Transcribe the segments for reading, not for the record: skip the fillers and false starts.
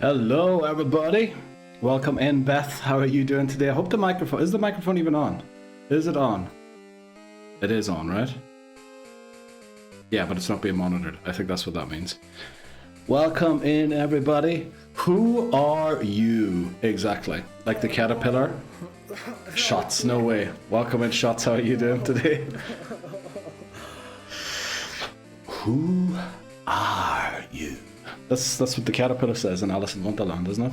Hello, everybody. Welcome in, Beth. How are you doing today? I hope the microphone... Is the microphone even on? Is it on? It is on, right? Yeah, but it's not being monitored. I think that's what that means. Welcome in, everybody. Who are you? Exactly. Like the caterpillar? Shots, no way. Welcome in, Shots. How are you doing today? Who are you? That's what the caterpillar says in Alice in Wonderland, isn't it?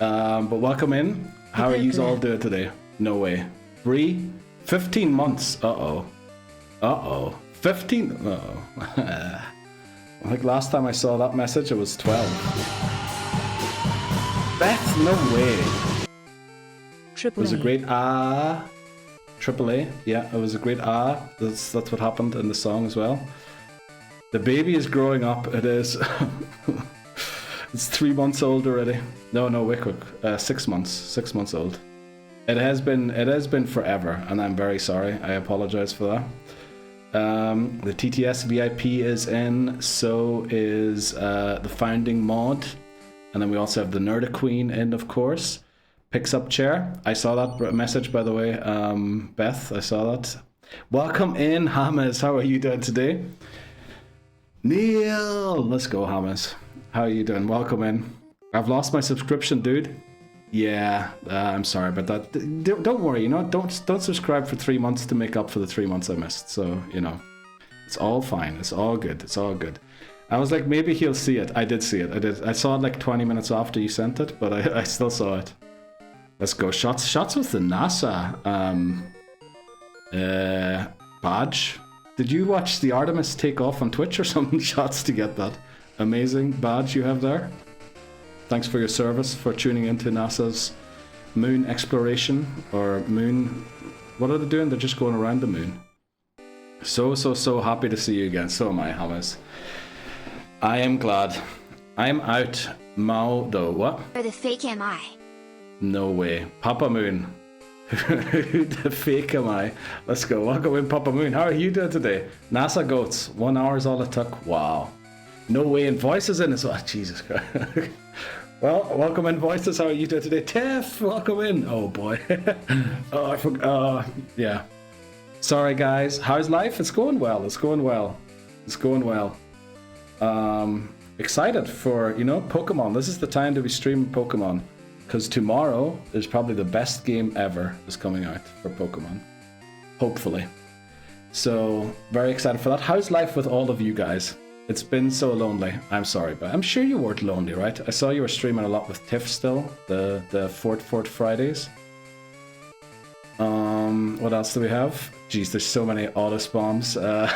But welcome in. How are you all doing today? No way. Bree, 15 months. Uh-oh. Uh-oh. 15. Uh-oh. I think last time I saw that message, it was 12. Beth, no way. Triple It was a A. great Triple A. Yeah, it was a great That's what happened in the song as well. The baby is growing up. It is. It's 3 months old already. No, wait quick. 6 months. 6 months old. It has been forever, and I'm very sorry. I apologize for that. The TTS VIP is in. So is the founding mod, and then we also have the Nerda Queen in, of course. Picks up chair. I saw that message, by the way. Beth, I saw that. Welcome in, Hamas. How are you doing today? Neil, let's go, Hamas. How are you doing? Welcome in. I've lost my subscription, dude. Yeah, I'm sorry about that. Don't worry, don't subscribe for 3 months to make up for the 3 months I missed. So, it's all fine. It's all good. It's all good. I was like, maybe he'll see it. I did see it. I saw it like 20 minutes after you sent it, but I still saw it. Let's go. Shots with the NASA badge. Did you watch the Artemis take off on Twitch or something? Shots to get that amazing badge you have there. Thanks for your service, for tuning into NASA's moon exploration, or moon... What are they doing? They're just going around the moon. So happy to see you again. So am I, Hamas. I am glad. I'm out. Mao, though. What? Or the fake am I? No way. Papa Moon. Who the fake am I? Let's go. Welcome in, Papa Moon. How are you doing today? NASA goats. 1 hour is all it took. Wow. No way. And Voices in as well. Jesus Christ. Well, welcome in, Voices. How are you doing today? Tiff, welcome in. Oh boy. Oh, I forgot. Yeah. Sorry, guys. How's life? It's going well. It's going well. It's going well. Excited for, Pokemon. This is the time to be streaming Pokemon. Because tomorrow is probably the best game ever is coming out for Pokemon. Hopefully. So, very excited for that. How's life with all of you guys? It's been so lonely. I'm sorry, but I'm sure you weren't lonely, right? I saw you were streaming a lot with Tiff still, the Fort Fridays. What else do we have? Jeez, there's so many auto spawns. I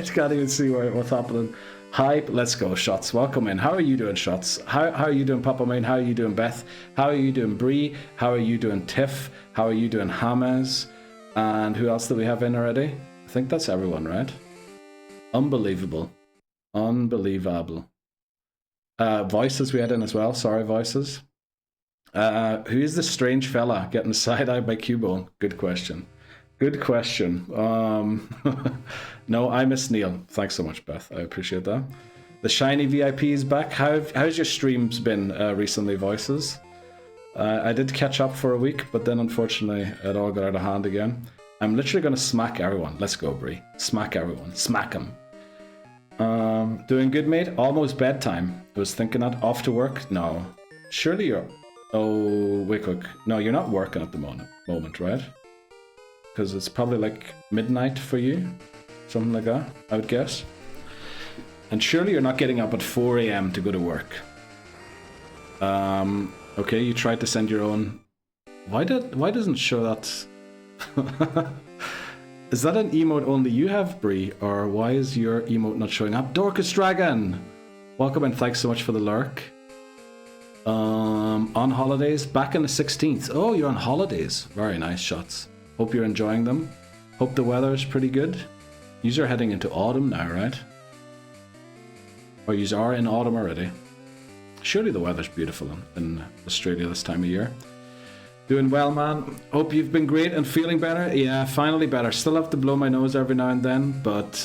can't even see what's happening. Hi, let's go, Shots. Welcome in. How are you doing, Shots? How are you doing, Papa Main? How are you doing, Beth? How are you doing, Bree? How are you doing, Tiff? How are you doing, Hamas? And who else do we have in already? I think that's everyone, right? Unbelievable. Unbelievable. Voices we had in as well. Sorry, Voices. Who is this strange fella getting side-eyed by Cubone? Good question. Good question. No, I miss Neil. Thanks so much, Beth. I appreciate that. The shiny VIP is back. How's your streams been recently, Voices? I did catch up for a week, but then unfortunately it all got out of hand again. I'm literally going to smack everyone. Let's go, Bree. Smack everyone. Smack them. Doing good, mate? Almost bedtime. I was thinking that. Off to work? No. Surely you're... Oh, wait quick. No, you're not working at the moment, right? Because it's probably like midnight for you. Something like that, I would guess. And surely you're not getting up at 4 a.m. to go to work. Okay, you tried to send your own... Why doesn't it show that... Is that an emote only you have, Bree? Or why is your emote not showing up? Dorcas Dragon! Welcome and thanks so much for the lurk. On holidays, back on the 16th. Oh, you're on holidays. Very nice, Shots. Hope you're enjoying them. Hope the weather is pretty good. Yous are heading into autumn now, right? Or yous are in autumn already. Surely the weather's beautiful in Australia this time of year. Doing well, man. Hope you've been great and feeling better. Yeah, finally better. Still have to blow my nose every now and then, but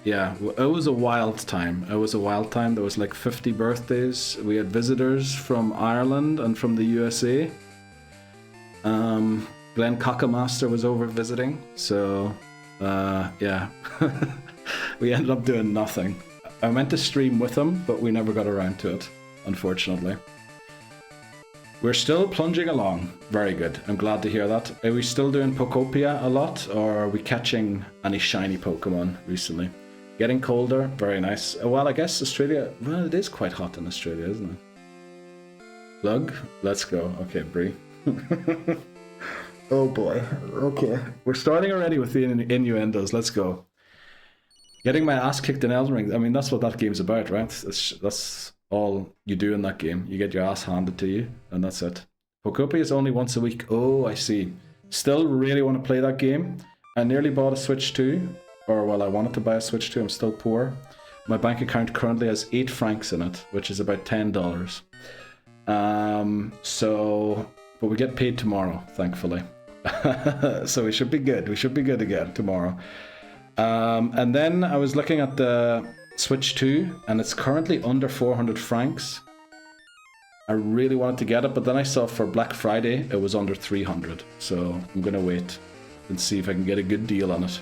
yeah, it was a wild time. It was a wild time. There was like 50 birthdays. We had visitors from Ireland and from the USA. Glenn Cockamaster was over visiting, so yeah, we ended up doing nothing. I meant to stream with him, but we never got around to it, unfortunately. We're still plunging along. Very good. I'm glad to hear that. Are we still doing Pokopia a lot, or are we catching any shiny Pokemon recently? Getting colder. Very nice. Well, I guess Australia... Well, it is quite hot in Australia, isn't it? Plug? Let's go. Okay, Bree. Oh boy. Okay. We're starting already with the innuendos. Let's go. Getting my ass kicked in Elden Ring. I mean, that's what that game's about, right? That's all you do in that game. You get your ass handed to you, and that's it. Pokopia is only once a week. Oh, I see. Still really want to play that game. I nearly bought a Switch 2. Or, well, I wanted to buy a Switch 2. I'm still poor. My bank account currently has 8 francs in it, which is about $10. But we get paid tomorrow, thankfully. So we should be good. We should be good again tomorrow. And then I was looking at the Switch 2, and it's currently under 400 francs. I really wanted to get it, but then I saw for Black Friday it was under 300. So I'm gonna wait and see if I can get a good deal on it.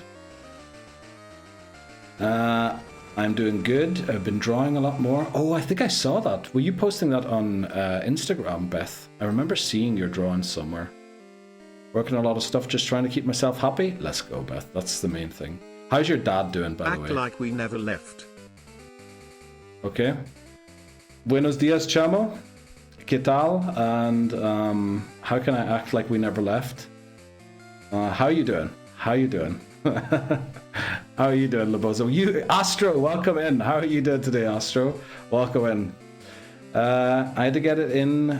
I'm doing good. I've been drawing a lot more. Oh, I think I saw that. Were you posting that on Instagram, Beth? I remember seeing your drawings somewhere. Working on a lot of stuff, just trying to keep myself happy. Let's go, Beth. That's the main thing. How's your dad doing, by the way? Act like we never left. Okay. Buenos dias, chamo. ¿Qué tal? And how can I act like we never left? How are you doing? How are you doing? How are you doing, Lobozo? You, Astro, welcome in. How are you doing today, Astro? Welcome in. I had to get it in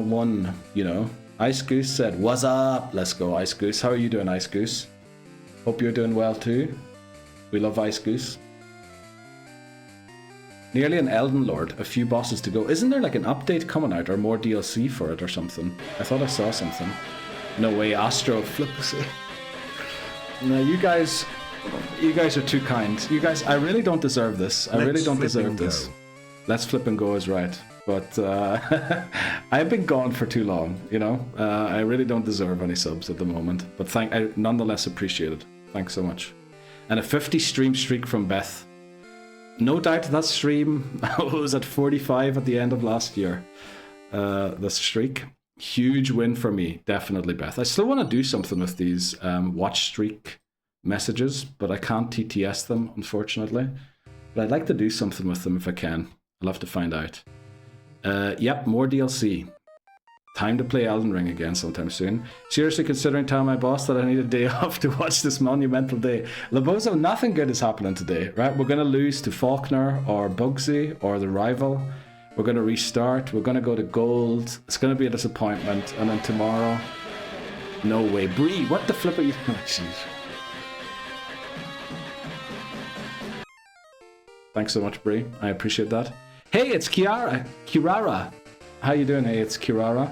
one, you know. Ice Goose said, "What's up?" Let's go, Ice Goose. How are you doing, Ice Goose? Hope you're doing well too. We love Ice Goose. Nearly an Elden Lord, a few bosses to go. Isn't there like an update coming out or more DLC for it or something? I thought I saw something. No way, Astro, flip us. No, you guys are too kind. You guys, I really don't deserve this. I really don't deserve this. Let's flip and go is right. But I've been gone for too long, you know? I really don't deserve any subs at the moment. But I nonetheless appreciate it. Thanks so much. And a 50 stream streak from Beth. No doubt that stream was at 45 at the end of last year. The streak. Huge win for me, definitely, Beth. I still want to do something with these watch streak messages, but I can't TTS them, unfortunately. But I'd like to do something with them if I can. I'll have to find out. Yep, more DLC. Time to play Elden Ring again sometime soon. Seriously considering telling my boss that I need a day off to watch this monumental day. Lobozo, nothing good is happening today, right? We're going to lose to Falkner or Bugsy or the rival. We're going to restart. We're going to go to gold. It's going to be a disappointment. And then tomorrow... No way. Bree, what the flip are you... Oh, jeez. Thanks so much, Bree. I appreciate that. Hey, it's Kirara. How you doing? Hey, it's Kirara.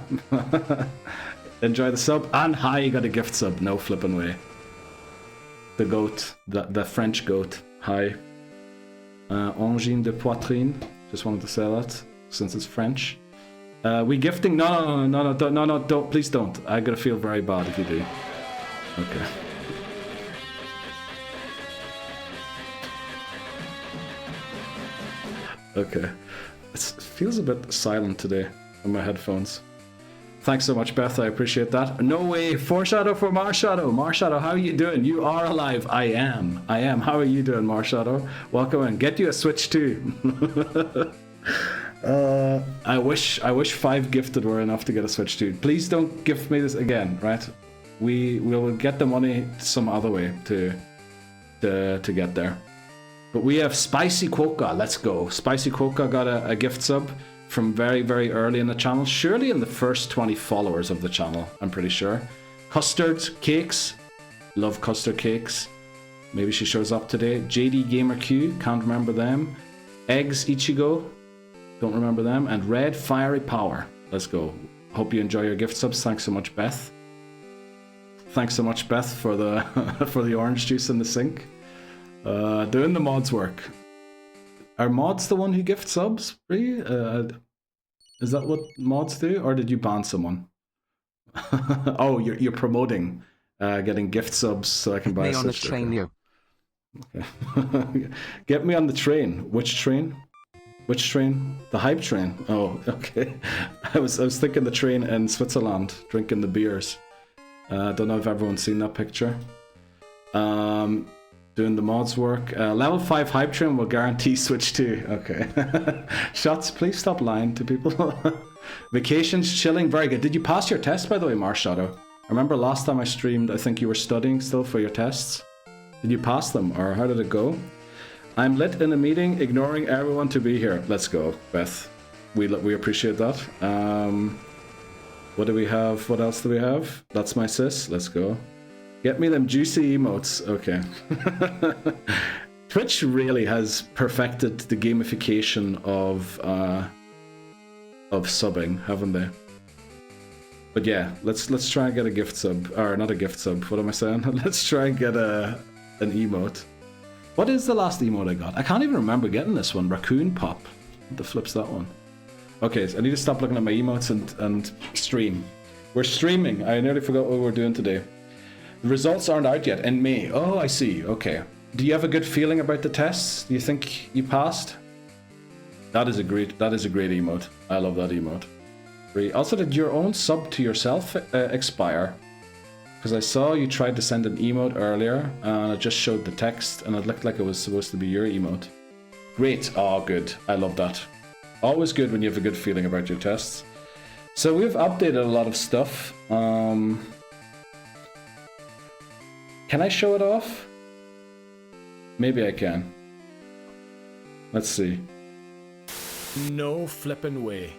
Enjoy the sub. And hi, you got a gift sub. No flipping way. The goat. The French goat. Hi. Angine de poitrine. Just wanted to say that, since it's French. We gifting? No, don't. Please don't. I'm gonna feel very bad if you do. Okay. Okay. It feels a bit silent today on my headphones. Thanks so much, Beth. I appreciate that. No way. Foreshadow for Marshadow. Marshadow, how are you doing? You are alive. I am. How are you doing, Marshadow? Welcome in. Get you a Switch too. I wish 5 gifted were enough to get a Switch 2. Please don't gift me this again, right? We will get the money some other way to get there. But we have Spicy Quokka. Let's go. Spicy Quokka got a gift sub from very, very early in the channel. Surely in the first 20 followers of the channel, I'm pretty sure. Custard Cakes. Love custard cakes. Maybe she shows up today. JD Gamer Q. Can't remember them. Eggs Ichigo. Don't remember them. And Red Fiery Power. Let's go. Hope you enjoy your gift subs. Thanks so much, Beth. Thanks so much, Beth, for the for the orange juice in the sink. Doing the mods work. Are mods the one who gift subs? Really? Is that what mods do, or did you ban someone? Oh, you're promoting getting gift subs so I can buy a Switch. Get me on the train, you. Okay. Get me on the train. Which train? Which train? The hype train. Oh, okay. I was thinking the train in Switzerland, drinking the beers. Don't know if everyone's seen that picture. Doing the mods work. Level 5 hype train will guarantee Switch 2. Okay. Shots, please stop lying to people. Vacations, chilling, very good. Did you pass your test, by the way, Marshadow? I remember last time I streamed, I think you were studying still for your tests. Did you pass them, or how did it go? I'm lit in a meeting, ignoring everyone to be here. Let's go, Beth. We appreciate that. What do we have? What else do we have? That's my sis. Let's go. Get me them juicy emotes. Okay. Twitch really has perfected the gamification of subbing, haven't they? But yeah, let's try and get a gift sub, or not a gift sub. What am I saying? Let's try and get an emote. What is the last emote I got? I can't even remember getting this one. Raccoon Pop. What the flip's that one? Okay, so I need to stop looking at my emotes and stream. We're streaming. I nearly forgot what we were doing today. The results aren't out yet. In May. Oh, I see. Okay. Do you have a good feeling about the tests? Do you think you passed? That is a great emote. I love that emote. Also, did your own sub to yourself expire? Because I saw you tried to send an emote earlier, and it just showed the text, and it looked like it was supposed to be your emote. Great. Oh, good. I love that. Always good when you have a good feeling about your tests. So we've updated a lot of stuff. Can I show it off? Maybe I can. Let's see. No flippin' way.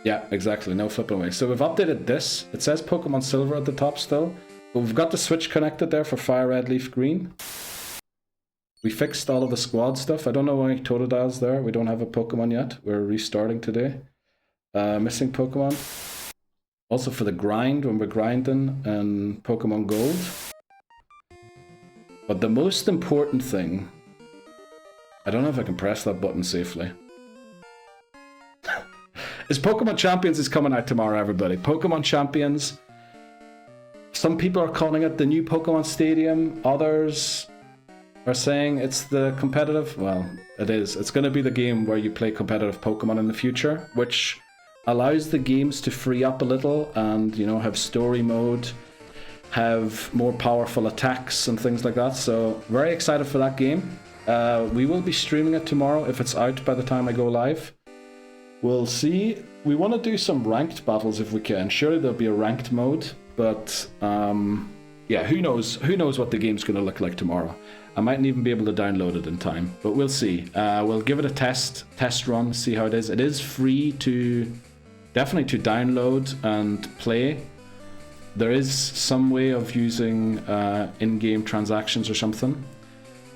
Yeah, exactly. No flipping way. So we've updated this. It says Pokémon Silver at the top still, but we've got the Switch connected there for Fire Red, Leaf Green. We fixed all of the squad stuff. I don't know why Totodile's there. We don't have a Pokemon yet. We're restarting today. Missing Pokemon. Also for the grind, when we're grinding, and Pokemon Gold. But the most important thing... I don't know if I can press that button safely. Is Pokemon Champions is coming out tomorrow, everybody. Pokemon Champions. Some people are calling it the new Pokemon Stadium. Others are saying it's the competitive. Well, it is. It's going to be the game where you play competitive Pokemon in the future, which allows the games to free up a little and, you know, have story mode, have more powerful attacks and things like that. So very excited for that game. We will be streaming it tomorrow if it's out by the time I go live. We'll see. We want to do some ranked battles if we can. Surely there'll be a ranked mode, but yeah, who knows what the game's going to look like tomorrow. I mightn't even be able to download it in time, but we'll see. We'll give it a test run, see how it is. It is free to, definitely to download and play. There is some way of using in-game transactions or something.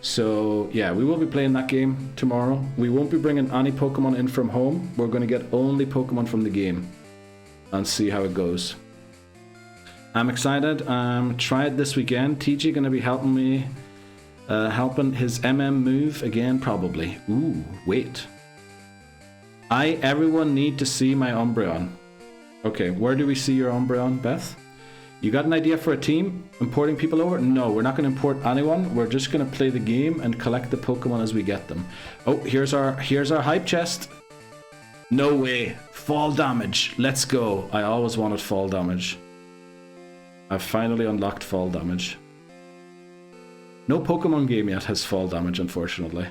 So yeah, we will be playing that game tomorrow. We won't be bringing any Pokemon in from home. We're going to get only Pokemon from the game and see how it goes. I'm excited. Try it this weekend. TG going to be helping me, helping his MM move again, probably. Ooh, wait. Everyone need to see my Umbreon. Okay, where do we see your Umbreon, Beth? You got an idea for a team? Importing people over? No, we're not going to import anyone. We're just going to play the game and collect the Pokemon as we get them. Oh, here's our hype chest. No way. Fall damage. Let's go. I always wanted fall damage. I've finally unlocked fall damage. No Pokemon game yet has fall damage, unfortunately.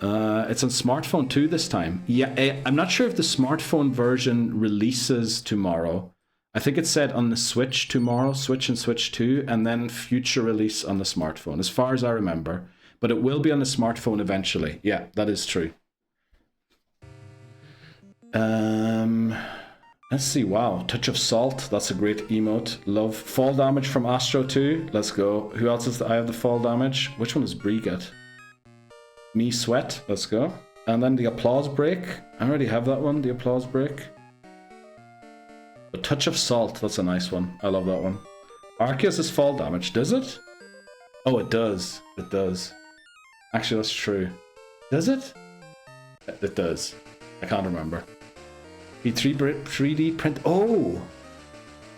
It's on smartphone too this time. Yeah, I'm not sure if the smartphone version releases tomorrow. I think it said on the Switch tomorrow, Switch and Switch 2, and then future release on the smartphone, as far as I remember. But it will be on the smartphone eventually. Yeah, that is true. Let's see, wow, Touch of Salt, that's a great emote. Love fall damage from Astro 2, let's go. Who else is I have the fall damage? Which one does Bree get? Me Sweat, let's go. And then the applause break. I already have that one, the applause break. A touch of salt, that's a nice one. I love that one. Arceus is fall damage, does it? Oh, it does. It does. Actually, that's true. Does it? It does. I can't remember. B3D print. Oh!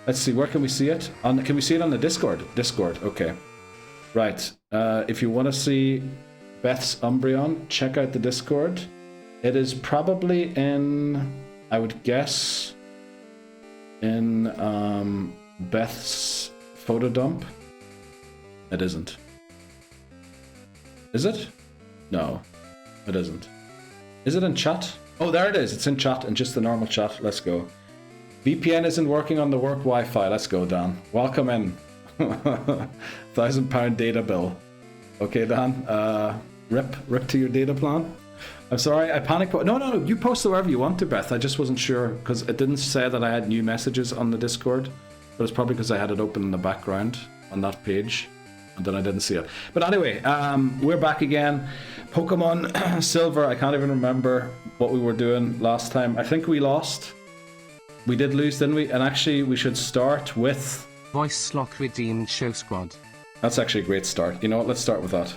Let's see, where can we see it? Can we see it on the Discord? Discord, okay. Right. If you want to see Beth's Umbreon, check out the Discord. It is probably in, I would guess, in Beth's photo dump. It isn't. Is it? No, it isn't. Is it in chat? Oh, there it is. It's in chat, in just the normal chat. Let's go. VPN isn't working on the work Wi-Fi. Let's go, Dan. Welcome in. £1,000 data bill. Okay, Dan. Rip to your data plan. I'm sorry, I panicked. No, you post it wherever you want to, Beth. I just wasn't sure because it didn't say that I had new messages on the Discord, but it's probably because I had it open in the background on that page, and then I didn't see it. But anyway, we're back again. Pokemon Silver. I can't even remember what we were doing last time. I think we lost. We did lose, didn't we? And actually, we should start with Voice Lock Redeemed Show Squad. That's actually a great start. You know what? Let's start with that.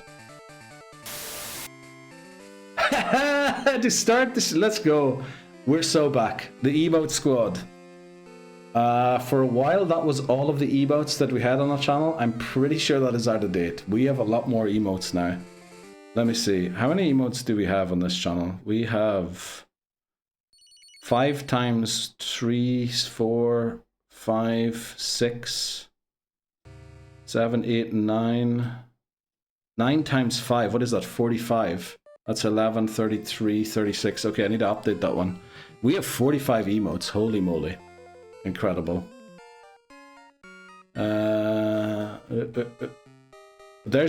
To start this, let's go. We're so back. The emote squad. For a while, that was all of the emotes that we had on our channel. I'm pretty sure that is out of date. We have a lot more emotes now. Let me see. How many emotes do we have on this channel? We have 5 times 3, 4, 5, 6, 7, 8, 9. 9 times 5. What is that? 45. That's 11, 33, 36. Okay, I need to update that one. We have 45 emotes. Holy moly. Incredible. There's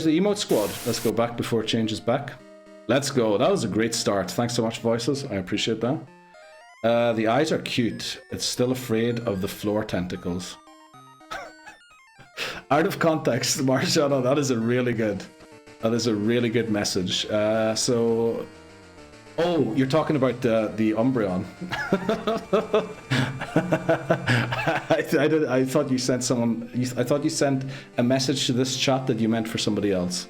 the emote squad. Let's go back before it changes back. Let's go. That was a great start. Thanks so much, Voices. I appreciate that. The eyes are cute. It's still afraid of the floor tentacles. Out of context, Marshall, that is a really good... That is a really good message. So, oh, you're talking about the Umbreon. I thought you sent someone. I thought you sent a message to this chat that you meant for somebody else,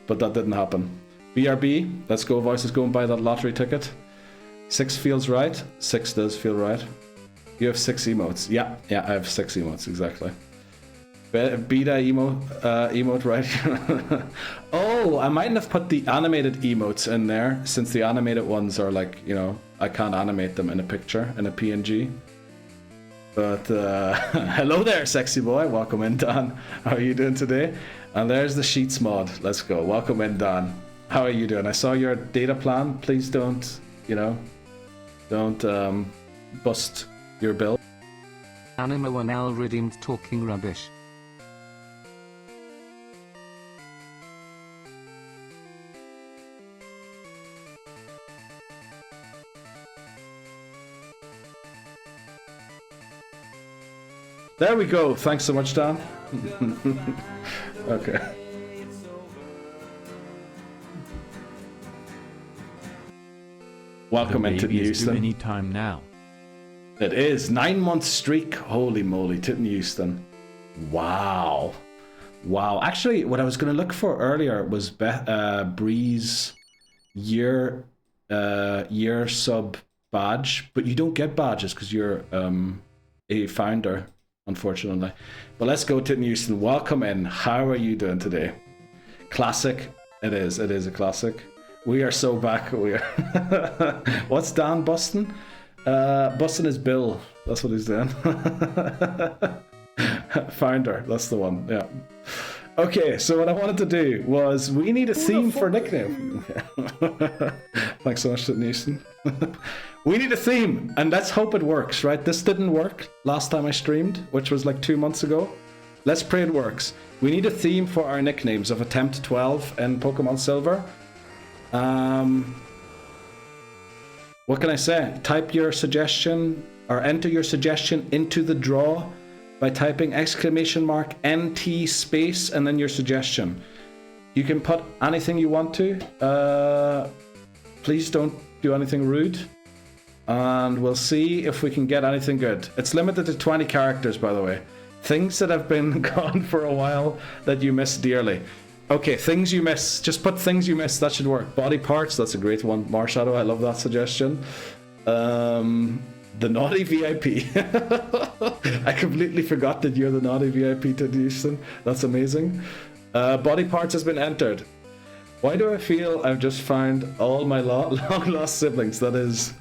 but that didn't happen. BRB, let's go. Voices, go and buy that lottery ticket. 6 feels right. 6 does feel right. You have 6 emotes. Yeah, I have 6 emotes exactly. Beta emote right here. Oh, I mightn't have put the animated emotes in there since the animated ones are like, you know, I can't animate them in a picture, in a PNG. But hello there, sexy boy. Welcome in, Dan. How are you doing today? And there's the Sheets mod. Let's go. Welcome in, Dan. How are you doing? I saw your data plan. Please don't, you know, don't bust your bill. Anima 1L redeemed talking rubbish. There we go. Thanks so much, Dan. Okay. Welcome into Houston. Any time now. It is 9-month streak. Holy moly, Titten Houston. Wow. Wow. Actually, what I was going to look for earlier was Bree's year sub badge, but you don't get badges because you're a founder, unfortunately. But let's go, Titten Houston. Welcome in. How are you doing today? Classic. It is a classic. We are so back. We are. What's Dan busting? Busting his bill. That's what he's doing. Founder. That's the one. Yeah. Okay, so what I wanted to do was we need a theme for nickname. Thanks so much, Titten Houston. We need a theme, and let's hope it works, right? This didn't work last time I streamed, which was like 2 months ago. Let's pray it works. We need a theme for our nicknames of Attempt 12 and Pokemon Silver. What can I say? Type your suggestion or enter your suggestion into the draw by typing !NT space and then your suggestion. You can put anything you want to. Please don't do anything rude. And we'll see if we can get anything good. It's limited to 20 characters, by the way. Things that have been gone for a while that you miss dearly. Okay, things you miss. Just put things you miss. That should work. Body parts. That's a great one. Marshadow, I love that suggestion. The naughty VIP. I completely forgot that you're the naughty VIP to Houston. That's amazing. Body parts has been entered. Why do I feel I've just found all my long lost siblings? That is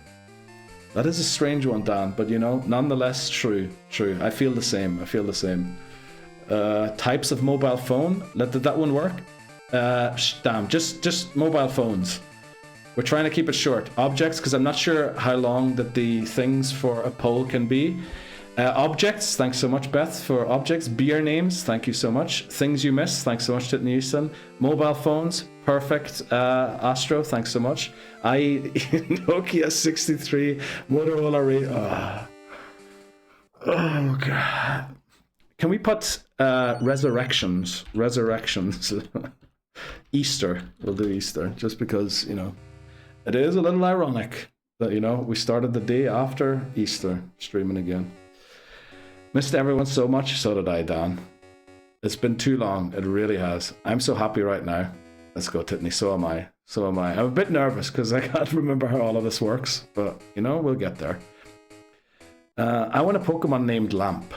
a strange one, Dan, but you know, nonetheless true. I feel the same. Types of mobile phone. Did that one work? Damn, just mobile phones. We're trying to keep it short. Objects, because I'm not sure how long that the things for a poll can be. Objects, thanks so much, Beth, for objects. Beer names, thank you so much. Things you miss, thanks so much, Titten Houston. Mobile phones, perfect. Astro, thanks so much. Nokia 63, Motorola Radio. Oh, God. Can we put resurrections? Easter, we'll do Easter, just because, you know, it is a little ironic that, you know, we started the day after Easter streaming again. Missed everyone so much, so did I, Dan. It's been too long, it really has. I'm so happy right now. Let's go, Tittany, so am I. I'm a bit nervous because I can't remember how all of this works, but, you know, we'll get there. I want a Pokemon named Lamp.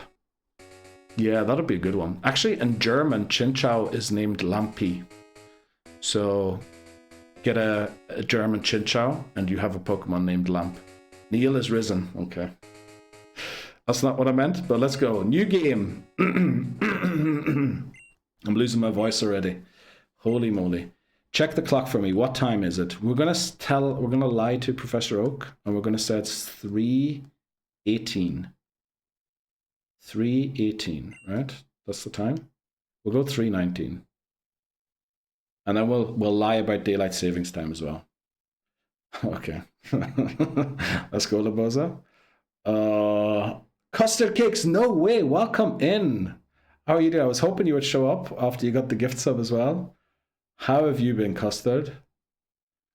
Yeah, that'll be a good one. Actually, in German, Chinchou is named Lampy. So, get a German Chinchou, and you have a Pokemon named Lamp. Neil is risen. Okay. That's not what I meant, but let's go. New game. I'm losing my voice already. Holy moly. Check the clock for me. What time is it? We're gonna lie to Professor Oak, and we're gonna say it's 3:18. 3:18, right? That's the time. We'll go 3:19. And then we'll lie about daylight savings time as well. Okay. Let's go, Laboza. Custard Cakes, no way. Welcome in. How are you doing? I was hoping you would show up after you got the gift sub as well. How have you been, Custard?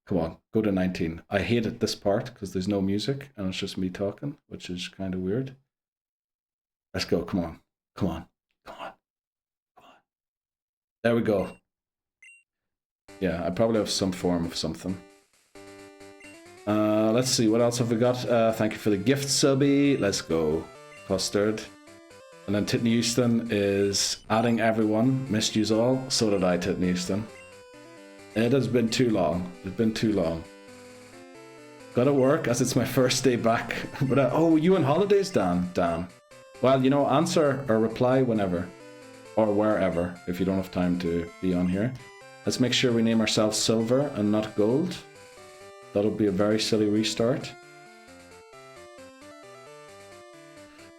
Come on, go to 19. I hated this part because there's no music and it's just me talking, which is kind of weird. Let's go. Come on. There we go. Yeah, I probably have some form of something. Let's see, what else have we got? Thank you for the gift, subby. Let's go, Custard. And then Titten Houston is adding everyone. Missed yous all. So did I, Titten Houston. It has been too long. It's been too long. Gotta work as it's my first day back. But oh, you on holidays, Dan? Damn. Well, you know, answer or reply whenever. Or wherever, if you don't have time to be on here. Let's make sure we name ourselves Silver and not Gold. That'll be a very silly restart.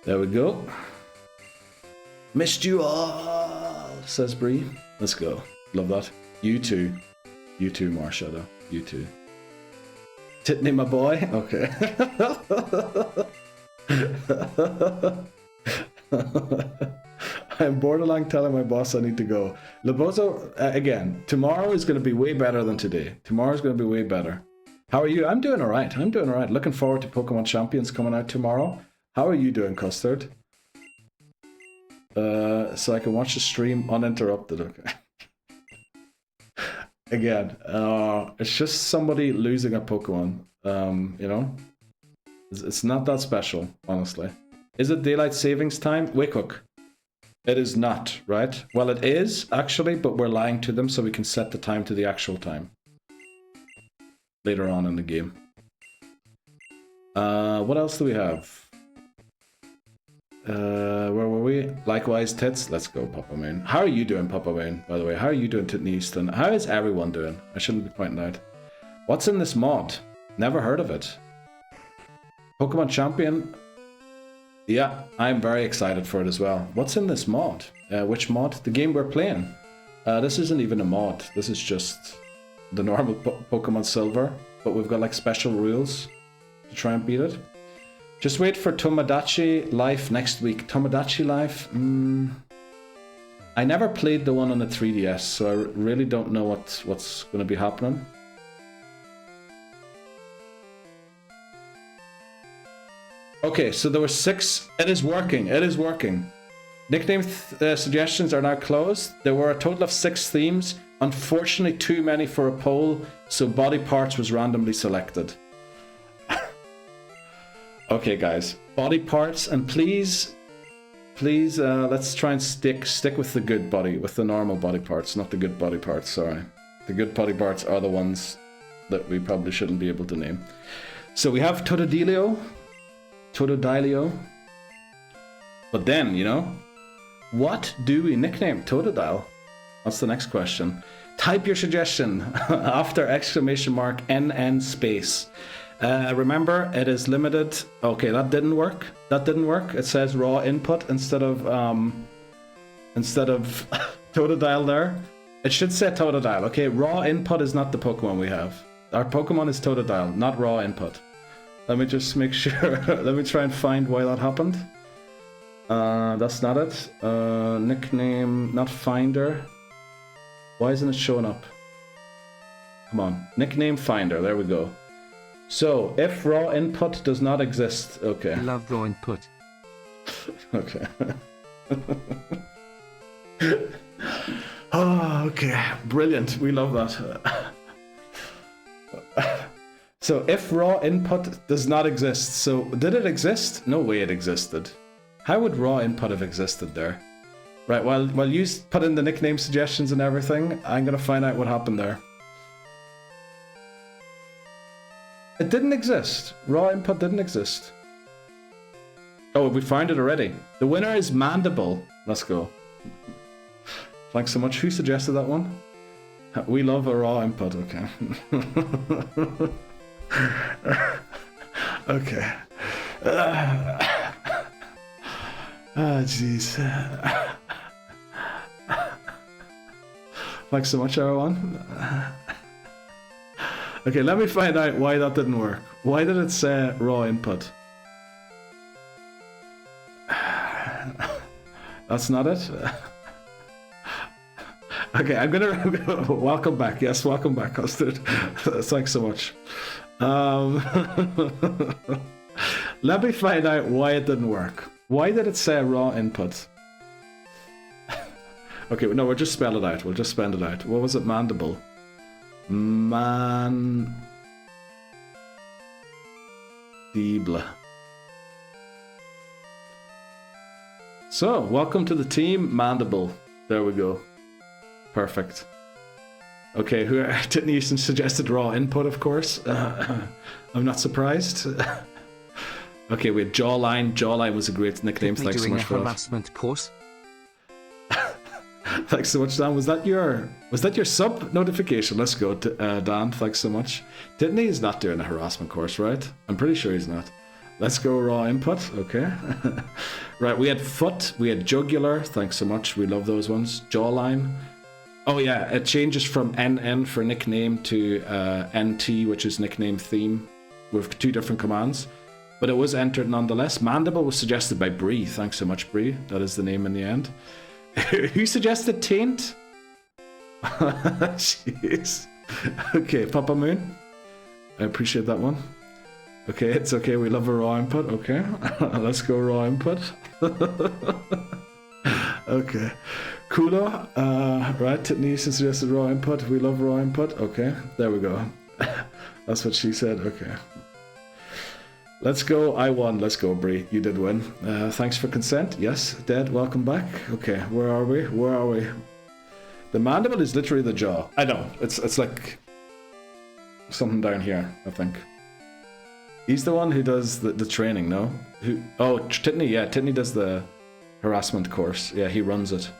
There we go. Missed you all, says Bree. Let's go. Love that. You too. You too, Marshadow. You too. Titney, my boy. Okay. I'm borderline telling my boss I need to go. Labozo, again, tomorrow is going to be way better than today. Tomorrow's going to be way better. How are you? I'm doing alright. Looking forward to Pokemon Champions coming out tomorrow. How are you doing, Custard? So I can watch the stream uninterrupted, okay. Again, it's just somebody losing a Pokemon, you know? It's not that special, honestly. Is it daylight savings time? Wakehook. It is not, right? Well, it is, actually, but we're lying to them so we can set the time to the actual time. Later on in the game. What else do we have? Where were we? Likewise, Tits. Let's go, Papa Moon. How are you doing, Papa Moon, by the way? How are you doing, Titney Easton? How is everyone doing? I shouldn't be pointing out. What's in this mod? Never heard of it. Pokemon Champion? Yeah, I'm very excited for it as well. What's in this mod? Which mod? The game we're playing. This isn't even a mod. This is just the normal Pokemon Silver, but we've got like special rules to try and beat it. Just wait for Tomodachi Life next week. Tomodachi Life? I never played the one on the 3DS, so I really don't know what's going to be happening. Okay, so there were 6. It is working. It is working. Nickname suggestions are now closed. There were a total of 6 themes. Unfortunately, too many for a poll, so body parts was randomly selected. Okay, guys, body parts, and please, let's try and stick with the good body, with the normal body parts, not the good body parts. Sorry, the good body parts are the ones that we probably shouldn't be able to name. So we have Totodilio. But then, you know, what do we nickname Totodile? That's the next question. Type your suggestion after exclamation mark NN space. Remember, it is limited. Okay, that didn't work. It says raw input instead of Totodile there. It should say Totodile. Okay, raw input is not the Pokemon we have. Our Pokemon is Totodile, not raw input. Let me just make sure. Let me try and find why that happened. That's not it. Nickname, not finder. Why isn't it showing up? Come on. Nickname finder. There we go. So, if raw input does not exist. Okay. Love raw input. Okay. Oh, okay. Brilliant. We love that. So, if raw input does not exist. So, did it exist? No way it existed. How would raw input have existed there? Right, while you put in the nickname suggestions and everything, I'm going to find out what happened there. It didn't exist. Raw input didn't exist. Oh, we found it already. The winner is Mandible. Let's go. Thanks so much. Who suggested that one? We love a raw input. Okay. Okay. Ah, jeez. Thanks so much, everyone. Okay, let me find out why that didn't work. Why did it say raw input? That's not it. Okay, I'm gonna welcome back. Yes, welcome back, Custard. Thanks so much. Let me find out why it didn't work. Why did it say raw input? Okay, no, we'll just spell it out. We'll just spell it out. What was it? Mandible. Mandible. So, welcome to the team, Mandible. There we go. Perfect. Okay, who didn't you suggested raw input, of course. I'm not surprised. Okay, we had Jawline. Jawline was a great nickname. Thanks so much for that. Harassment course. Thanks so much, Dan. Was that your sub notification? Let's go, Dan. Thanks so much. Didn't he? He's not doing a harassment course, right? I'm pretty sure he's not. Let's go raw input. Okay. Right, we had foot. We had jugular. Thanks so much. We love those ones. Jawline. Oh yeah, it changes from NN for nickname to NT, which is nickname theme, with 2 different commands. But it was entered nonetheless. Mandible was suggested by Bree. Thanks so much, Bree. That is the name in the end. Who suggested Taint? Jeez. Okay, Papa Moon. I appreciate that one. Okay, it's okay. We love a raw input. Okay, let's go raw input. Okay. Kulo. Right, Titney suggested raw input. We love raw input. Okay, there we go. That's what she said. Okay. Let's go. I won. Let's go, Bree. You did win. Thanks for consent. Yes, Dead. Welcome back. Okay, where are we? Where are we? The mandible is literally the jaw. I know. It's like something down here, I think. He's the one who does the training, no? Who? Oh, Titney. Yeah, Titney does the harassment course. Yeah, he runs it.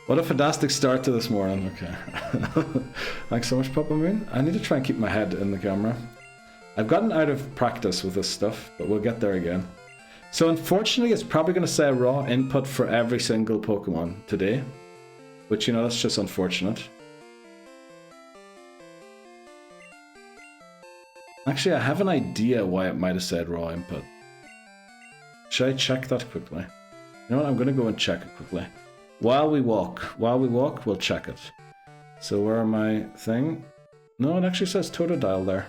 What a fantastic start to this morning. Okay. Thanks so much, Papa Moon. I need to try and keep my head in the camera. I've gotten out of practice with this stuff, but we'll get there again. So unfortunately, it's probably going to say raw input for every single Pokemon today. Which, you know, that's just unfortunate. Actually, I have an idea why it might have said raw input. Should I check that quickly? You know what, I'm going to go and check it quickly. While we walk, we'll check it. So where are my thing? No, it actually says Totodile there.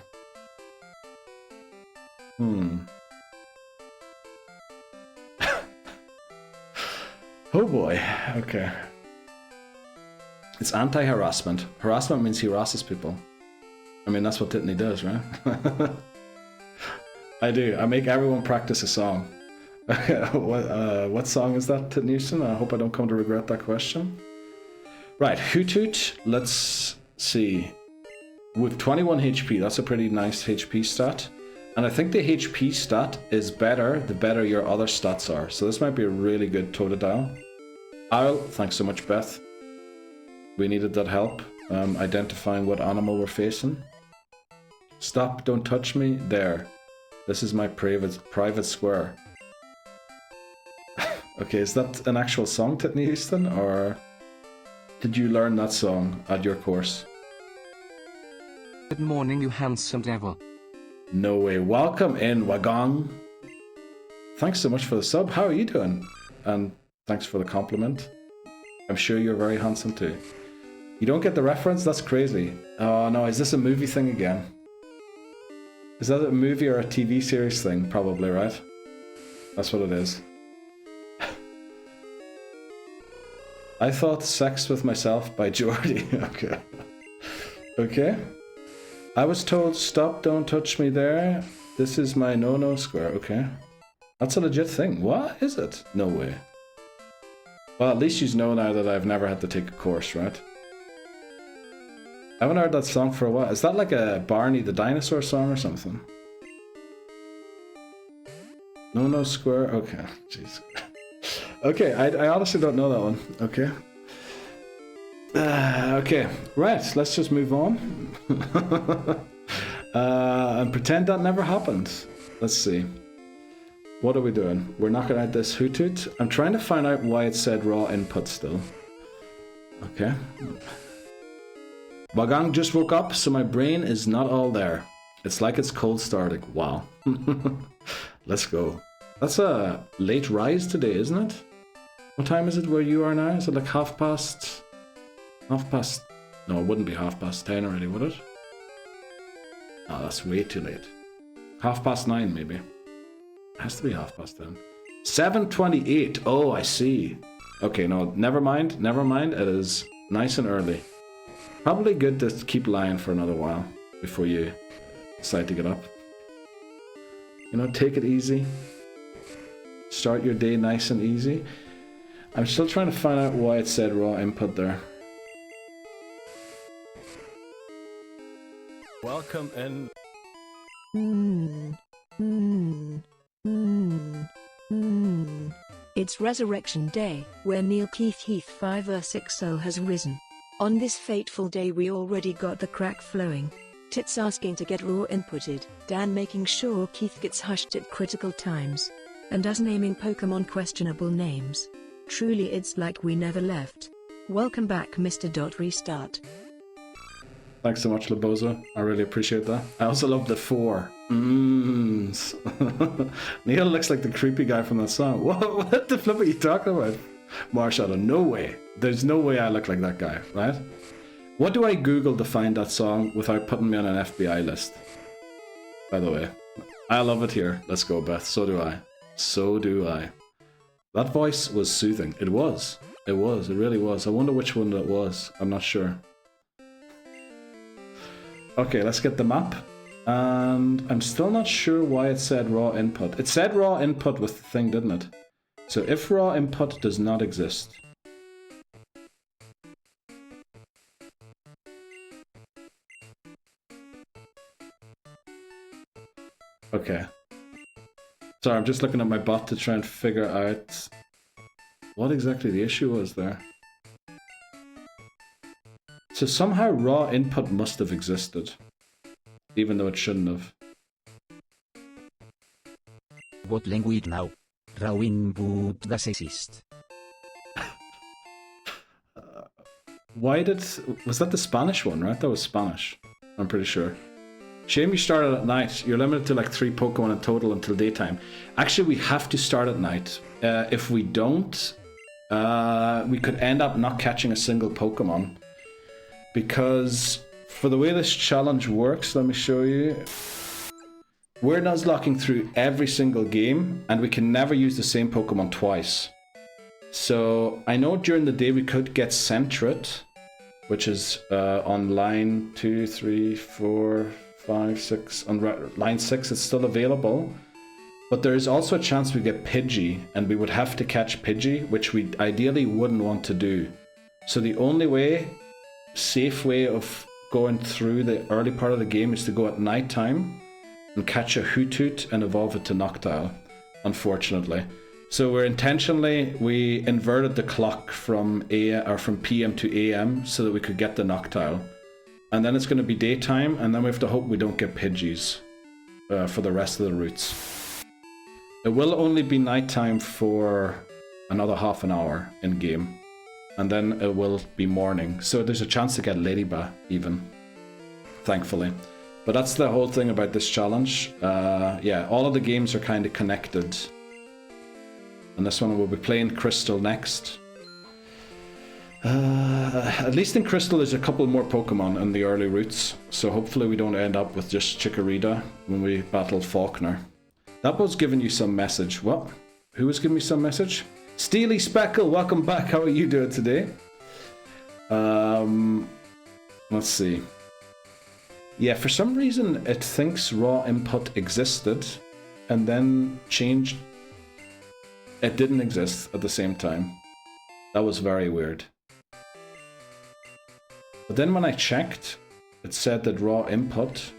Oh boy, okay. It's anti-harassment. Harassment means he harasses people. I mean, that's what Titney does, right? I do. I make everyone practice a song. What song is that, Titney Houston? I hope I don't come to regret that question. Right, Hoot Hoot. Let's see. With 21 HP, that's a pretty nice HP stat. And I think the HP stat is better the better your other stats are. So this might be a really good toe to dial. Owl, thanks so much, Beth. We needed that help identifying what animal we're facing. Stop, don't touch me. There. This is my private square. Okay, is that an actual song, Titney Houston, or did you learn that song at your course? Good morning, you handsome devil. No way. Welcome in, Wagong. Thanks so much for the sub. How are you doing? And thanks for the compliment. I'm sure you're very handsome too. You don't get the reference? That's crazy. Oh no, is this a movie thing again? Is that a movie or a TV series thing? Probably, right? That's what it is. I thought Sex with Myself by Jeopardy. Okay. Okay. I was told, stop, don't touch me there. This is my no-no square. Okay. That's a legit thing. What is it? No way. Well, at least you know now that I've never had to take a course, right? I haven't heard that song for a while. Is that like a Barney the Dinosaur song or something? No square? Okay. Jeez. Okay, I honestly don't know that one. Okay. Okay, right, let's just move on. And pretend that never happened. Let's see. What are we doing? We're knocking out this Hoot Hoot. I'm trying to find out why it said raw input still. Okay. Wagang just woke up, so my brain is not all there. It's like it's cold starting. Wow. Let's go. That's a late rise today, isn't it? What time is it where you are now? Is it like half past? No, it wouldn't be 10:30 already, would it? Oh, that's way too late. 9:30 maybe. It has to be 10:30. 7:28. Oh, I see. Okay, no, never mind. It is nice and early. Probably good to keep lying for another while before you decide to get up. You know, take it easy. Start your day nice and easy. I'm still trying to find out why it said raw input there. Welcome in. It's Resurrection Day, where Neil Keith Heath 560 has risen. On this fateful day we already got the crack flowing. Tits asking to get raw inputted, Dan making sure Keith gets hushed at critical times, and us naming Pokemon questionable names. Truly it's like we never left. Welcome back Mr. Restart. Thanks so much, Laboza. I really appreciate that. I also love the 4 mms. Neil looks like the creepy guy from that song. What the flip are you talking about? Marshadow, no way. There's no way I look like that guy, right? What do I Google to find that song without putting me on an FBI list? By the way, I love it here. Let's go, Beth. So do I. So do I. That voice was soothing. It was. It really was. I wonder which one that was. I'm not sure. Okay, let's get the map. And I'm still not sure why it said raw input. It said raw input with the thing, didn't it? So if raw input does not exist... Okay. Sorry, I'm just looking at my bot to try and figure out what exactly the issue was there. So somehow raw input must have existed, even though it shouldn't have. What language now? Raw input does exist. Was that the Spanish one, right? That was Spanish, I'm pretty sure. Shame you started at night. You're limited to like 3 Pokemon in total until daytime. Actually, we have to start at night. If we don't, we could end up not catching a single Pokemon. Because for the way this challenge works, let me show you. We're nuzlocking through every single game, and we can never use the same Pokemon twice. So I know during the day we could get Centret, which is on line 2, 3, 4, 5, 6. On line 6, it's still available. But there is also a chance we get Pidgey, and we would have to catch Pidgey, which we ideally wouldn't want to do. So the only way, safe way of going through the early part of the game is to go at night time and catch a Hoothoot and evolve it to Noctowl, unfortunately. So we inverted the clock from PM to AM so that we could get the Noctowl. And then it's going to be daytime, and then we have to hope we don't get Pidgeys for the rest of the routes. It will only be nighttime for another half an hour in game, and then it will be morning. So there's a chance to get Ladybug even, thankfully. But that's the whole thing about this challenge. Yeah, all of the games are kind of connected. And this one we'll be playing Crystal next. At least in Crystal there's a couple more Pokemon in the early routes, so hopefully we don't end up with just Chikorita when we battle Falkner. That was giving you some message. What? Who was giving me some message? Steely Speckle, welcome back. How are you doing today? Let's see. Yeah, for some reason it thinks raw input existed and then changed. It didn't exist at the same time. That was very weird. But then when I checked, it said that raw input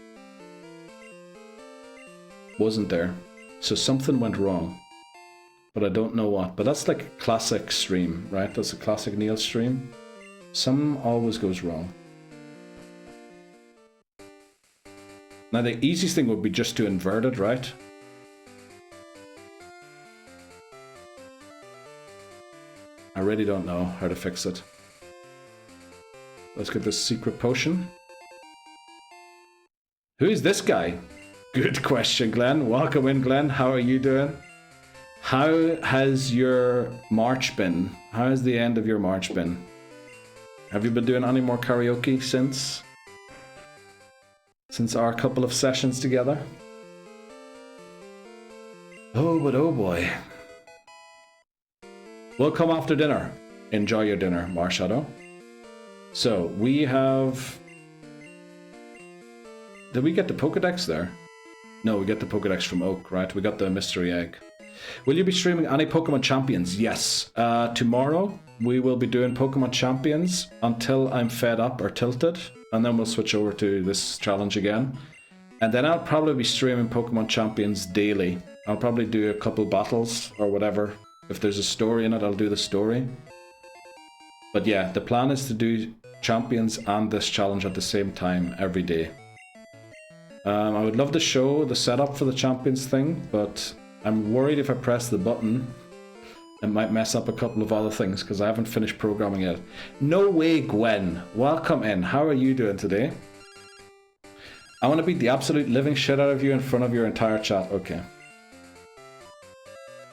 wasn't there. So something went wrong. But I don't know what. But that's like a classic stream, right? That's a classic Neil stream. Some always goes wrong. Now the easiest thing would be just to invert it, right? I really don't know how to fix it. Let's get this secret potion. Who is this guy? Good question, Glenn. Welcome in, Glenn. How are you doing? How has your March been? How has the end of your March been? Have you been doing any more karaoke since our couple of sessions together? Oh, but oh boy. We'll come after dinner. Enjoy your dinner, Marshadow. So, we have... Did we get the Pokédex there? No, we get the Pokédex from Oak, right? We got the mystery egg. Will you be streaming any Pokemon Champions? Yes. Tomorrow, we will be doing Pokemon Champions until I'm fed up or tilted. And then we'll switch over to this challenge again. And then I'll probably be streaming Pokemon Champions daily. I'll probably do a couple battles or whatever. If there's a story in it, I'll do the story. But yeah, the plan is to do Champions and this challenge at the same time every day. I would love to show the setup for the Champions thing, but I'm worried if I press the button, it might mess up a couple of other things because I haven't finished programming yet. No way, Gwen. Welcome in. How are you doing today? I want to beat the absolute living shit out of you in front of your entire chat. Okay.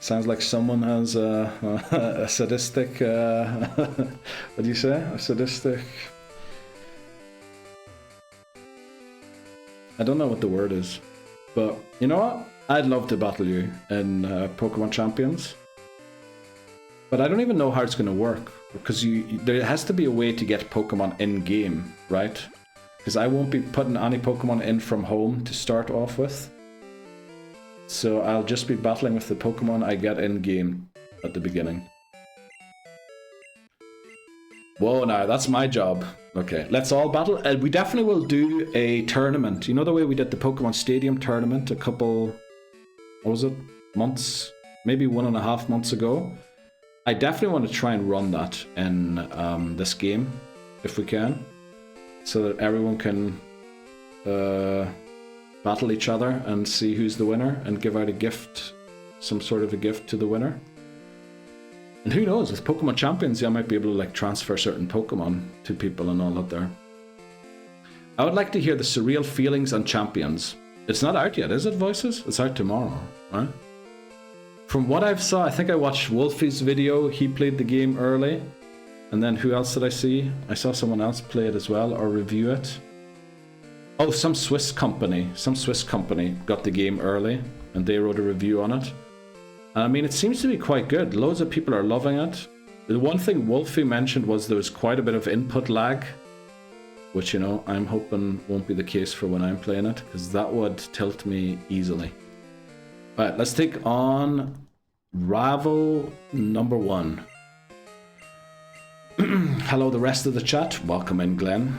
Sounds like someone has a sadistic... what do you say? A sadistic... I don't know what the word is. But you know what? I'd love to battle you in Pokemon Champions. But I don't even know how it's going to work. Because there has to be a way to get Pokemon in-game, right? Because I won't be putting any Pokemon in from home to start off with. So I'll just be battling with the Pokemon I get in-game at the beginning. Whoa, now that's my job. Okay, let's all battle. We definitely will do a tournament. You know the way we did the Pokemon Stadium tournament a couple... What was it? Months? Maybe 1.5 months ago. I definitely want to try and run that in this game, if we can. So that everyone can battle each other and see who's the winner and give out a gift, some sort of a gift to the winner. And who knows, with Pokemon Champions, I might be able to like transfer certain Pokemon to people and all that there. I would like to hear the surreal feelings on Champions. It's not out yet, is it, Voices? It's out tomorrow, right? From what I've saw, I think I watched Wolfie's video. He played the game early. And then who else did I see? I saw someone else play it as well, or review it. Oh, some Swiss company got the game early, and they wrote a review on it. I mean, it seems to be quite good. Loads of people are loving it. The one thing Wolfie mentioned was there was quite a bit of input lag, which, you know, I'm hoping won't be the case for when I'm playing it, because that would tilt me easily. Alright, let's take on Ravel number 1. Hello, the rest of the chat. Welcome in, Glenn.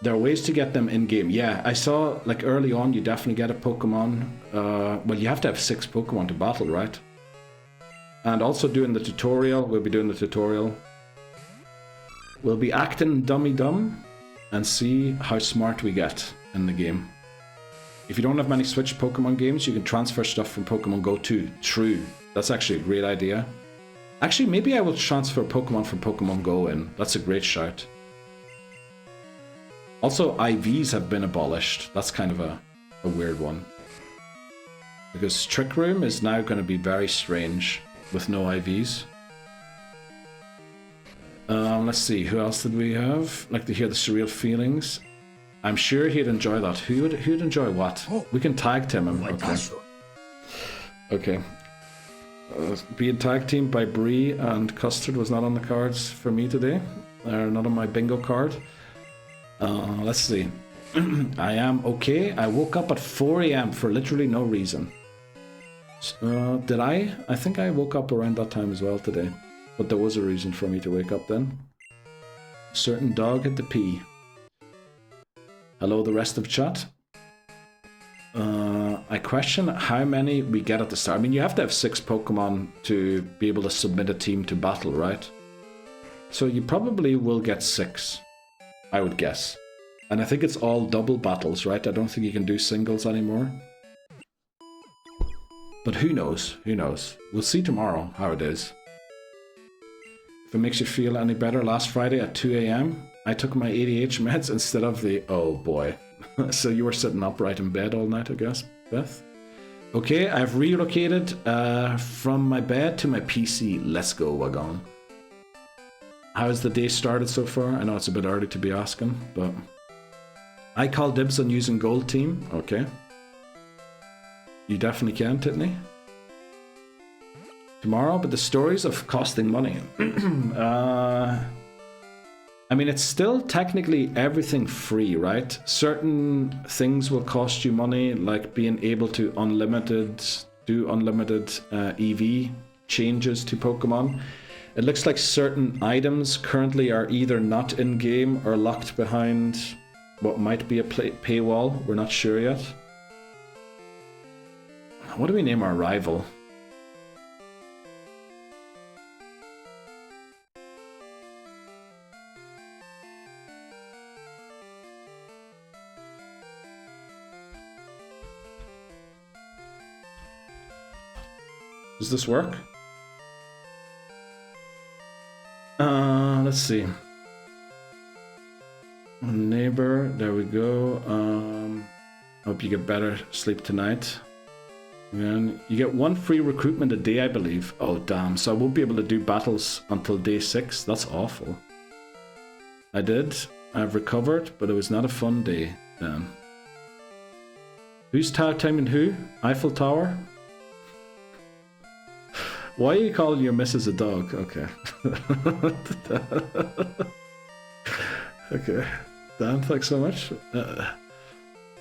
There are ways to get them in-game. Yeah, I saw, like, early on, you definitely get a Pokemon. Well, you have to have 6 Pokemon to battle, right? And also doing the tutorial. We'll be doing the tutorial. We'll be acting dummy-dumb and see how smart we get in the game. If you don't have many Switch Pokemon games, you can transfer stuff from Pokemon Go too. True. That's actually a great idea. Actually, maybe I will transfer Pokemon from Pokemon Go in. That's a great shout. Also, IVs have been abolished. That's kind of a weird one. Because Trick Room is now going to be very strange with no IVs. Let's see, who else did we have? Like to hear the surreal feelings. I'm sure he'd enjoy that. Who'd enjoy what? We can tag team him. Okay. Okay. Being tag teamed by Bree and Custard was not on the cards for me today. They're not on my bingo card. Let's see. I am okay. I woke up at 4 AM for literally no reason. Did I? I think I woke up around that time as well today. But there was a reason for me to wake up then. Certain dog had to pee. Hello, the rest of chat. I question how many we get at the start. I mean, you have to have 6 Pokemon to be able to submit a team to battle, right? So you probably will get 6, I would guess. And I think it's all double battles, right? I don't think you can do singles anymore. But who knows? Who knows? We'll see tomorrow how it is. If it makes you feel any better, last Friday at 2 AM, I took my ADH meds instead of the... Oh boy. So you were sitting upright in bed all night, I guess, Beth? Okay, I've relocated from my bed to my PC. Let's go, Wagon. How's the day started so far? I know it's a bit early to be asking, but... I call dibs on using Gold Team. Okay. You definitely can, Titney. Tomorrow, but the stories of costing money. I mean, it's still technically everything free, right? Certain things will cost you money, like being able to do unlimited EV changes to Pokemon. It looks like certain items currently are either not in-game or locked behind what might be a paywall. We're not sure yet. What do we name our rival? Does this work? Let's see. Neighbor, there we go. Hope you get better sleep tonight. And you get 1 free recruitment a day, I believe. Oh damn, so I won't be able to do battles until day 6. That's awful. I did. I've recovered, but it was not a fun day. Damn. Who's tag timing who? Eiffel Tower? Why are you calling your missus a dog? Okay. Okay. Dan, thanks so much.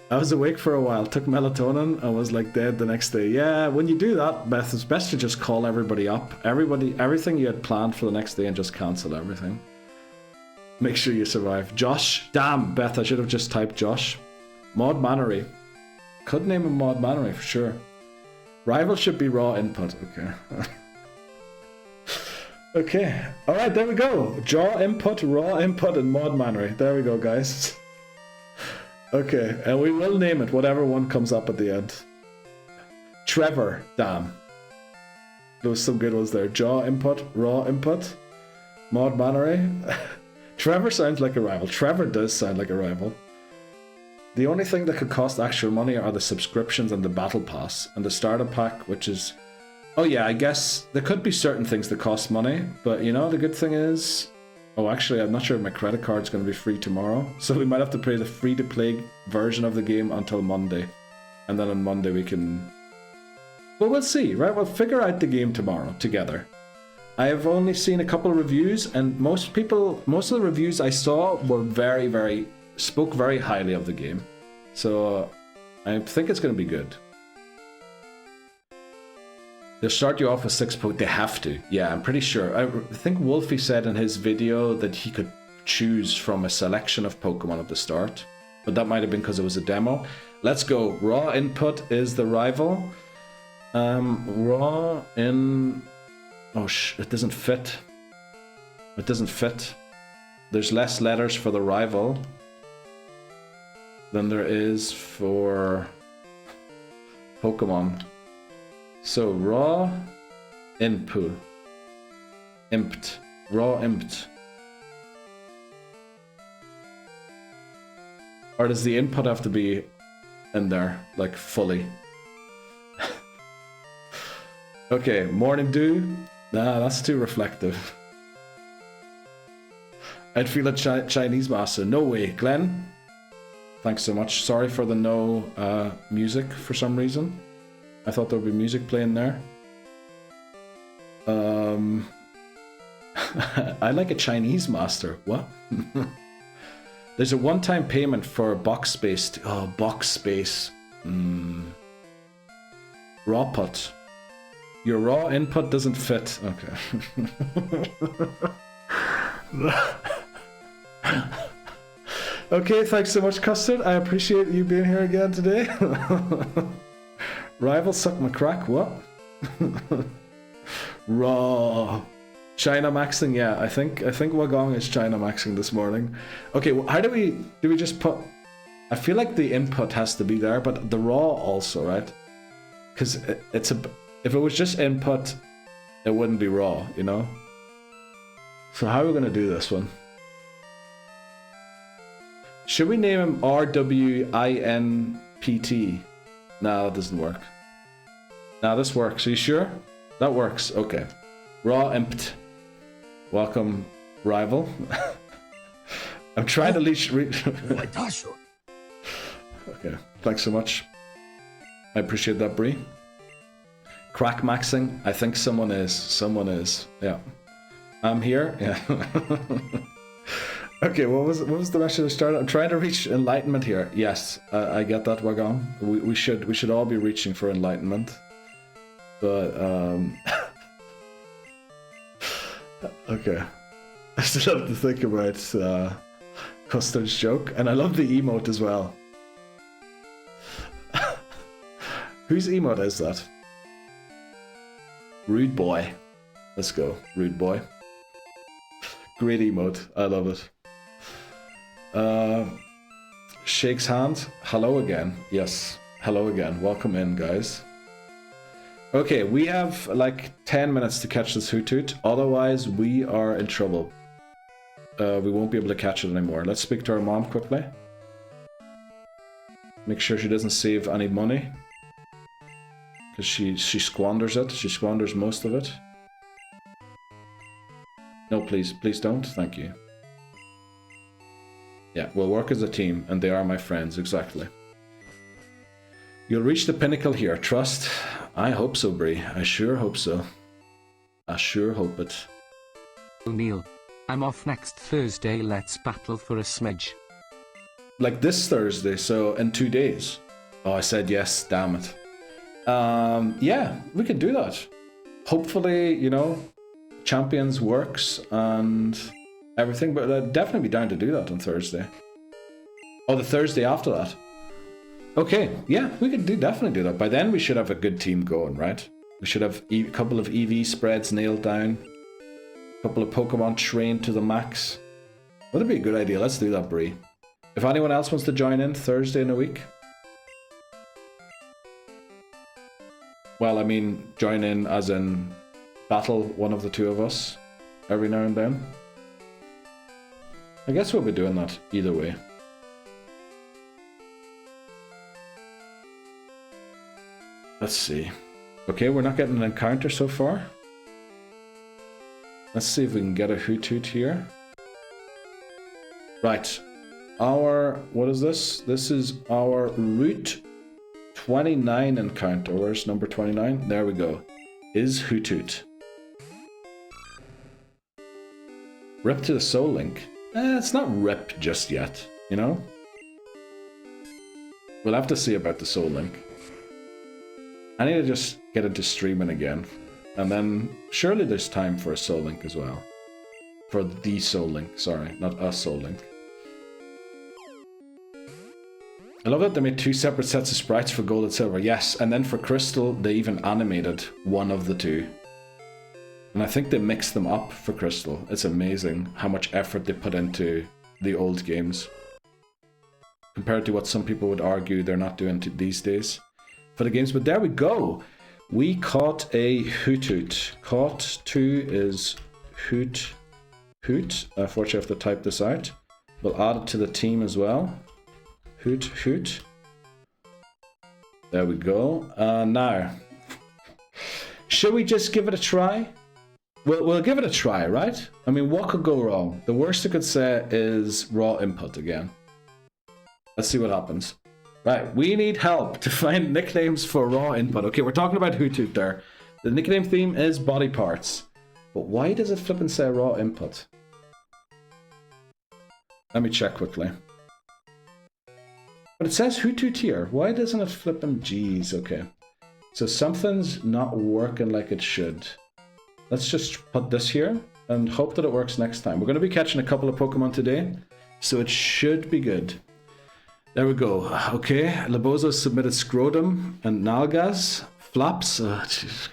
I was awake for a while, took melatonin, and was like dead the next day. Yeah, when you do that, Beth, it's best to just call everybody up. Everything you had planned for the next day and just cancel everything. Make sure you survive. Josh. Damn, Beth, I should have just typed Josh. Maud Mannery. Could name him Maud Mannery for sure. Rival should be raw input. Okay. Okay. Alright, there we go. Jaw input, raw input, and Maud Mannery. There we go, guys. Okay, and we will name it whatever one comes up at the end. Trevor. Damn. There was some good ones there. Jaw input, raw input, Maud Mannery. Trevor sounds like a rival. Trevor does sound like a rival. The only thing that could cost actual money are the subscriptions and the battle pass and the starter pack, which is... Oh yeah, I guess there could be certain things that cost money, but you know, the good thing is... Oh, actually, I'm not sure if my credit card's going to be free tomorrow, so we might have to play the free-to-play version of the game until Monday. And then on Monday we can... Well, we'll see, right? We'll figure out the game tomorrow, together. I've only seen a couple of reviews, and most of the reviews I saw were spoke very highly of the game. So I think it's going to be good. They'll start you off with 6 They have to. Yeah, I'm pretty sure. I think Wolfie said in his video that he could choose from a selection of Pokemon at the start. But that might have been because it was a demo. Let's go. Raw input is the rival. Raw in... Oh, it doesn't fit. It doesn't fit. There's less letters for the rival than there is for Pokemon. So raw input. Impt. Raw impt. Or does the input have to be in there, like fully? Okay, morning dew. Nah, that's too reflective. I'd feel a Chinese master. No way, Glenn. Thanks so much. Sorry for the no music for some reason. I thought there would be music playing there. I like a Chinese master. What? There's a one-time payment for box space. Oh, box space. Raw put. Your raw input doesn't fit. Okay. Okay, thanks so much, Custard. I appreciate you being here again today. Rival suck my crack. What? Raw. China maxing, yeah. I think Wagong is China maxing this morning. Okay, well, how do we just put? I feel like the input has to be there, but the raw also, right? Because if it was just input, it wouldn't be raw, you know. So how are we gonna do this one? Should we name him RWINPT? No, that doesn't work. No, this works. Are you sure? That works. Okay. Raw impt. Welcome, rival. I'm trying to reach. Okay. Thanks so much. I appreciate that, Bree. Crack maxing. I think someone is. Someone is. Yeah. I'm here. Yeah. Okay, what was the message I started? I'm trying to reach enlightenment here. Yes, I get that, Wagon. We should all be reaching for enlightenment. But okay. I still have to think about Custard's joke, and I love the emote as well. Whose emote is that? Rude boy. Let's go, rude boy. Great emote. I love it. Shakes hand. Hello again. Yes. Hello again. Welcome in, guys. Okay, we have like 10 minutes to catch this Hoothoot. Otherwise, we are in trouble. We won't be able to catch it anymore. Let's speak to our mom quickly. Make sure she doesn't save any money. Because she squanders it. She squanders most of it. No, please don't. Thank you. Yeah, we'll work as a team, and they are my friends, exactly. You'll reach the pinnacle here, trust. I hope so, Bree. I sure hope so. I sure hope it. Neil, I'm off next Thursday. Let's battle for a smidge. Like this Thursday, so in 2 days. Oh, I said yes, damn it. Yeah, we can do that. Hopefully, you know, Champions works and everything, but I'd definitely be down to do that on Thursday. Oh, the Thursday after that. Okay, yeah, we could definitely do that. By then we should have a good team going, right? We should have a couple of EV spreads nailed down. A couple of Pokemon trained to the max. That'd be a good idea. Let's do that, Bree. If anyone else wants to join in Thursday in a week. Well, I mean, join in as in battle one of the two of us every now and then. I guess we'll be doing that either way. Let's see. Okay, we're not getting an encounter so far. Let's see if we can get a Hoothoot here. Right. What is this? This is our Route 29 encounter. Where's number 29? There we go. Is Hoothoot. Rip to the Soul Link. It's not rip just yet, you know? We'll have to see about the Soul Link. I need to just get into streaming again. And then surely there's time for a Soul Link as well. For the Soul Link, sorry, not a Soul Link. I love that they made 2 separate sets of sprites for Gold and Silver. Yes, and then for Crystal, they even animated one of the 2. And I think they mixed them up for Crystal. It's amazing how much effort they put into the old games. Compared to what some people would argue they're not doing these days for the games. But there we go. We caught a Hoot Hoot. Caught 2 is Hoot Hoot. Unfortunately, I have to type this out. We'll add it to the team as well. Hoot Hoot. There we go. Now, should we just give it a try? We'll give it a try, right? I mean, what could go wrong? The worst I could say is raw input again. Let's see what happens. Right, we need help to find nicknames for raw input. Okay, we're talking about Hoot Hoot there. The nickname theme is body parts. But why does it flip and say raw input? Let me check quickly. But it says Hoot Hoot here. Why doesn't it flip and... Jeez, okay. So something's not working like it should. Let's just put this here and hope that it works next time. We're going to be catching a couple of Pokemon today, so it should be good. There we go. Okay, Labozo submitted Scrotum and Nalgas. Flaps. Oh, jeez.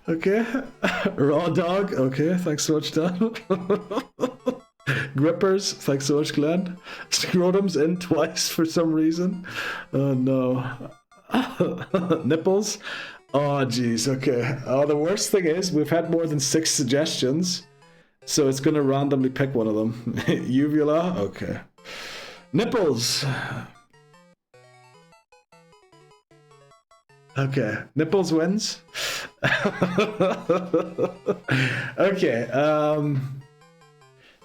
Okay. Raw Dog. Okay, thanks so much, Dan. Grippers. Thanks so much, Glenn. Scrotum's in twice for some reason. Oh, no. Nipples. Oh, jeez. Okay. Oh, the worst thing is we've had more than 6 suggestions. So it's going to randomly pick one of them. Uvula? Okay. Nipples. Okay. Nipples wins. Okay.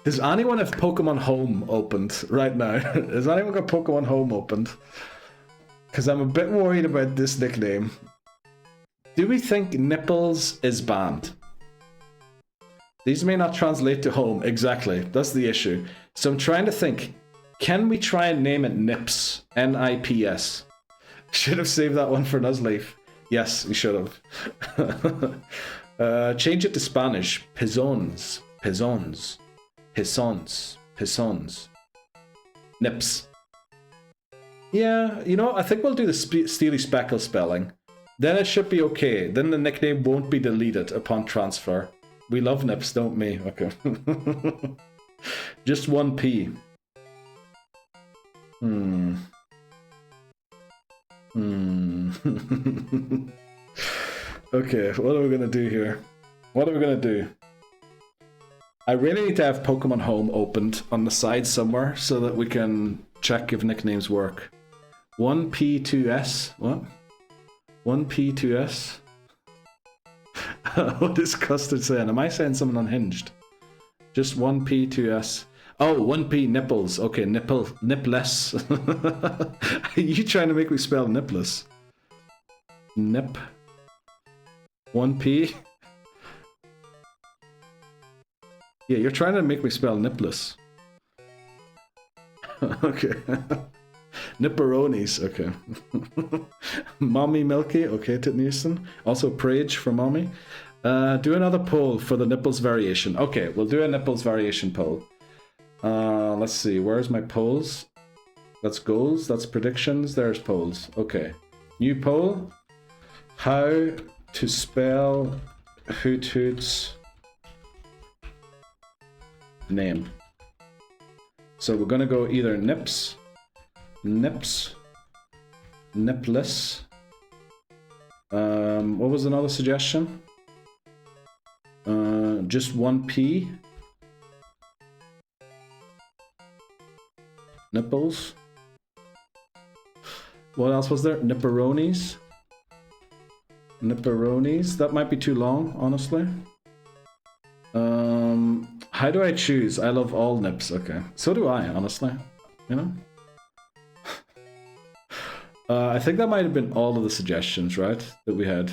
Does anyone have Pokemon Home opened right now? Has anyone got Pokemon Home opened? Because I'm a bit worried about this nickname. Do we think Nipples is banned? These may not translate to home. Exactly. That's the issue. So I'm trying to think. Can we try and name it Nips? N-I-P-S. Should have saved that one for Nuzleaf. Yes, we should have. Change it to Spanish. Pizons. Pizons. Pizons. Pizons. Nips. Yeah, you know, I think we'll do the Steely Speckle spelling. Then it should be okay. Then the nickname won't be deleted upon transfer. We love Nips, don't we? Okay. Just 1 P. Okay, what are we gonna do here? What are we gonna do? I really need to have Pokemon Home opened on the side somewhere so that we can check if nicknames work. 1P2S? What? 1P2S? What is Custard saying? Am I saying something unhinged? Just 1P2S. Oh, 1P nipples. Okay, nipless. Are you trying to make me spell nipless? Nip. 1P. Yeah, you're trying to make me spell nipless. Okay. Nipperonis, okay. Mommy Milky, okay, Titnison. Also Prage for Mommy. Do another poll for the nipples variation. Okay, we'll do a nipples variation poll. Let's see, where's my polls? That's goals, that's predictions, there's polls. Okay. New poll. How to spell Hoot Hoot's name. So we're gonna go either Nips, Nips, Nipless. What was another suggestion? Just 1P. Nipples. What else was there? Nipperonis. Nipperonis. That might be too long, honestly. How do I choose? I love all nips. Okay. So do I, honestly. You know? I think that might have been all of the suggestions, right? That we had.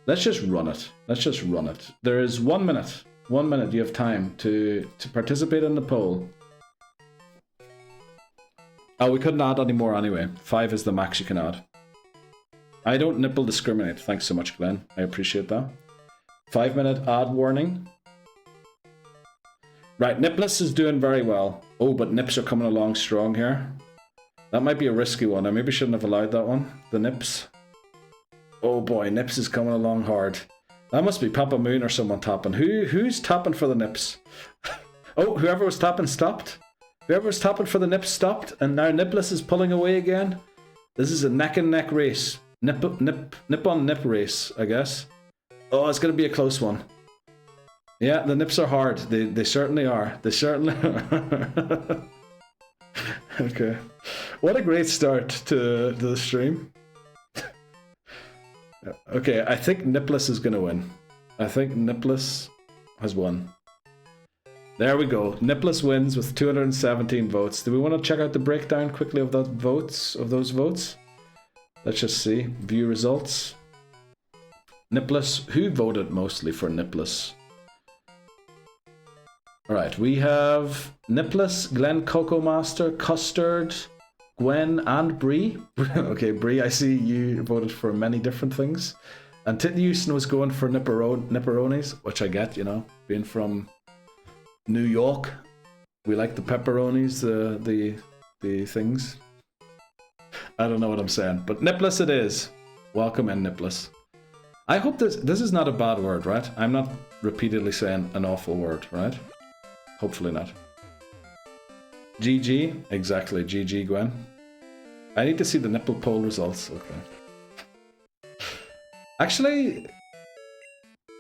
Let's just run it. Let's just run it. There is 1 minute. 1 minute you have time to participate in the poll. Oh, we couldn't add any more anyway. 5 is the max you can add. I don't nipple discriminate. Thanks so much, Glenn. I appreciate that. 5 minute ad warning. Right, Nipless is doing very well. Oh, but Nips are coming along strong here. That might be a risky one. I maybe shouldn't have allowed that one. The Nips. Oh boy, Nips is coming along hard. That must be Papa Moon or someone tapping. Who's tapping for the Nips? Oh, whoever was tapping stopped. Whoever was tapping for the Nips stopped, and now Nipless is pulling away again. This is a neck and neck race. Nip on nip race, I guess. Oh, it's gonna be a close one. Yeah, the Nips are hard. They certainly are. They certainly are. Okay. What a great start to the stream. Okay, I think Nipless is gonna win. I think Nipless has won. There we go. Nipless wins with 217 votes. Do we want to check out the breakdown quickly of those votes? Let's just see. View results. Nipless. Who voted mostly for Nipless? Alright, we have Nipless, Glenn, Coco Master, Custard, Gwen, and Bree. Okay, Bree, I see you voted for many different things. And Titten Houston was going for Nipperonis, which I get, you know, being from New York. We like the pepperonis, the things. I don't know what I'm saying, but Nipless it is. Welcome in, Nipless. I hope this is not a bad word, right? I'm not repeatedly saying an awful word, right? Hopefully not. GG, exactly, GG, Gwen. I need to see the nipple poll results, okay. Actually,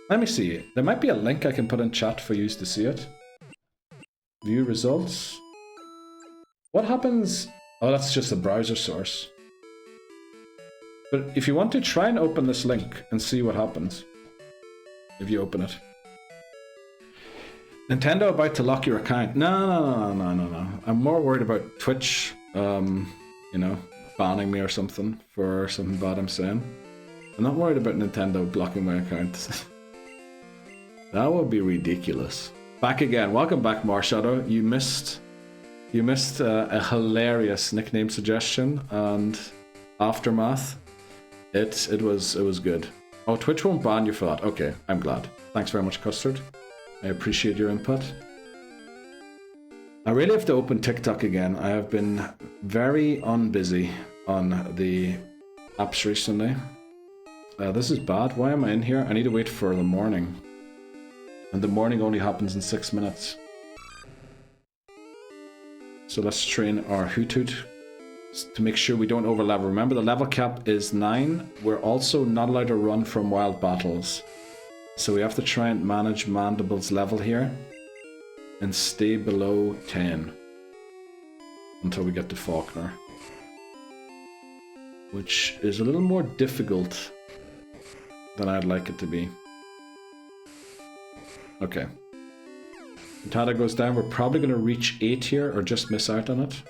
let me see. There might be a link I can put in chat for you to see it. View results. What happens? Oh, that's just a browser source. But if you want to, try and open this link and see what happens if you open it. Nintendo about to lock your account. No. I'm more worried about Twitch, you know, banning me or something for something bad I'm saying. I'm not worried about Nintendo blocking my account. That would be ridiculous. Back again. Welcome back, Marshadow. You missed a hilarious nickname suggestion and aftermath. It was good. Oh, Twitch won't ban you for that. Okay, I'm glad. Thanks very much, Custard. I appreciate your input. I really have to open TikTok again. I have been very unbusy on the apps recently. This is bad. Why am I in here? I need to wait for the morning. And the morning only happens in 6 minutes. So let's train our Hoot Hoot to make sure we don't over level. Remember, the level cap is 9. We're also not allowed to run from wild battles. So we have to try and manage Mandible's level here and stay below 10 until we get to Falkner, which is a little more difficult than I'd like it to be. Okay. Tada goes down. We're probably going to reach 8 here or just miss out on it.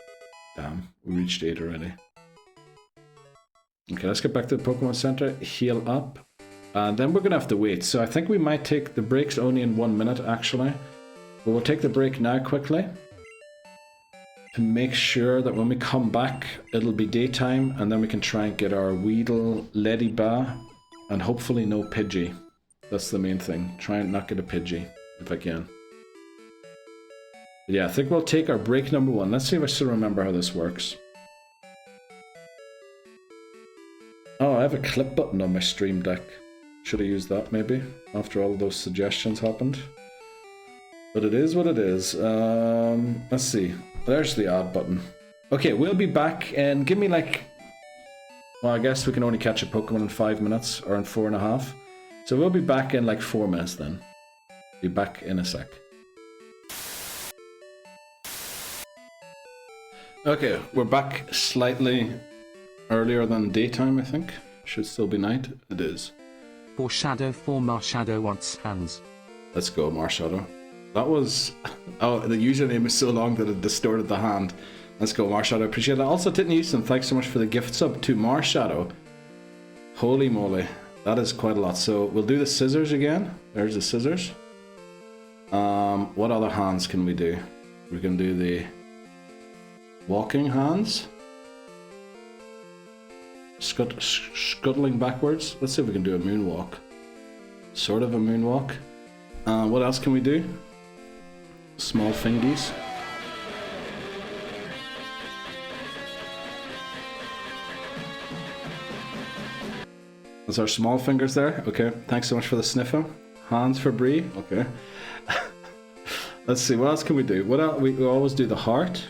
Damn, we reached 8 already. Okay, let's get back to the Pokemon Center, heal up. And then we're going to have to wait. So I think we might take the breaks only in 1 minute, actually. But we'll take the break now quickly to make sure that when we come back, it'll be daytime. And then we can try and get our Weedle, Leddyba, and hopefully no Pidgey. That's the main thing. Try and not get a Pidgey, if I can. But yeah, I think we'll take our break number 1. Let's see if I still remember how this works. Oh, I have a clip button on my Stream Deck. Should have used that maybe, after all those suggestions happened. But it is what it is. Let's see. There's the add button. Okay, we'll be back and give me like... Well, I guess we can only catch a Pokemon in 5 minutes, or in 4.5. So we'll be back in like 4 minutes then. Be back in a sec. Okay, we're back slightly earlier than daytime, I think. Should still be night. It is. Foreshadow for Marshadow wants hands. Let's go, Marshadow. That was... Oh, the username is so long that it distorted the hand. Let's go, Marshadow. Appreciate that. Also, Titten Houston, thanks so much for the gift sub to Marshadow. Holy moly. That is quite a lot. So we'll do the scissors again. There's the scissors. What other hands can we do? We can do the walking hands. Scuttling backwards. Let's see if we can do a moonwalk. Sort of a moonwalk. What else can we do? Small fingies. That's our small fingers there. Okay, thanks so much for the sniffer. Hands for Bree. Okay. Let's see, what else can we do? What else? We always do the heart.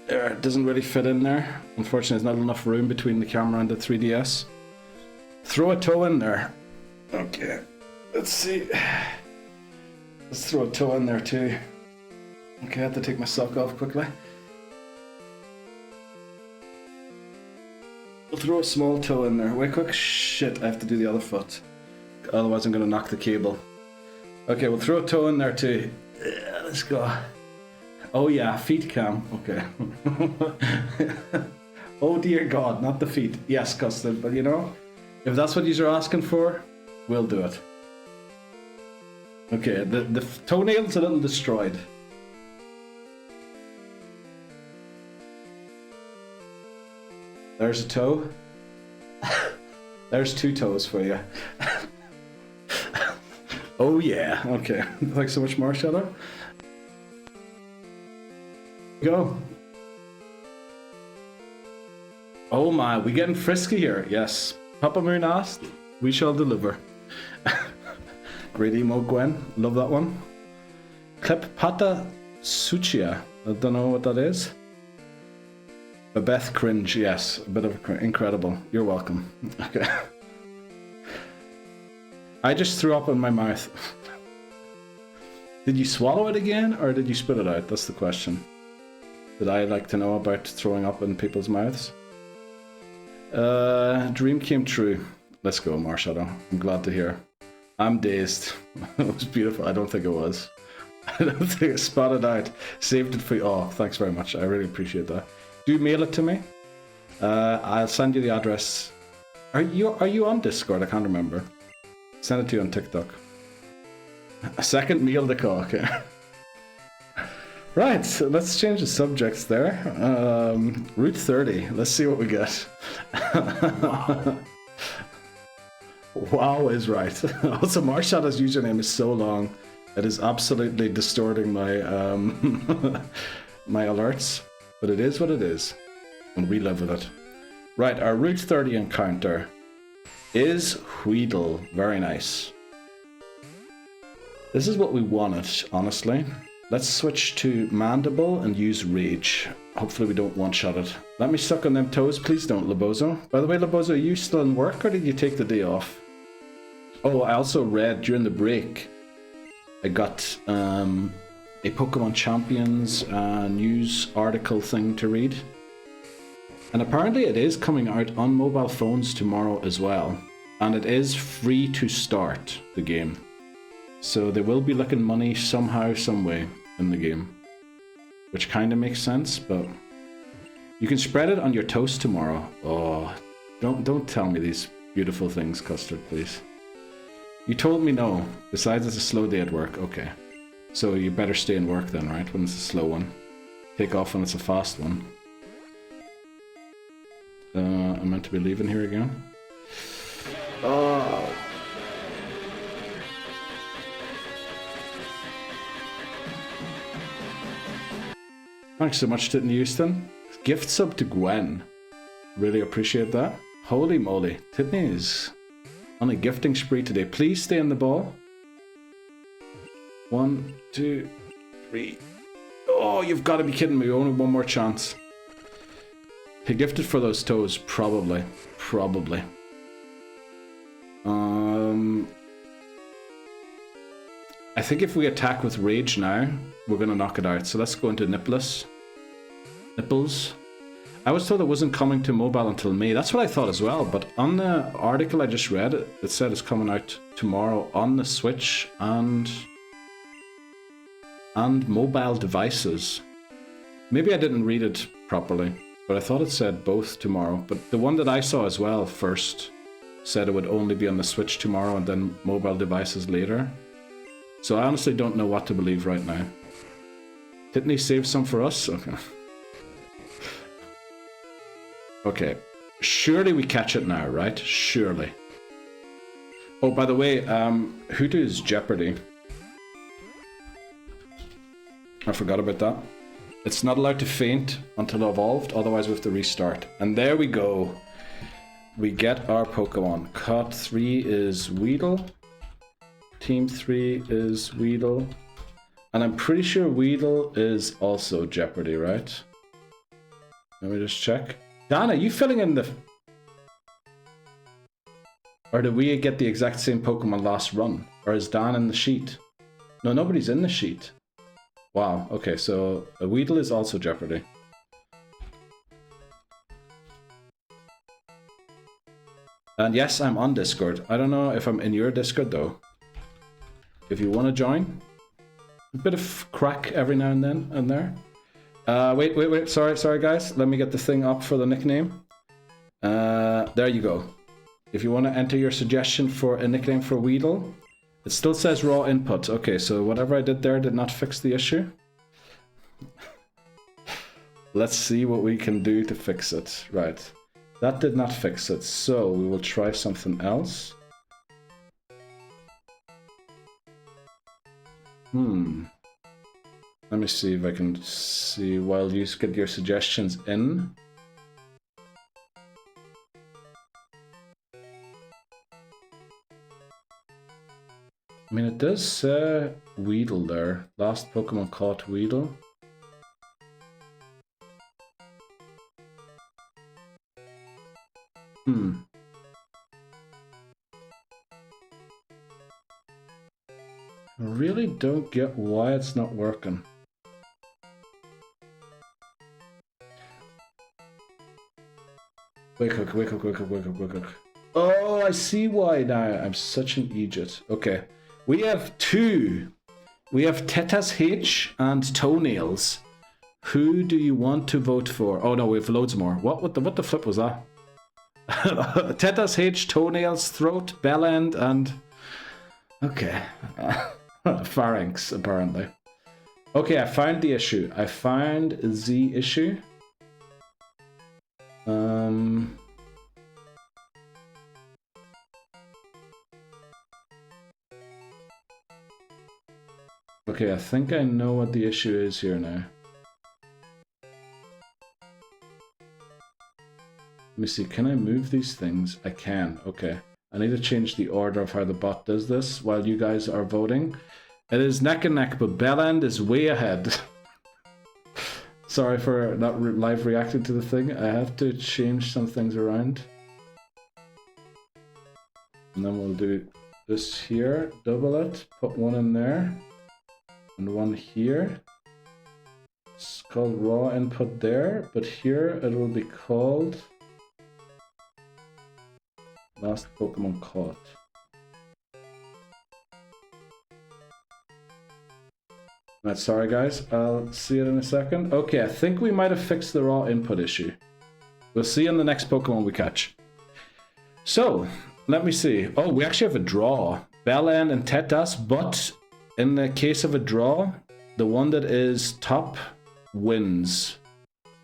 There, it doesn't really fit in there. Unfortunately, there's not enough room between the camera and the 3DS. Throw a toe in there. Okay, let's see. Let's throw a toe in there too. Okay, I have to take my sock off quickly. We'll throw a small toe in there. Wait quick. Shit, I have to do the other foot. Otherwise I'm going to knock the cable. Okay, we'll throw a toe in there too. Yeah, let's go. Oh yeah, feet cam. Okay. Oh dear God, not the feet. Yes, Custard, but you know, if that's what you're asking for, we'll do it. Okay, the toenail's a little destroyed. There's a toe. There's 2 toes for you. Oh yeah, okay. Thanks so much, Marshall. Go. Oh my, we getting frisky here. Yes. Papa Moon asked, we shall deliver. Great emo Gwen, love that one. Clip Pata Suchia, I don't know what that is. A Beth cringe, yes, a bit of a cringe. Incredible. You're welcome. Okay. I just threw up in my mouth. Did you swallow it again, or did you spit it out? That's the question. Did I like to know about throwing up in people's mouths? Dream came true. Let's go, Marshadow. I'm glad to hear. I'm dazed. It was beautiful. I don't think it was. I don't think it spotted out. Saved it for you. Oh, thanks very much. I really appreciate that. Do mail it to me. I'll send you the address. Are you on Discord? I can't remember. Send it to you on TikTok. A second meal to cook. Right, so let's change the subjects there. Route 30. Let's see what we get. Wow is right. Also, Marshall's username is so long. It is absolutely distorting my my alerts. But it is what it is. And we live with it. Right, our Route 30 encounter is Weedle. Very nice. This is what we wanted, honestly. Let's switch to Mandible and use Rage. Hopefully we don't one-shot it. Let me suck on them toes, please don't, Lobozo. By the way, Lobozo, are you still in work or did you take the day off? Oh, I also read during the break, I got a Pokemon Champions news article thing to read. And apparently it is coming out on mobile phones tomorrow as well. And it is free to start the game. So they will be looking money somehow, some way in the game. Which kind of makes sense, but you can spread it on your toast tomorrow. Oh, don't tell me these beautiful things, Custard, please. You told me no. Besides, it's a slow day at work. Okay. So you better stay in work then, right? When it's a slow one. Take off when it's a fast one. I'm meant to be leaving here again. Oh. Thanks so much, Titten Houston. Gift sub to Gwen. Really appreciate that. Holy moly. Titney is on a gifting spree today. Please stay in the ball. 1, 2, 3. Oh, you've got to be kidding me. Only one more chance. He gifted for those toes. Probably. Probably. I think if we attack with Rage now, we're going to knock it out. So let's go into Nipples. I was told it wasn't coming to mobile until May. That's what I thought as well. But on the article I just read, it said it's coming out tomorrow on the Switch and mobile devices. Maybe I didn't read it properly. But I thought it said both tomorrow. But the one that I saw as well first said it would only be on the Switch tomorrow and then mobile devices later. So I honestly don't know what to believe right now. Didn't he save some for us? Okay. Okay. Surely we catch it now, right? Surely. Oh, by the way, who does Jeopardy? I forgot about that. It's not allowed to faint until evolved, otherwise we have to restart. And there we go. We get our Pokemon. Cot 3 is Weedle. Team 3 is Weedle. And I'm pretty sure Weedle is also Jeopardy, right? Let me just check. Dan, are you filling in the... Or did we get the exact same Pokemon last run? Or is Dan in the sheet? No, nobody's in the sheet. Wow, okay, so a Weedle is also Jeopardy. And yes, I'm on Discord. I don't know if I'm in your Discord though. If you want to join. A bit of crack every now and then and there. Wait, sorry guys. Let me get the thing up for the nickname. There you go. If you want to enter your suggestion for a nickname for Weedle. It still says raw input. Okay, so whatever I did there did not fix the issue. Let's see what we can do to fix it. Right. That did not fix it, so we will try something else. Let me see if I can see while you get your suggestions in. I mean, it does say Weedle there. Last Pokemon caught Weedle. I really don't get why it's not working. Wake up. Oh, I see why now. I'm such an idiot. Okay. We have two. We have Tetas H and Toenails. Who do you want to vote for? Oh no, we have loads more. What the flip was that? Tetas H, Toenails, Throat, Bellend, and... Okay. Pharynx, apparently. Okay, I found the issue. I found the issue. Okay, I think I know what the issue is here now. Let me see, can I move these things? I can, okay. I need to change the order of how the bot does this while you guys are voting. It is neck and neck, but Bellend is way ahead. Sorry for not live reacting to the thing. I have to change some things around. And then we'll do this here, double it, put one in there, and one here. It's called raw input there, but here it will be called last Pokemon caught. Right, sorry guys, I'll see it in a second. Okay, I think we might have fixed the raw input issue. We'll see in the next Pokemon we catch. So, let me see. Oh, we actually have a draw. Bellend and Tetas, but in the case of a draw, the one that is top wins.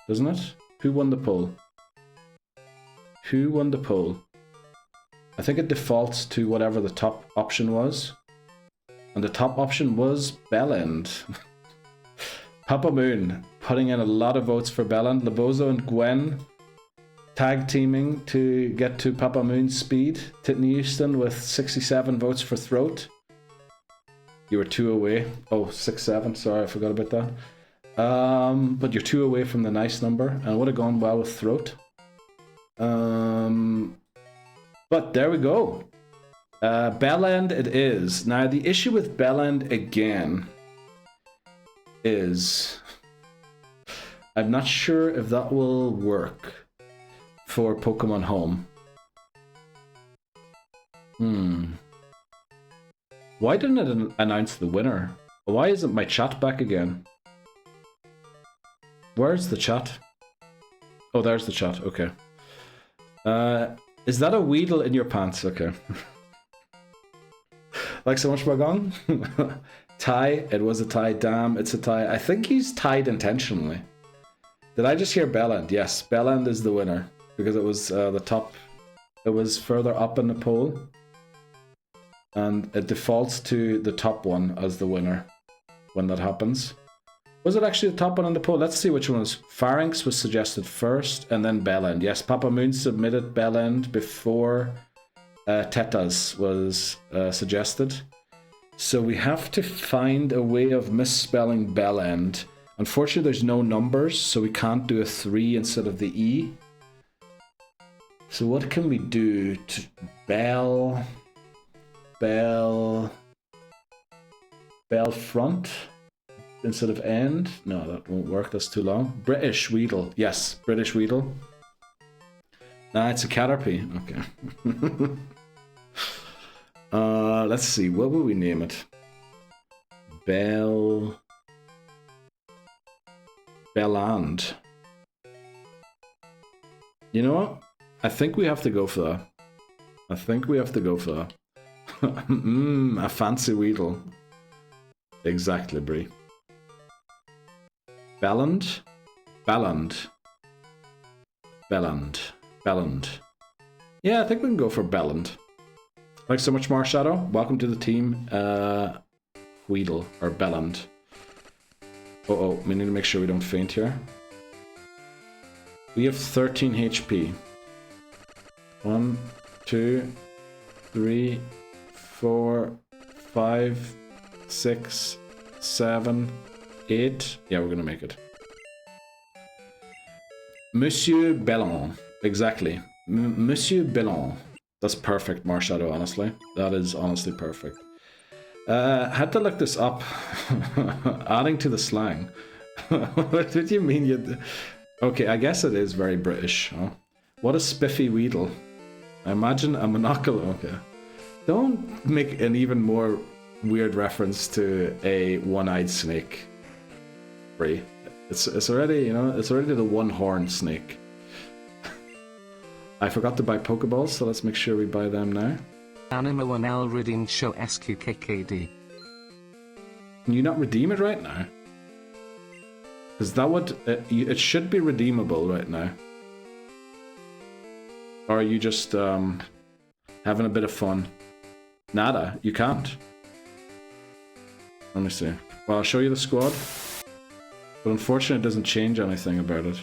Doesn't it? Who won the poll? Who won the poll? I think it defaults to whatever the top option was. And the top option was Bellend. Papa Moon putting in a lot of votes for Bellend. Labozo and Gwen tag teaming to get to Papa Moon's speed. Titney Houston with 67 votes for Throat. You were 2 away. Oh, 6-7. Sorry, I forgot about that. But you're 2 away from the nice number. And would have gone well with Throat. But there we go. Bellend it is. Now, the issue with Bellend again is... I'm not sure if that will work for Pokemon Home. Why didn't it announce the winner? Why isn't my chat back again? Where's the chat? Oh, there's the chat. Okay. Is that a Weedle in your pants? Okay. Like so much Bagong? Tie. It was a tie. Damn, it's a tie. I think he's tied intentionally. Did I just hear Bellend? Yes, Bellend is the winner because it was the top. It was further up in the poll, and it defaults to the top one as the winner when that happens. Was it actually the top one on the poll? Let's see which one was. Pharynx was suggested first, and then Bellend. Yes, Papa Moon submitted Bellend before Tetas was suggested. So we have to find a way of misspelling Bellend. Unfortunately, there's no numbers, so we can't do a 3 instead of the E. So what can we do to Bell front instead of end? No, that won't work. That's too long. British Weedle. Yes, British Weedle. Nah, it's a Caterpie. Okay. Let's see. What will we name it? Belland. You know what? I think we have to go for that. A fancy Weedle. Exactly, Brie. Belland. Yeah, I think we can go for Belland. Thanks so much, Marshadow. Welcome to the team. Weedle or Belland. Oh, we need to make sure we don't faint here. We have 13 HP. 1, 2, 3, 4, 5, 6, 7, 8. Yeah, we're gonna make it. Monsieur Bellon. Exactly. Monsieur Bellon. That's perfect, Marshadow, honestly. That is honestly perfect. Had to look this up. Adding to the slang. What did you mean? Okay, I guess it is very British. Huh? What a spiffy Weedle. I imagine a monocle. Okay. Don't make an even more weird reference to a one-eyed snake. Free. It's already, you know, it's already the one-horned snake. I forgot to buy Pokeballs, so let's make sure we buy them now. Anima 1L redeem show SQKKD. Can you not redeem it right now? Because that would... it should be redeemable right now. Or are you just having a bit of fun? Nada, you can't. Let me see. Well, I'll show you the squad. But unfortunately, it doesn't change anything about it.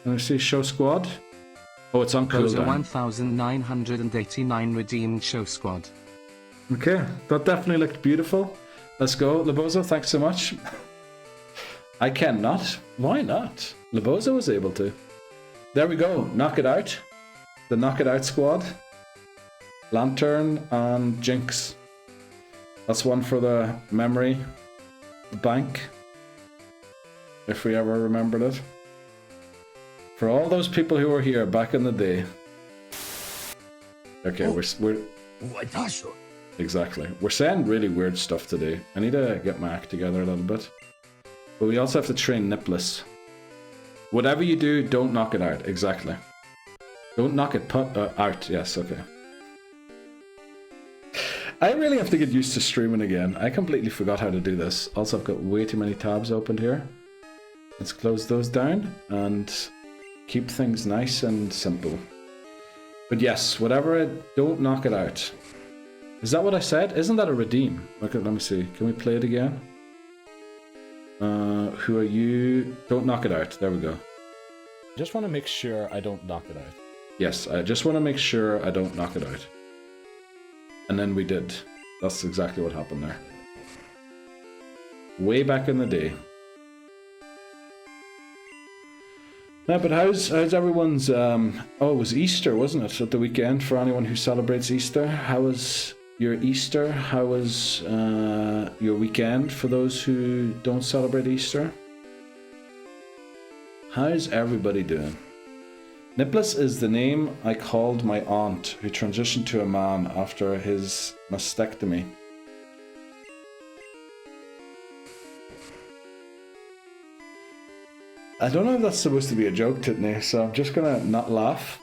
Let me see, show squad. Oh, it's on Those are cooldown. 1,989 redeemed show squad. Okay, that definitely looked beautiful. Let's go, Lebozo, thanks so much. I cannot. Why not? Lebozo was able to. There we go, knock it out. The knock it out squad. Lantern and Jinx. That's one for the memory bank. If we ever remembered it. For all those people who were here back in the day. Okay, we're exactly. We're saying really weird stuff today. I need to get my act together a little bit. But we also have to train Nipless. Whatever you do, don't knock it out. Exactly. Don't knock it out. Yes, okay. I really have to get used to streaming again. I completely forgot how to do this. Also, I've got way too many tabs opened here. Let's close those down and keep things nice and simple. But yes, whatever it, don't knock it out. Is that what I said? Isn't that a redeem? Okay, let me see. Can we play it again? Who are you? Don't knock it out. There we go. Just want to make sure I don't knock it out. Yes, I just want to make sure I don't knock it out. And then we did. That's exactly what happened there. Way back in the day. Yeah, but how's everyone's... Oh, it was Easter, wasn't it? At the weekend, for anyone who celebrates Easter. How was your Easter? How was your weekend for those who don't celebrate Easter? How's everybody doing? Nipless is the name I called my aunt, who transitioned to a man after his mastectomy. I don't know if that's supposed to be a joke, Titney, so I'm just gonna not laugh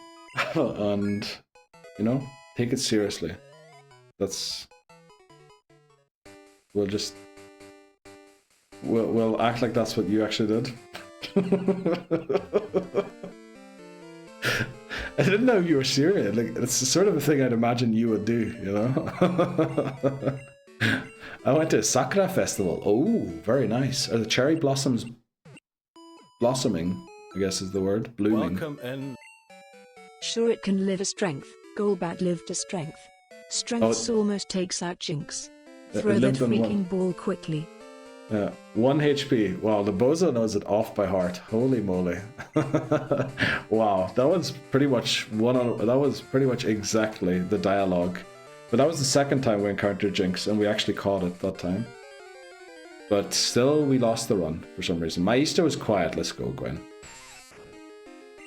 and, you know, take it seriously. We'll just... We'll act like that's what you actually did. I didn't know you were serious. Like, it's the sort of a thing I'd imagine you would do, you know? I went to a Sakura festival. Oh, very nice. Are the cherry blossoms blossoming, I guess is the word? Blooming. Welcome in. Sure, it can live a strength. Golbat lived a strength. Strengths almost takes out Jinx. Throw that freaking ball quickly. 1 HP. Wow, the bozo knows it off by heart. Holy moly. Wow, that was pretty much exactly the dialogue. But that was the second time we encountered Jinx, and we actually caught it that time. But still, we lost the run for some reason. My Easter was quiet. Let's go, Gwen.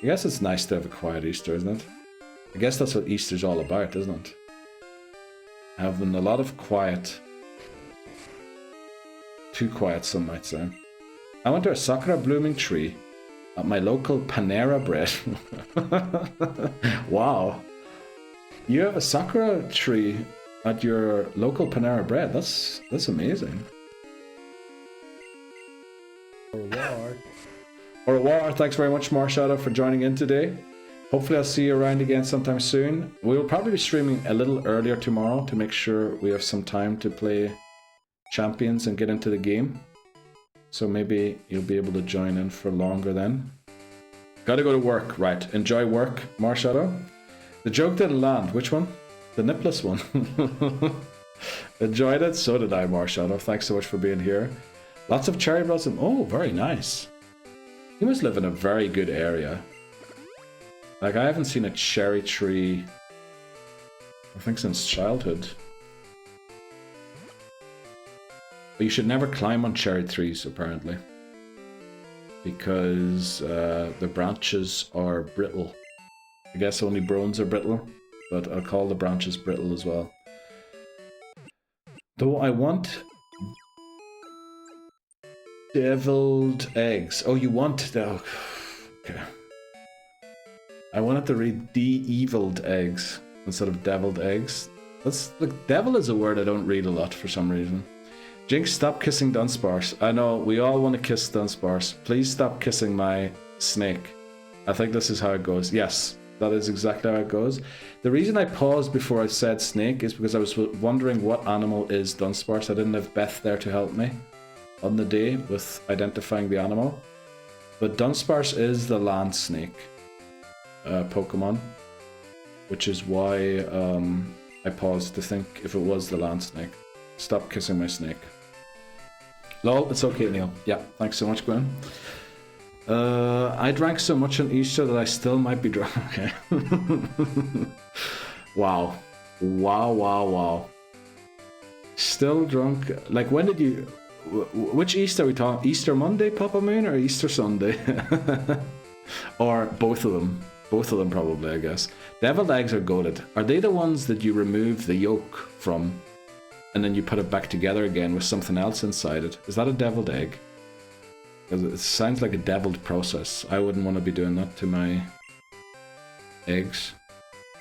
I guess it's nice to have a quiet Easter, isn't it? I guess that's what Easter's all about, isn't it? Having a lot of quiet. Too quiet, some might say. I went to a Sakura blooming tree at my local Panera Bread. Wow. You have a Sakura tree at your local Panera Bread. That's amazing. Or war. Thanks very much, Marshadow, for joining in today. Hopefully I'll see you around again sometime soon. We will probably be streaming a little earlier tomorrow to make sure we have some time to play Champions and get into the game. So maybe you'll be able to join in for longer then. Gotta go to work. Right. Enjoy work, Marshadow. The joke didn't land. Which one? The nipless one. Enjoyed it? So did I, Marshadow. Thanks so much for being here. Lots of cherry blossom. Oh, very nice. You must live in a very good area. Like, I haven't seen a cherry tree, I think, since childhood. But you should never climb on cherry trees, apparently. Because the branches are brittle. I guess only brones are brittle, but I'll call the branches brittle as well. Though I want deviled eggs. Oh, you want the... Okay. I wanted to read de-eviled eggs instead of deviled eggs. That's like, devil is a word I don't read a lot for some reason. Jinx, stop kissing Dunsparce. I know, we all want to kiss Dunsparce. Please stop kissing my snake. I think this is how it goes. Yes, that is exactly how it goes. The reason I paused before I said snake is because I was wondering what animal is Dunsparce. I didn't have Beth there to help me on the day with identifying the animal. But Dunsparce is the land snake Pokemon, which is why I paused to think if it was the land snake. Stop kissing my snake. Lol, it's okay, Neil. Yeah, thanks so much, Gwen. I drank so much on Easter that I still might be drunk. Okay. Wow. Wow. Still drunk. Like, when did you... Which Easter are we talking? Easter Monday, Papa Moon, or Easter Sunday? Or both of them. Both of them, probably, I guess. Deviled eggs are goated. Are they the ones that you remove the yolk from, and then you put it back together again with something else inside it? Is that a deviled egg? Because it sounds like a deviled process. I wouldn't want to be doing that to my eggs.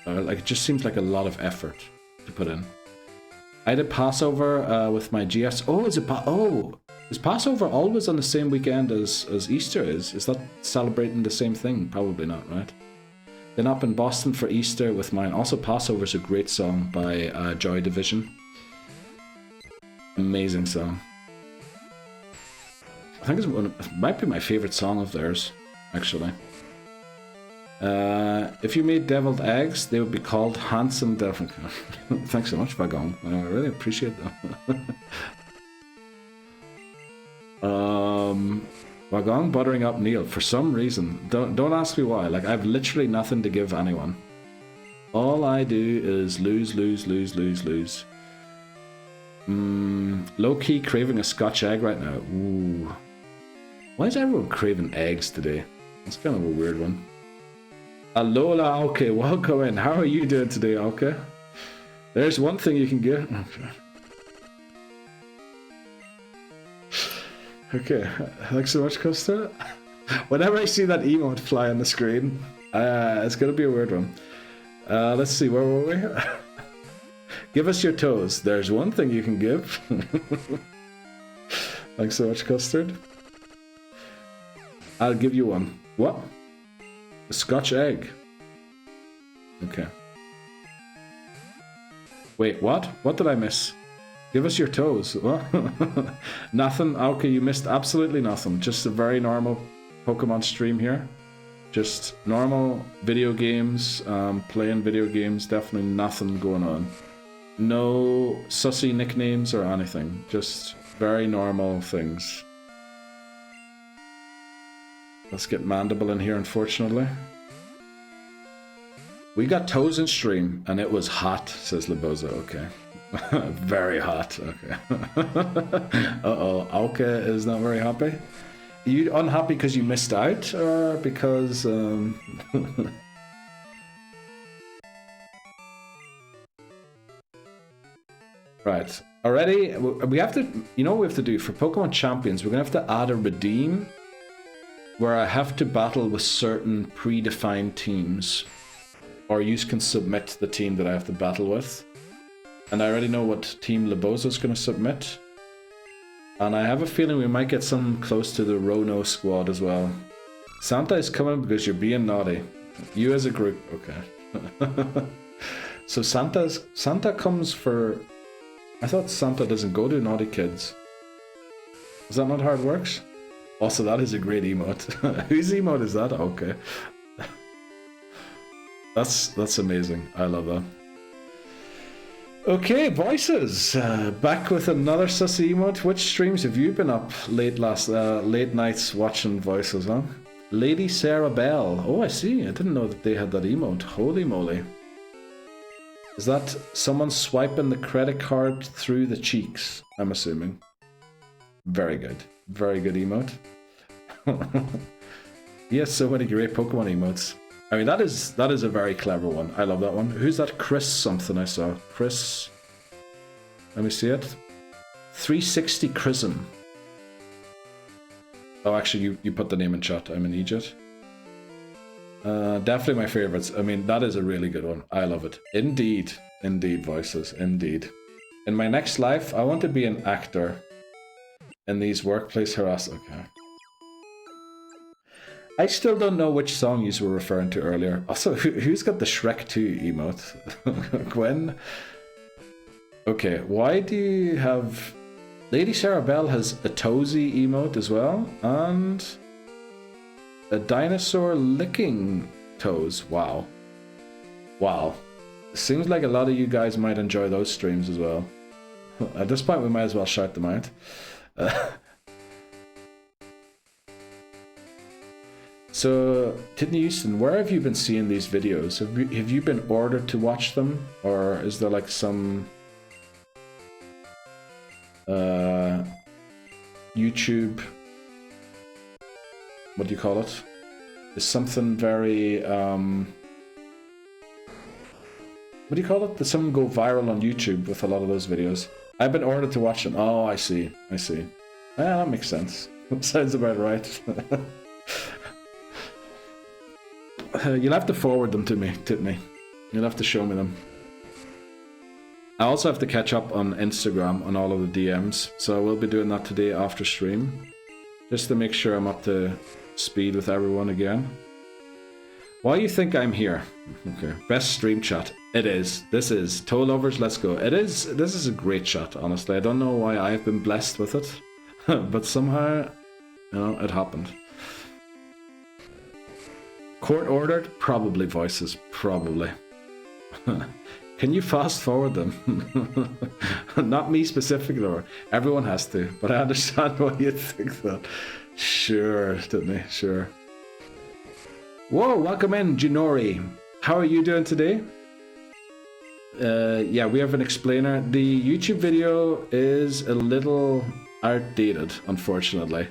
Like, it just seems like a lot of effort to put in. I did Passover with my GFs. Oh, is Passover always on the same weekend as Easter is? Is that celebrating the same thing? Probably not, right? Been up in Boston for Easter with mine. Also, Passover's a great song by Joy Division. Amazing song. I think it might be my favorite song of theirs, actually. If you made deviled eggs, they would be called handsome devil. Thanks so much, Vagon. I really appreciate that. Vagon buttering up Neil for some reason. Don't ask me why. Like, I've literally nothing to give anyone. All I do is lose. Low-key craving a Scotch egg right now. Ooh. Why is everyone craving eggs today? That's kind of a weird one. Alola Alke, welcome in. How are you doing today, Alke? There's one thing you can get. Okay, thanks so much, Costa. Whenever I see that emote fly on the screen, it's gonna be a weird one. Let's see, where were we? Give us your toes. There's one thing you can give. Thanks so much, Custard. I'll give you one. What? A Scotch egg. Okay. Wait, what? What did I miss? Give us your toes. What? Nothing? Okay, you missed absolutely nothing. Just a very normal Pokemon stream here. Just normal video games, playing video games, definitely nothing going on. No sussy nicknames or anything. Just very normal things. Let's get Mandible in here, unfortunately. We got toes in stream, and it was hot, says Laboza. Okay. Very hot. Okay. Uh-oh. Alka is not very happy. Are you unhappy because you missed out, or because... Right. Already, we have to... You know what we have to do? For Pokemon Champions, we're going to have to add a redeem where I have to battle with certain predefined teams. Or you can submit the team that I have to battle with. And I already know what team Laboza's going to submit. And I have a feeling we might get something close to the Rono squad as well. Santa is coming because you're being naughty. You as a group, okay. So Santa comes for... I thought Santa doesn't go to naughty kids. Is that not how it works? Also, that is a great emote. Whose emote is that? Okay. That's amazing. I love that. Okay, voices. Back with another sussy emote. Which streams have you been up late nights watching voices, huh? Lady Sarah Bell. Oh, I see. I didn't know that they had that emote. Holy moly. Is that someone swiping the credit card through the cheeks? I'm assuming. Very good. Very good emote. He has so many great Pokemon emotes. I mean, that is a very clever one. I love that one. Who's that Chris something I saw? Chris... Let me see it. 360 Chrism. Oh, actually, you put the name in chat. I'm an Egypt. Definitely my favorites. I mean, that is a really good one. I love it. Indeed. Indeed, voices. Indeed. In my next life, I want to be an actor in these workplace harassment. Okay. I still don't know which song you were referring to earlier. Also, who's got the Shrek 2 emote? Gwen? Okay, why do you have... Lady Sarah Bell has a Tozy emote as well, and a dinosaur licking toes. Wow. Wow. Seems like a lot of you guys might enjoy those streams as well. At this point, we might as well shout them out. So, Tidney Houston, where have you been seeing these videos? Have you been ordered to watch them? Or is there like some... YouTube... What do you call it? Is something very... What do you call it? Does something go viral on YouTube with a lot of those videos? I've been ordered to watch them. Oh, I see. I see. Yeah, that makes sense. Sounds about right. You'll have to forward them to me, Titney. You'll have to show me them. I also have to catch up on Instagram on all of the DMs, so I will be doing that today after stream, just to make sure I'm up to speed with everyone again. Why do you think I'm here? Okay, best stream chat. It is. This is. Toe Lovers, let's go. It is. This is a great chat, honestly. I don't know why I've been blessed with it, but somehow, you know, it happened. Court ordered? Probably voices. Probably. Can you fast forward them? Not me specifically, or everyone has to, but I understand why you think that. Sure, didn't I? Sure. Whoa, welcome in, Junori. How are you doing today? Yeah, we have an explainer. The YouTube video is a little outdated, unfortunately.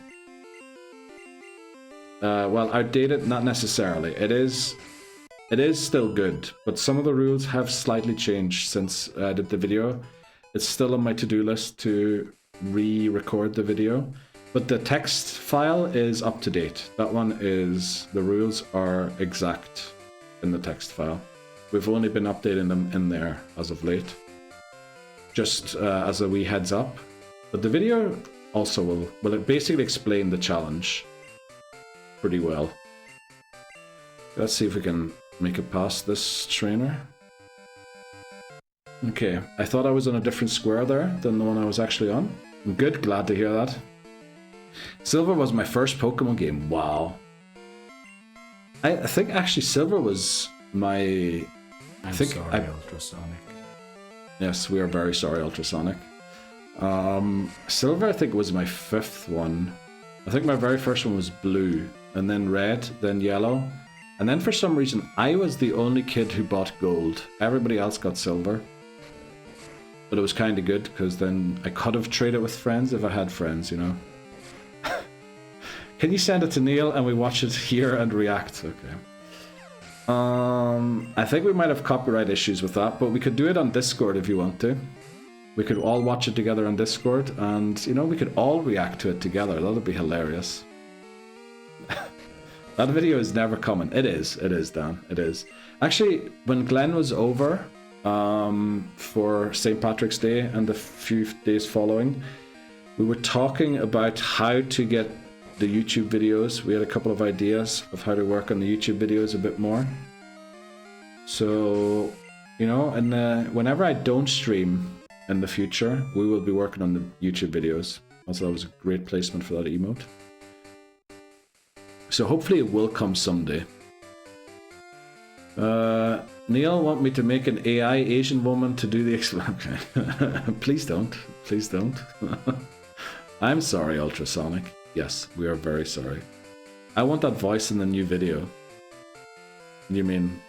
Well, outdated, not necessarily. It is still good, but some of the rules have slightly changed since I did the video. It's still on my to-do list to re-record the video. But the text file is up to date. That one is, the rules are exact in the text file. We've only been updating them in there as of late. Just as a wee heads up. But the video also will basically explain the challenge pretty well. Let's see if we can make it past this trainer. Okay, I thought I was on a different square there than the one I was actually on. I'm good, glad to hear that. Silver was my first Pokemon game. Wow. I think actually Silver was my... I'm sorry, Ultrasonic. Yes, we are very sorry, Ultrasonic. Silver, I think, was my 5th one. I think my very first one was blue, and then red, then yellow. And then for some reason, I was the only kid who bought gold. Everybody else got silver. But it was kind of good, because then I could have traded with friends if I had friends, you know. Can you send it to Neil and we watch it here and react? Okay. I think we might have copyright issues with that, but we could do it on Discord if you want to. We could all watch it together on Discord, and, you know, we could all react to it together. That'll be hilarious. That video is never coming. It is, Dan. It is. Actually, when Glenn was over for St. Patrick's Day and the few days following, we were talking about how to get the YouTube videos. We had a couple of ideas of how to work on the YouTube videos a bit more. So, you know, and whenever I don't stream in the future, we will be working on the YouTube videos. Also, that was a great placement for that emote. So hopefully it will come someday. Neil want me to make an AI Asian woman to do the okay. Please don't. Please don't. I'm sorry, Ultrasonic. Yes, we are very sorry. I want that voice in the new video. You mean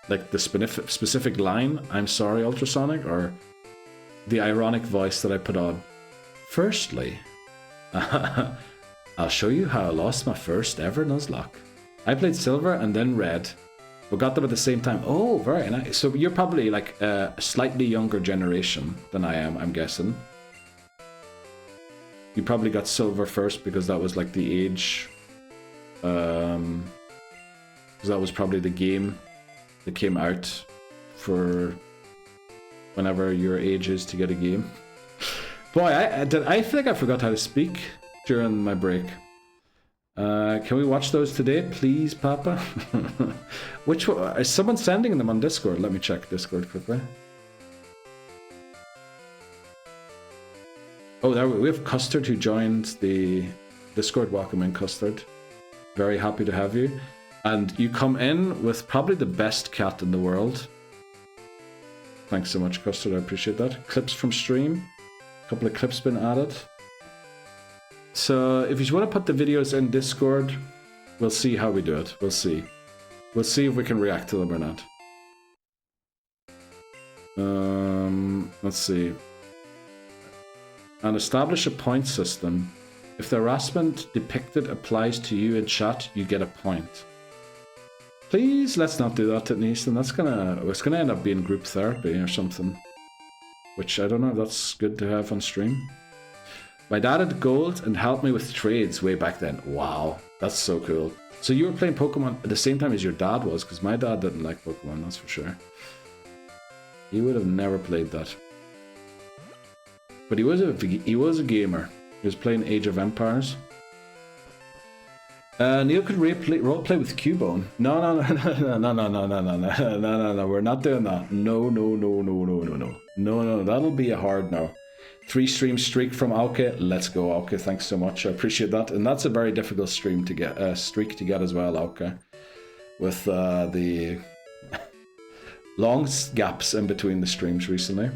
like the specific line, I'm sorry, Ultrasonic, or the ironic voice that I put on? Firstly, I'll show you how I lost my first ever Nuzlocke. I played Silver and then Red. We got them at the same time. Oh, very nice. So you're probably like a slightly younger generation than I am, I'm guessing. You probably got Silver first because that was like the age. Because that was probably the game that came out for whenever your age is to get a game. Boy, I think I forgot how to speak during my break. Can we watch those today, please, Papa? Which one? Is someone sending them on Discord? Let me check Discord quickly. Oh, there we have Custard who joined the Discord. Welcome in, Custard. Very happy to have you. And you come in with probably the best cat in the world. Thanks so much, Custard. I appreciate that. Clips from stream. A couple of clips been added. So if you want to put the videos in Discord, we'll see how we do it. We'll see. We'll see if we can react to them or not. Let's see. And establish a point system. If the harassment depicted applies to you in chat, you get a point. Please, let's not do that, Ethan. It's gonna end up being group therapy or something. Which I don't know if that's good to have on stream. My dad had gold and helped me with trades way back then. Wow, that's so cool. So you were playing Pokemon at the same time as your dad was, because my dad didn't like Pokemon, that's for sure. He would have never played that. But he was a gamer. He was playing Age of Empires. Neil could roleplay with Cubone. No, we're not doing that. No, that'll be a hard no. 3-stream streak from Auke. Let's go, Auke. Thanks so much. I appreciate that. And that's a very difficult streak to get as well, Auke. With the long gaps in between the streams recently.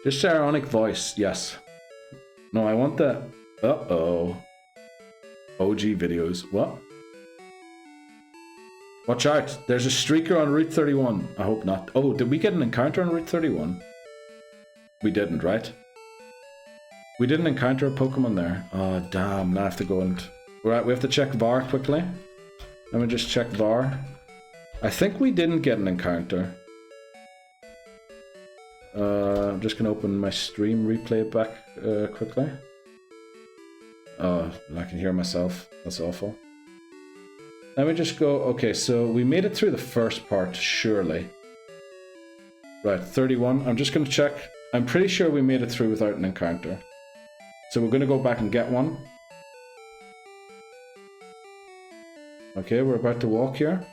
Just ironic voice, yes. No, I want the OG videos. What? Watch out. There's a streaker on Route 31. I hope not. Oh, did we get an encounter on Route 31? We didn't, right? We didn't encounter a Pokemon there. Oh, damn. Now I have to go and... Right, we have to check VAR quickly. Let me just check VAR. I think we didn't get an encounter. I'm just going to open my stream, replay it back quickly. Oh, I can hear myself. That's awful. Let me just go. Okay, so we made it through the first part, surely. Right, 31. I'm just going to check. I'm pretty sure we made it through without an encounter. So we're going to go back and get one. Okay, we're about to walk here.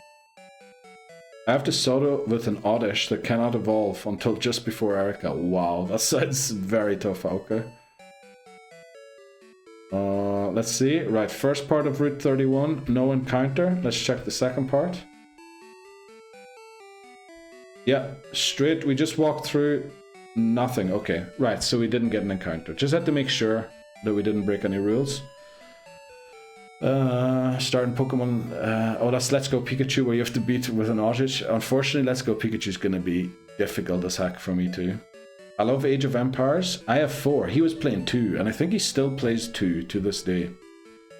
I have to solo with an oddish that cannot evolve until just before Erica. Wow, that sounds very tough. Okay. Let's see. Right, first part of Route 31, no encounter. Let's check the second part. Yeah, straight. We just walked through. Nothing. Okay, right. So we didn't get an encounter. Just had to make sure that we didn't break any rules. Starting Pokemon. Oh, that's Let's Go Pikachu, where you have to beat with an Oddish. Unfortunately, Let's Go Pikachu is going to be difficult as heck for me too. I love Age of Empires. I have 4. He was playing 2, and I think he still plays 2 to this day.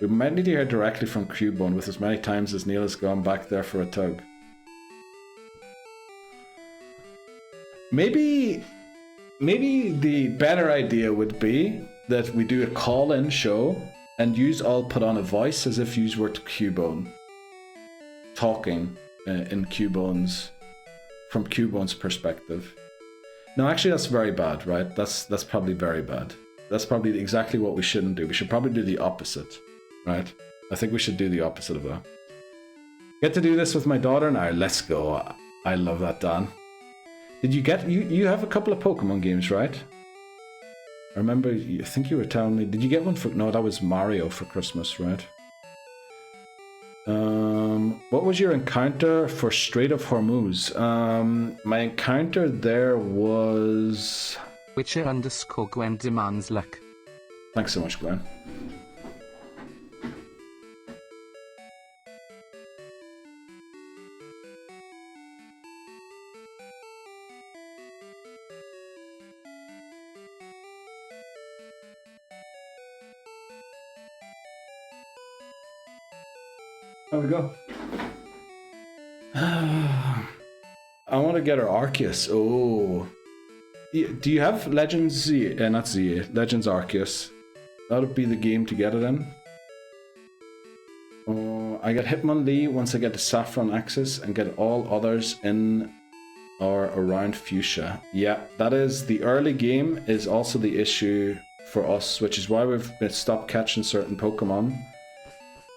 We might need to hear directly from Cubone with as many times as Neil has gone back there for a tug. Maybe the better idea would be that we do a call-in show and yous all put on a voice as if yous were Cubone. Talking in Cubone's... from Cubone's perspective. No, actually that's very bad, right? That's probably very bad. That's probably exactly what we shouldn't do. We should probably do the opposite, right? I think we should do the opposite of that. Get to do this with my daughter now. Let's go. I love that, Dan. Did you get... You have a couple of Pokemon games, right? I remember, I think you were telling me... Did you get one for... No, that was Mario for Christmas, right? What was your encounter for Strait of Hormuz? My encounter there was... Witcher_Gwen demands luck. Thanks so much, Gwen. There we go. I want to get her Arceus. Oh. Do you have Legends Z? Not Z. Legends Arceus. That would be the game to get it in. Oh, I get Hitmonlee once I get the Saffron Axis and get all others in or around Fuchsia. Yeah, that is the early game is also the issue for us, which is why we've stopped catching certain Pokemon.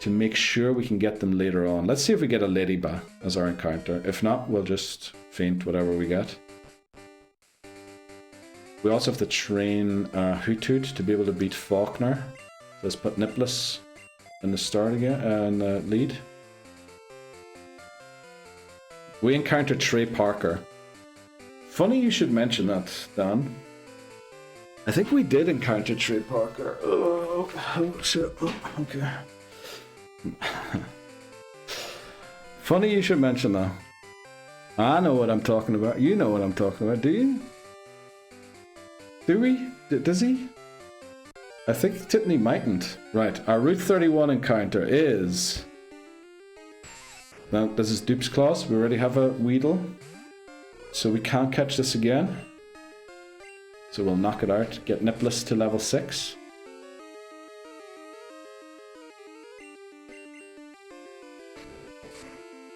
To make sure we can get them later on. Let's see if we get a Ladybug as our encounter. If not, we'll just feint whatever we get. We also have to train Hoothoot to be able to beat Falkner. So let's put Nipless in the start again and lead. We encountered Trey Parker. Funny you should mention that, Dan. I think we did encounter Trey Parker. Oh shit. Oh, okay. Funny you should mention that. I know what I'm talking about. You know what I'm talking about, do you? Do we? Does he? I think Tiffany mightn't. Right, our Route 31 encounter is... Now, this is Dupe's Claws. We already have a Weedle. So we can't catch this again. So we'll knock it out. Get Nipless to level 6.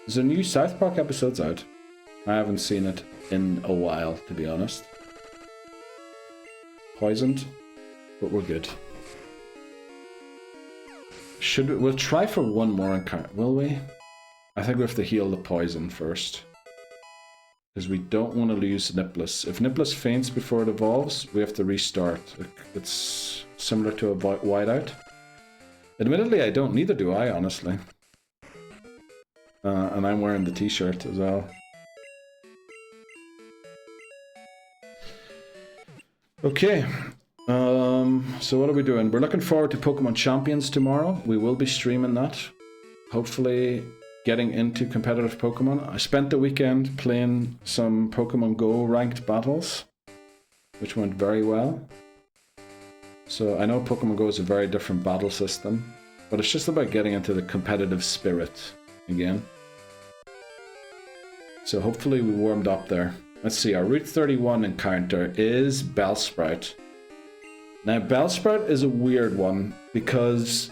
There's a new South Park episode's out. I haven't seen it in a while, to be honest. Poisoned, but we're good. We'll try for one more encounter, will we? I think we have to heal the poison first. Because we don't want to lose Nipless. If Nipless faints before it evolves, we have to restart. It's similar to a whiteout. Admittedly, I don't, neither do I, honestly. And I'm wearing the t-shirt as well. Okay, so what are we doing? We're looking forward to Pokemon Champions tomorrow. We will be streaming that. Hopefully getting into competitive Pokemon. I spent the weekend playing some Pokemon Go ranked battles, which went very well. So I know Pokemon Go is a very different battle system, but it's just about getting into the competitive spirit again. So hopefully we warmed up there. Let's see, our Route 31 encounter is Bellsprout. Now, Bellsprout is a weird one because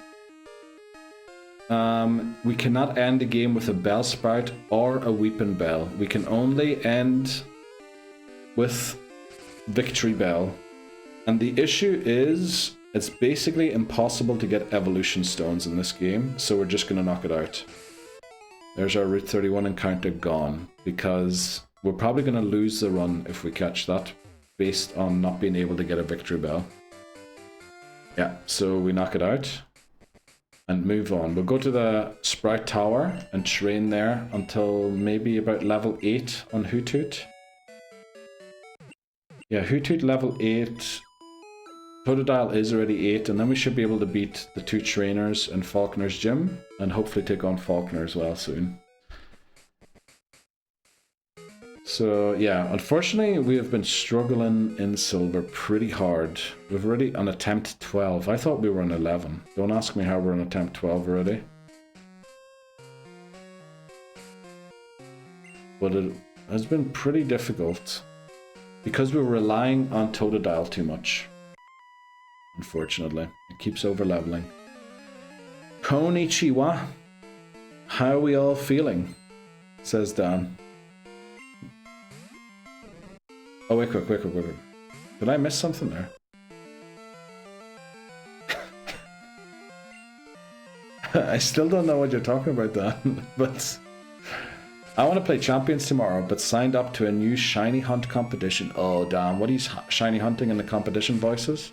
we cannot end the game with a Bellsprout or a Weeping Bell. We can only end with Victory Bell. And the issue is, it's basically impossible to get evolution stones in this game, so we're just going to knock it out. There's our Route 31 encounter gone, because we're probably going to lose the run if we catch that, based on not being able to get a Victory Bell. Yeah, so we knock it out and move on. We'll go to the Sprout Tower and train there until maybe about level 8 on Hoothoot. Yeah, Hoothoot level 8. Totodile is already 8, and then we should be able to beat the 2 trainers in Falkner's gym, and hopefully take on Falkner as well soon. So yeah, unfortunately we have been struggling in Silver pretty hard. We've already on attempt 12. I thought we were on 11. Don't ask me how we're on attempt 12 already. But it has been pretty difficult because we're relying on Totodile too much. Unfortunately, it keeps over-leveling. Konnichiwa. How are we all feeling? Says Dan. Oh, wait, quick. Did I miss something there? I still don't know what you're talking about, Dan, but I want to play Champions tomorrow, but signed up to a new Shiny Hunt competition. Oh, Dan, what are you Shiny Hunting in the competition voices?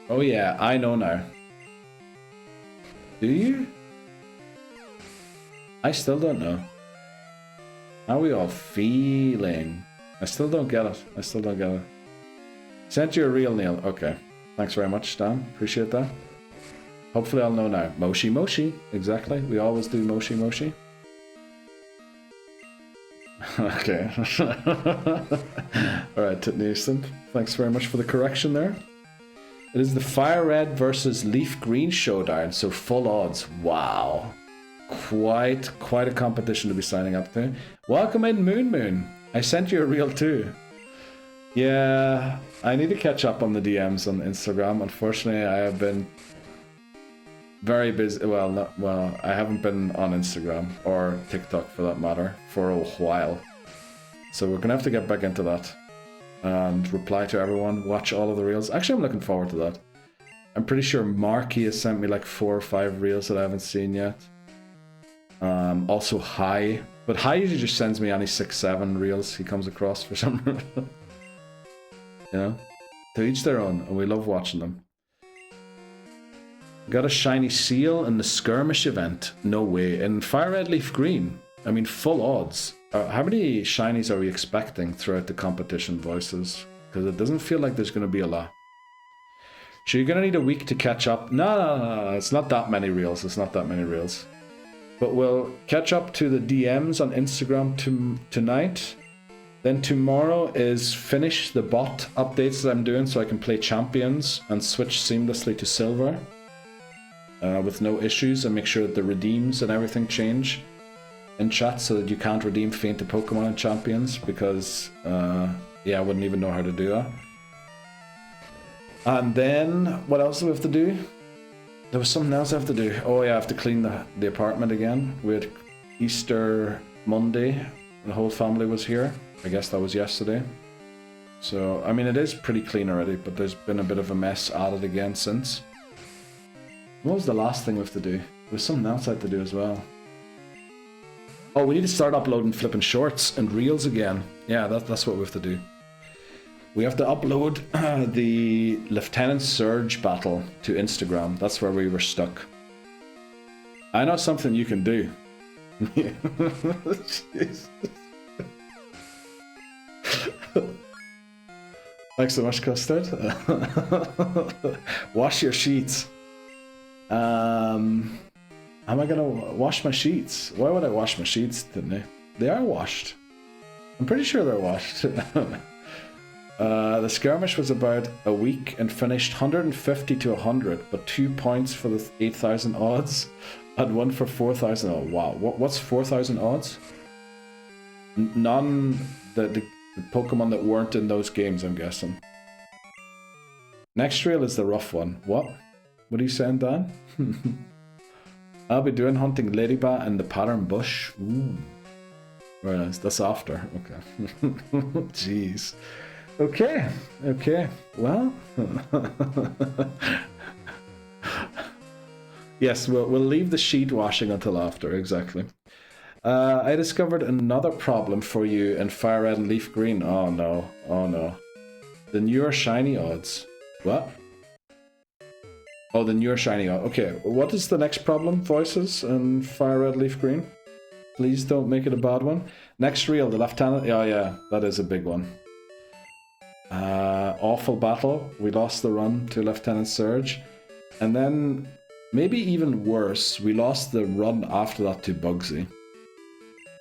Oh yeah, I know now. Do you? I still don't know. How are we all feeling? I still don't get it. Sent you a real Neil. Okay. Thanks very much, Dan. Appreciate that. Hopefully I'll know now. Moshi. Exactly. We always do Moshi. Okay. Alright, Titney Easton. Thanks very much for the correction there. It is the Fire Red versus Leaf Green showdown, so full odds. Wow. Quite a competition to be signing up to. Welcome in, Moon. I sent you a reel too. Yeah, I need to catch up on the DMs on Instagram. Unfortunately, I have been very busy. Well, I haven't been on Instagram or TikTok for that matter for a while. So we're gonna have to get back into that and reply to everyone, watch all of the reels. Actually, I'm looking forward to that. I'm pretty sure Marky has sent me like 4 or 5 reels that I haven't seen yet. Also Hi, but Hi usually just sends me any 6-7 reels he comes across for some reason. You know, to each their own, and we love watching them. Got a shiny seal in the skirmish event. No way. In Fire Red Leaf Green, I mean, full odds. How many shinies are we expecting throughout the competition voices? Because it doesn't feel like there's going to be a lot. So you're going to need a week to catch up. No. It's not that many reels. But we'll catch up to the DMs on Instagram tonight. Then tomorrow is finish the bot updates that I'm doing so I can play Champions and switch seamlessly to Silver. With no issues, and make sure that the redeems and everything change in chat so that you can't redeem fainted Pokemon in Champions, because yeah, I wouldn't even know how to do that. And then what else do we have to do? There was something else I have to do. Oh yeah, I have to clean the apartment again. We had Easter Monday, the whole family was here. I guess that was yesterday. So I mean, it is pretty clean already, but there's been a bit of a mess added again since. What was the last thing we have to do? There's something else I had to do as well. Oh, we need to start uploading flipping shorts and reels again. Yeah, that's what we have to do. We have to upload the Lieutenant Surge battle to Instagram. That's where we were stuck. I know something you can do. Thanks so much, Custard. Wash your sheets. Am I gonna wash my sheets? Why would I wash my sheets, didn't I? They are washed. I'm pretty sure they're washed. The skirmish was about a week and finished 150 to 100, but 2 points for the 8,000 odds and 1 for 4,000. Oh wow, what's 4,000 odds? The Pokemon that weren't in those games, I'm guessing. Next reel is the rough one. What? What are you saying, Dan? I'll be doing hunting Ladybat in the pattern bush. Ooh. Whereas that's after. Okay. Jeez. Okay. Okay. Well. Yes, we'll leave the sheet washing until after. Exactly. I discovered another problem for you in Fire Red and Leaf Green. Oh no. Oh no. The newer shiny odds. What? Oh, the newer shiny odds. Okay, what is the next problem, Voices, in Fire Red, Leaf Green? Please don't make it a bad one. Next reel, the Lieutenant. Oh yeah, that is a big one. Awful battle. We lost the run to Lieutenant Surge. And then, maybe even worse, we lost the run after that to Bugsy.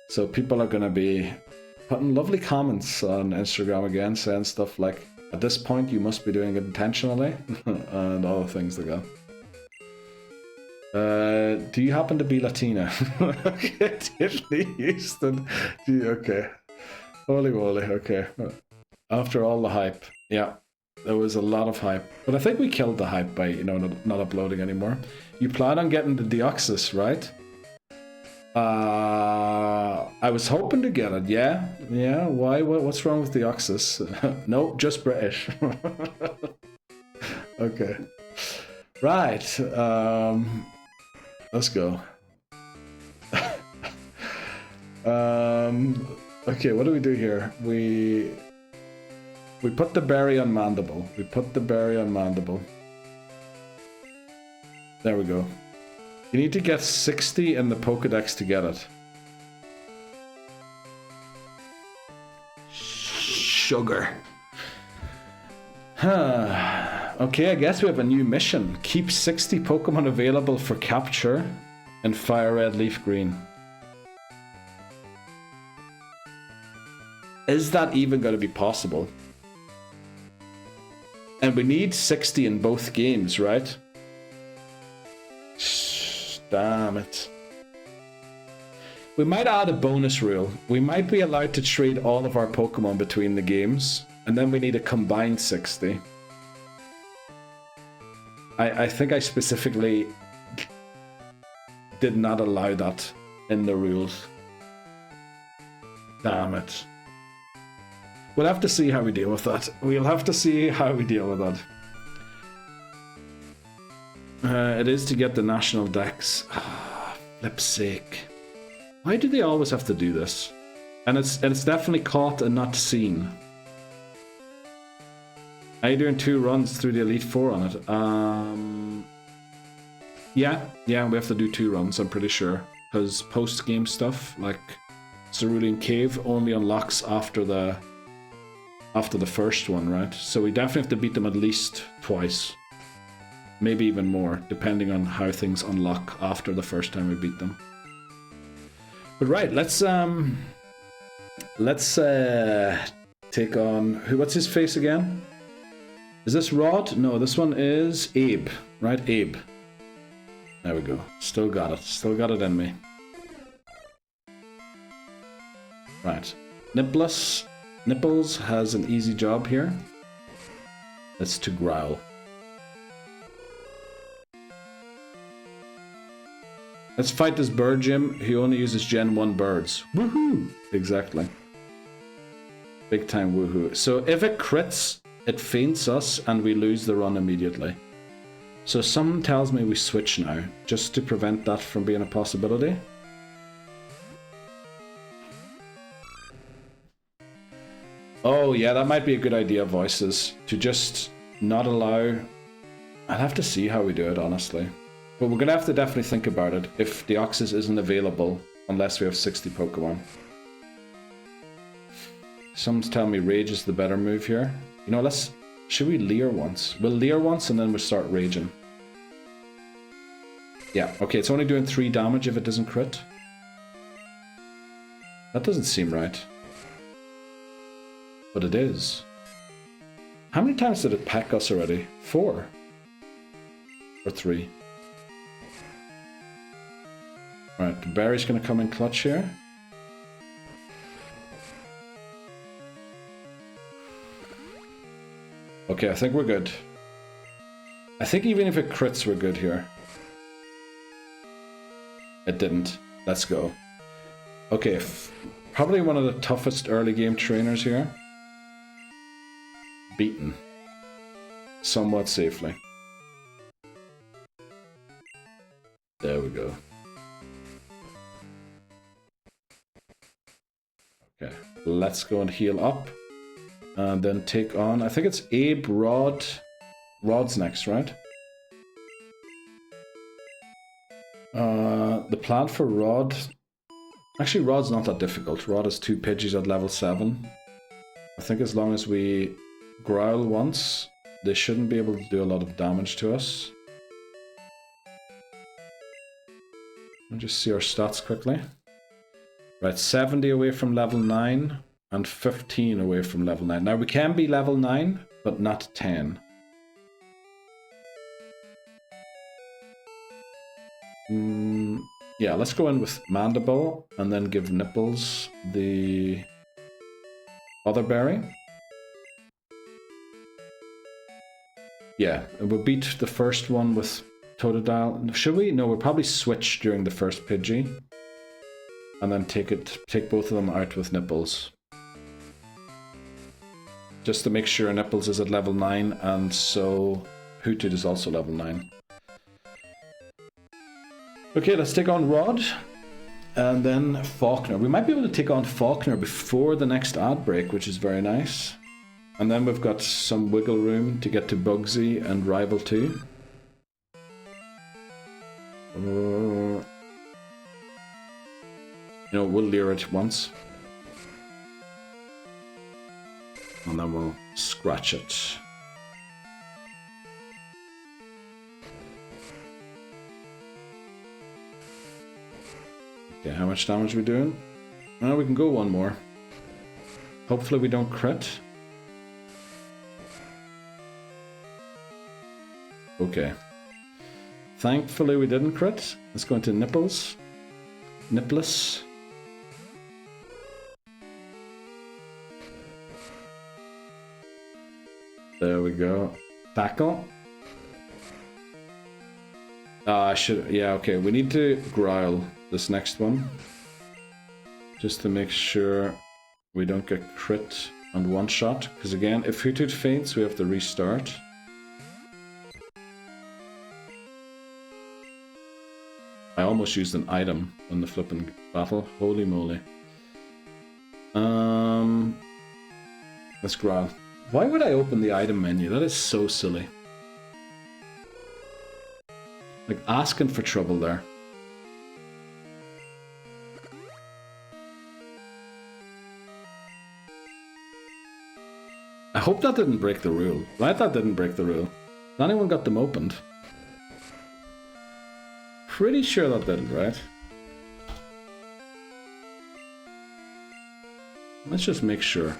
So people are going to be putting lovely comments on Instagram again, saying stuff like, at this point you must be doing it intentionally, and other things like that. Do you happen to be Latina? Okay, Tiffany Houston. Okay. Holy moly, okay. After all the hype, yeah, there was a lot of hype. But I think we killed the hype by, you know, not uploading anymore. You plan on getting the Deoxys, right? I was hoping to get it, yeah. Yeah, why? What's wrong with Deoxys? Nope, just British. Okay. Right, let's go. Okay, what do we do here? We put the berry on Mandible. We put the berry on Mandible. There we go. You need to get 60 in the Pokedex to get it. Sugar. Okay, I guess we have a new mission. Keep 60 Pokemon available for capture in Fire Red, Leaf Green. Is that even going to be possible? And we need 60 in both games, right? Damn it. We might add a bonus rule. We might be allowed to trade all of our Pokemon between the games, and then we need a combined 60. I think I specifically did not allow that in the rules. Damn it. We'll have to see how we deal with that. We'll have to see how we deal with that. It is to get the National Dex. Flip's sake. Why do they always have to do this? And it's definitely caught and not seen. Are you doing 2 runs through the Elite Four on it? Yeah, we have to do 2 runs, I'm pretty sure. Because post-game stuff, like Cerulean Cave, only unlocks after the first one, right? So we definitely have to beat them at least twice. Maybe even more, depending on how things unlock after the first time we beat them. But right, let's take on what's his face again? Is this Rod? No, this one is Abe, right? Abe. There we go. Still got it. Still got it in me. Right. Nipples has an easy job here. It's to growl. Let's fight this bird gym. He only uses Gen 1 birds. Woohoo! Exactly. Big time woohoo. So if it crits, it feints us and we lose the run immediately. So something tells me we switch now, just to prevent that from being a possibility. Oh yeah, that might be a good idea, Voices. To just not allow... I'll have to see how we do it, honestly. But we're going to have to definitely think about it if Deoxys isn't available unless we have 60 Pokemon. Someone's telling me Rage is the better move here. You know, should we Leer once? We'll Leer once and then we'll start Raging. Yeah, okay, it's only doing 3 damage if it doesn't crit. That doesn't seem right. But it is. How many times did it peck us already? 4? Or 3? Right, the berry's going to come in clutch here. Okay, I think we're good. I think even if it crits, we're good here. It didn't. Let's go. Okay, probably one of the toughest early game trainers here. Beaten. Somewhat safely. There we go. Okay, let's go and heal up. And then take on, I think it's Abe, Rod. Rod's next, right? The plan for Rod... Actually, Rod's not that difficult. Rod has 2 Pidgeys at level 7. I think as long as we growl once, they shouldn't be able to do a lot of damage to us. I'll just see our stats quickly. Right, 70 away from level 9 and 15 away from level 9. Now we can be level 9, but not 10. Yeah, let's go in with Mandible and then give Nipples the other berry. Yeah, and we'll beat the first one with Totodile. Should we? No, we'll probably switch during the first Pidgey. And then take both of them out with Nipples. Just to make sure Nipples is at level 9 and so Hoothoot is also level 9. Okay, let's take on Rod. And then Falkner. We might be able to take on Falkner before the next ad break, which is very nice. And then we've got some wiggle room to get to Bugsy and Rival 2. You know, we'll leer it once. And then we'll scratch it. Okay, how much damage are we doing? Well, we can go one more. Hopefully we don't crit. Okay. Thankfully we didn't crit. Let's go into Nipples. Nippless. There we go. Tackle. I should... Yeah, okay. We need to growl this next one. Just to make sure we don't get crit on one shot. Because again, if Hoothoot faints, we have to restart. I almost used an item on the flipping battle. Holy moly. Let's growl. Why would I open the item menu? That is so silly. Like asking for trouble there. I hope that didn't break the rule. Right, that didn't break the rule. Anyone got them opened? Pretty sure that didn't, right? Let's just make sure.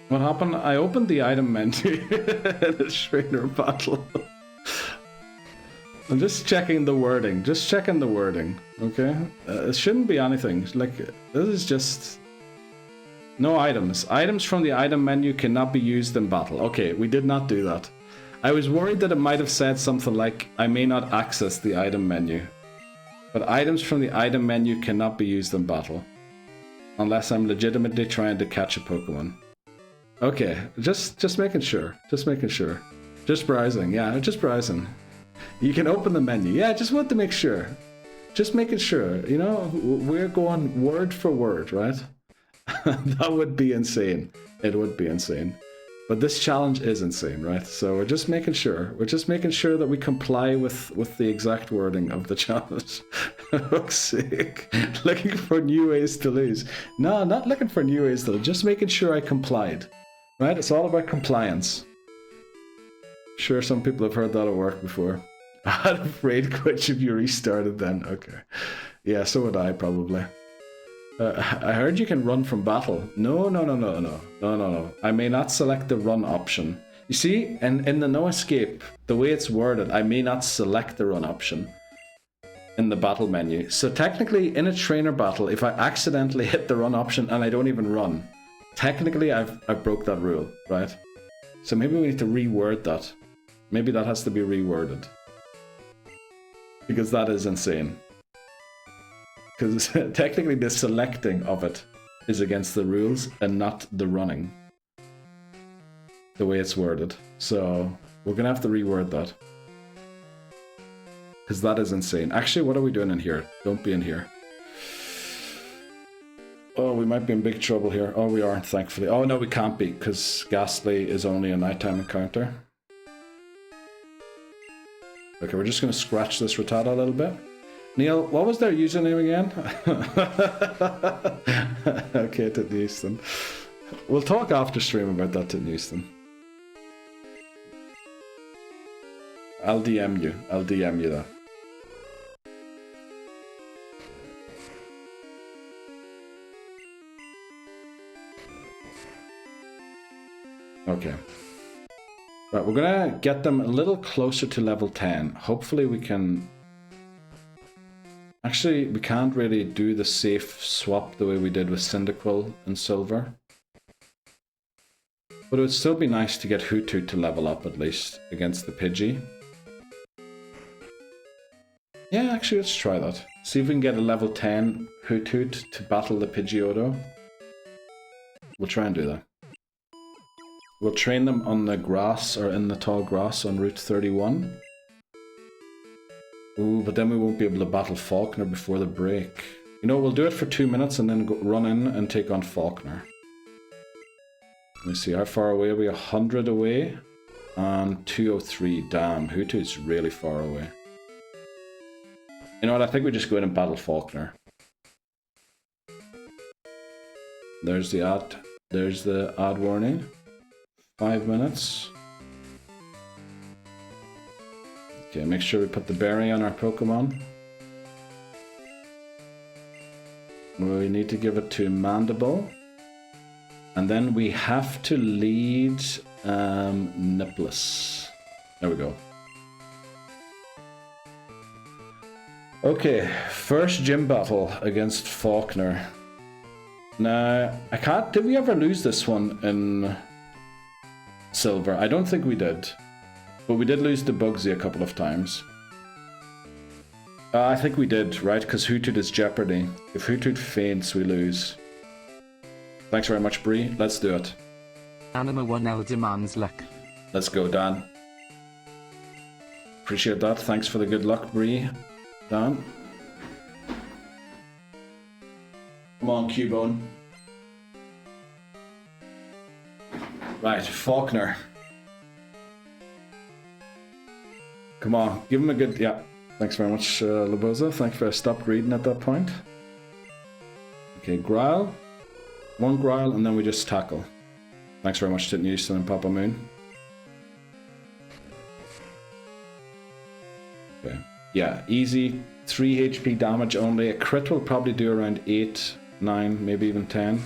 What happened? I opened the item menu in a trainer battle. I'm just checking the wording. Just checking the wording. Okay? It shouldn't be anything. Like, this is just... No items. Items from the item menu cannot be used in battle. Okay, we did not do that. I was worried that it might have said something like, I may not access the item menu. But items from the item menu cannot be used in battle. Unless I'm legitimately trying to catch a Pokemon. Okay, just making sure. Just making sure. Just browsing, yeah, just browsing. You can open the menu. Yeah, just want to make sure. Just making sure, you know, we're going word for word, right? That would be insane. It would be insane. But this challenge is insane, right? So we're just making sure. We're just making sure that we comply with the exact wording of the challenge. For fuck's sake. Looking for new ways to lose. No, not looking for new ways to lose. Just making sure I complied. Right? It's all about compliance. Sure, some people have heard that at work before. I'd afraid quit if you restarted then. Okay. Yeah, so would I probably. I heard you can run from battle. No. I may not select the run option. You see, in the no escape, the way it's worded, I may not select the run option. in the battle menu. So technically, in a trainer battle, if I accidentally hit the run option and I don't even run, technically I broke that rule, right? So maybe we need to reword that. Maybe that has to be reworded. Because that is insane. Because technically the selecting of it is against the rules and not the running. The way it's worded. So we're gonna have to reword that. Because that is insane. Actually, what are we doing in here? Don't be in here. Oh, we might be in big trouble here. Oh, we aren't, thankfully. Oh, no, we can't be, because Ghastly is only a nighttime encounter. Okay, we're just going to scratch this Rattata a little bit. Neil, what was their username again? Okay, Titten Houston. We'll talk after stream about that, Titten Houston. I'll DM you. I'll DM you that. Okay. Right, we're gonna get them a little closer to level 10. Hopefully we can... Actually, we can't really do the safe swap the way we did with Cyndaquil and Silver. But it would still be nice to get Hoothoot to level up at least against the Pidgey. Yeah, actually, let's try that. See if we can get a level 10 Hoothoot to battle the Pidgeotto. We'll try and do that. We'll train them on the grass, or in the tall grass on Route 31. Ooh, but then we won't be able to battle Falkner before the break. You know, we'll do it for 2 minutes and then run in and take on Falkner. Let me see, how far away are we? 100 away? And 203, damn, Hoothoot's really far away. You know what, I think we just go in and battle Falkner. There's the ad warning. 5 minutes. Okay, make sure we put the berry on our Pokemon. We need to give it to Mandible. And then we have to lead Nipples. There we go. Okay, first gym battle against Falkner. Now, I can't... Did we ever lose this one in Silver? I don't think we did. But we did lose to Bugsy a couple of times. I think we did, right? Because Hoothoot is Jeopardy. If Hoothoot faints, we lose. Thanks very much, Bree. Let's do it. Anima 1L demands luck. Let's go, Dan. Appreciate that. Thanks for the good luck, Bree. Dan. Come on, Cubone. Right, Falkner. Come on, give him a good... Yeah, thanks very much, Laboza. Thanks for... I stopped reading at that point. Okay, Growl. One Growl, and then we just tackle. Thanks very much, Titten Houston and Papa Moon. Okay. Yeah, easy. 3 HP damage only. A crit will probably do around 8, 9, maybe even 10.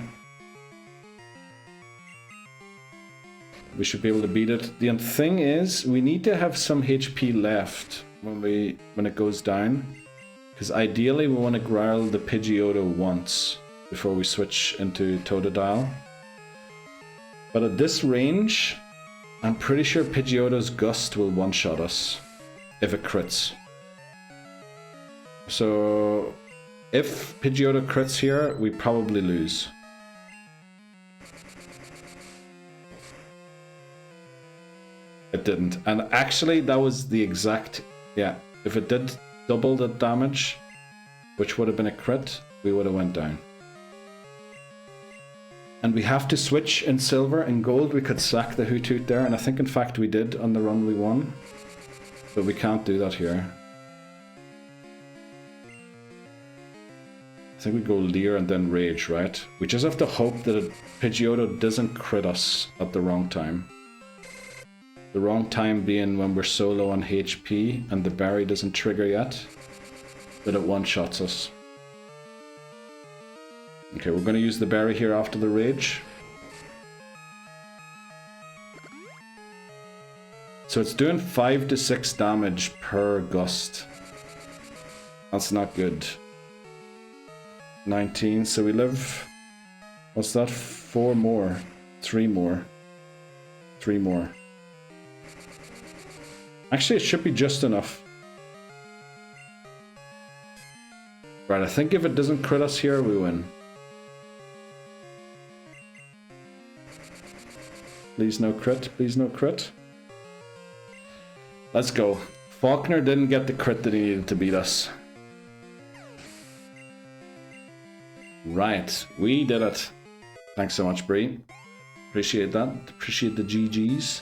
We should be able to beat it. The thing is, we need to have some HP left when it goes down. Because ideally we want to growl the Pidgeotto once before we switch into Totodile. But at this range, I'm pretty sure Pidgeotto's Gust will one-shot us if it crits. So if Pidgeotto crits here, we probably lose. It didn't. And actually, that was the exact... Yeah, if it did double the damage, which would have been a crit, we would have went down. And we have to switch in Silver. In Gold, we could sack the Hoothoot there, and I think, in fact, we did on the run we won. But we can't do that here. I think we go Leer and then Rage, right? We just have to hope that Pidgeotto doesn't crit us at the wrong time. The wrong time being when we're so low on HP and the berry doesn't trigger yet, that it one-shots us. Okay, we're going to use the berry here after the Rage. So it's doing 5 to 6 damage per Gust. That's not good. 19, so we live... What's that? 4 more. 3 more. 3 more. Actually, it should be just enough. Right, I think if it doesn't crit us here, we win. Please no crit, please no crit. Let's go. Falkner didn't get the crit that he needed to beat us. Right, we did it. Thanks so much, Bree. Appreciate that. Appreciate the GGs.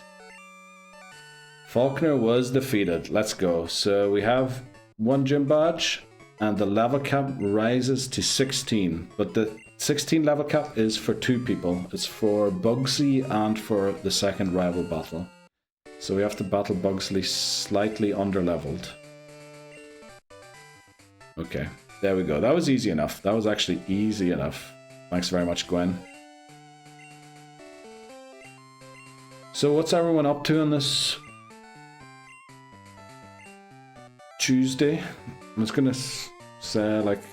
Falkner was defeated. Let's go. So we have 1 gym badge, and the level cap rises to 16. But the 16 level cap is for 2 people. It's for Bugsy and for the second rival battle. So we have to battle Bugsy slightly underleveled. Okay, there we go. That was easy enough. That was actually easy enough. Thanks very much, Gwen. So what's everyone up to on this Tuesday? I was gonna say like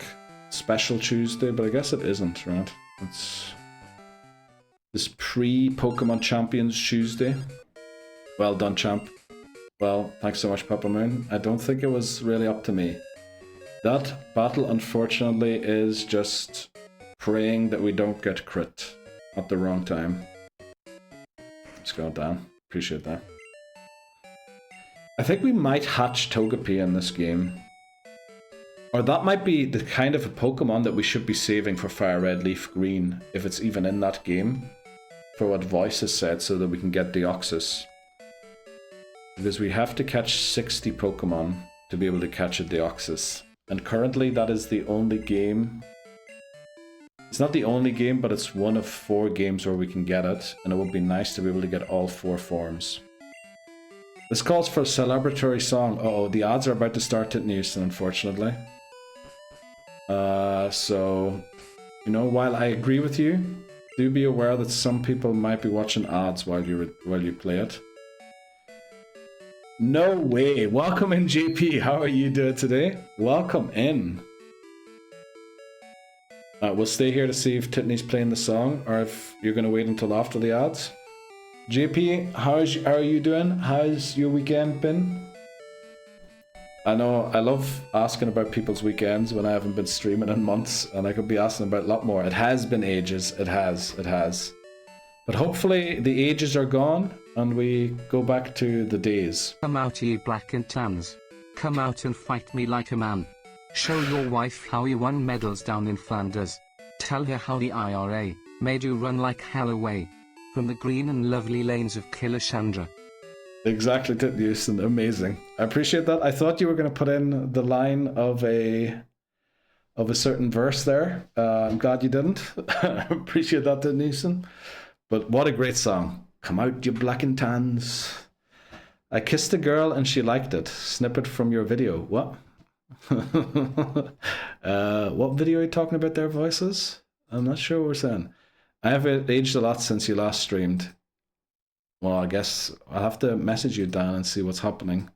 special Tuesday, but I guess it isn't, right? It's this pre-Pokemon Champions Tuesday. Well done, champ. Well, thanks so much, Papa Moon. I don't think it was really up to me. That battle, unfortunately, is just praying that we don't get crit at the wrong time. Let's go down. Appreciate that. I think we might hatch Togepi in this game. Or that might be the kind of a Pokemon that we should be saving for Fire Red, Leaf Green, if it's even in that game. For what Voice has said, so that we can get Deoxys. Because we have to catch 60 Pokemon to be able to catch a Deoxys. And currently that is the only game... It's not the only game, but it's one of 4 games where we can get it. And it would be nice to be able to get all 4 forms. This calls for a celebratory song. Uh-oh, the ads are about to start at Houston, unfortunately. So, you know, while I agree with you, do be aware that some people might be watching ads while you play it. No way! Welcome in, JP. How are you doing today? Welcome in. We'll stay here to see if Titney's playing the song, or if you're going to wait until after the ads. JP, how are you doing? How's your weekend been? I know I love asking about people's weekends when I haven't been streaming in months, and I could be asking about a lot more. It has been ages. It has. But hopefully the ages are gone and we go back to the days. Come out, ye black and tans. Come out and fight me like a man. Show your wife how you won medals down in Flanders. Tell her how the IRA made you run like hell away from the green and lovely lanes of Kilishandra. Exactly, Houston. Amazing. I appreciate that. I thought you were going to put in the line of a certain verse there. I'm glad you didn't. Appreciate that, Houston. But what a great song. Come out, you black and tans. I kissed a girl and she liked it. Snippet from your video. What? What video are you talking about there, Voices? I'm not sure what we're saying. I have aged a lot since you last streamed. Well, I guess I'll have to message you, Dan, and see what's happening.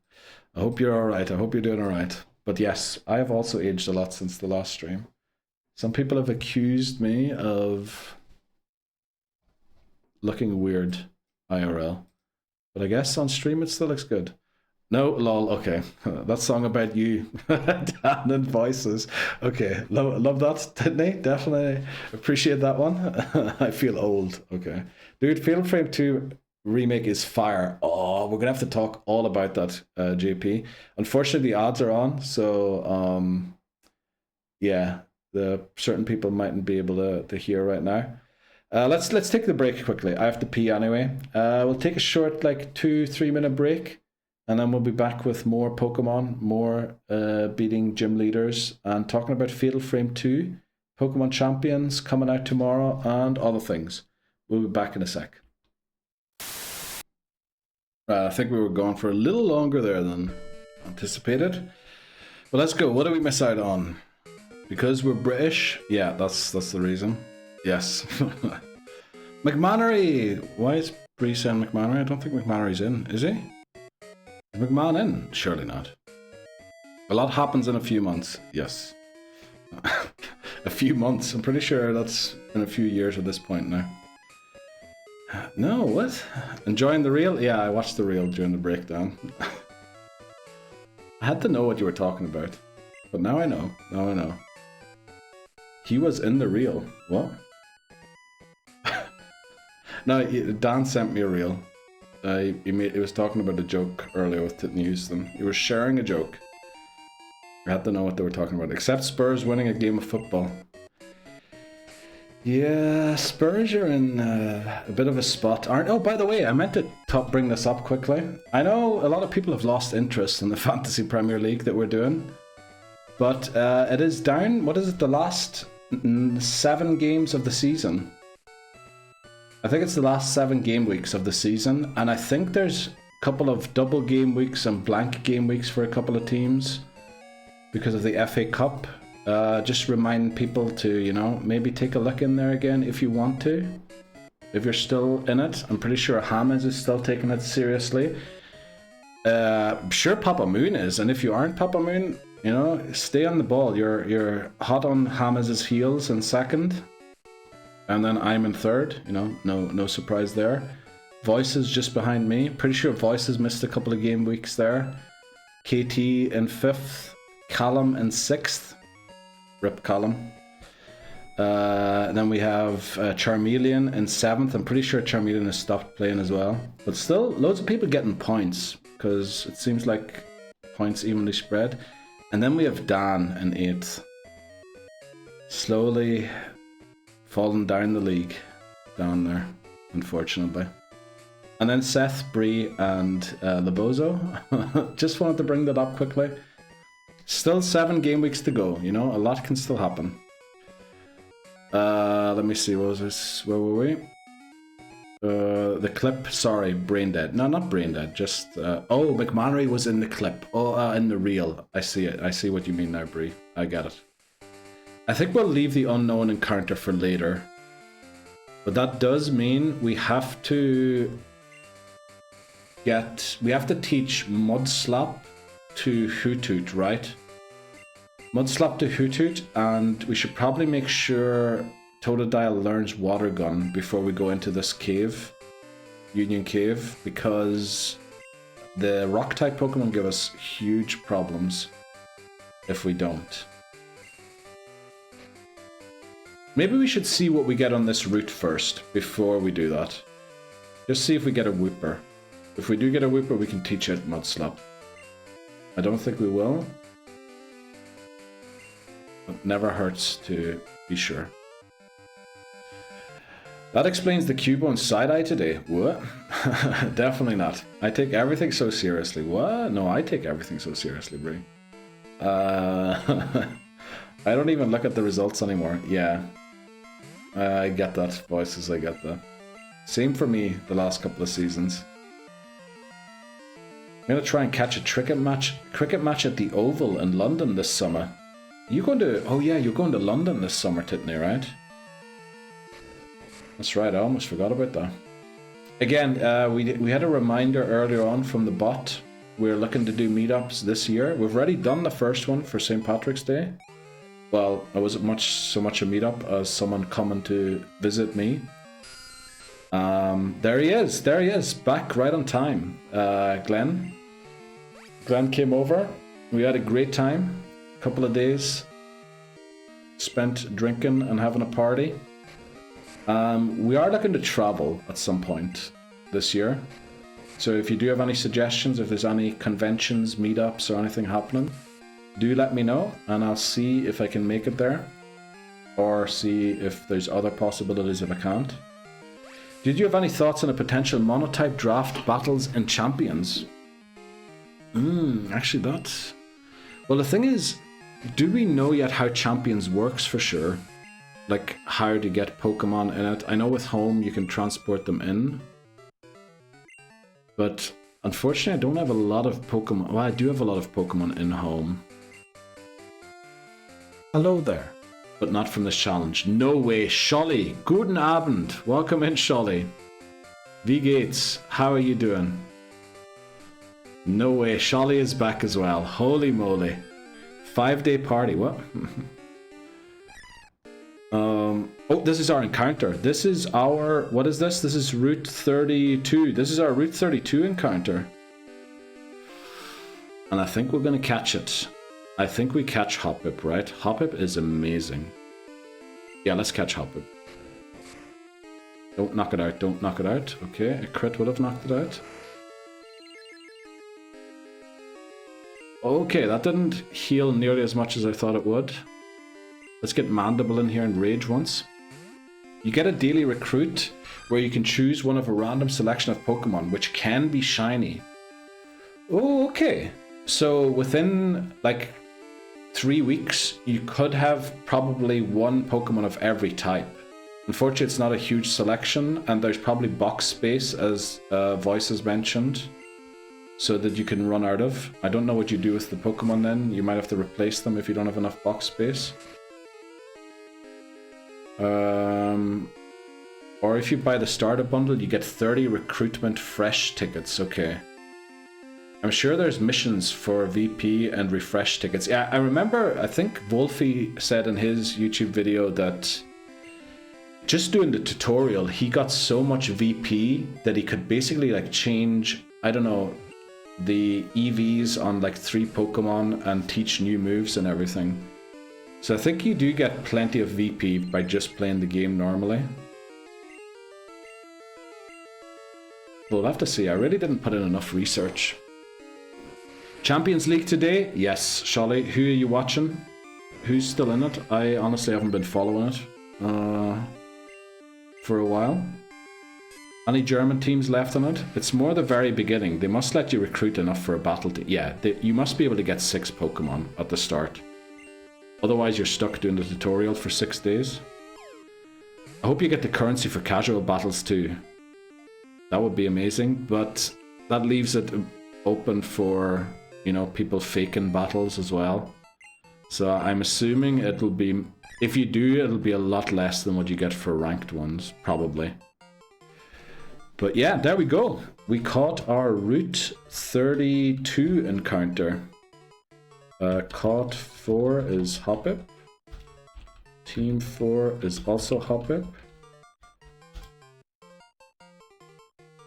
I hope you're alright. I hope you're doing alright. But yes, I have also aged a lot since the last stream. Some people have accused me of looking weird IRL. But I guess on stream it still looks good. No, lol, okay. That song about you, Dan and Voices. Okay, love that, Titney. Definitely appreciate that one. I feel old. Okay. Dude, Fatal Frame 2 remake is fire. Oh, we're going to have to talk all about that, JP. Unfortunately, the ads are on, so yeah, the certain people mightn't be able to hear right now. Let's take the break quickly. I have to pee anyway. We'll take a short, like 2-3 minute break. And then we'll be back with more Pokemon, more beating gym leaders, and talking about Fatal Frame 2, Pokemon Champions coming out tomorrow, and other things. We'll be back in a sec. I think we were going for a little longer there than anticipated. But let's go. What did we miss out on? Because we're British? Yeah, that's the reason. Yes. McMannery! Why is Bree saying McMannery? I don't think McMannery's in. Is he? Is McMahon in? Surely not. A lot happens in a few months, yes. A few months, I'm pretty sure that's in a few years at this point now. No, what? Enjoying the reel? Yeah, I watched the reel during the breakdown. I had to know what you were talking about. But now I know. Now I know. He was in the reel. What? No, Dan sent me a reel. He was talking about a joke earlier with Tit News. And he was sharing a joke. I had to know what they were talking about. Except Spurs winning a game of football. Yeah, Spurs are in a bit of a spot, aren't? Oh, by the way, I meant to bring this up quickly. I know a lot of people have lost interest in the Fantasy Premier League that we're doing, but it is down. What is it? The last 7 games of the season. I think it's the last 7 game weeks of the season, and I think there's a couple of double game weeks and blank game weeks for a couple of teams because of the FA Cup. Just remind people to, you know, maybe take a look in there again if you want to. If you're still in it. I'm pretty sure Hammers is still taking it seriously. Sure Papa Moon is, and if you aren't Papa Moon, you know, stay on the ball. You're hot on Hammers' heels in second. And then I'm in third, you know, no surprise there. Voices just behind me. Pretty sure Voices missed a couple of game weeks there. KT in 5th. Callum in 6th. Rip Callum. Then we have Charmeleon in 7th. I'm pretty sure Charmeleon has stopped playing as well. But still, loads of people getting points because it seems like points evenly spread. And then we have Dan in 8th. Slowly falling down the league. Down there, unfortunately. And then Seth, Bree, and Lebozo. Just wanted to bring that up quickly. Still 7 game weeks to go, you know, a lot can still happen. Let me see, what was this? Where were we? The clip, sorry, brain dead. No, not brain dead, just, oh, McManary was in the clip. Oh, in the reel. I see it. I see what you mean now, Bree. I get it. I think we'll leave the unknown encounter for later. But that does mean we have to teach Mudslap to Hoothoot, right? Mudslap to Hoothoot, and we should probably make sure Totodile learns Water Gun before we go into this cave, Union Cave, because the Rock-type Pokemon give us huge problems if we don't. Maybe we should see what we get on this route first before we do that. Just see if we get a Wooper. If we do get a Wooper, we can teach it Mudslap. I don't think we will. It never hurts to be sure. That explains the Cubone side-eye today. What? Definitely not. I take everything so seriously. What? No, I take everything so seriously, Brie. I don't even look at the results anymore. Yeah. I get that, voices, I get that. Same for me the last couple of seasons. I'm going to try and catch a cricket match at the Oval in London this summer. You going to... Oh yeah, you're going to London this summer, Titney, right? That's right, I almost forgot about that. Again, we had a reminder earlier on from the bot. We're looking to do meetups this year. We've already done the first one for St. Patrick's Day. Well, it wasn't so much a meetup as someone coming to visit me. There he is, back right on time. Glenn came over. We had a great time. A couple of days spent drinking and having a party. We are looking to travel at some point this year. So if you do have any suggestions, if there's any conventions, meetups, or anything happening, do let me know, and I'll see if I can make it there, or see if there's other possibilities if I can't. Did you have any thoughts on a potential monotype draft battles and champions? Actually that's... Well, the thing is, do we know yet how champions works for sure? Like, how to get Pokemon in it? I know with Home you can transport them in. But, unfortunately I don't have a lot of Pokemon... Well, I do have a lot of Pokemon in Home. Hello there. But not from this challenge. No way. Scholly, guten Abend. Welcome in, Scholly. V Gates, how are you doing? No way. Scholly is back as well. Holy moly. 5-day party, what? Oh, this is our encounter. This is our, what is this? This is Route 32. This is our Route 32 encounter. And I think we're gonna catch it. I think we catch Hoppip, right? Hoppip is amazing. Yeah, let's catch Hoppip. Don't knock it out, don't knock it out. Okay, a crit would have knocked it out. Okay, that didn't heal nearly as much as I thought it would. Let's get Mandible in here and rage once. You get a daily recruit where you can choose one of a random selection of Pokemon, which can be shiny. Oh, okay. So within like 3 weeks, you could have probably one Pokemon of every type. Unfortunately, it's not a huge selection, and there's probably box space, as Voices mentioned, so that you can run out of. I don't know what you do with the Pokemon then. You might have to replace them if you don't have enough box space. Or if you buy the starter bundle, you get 30 recruitment fresh tickets. Okay. I'm sure there's missions for VP and refresh tickets. Yeah, I remember, I think Wolfie said in his YouTube video that just doing the tutorial, he got so much VP that he could basically like change, I don't know, the EVs on like 3 Pokemon and teach new moves and everything. So I think you do get plenty of VP by just playing the game normally. We'll have to see. I really didn't put in enough research. Champions League today? Yes, Sholly. Who are you watching? Who's still in it? I honestly haven't been following it for a while. Any German teams left in it? It's more the very beginning. They must let you recruit enough for a battle to... Yeah, you must be able to get 6 Pokemon at the start. Otherwise, you're stuck doing the tutorial for 6 days. I hope you get the currency for casual battles too. That would be amazing, but that leaves it open for, you know, people faking battles as well. So I'm assuming it'll be... If you do, it'll be a lot less than what you get for ranked ones, probably. But yeah, there we go. We caught our Route 32 encounter. Caught 4 is Hoppip. Team 4 is also Hoppip.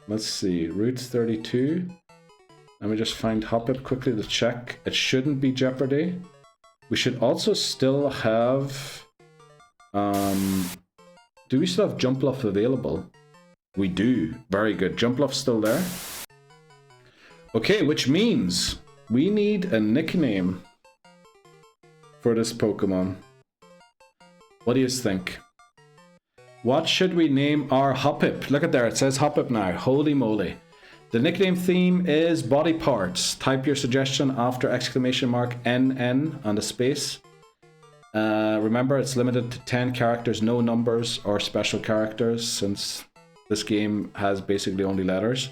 Let's see, Route 32. Let me just find Hoppip quickly to check. It shouldn't be Jeopardy. We should also still have... do we still have Jumpluff available? We do. Very good. Jumpluff's still there. Okay, which means we need a nickname for this Pokemon. What do you think? What should we name our Hoppip? Look at there, it says Hoppip now. Holy moly. The nickname theme is body parts. Type your suggestion after !NN and a space. Remember, it's limited to 10 characters, no numbers or special characters, since this game has basically only letters.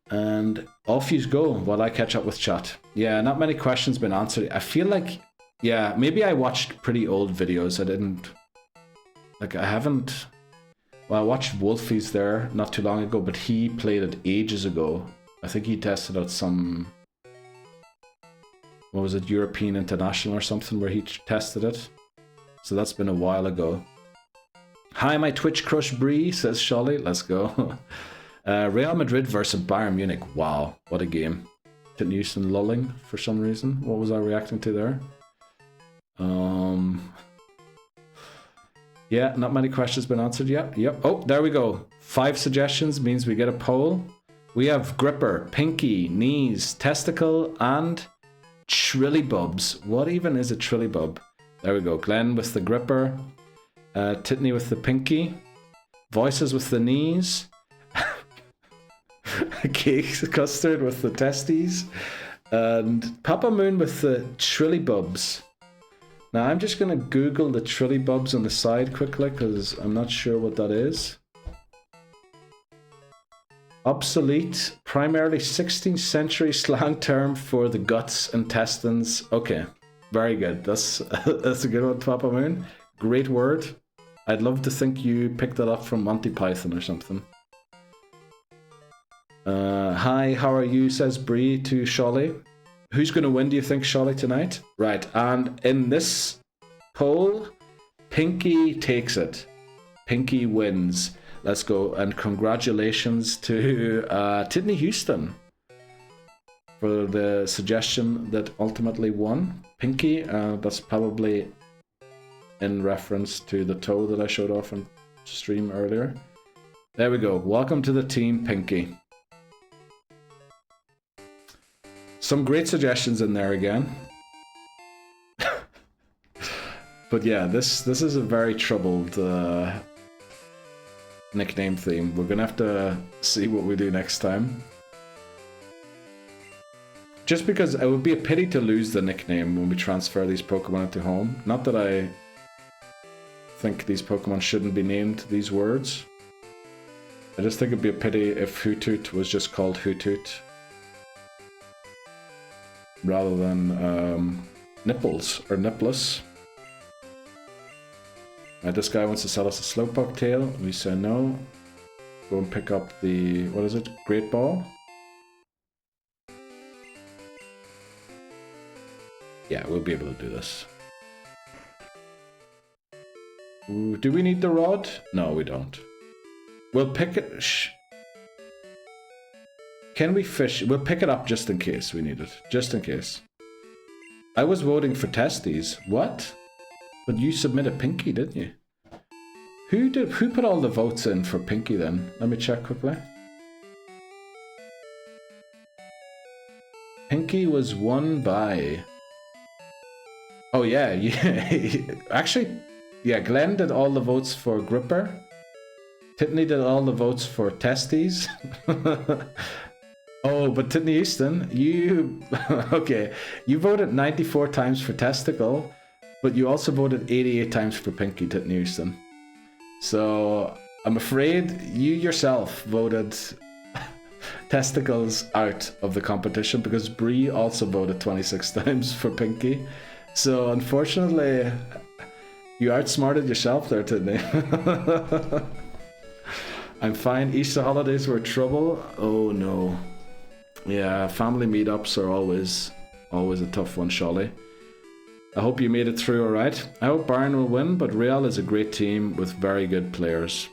And off you go while I catch up with chat. Yeah, not many questions been answered. I feel like, yeah, maybe I watched pretty old videos. I didn't, like, I haven't, well, I watched Wolfie's there not too long ago, but he played it ages ago. I think he tested out some, what was it, European International or something, where he tested it. So that's been a while ago. Hi, my Twitch crush Bree, says Sholly. Let's go. Real Madrid versus Bayern Munich. Wow, what a game. Didn't use some lulling for some reason. What was I reacting to there? Yeah, not many questions been answered yet. Yep. Oh, there we go. 5 suggestions means we get a poll. We have Gripper, Pinky, Knees, Testicle, and Trillybubs. What even is a Trillybub? There we go. Glenn with the Gripper. Titney with the Pinky. Voices with the Knees. Cake Custard with the Testes. And Papa Moon with the Trillybubs. Now I'm just going to Google the Trillybubs on the side quickly because I'm not sure what that is. Obsolete, primarily 16th century slang term for the guts, intestines. Okay, very good. That's a good one, Papa Moon. Great word. I'd love to think you picked that up from Monty Python or something. Hi, how are you, says Bree to Sholly, who's going to win, do you think, Sholly, tonight? Right, and in this poll, Pinky takes it. Pinky wins. Let's go, and congratulations to Tidney Houston for the suggestion that ultimately won. Pinky, that's probably in reference to the toe that I showed off on stream earlier. There we go. Welcome to the team, Pinky. Some great suggestions in there again. But yeah, this is a very troubled nickname theme. We're gonna have to see what we do next time. Just because it would be a pity to lose the nickname when we transfer these Pokemon into Home. Not that I think these Pokemon shouldn't be named these words. I just think it'd be a pity if Hoothoot was just called Hoothoot rather than Nipples or Nipless. This guy wants to sell us a Slowpoke tail. We say no. Go and pick up the, what is it? Great Ball? Yeah, we'll be able to do this. Ooh, do we need the rod? No, we don't. We'll pick it. Can we fish? We'll pick it up just in case we need it. Just in case. I was voting for Testes. What? But you submitted Pinky, didn't you? Who put all the votes in for Pinky then? Let me check quickly. Pinky was won by... Oh yeah, actually, yeah, Glenn did all the votes for Gripper. Titney did all the votes for Testes. Oh, but Titney Houston, you... okay, you voted 94 times for Testicle, but you also voted 88 times for Pinky, Titney Houston. So, I'm afraid you yourself voted Testicles out of the competition because Bree also voted 26 times for Pinky. So, unfortunately, you outsmarted yourself there, Titney. I'm fine. Easter holidays were trouble. Oh no. Yeah, family meetups are always a tough one, Sholly. I hope you made it through alright. I hope Bayern will win, but Real is a great team with very good players.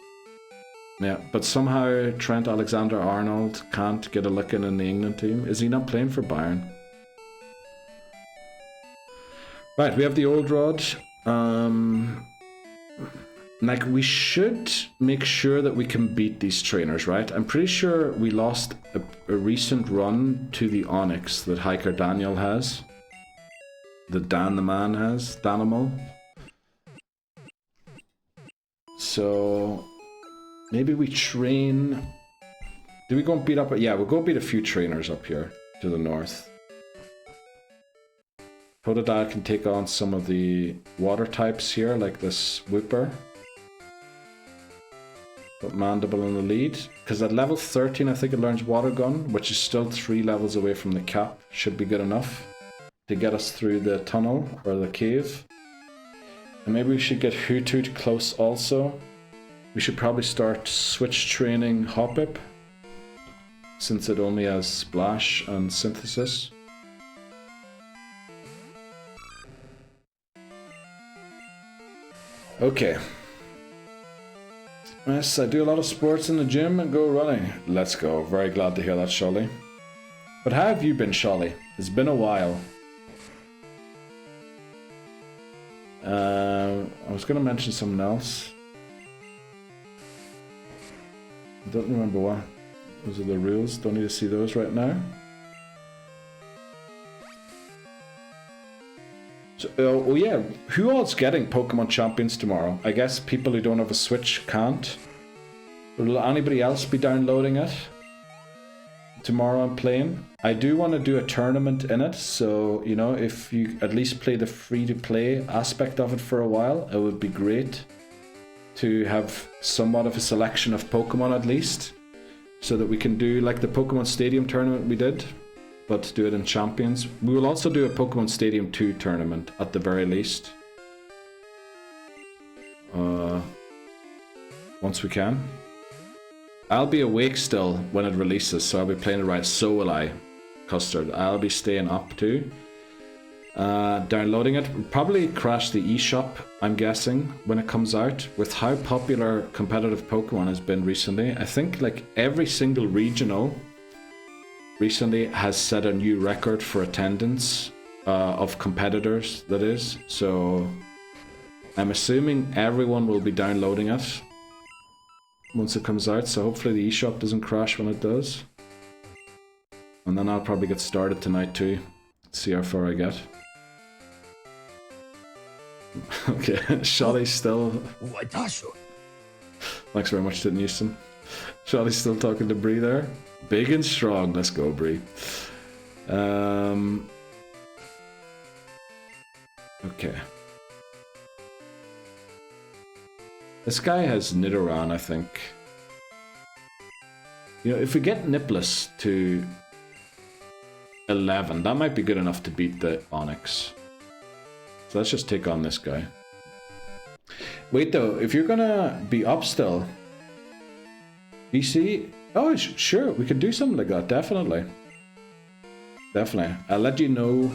Yeah, but somehow Trent Alexander-Arnold can't get a lick in the England team. Is he not playing for Bayern? Right, we have the old rod. Like, we should make sure that we can beat these trainers, right? I'm pretty sure we lost a recent run to the Onyx that Hiker Daniel has. That Dan the Man has. Danimal. So, maybe we train... Do we go and beat up... Yeah, we'll go beat a few trainers up here to the north. Totodile can take on some of the water types here, like this Whooper. Put Mandible in the lead, because at level 13 I think it learns Water Gun, which is still 3 levels away from the cap. Should be good enough to get us through the tunnel, or the cave. And maybe we should get Hoothoot close also. We should probably start switch training Hoppip, since it only has Splash and Synthesis. Okay. Yes, I do a lot of sports in the gym and go running. Let's go. Very glad to hear that, Sholly. But how have you been, Sholly? It's been a while. I was going to mention something else. I don't remember what. Those are the rules. Don't need to see those right now. So, oh yeah, who all's getting Pokemon Champions tomorrow? I guess people who don't have a Switch can't. Will anybody else be downloading it tomorrow and playing? I do want to do a tournament in it, so, you know, if you at least play the free-to-play aspect of it for a while, it would be great to have somewhat of a selection of Pokemon at least, so that we can do like the Pokemon Stadium tournament we did, but do it in Champions. We will also do a Pokemon Stadium 2 tournament at the very least. Once we can. I'll be awake still when it releases, so I'll be playing it right. So will I. Custard. I'll be staying up too. Downloading it. Probably crash the eShop, I'm guessing, when it comes out. With how popular competitive Pokemon has been recently, I think like every single regional recently has set a new record for attendance of competitors, that is. So I'm assuming everyone will be downloading it once it comes out, so hopefully the eShop doesn't crash when it does. And then I'll probably get started tonight too, see how far I get. Okay, Sholly's still... Thanks very much, Titten Houston. Sholly's still talking to Bree there. Big and strong, let's go Bree. Okay. This guy has Nidoran, I think. You know, if we get Nipless to 11, that might be good enough to beat the Onyx. So let's just take on this guy. Wait though, if you're gonna be up still, BC, oh sure, we could do something like that, definitely. Definitely. I'll let you know.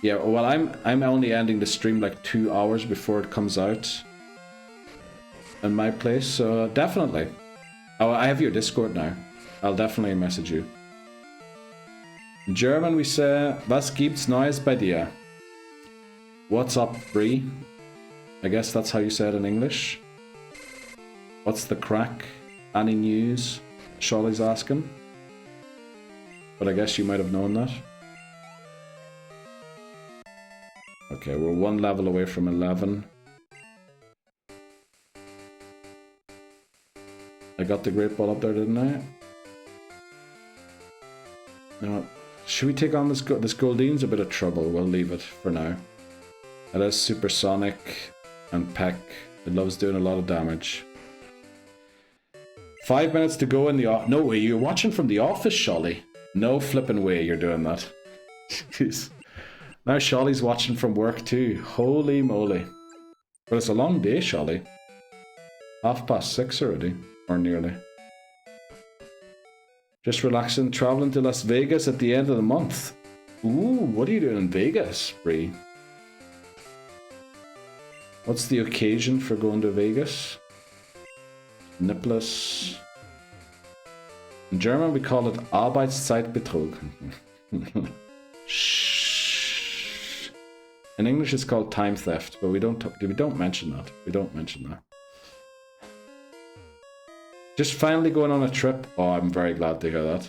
Yeah, well I'm only ending the stream like 2 hours before it comes out in my place, so definitely. Oh, I have your Discord now. I'll definitely message you. In German we say, was gibt's Neues bei dir? What's up, Bree? I guess that's how you say it in English. What's the crack? Any news? Sholly's asking. But I guess you might have known that. Okay, we're 1 level away from 11. I got the Great Ball up there, didn't I? No. Should we take on this Goldine's a bit of trouble. We'll leave it for now. It has Supersonic and Peck. It loves doing a lot of damage. 5 minutes to go in the no way, you're watching from the office, Sholly. No flipping way you're doing that. Jeez. Now Sholly's watching from work too. Holy moly. But it's a long day, Sholly. 6:30 already. Or nearly. Just relaxing, traveling to Las Vegas at the end of the month. Ooh, what are you doing in Vegas, Bree? What's the occasion for going to Vegas? Nipless. In German we call it Arbeitszeitbetrug. Shh. In English it's called time theft, but we don't mention that. We don't mention that. Just finally going on a trip. Oh, I'm very glad to hear that.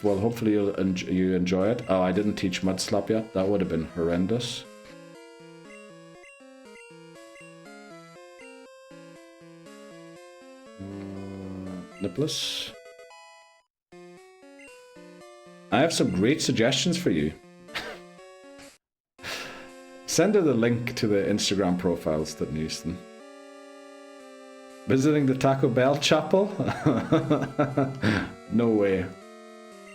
Well, hopefully you enjoy it. Oh, I didn't teach Mud Slap yet. That would have been horrendous. Nipless. I have some great suggestions for you. Send her the link to the Instagram profiles that Houston. Visiting the Taco Bell chapel? No way.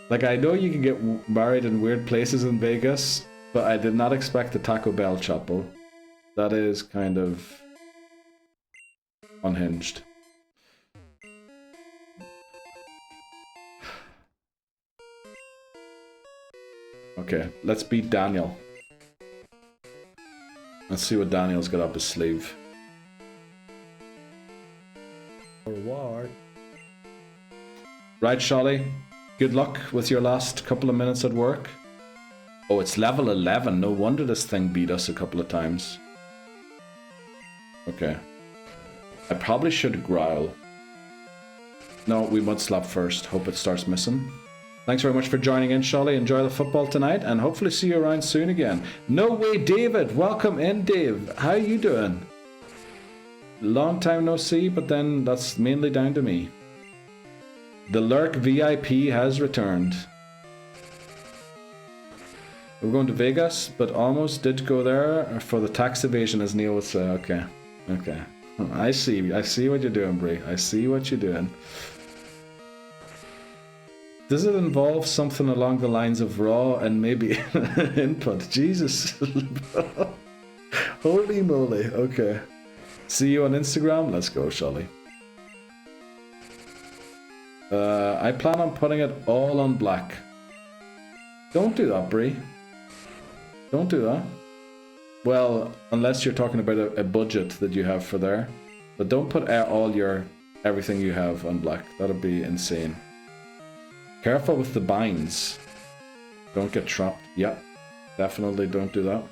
Like, I know you can get married in weird places in Vegas, but I did not expect the Taco Bell chapel. That is kind of unhinged. Okay, let's beat Daniel. Let's see what Daniel's got up his sleeve. Right, Sholly. Good luck with your last couple of minutes at work. Oh, it's level 11. No wonder this thing beat us a couple of times. Okay. I probably should growl. No, we mud slap first. Hope it starts missing. Thanks very much for joining in, Sholly. Enjoy the football tonight and hopefully see you around soon again. No way, David. Welcome in, Dave. How you doing? Long time no see, but then that's mainly down to me. The Lurk VIP has returned. We're going to Vegas, but almost did go there for the tax evasion, as Neil would say. Okay. Okay. I see what you're doing, Brie. I see what you're doing. Does it involve something along the lines of raw and maybe input? Jesus. Holy moly. Okay. See you on Instagram. Let's go, Sholly. I plan on putting it all on black. Don't do that, Bree. Don't do that. Well, unless you're talking about a budget that you have for there. But don't put all your everything you have on black. That'd be insane. Careful with the binds. Don't get trapped. Yep. Definitely don't do that.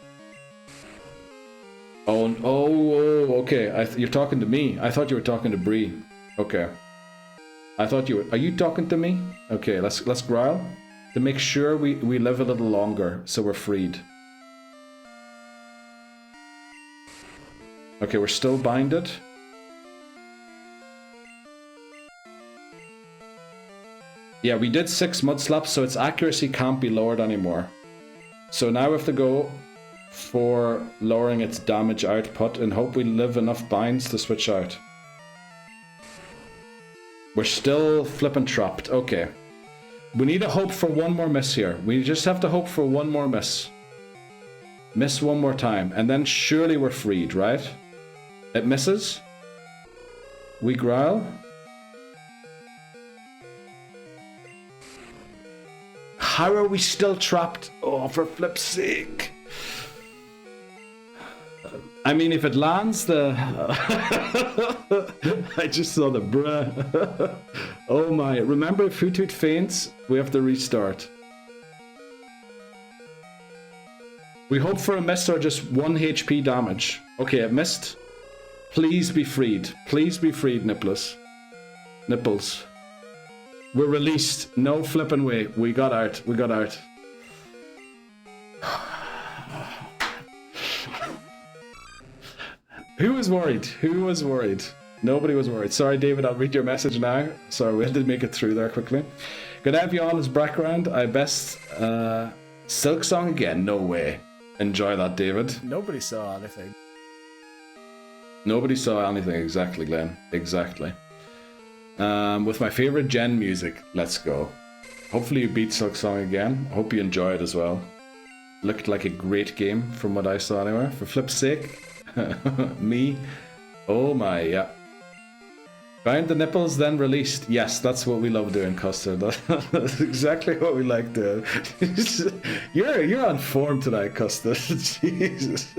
Oh, okay. You're talking to me. I thought you were talking to Bree. Okay. I thought you were. Are you talking to me? Okay, let's growl to make sure we live a little longer, so we're freed. Okay, we're still binded. Yeah, we did 6 mud slaps, so its accuracy can't be lowered anymore. So now we have to go for lowering its damage output and hope we live enough binds to switch out. We're still flipping trapped. Okay. We need to hope for one more miss here. We just have to hope for one more miss. Miss one more time, and then surely we're freed, right? It misses. We growl. How are we still trapped? Oh, for flip's sake. I mean, if it lands the... I just saw the bruh. Oh my. Remember, if Hoothoot faints, we have to restart. We hope for a miss or just 1 HP damage. Okay, it missed. Please be freed. Please be freed, Nipples. Nipples. We're released. No flipping way. We got out. We got out. Who was worried? Who was worried? Nobody was worried. Sorry, David, I'll read your message now. Sorry, we had to make it through there quickly. Good to have you on as background. I best... Silk Song again? No way. Enjoy that, David. Nobody saw anything. Nobody saw anything, exactly, Glenn. Exactly. With my favorite gen music, let's go. Hopefully you beat Silk Song again. Hope you enjoy it as well. Looked like a great game from what I saw anyway. For flip's sake. Me. Oh my, yeah. Bound the nipples, then released. Yes, that's what we love doing, Custard. That's exactly what we like doing. You're on form tonight, Custard. Jesus.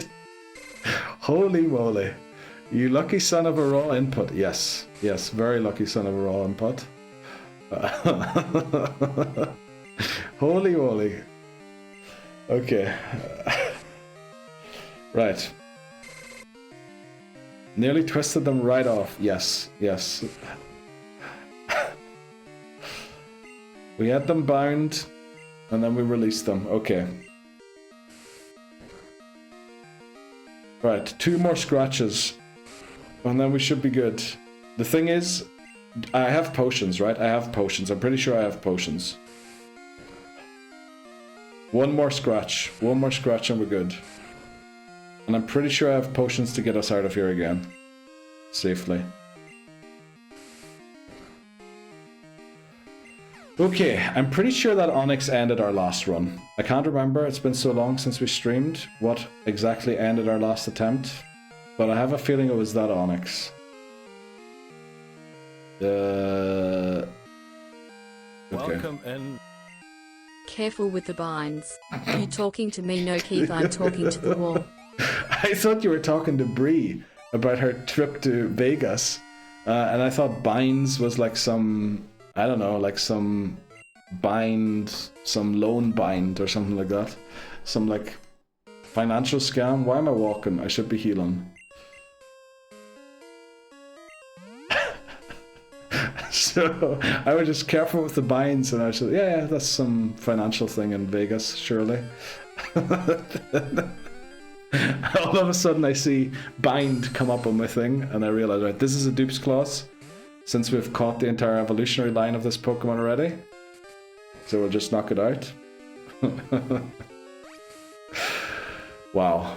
Holy moly. You lucky son of a raw input. Yes. Yes, very lucky son of a raw input. Holy moly. Okay. Right. Nearly twisted them right off. Yes, yes. We had them bound, and then we released them. Okay. Right, 2 more scratches, and then we should be good. The thing is, I have potions, right? I have potions. I'm pretty sure I have potions. 1 more scratch. 1 more scratch and we're good. And I'm pretty sure I have potions to get us out of here again. Safely. Okay, I'm pretty sure that Onyx ended our last run. I can't remember, it's been so long since we streamed what exactly ended our last attempt. But I have a feeling it was that Onyx. Okay. Welcome in. Careful with the binds. You talking to me? No, Keith, I'm talking to the wall. I thought you were talking to Bree about her trip to Vegas. And I thought binds was like some, I don't know, like some bind, some loan bind or something like that. Some like financial scam. Why am I walking? I should be healing. So I was just careful with the binds and I said, yeah, that's some financial thing in Vegas, surely. All of a sudden I see bind come up on my thing and I realize, right, this is a dupes clause since we've caught the entire evolutionary line of this Pokemon already. So we'll just knock it out. Wow.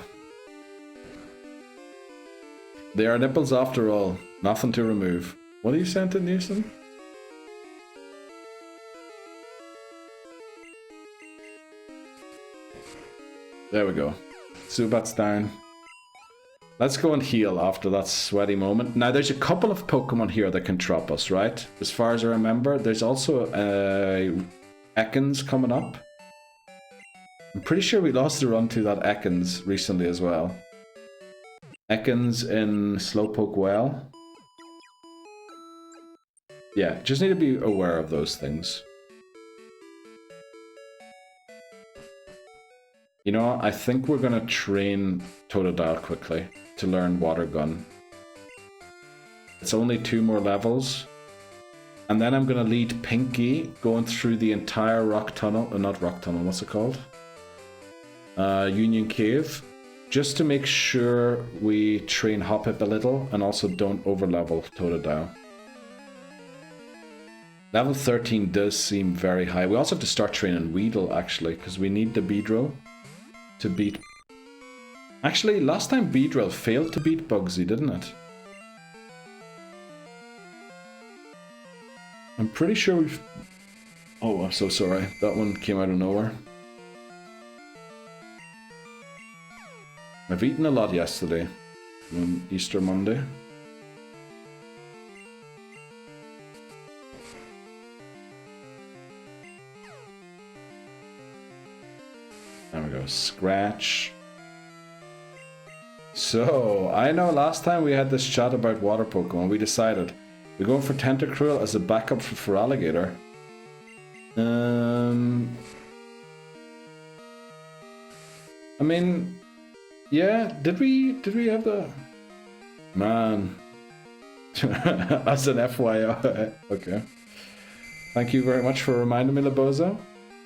They are nipples after all. Nothing to remove. What are you saying to Newsom? There we go. Zubat's down. Let's go and heal after that sweaty moment. Now, there's a couple of Pokemon here that can drop us, right? As far as I remember, there's also Ekans coming up. I'm pretty sure we lost a run to that Ekans recently as well. Ekans in Slowpoke Well. Yeah, just need to be aware of those things. You know, I think we're gonna train Totodile quickly to learn Water Gun. It's only 2 more levels. And then I'm gonna lead Pinky going through the entire Rock Tunnel, not Rock Tunnel, what's it called? Union Cave. Just to make sure we train Hoppip a little and also don't overlevel Totodile. Level 13 does seem very high. We also have to start training Weedle actually, because we need the Beedrill to beat... Actually, last time Beedrill failed to beat Bugsy, didn't it? I'm pretty sure we've... Oh, I'm so sorry. That one came out of nowhere. I've eaten a lot yesterday on Easter Monday. There we go, Scratch. So, I know last time we had this chat about water Pokemon, we decided we're going for Tentacruel as a backup for Feraligatr. I mean, yeah, did we have the... Man. As an FYI. Okay. Thank you very much for reminding me, Labozo.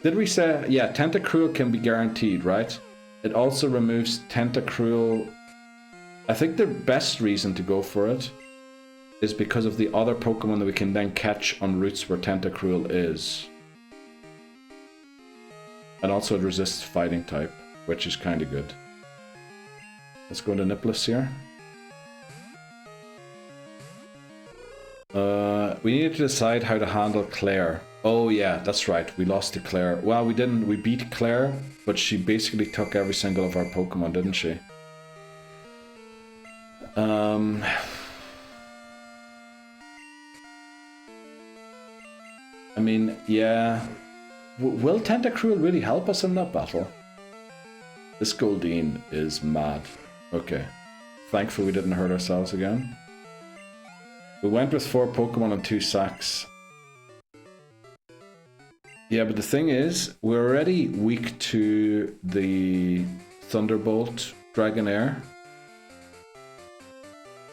Did we say... Yeah, Tentacruel can be guaranteed, right? It also removes Tentacruel... I think the best reason to go for it is because of the other Pokemon that we can then catch on routes where Tentacruel is. And also it resists Fighting type, which is kind of good. Let's go into Nipples here. We needed to decide how to handle Claire. Oh yeah, that's right. We lost to Claire. Well, we didn't. We beat Claire, but she basically took every single of our Pokemon, didn't she? I mean, yeah. Will Tentacruel really help us in that battle? This Goldeen is mad. Okay. Thankfully we didn't hurt ourselves again. We went with 4 Pokemon and 2 sacks. Yeah, but the thing is, we're already weak to the Thunderbolt Dragonair.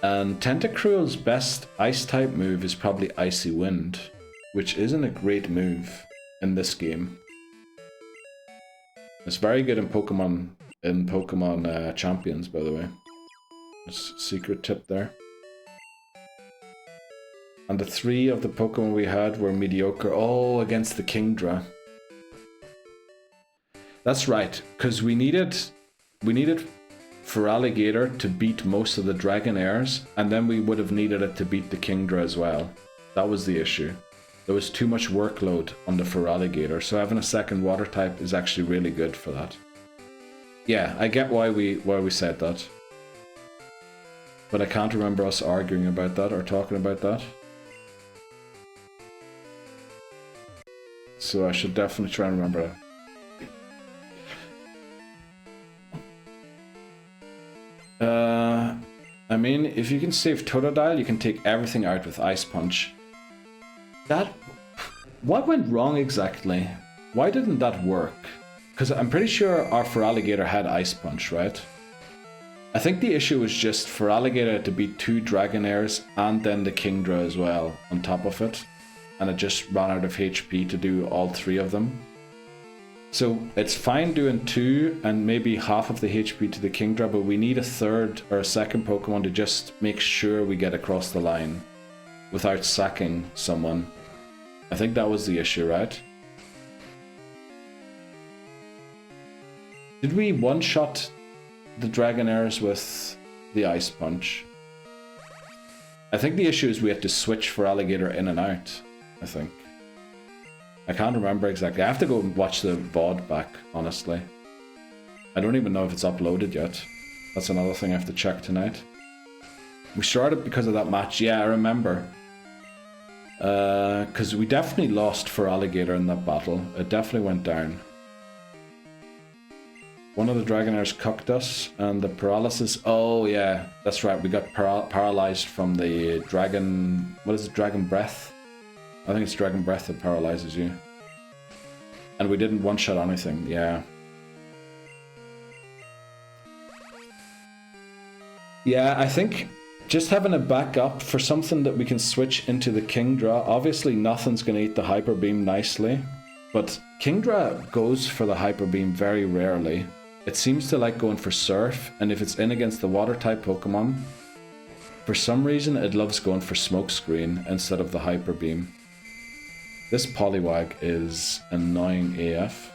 And Tentacruel's best Ice-type move is probably Icy Wind, which isn't a great move in this game. It's very good in Pokemon Champions, by the way. There's a secret tip there. And the 3 of the Pokemon we had were mediocre. Oh, against the Kingdra. That's right, because we needed Feraligatr to beat most of the Dragonairs, and then we would have needed it to beat the Kingdra as well. That was the issue. There was too much workload on the Feraligatr, so having a second water type is actually really good for that. Yeah, I get why we said that. But I can't remember us arguing about that or talking about that. So I should definitely try and remember that. I mean, if you can save Totodile, you can take everything out with Ice Punch. What went wrong exactly? Why didn't that work? Because I'm pretty sure our Feraligatr had Ice Punch, right? I think the issue was just Feraligatr to beat 2 Dragonairs and then the Kingdra as well on top of it. And it just ran out of HP to do all 3 of them. So it's fine doing 2 and maybe half of the HP to the Kingdra, but we need a third or a second Pokemon to just make sure we get across the line without sacking someone. I think that was the issue, right? Did we one-shot the Dragonairs with the Ice Punch? I think the issue is we had to switch Feraligatr in and out, I think. I can't remember exactly. I have to go and watch the VOD back, honestly. I don't even know if it's uploaded yet. That's another thing I have to check tonight. We started because of that match. Yeah, I remember. Because we definitely lost for Alligator in that battle. It definitely went down. One of the Dragonairs cucked us, and the paralysis... Oh, yeah, that's right. We got paralyzed from the dragon... What is it? Dragon Breath? I think it's Dragon Breath that paralyzes you. And we didn't one-shot anything, yeah. Yeah, I think just having a backup for something that we can switch into the Kingdra. Obviously, nothing's going to eat the Hyper Beam nicely, but Kingdra goes for the Hyper Beam very rarely. It seems to like going for Surf, and if it's in against the Water-type Pokemon, for some reason it loves going for Smokescreen instead of the Hyper Beam. This Poliwag is annoying AF.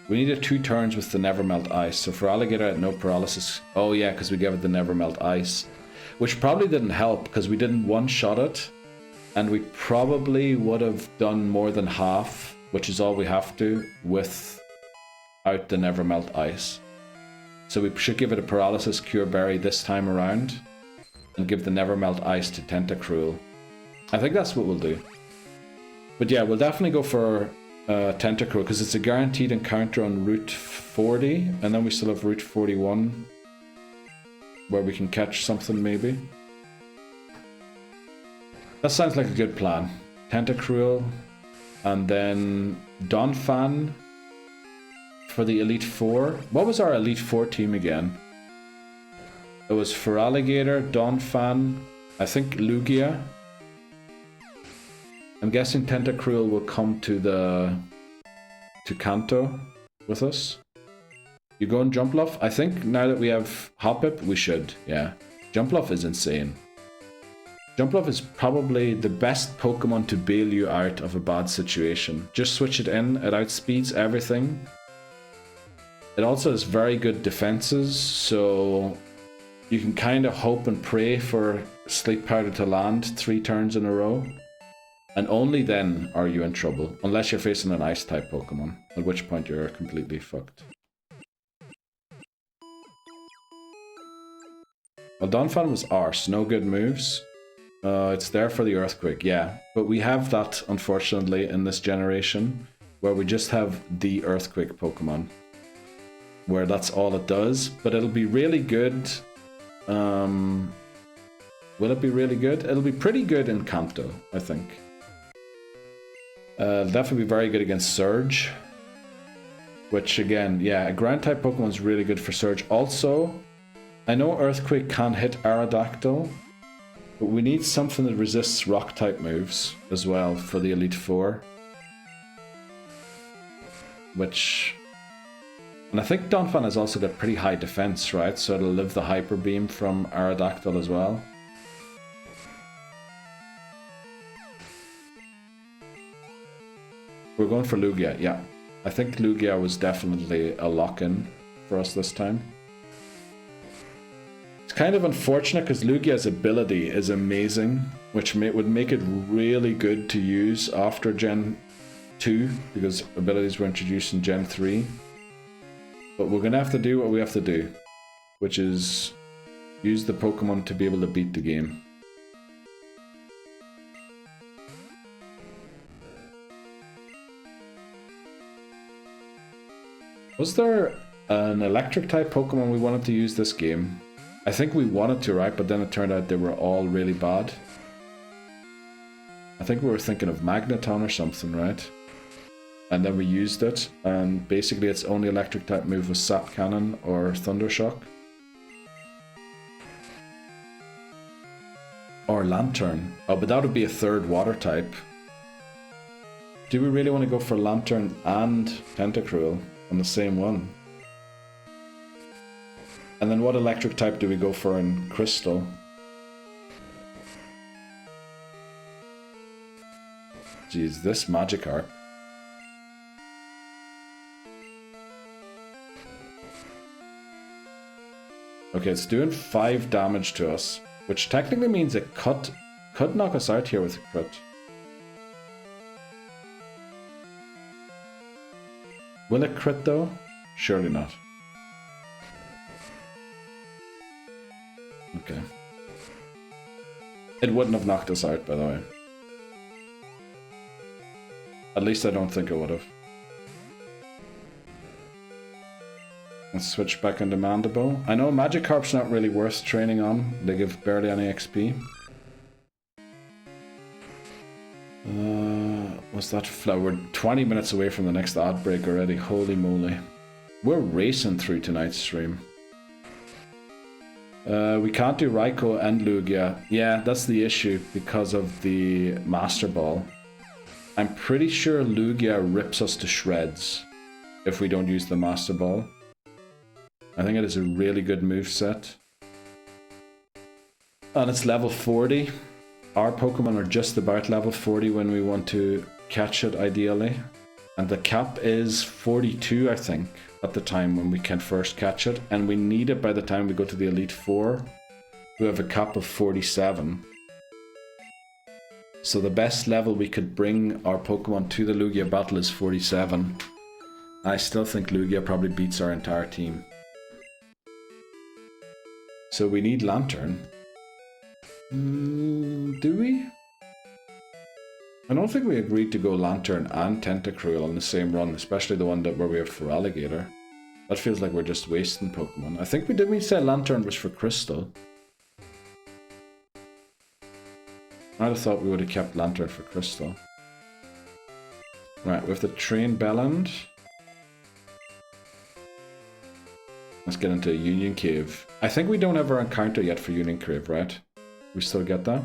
We needed 2 turns with the Nevermelt Ice, so for Alligator no paralysis. Oh yeah, because we gave it the Nevermelt Ice, which probably didn't help because we didn't one-shot it, and we probably would have done more than half, which is all we have to, without the Nevermelt Ice. So we should give it a Paralysis Cure Berry this time around, and give the Nevermelt Ice to Tentacruel. I think that's what we'll do. But yeah, we'll definitely go for Tentacruel, because it's a guaranteed encounter on Route 40, and then we still have Route 41, where we can catch something maybe. That sounds like a good plan. Tentacruel, and then Donphan for the Elite Four. What was our Elite Four team again? It was Feraligatr, Donphan, I think Lugia. I'm guessing Tentacruel will come to Kanto with us. You go on Jumpluff? I think now that we have Hoppip, we should, yeah. Jumpluff is insane. Jumpluff is probably the best Pokemon to bail you out of a bad situation. Just switch it in, it outspeeds everything. It also has very good defenses, so you can kind of hope and pray for Sleep Powder to land 3 turns in a row. And only then are you in trouble, unless you're facing an Ice-type Pokemon, at which point you're completely fucked. Well, Donphan was arse, no good moves. It's there for the Earthquake, yeah. But we have that, unfortunately, in this generation, where we just have the Earthquake Pokemon. Where that's all it does, but it'll be really good. Will it be really good? It'll be pretty good in Kanto, I think. Definitely be very good against Surge. Which again, yeah, a ground-type Pokemon is really good for Surge. Also, I know Earthquake can hit Aerodactyl, but we need something that resists Rock-type moves as well for the Elite Four. Which... And I think Donphan has also got pretty high defense, right? So it'll live the Hyper Beam from Aerodactyl as well. We're going for Lugia, yeah. I think Lugia was definitely a lock-in for us this time. It's kind of unfortunate because Lugia's ability is amazing, which would make it really good to use after Gen 2, because abilities were introduced in Gen 3. But we're going to have to do what we have to do, which is use the Pokemon to be able to beat the game. Was there an electric-type Pokemon we wanted to use this game? I think we wanted to, right? But then it turned out they were all really bad. I think we were thinking of Magneton or something, right? And then we used it, and basically its only electric-type move was Sap Cannon or Thunder Shock. Or Lantern. Oh, but that would be a third water-type. Do we really want to go for Lantern and Tentacruel on the same one? And then what electric type do we go for in Crystal? Jeez, this Magikarp. Okay, it's doing 5 damage to us, which technically means it could knock us out here with a crit. Will it crit though? Surely not. Okay. It wouldn't have knocked us out, by the way. At least I don't think it would have. Let's switch back into Mandible. I know Magikarp's not really worth training on. They give barely any XP. What's that flower? We're 20 minutes away from the next ad break already. Holy moly. We're racing through tonight's stream. We can't do Raikou and Lugia. Yeah, that's the issue because of the Master Ball. I'm pretty sure Lugia rips us to shreds if we don't use the Master Ball. I think it is a really good moveset. And it's level 40. Our Pokemon are just about level 40 when we want to catch it, ideally. And the cap is 42, I think, at the time when we can first catch it. And we need it by the time we go to the Elite Four, who have a cap of 47. So the best level we could bring our Pokemon to the Lugia battle is 47. I still think Lugia probably beats our entire team. So we need Lantern. Do we? I don't think we agreed to go Lantern and Tentacruel on the same run, especially the one where we have Feraligatr. That feels like we're just wasting Pokemon. I think we say Lantern was for Crystal. I'd have thought we would have kept Lantern for Crystal. Right, we have to train Belland. Let's get into Union Cave. I think we don't ever encounter yet for Union Cave, right? We still get that?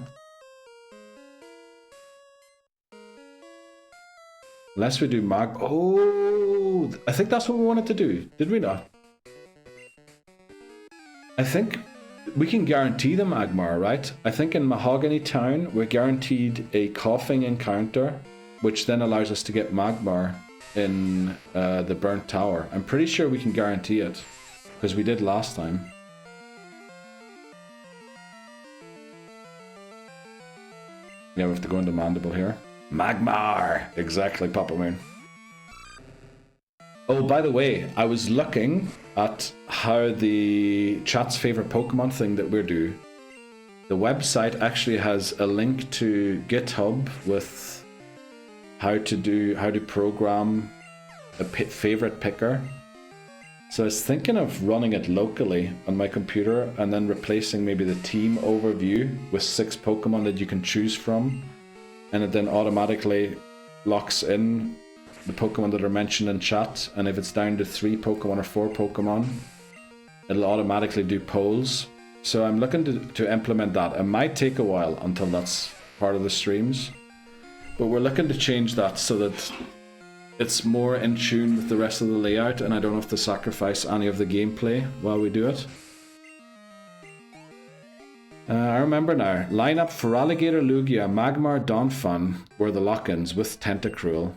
Unless we do Oh, I think that's what we wanted to do. Did we not? I think we can guarantee the Magmar, right? I think in Mahogany Town, we're guaranteed a coughing encounter, which then allows us to get Magmar in the Burnt Tower. I'm pretty sure we can guarantee it, because we did last time. Yeah, we have to go into Mandible here. Magmar! Exactly, Papa Moon. Oh, by the way, I was looking at how the chat's favorite Pokemon thing that we're doing. The website actually has a link to GitHub with how to program a favorite picker. So I was thinking of running it locally on my computer and then replacing maybe the team overview with 6 Pokemon that you can choose from. And it then automatically locks in the Pokemon that are mentioned in chat. And if it's down to 3 Pokemon or 4 Pokemon, it'll automatically do polls. So I'm looking to implement that. It might take a while until that's part of the streams. But we're looking to change that so that it's more in tune with the rest of the layout and I don't have to sacrifice any of the gameplay while we do it. I remember now. Lineup Feraligatr, Lugia, Magmar, Donphan were the lock-ins with Tentacruel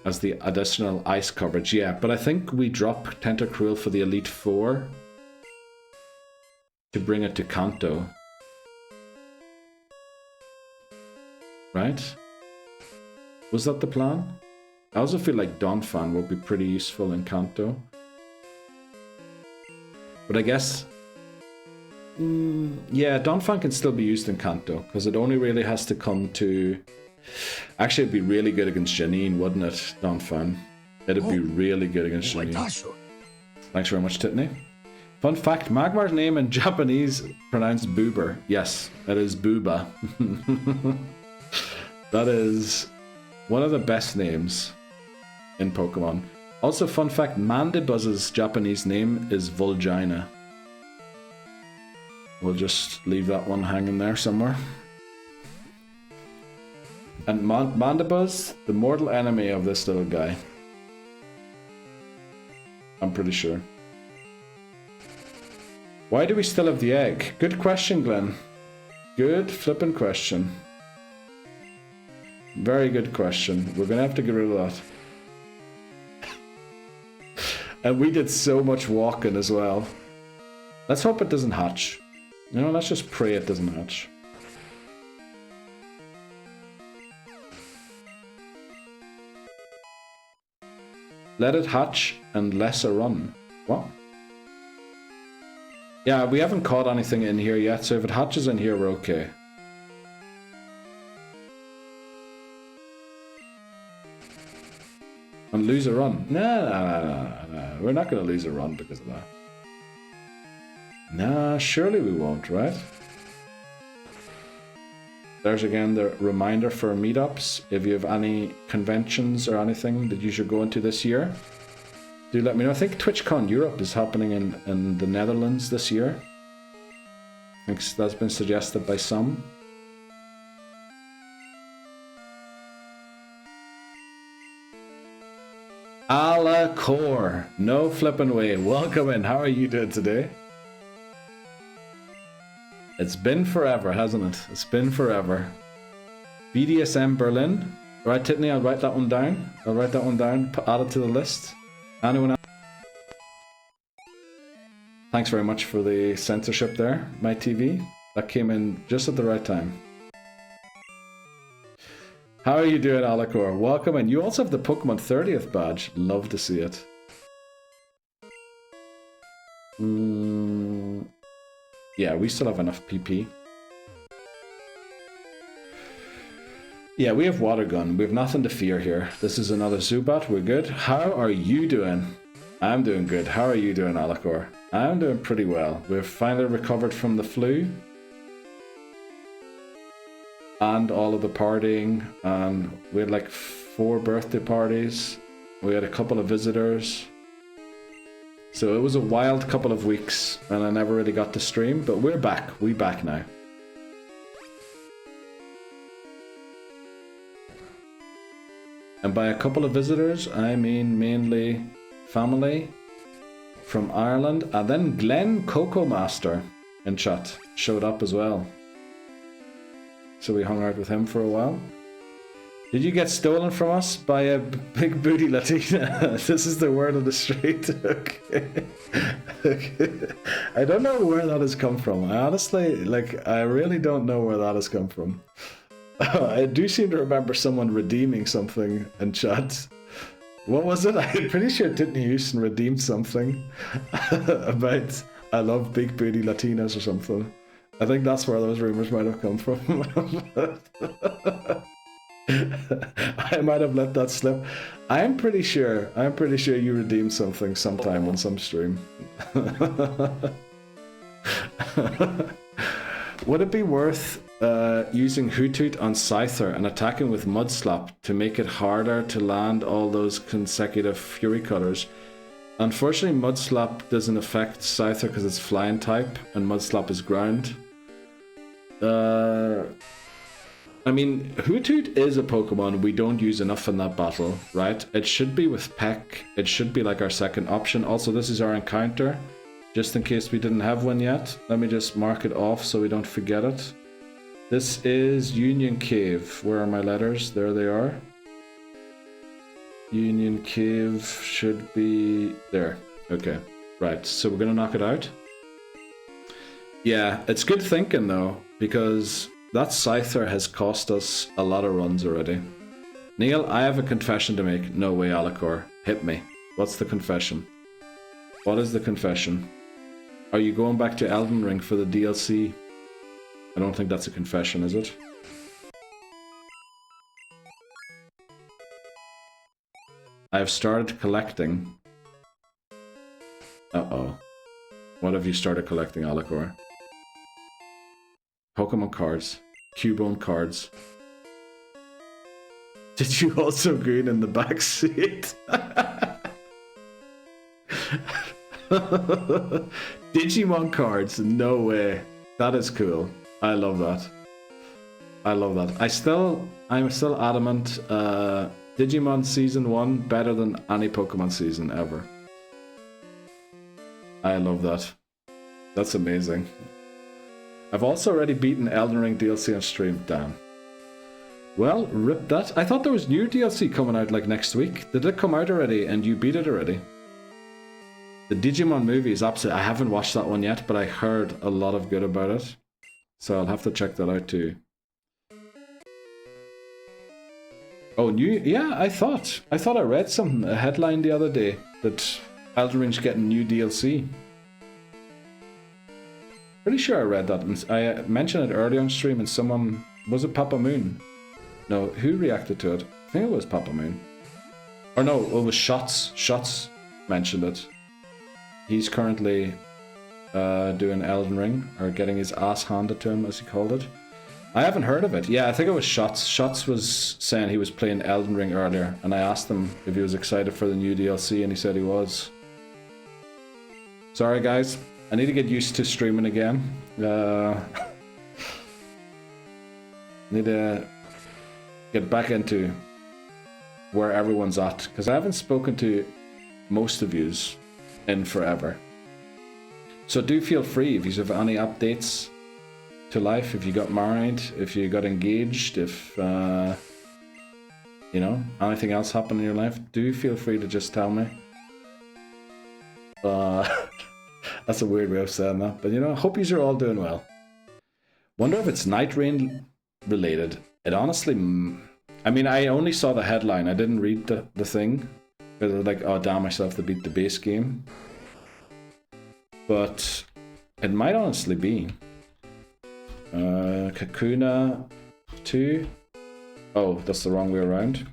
as the additional ice coverage. Yeah, but I think we drop Tentacruel for the Elite Four to bring it to Kanto. Right? Was that the plan? I also feel like Donphan would be pretty useful in Kanto. But I guess... yeah, Donphan can still be used in Kanto, because it only really has to come to... Actually, it'd be really good against Janine, wouldn't it, Donphan? It'd be really good against Janine. Thanks very much, Titney. Fun fact, Magmar's name in Japanese pronounced Boober. Yes, it is Booba. That is one of the best names in Pokemon. Also, fun fact, Mandibuzz's Japanese name is Volgina. We'll just leave that one hanging there somewhere. And Mandibuzz, the mortal enemy of this little guy. I'm pretty sure. Why do we still have the egg? Good question, Glenn. Good flippin' question. Very good question. We're gonna have to get rid of that. And we did so much walking as well. Let's hope it doesn't hatch. You know, let's just pray it doesn't hatch. Let it hatch and less a run. What? Yeah, we haven't caught anything in here yet, so if it hatches in here, we're okay. And lose a run. No. We're not going to lose a run because of that. Nah, surely we won't, right? There's again the reminder for meetups. If you have any conventions or anything that you should go into this year, do let me know. I think TwitchCon Europe is happening in the Netherlands this year. I think that's been suggested by some. Alacor, no flipping way. Welcome in. How are you doing today? It's been forever, hasn't it? It's been forever. BDSM Berlin. Right, Tiffany, I'll write that one down. Add it to the list. Anyone else? Thanks very much for the censorship there, my TV. That came in just at the right time. How are you doing, Alacor? Welcome in. You also have the Pokemon 30th badge. Love to see it. Yeah, we still have enough PP. Yeah, we have Water Gun. We have nothing to fear here. This is another Zubat. We're good. How are you doing? I'm doing good. How are you doing, Alacor? I'm doing pretty well. We've finally recovered from the flu. And all of the partying, and we had like 4 birthday parties. We had a couple of visitors. So it was a wild couple of weeks, and I never really got to stream, but we're back. We're back now. And by a couple of visitors, I mean mainly family from Ireland, and then Glenn Coco Master in chat showed up as well. So we hung out with him for a while. Did you get stolen from us by a big booty Latina? This is the word on the street. Okay. I don't know where that has come from. I honestly, I really don't know where that has come from. I do seem to remember someone redeeming something in chat. What was it? I'm pretty sure Titney Houston redeemed something about I love big booty Latinas or something. I think that's where those rumors might have come from. I might have let that slip. I'm pretty sure you redeemed something sometime on some stream. Would it be worth using Hoothoot on Scyther and attacking with Mudslap to make it harder to land all those consecutive Fury Cutters? Unfortunately, Mudslap doesn't affect Scyther because it's flying type and Mudslap is ground. I mean, Hoothoot is a Pokemon we don't use enough in that battle, right? It should be with Peck. It should be like our second option. Also, this is our encounter, just in case we didn't have one yet. Let me just mark it off so we don't forget it. This is Union Cave. Where are my letters? There they are. Union Cave should be there. Okay, right. So we're gonna knock it out. Yeah, it's good thinking though, because that Scyther has cost us a lot of runs already. Neil, I have a confession to make. No way, Alacor. Hit me. What's the confession? What is the confession? Are you going back to Elden Ring for the DLC? I don't think that's a confession, is it? I've started collecting. Uh-oh. What have you started collecting, Alacor? Pokemon cards. Cubone cards. Did you also green in the back seat? Digimon cards? No way. That is cool. I love that. I love that. I'm still adamant. Digimon Season 1 better than any Pokemon season ever. I love that. That's amazing. I've also already beaten Elden Ring DLC on stream. Damn. Well, rip that. I thought there was new DLC coming out like next week. Did it come out already and you beat it already? The Digimon movie is absolutely... I haven't watched that one yet, but I heard a lot of good about it. So I'll have to check that out too. Oh, new... Yeah, I thought I read something, a headline the other day, that Elden Ring's getting new DLC. Pretty sure I read that. I mentioned it earlier on stream and someone... Was it Papa Moon? No, who reacted to it? I think it was Papa Moon. Or no, it was Shots. Shots mentioned it. He's currently doing Elden Ring, or getting his ass handed to him, as he called it. I haven't heard of it. Yeah, I think it was Shots. Shots was saying he was playing Elden Ring earlier, and I asked him if he was excited for the new DLC, and he said he was. Sorry, guys. I need to get used to streaming again. Need to get back into where everyone's at, because I haven't spoken to most of yous in forever. So do feel free if you have any updates to life, if you got married, if you got engaged, if you know, anything else happened in your life, do feel free to just tell me. That's a weird way of saying that, but you know, I hope yous are all doing well. Wonder if it's Night Rain related. It honestly, I mean, I only saw the headline, I didn't read the thing, because I was like, oh damn, I still have to beat the base game. But it might honestly be. Kakuna 2. Oh, that's the wrong way around.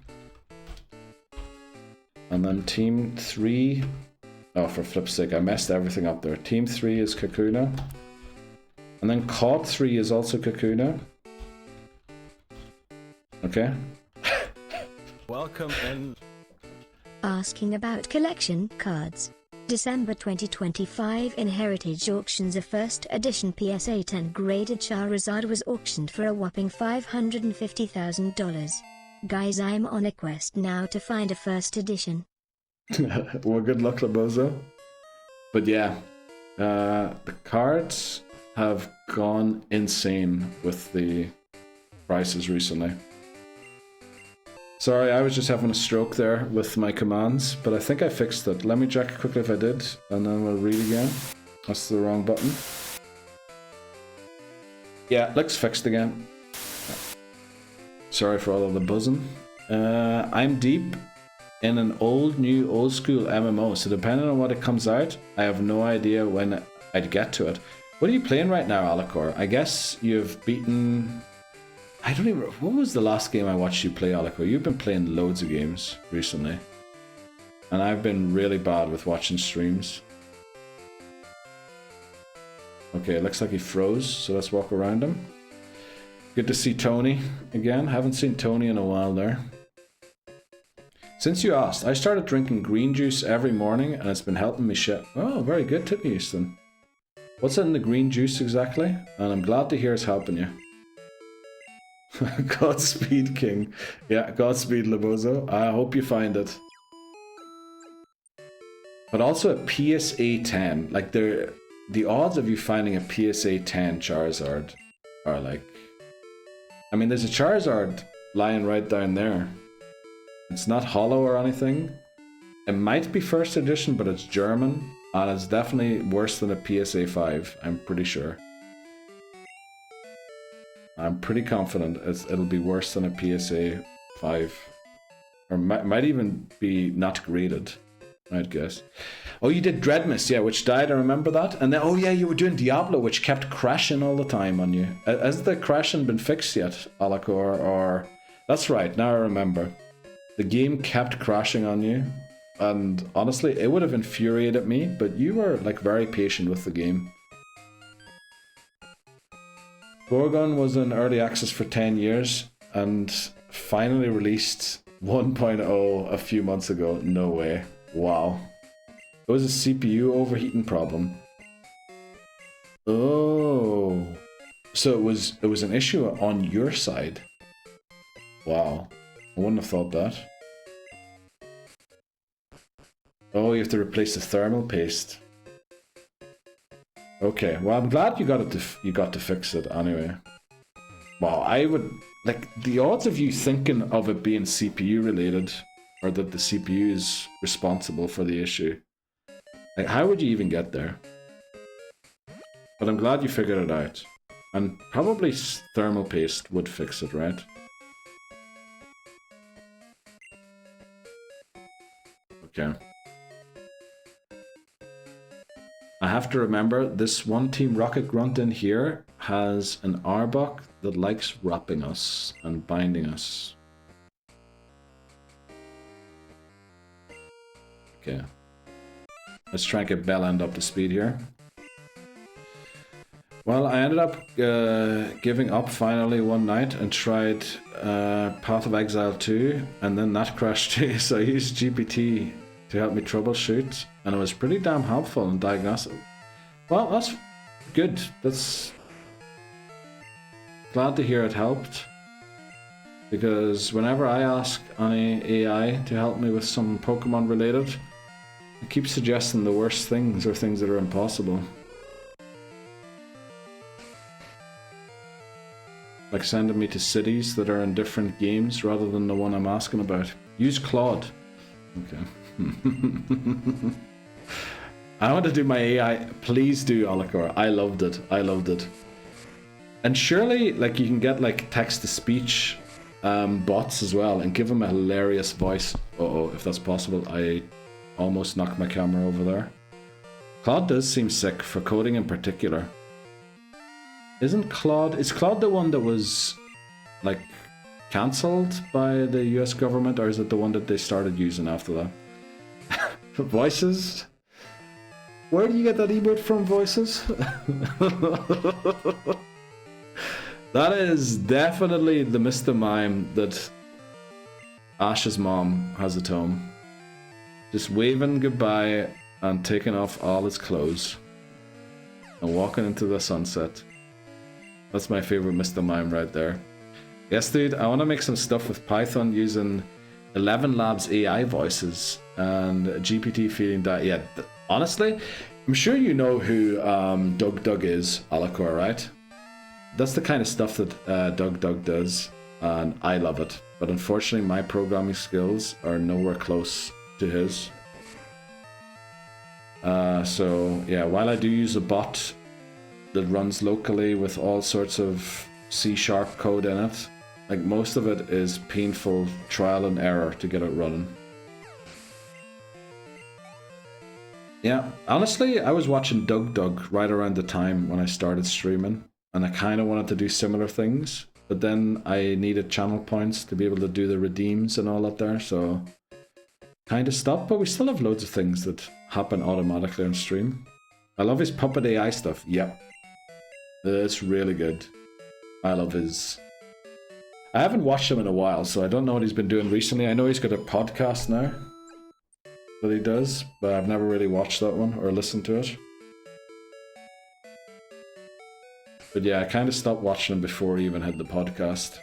And then Team 3. Oh, for flip's sake, I messed everything up there. Team 3 is Kakuna. And then COD 3 is also Kakuna. Okay. Welcome in. Asking about collection cards. December 2025 in Heritage Auctions, a first edition PSA 10 graded Charizard was auctioned for a whopping $550,000. Guys, I'm on a quest now to find a first edition. Well, good luck, Labozo. But yeah, the cards have gone insane with the prices recently. Sorry, I was just having a stroke there with my commands, but I think I fixed it. Let me check quickly if I did, and then we'll read again. That's the wrong button. Yeah, looks fixed again. Sorry for all of the buzzing. I'm deep in an old school MMO, so depending on what it comes out, I have no idea when I'd get to it. What are you playing right now, Alacor? I guess you've beaten... I don't even... What was the last game I watched you play, Alacor? You've been playing loads of games recently. And I've been really bad with watching streams. Okay, it looks like he froze, so let's walk around him. Good to see Tony again. Haven't seen Tony in a while there. Since you asked, I started drinking green juice every morning and it's been helping me shit. Oh, very good tip, Houston. What's in the green juice exactly? And I'm glad to hear it's helping you. Godspeed, King. Yeah, Godspeed, Labozo. I hope you find it. But also a PSA 10. Like, the odds of you finding a PSA 10 Charizard are like... I mean, there's a Charizard lying right down there. It's not hollow or anything. It might be first edition, but it's German. And it's definitely worse than a PSA 5, I'm pretty sure. I'm pretty confident it'll be worse than a PSA 5. Or might even be not graded, I'd guess. Oh, you did Dreadmist, yeah, which died, I remember that. And then, oh yeah, you were doing Diablo, which kept crashing all the time on you. Has the crashing been fixed yet, Alacor? Or... That's right, now I remember. The game kept crashing on you. And honestly, it would have infuriated me, but you were like very patient with the game. Gorgon was in early access for 10 years and finally released 1.0 a few months ago. No way. Wow. It was a CPU overheating problem. Oh. So it was an issue on your side. Wow. I wouldn't have thought that. Oh, you have to replace the thermal paste. Okay, well, I'm glad you got to fix it anyway. Wow, I would like the odds of you thinking of it being CPU related, or that the CPU is responsible for the issue. Like, how would you even get there? But I'm glad you figured it out, and probably thermal paste would fix it, right? Okay. I have to remember this one Team Rocket Grunt in here has an Arbok that likes wrapping us and binding us. Okay. Let's try and get Bellend up to speed here. Well, I ended up giving up finally one night and tried Path of Exile 2, and then that crashed too, so I used GPT to help me troubleshoot, and it was pretty damn helpful in diagnosing. Well, that's good. That's glad to hear it helped, because whenever I ask any AI to help me with some Pokemon related, it keeps suggesting the worst things or things that are impossible. Like sending me to cities that are in different games rather than the one I'm asking about. Use Claude. Okay. I want to do my AI. Please do, Alikor. I loved it. I loved it. And surely, like, you can get like text-to-speech bots as well and give them a hilarious voice. Uh-oh, if that's possible. I almost knocked my camera over there. Claude does seem sick, for coding in particular. Isn't Claude... Is Claude the one that was, like, cancelled by the US government, or is it the one that they started using after that? Voices? Where do you get that emote from, Voices? That is definitely the Mr. Mime that Ash's mom has at home. Just waving goodbye and taking off all his clothes. And walking into the sunset. That's my favorite Mr. Mime right there. Yes, dude, I want to make some stuff with Python using 11 Labs AI voices and GPT feeding that. Yeah, honestly, I'm sure you know who Doug is, Alikor, right? That's the kind of stuff that Doug does, and I love it. But unfortunately, my programming skills are nowhere close to his. So, yeah, while I do use a bot that runs locally with all sorts of C# code in it, like most of it is painful trial and error to get it running. Yeah, honestly, I was watching Doug right around the time when I started streaming, and I kind of wanted to do similar things, but then I needed channel points to be able to do the redeems and all that there, so kind of stopped, but we still have loads of things that happen automatically on stream. I love his Puppet AI stuff. Yep. It's really good. I love his... I haven't watched him in a while, so I don't know what he's been doing recently. I know he's got a podcast now that he does, but I've never really watched that one or listened to it. But yeah, I kind of stopped watching him before he even had the podcast.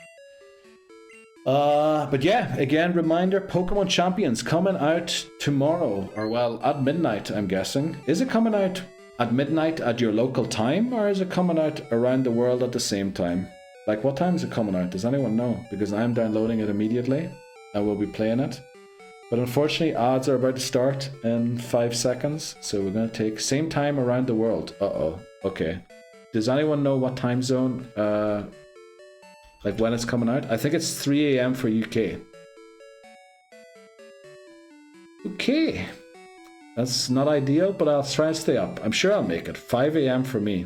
But yeah, again, reminder, Pokemon Champions coming out tomorrow, or well, at midnight, I'm guessing. Is it coming out at midnight at your local time, or is it coming out around the world at the same time? Like, what time is it coming out? Does anyone know? Because I'm downloading it immediately. I will be playing it. But unfortunately, ads are about to start in 5 seconds, so we're going to take same time around the world. Uh-oh. Okay. Does anyone know what time zone, like when it's coming out? I think it's 3 AM for UK. Okay. That's not ideal, but I'll try and stay up. I'm sure I'll make it. 5 AM for me.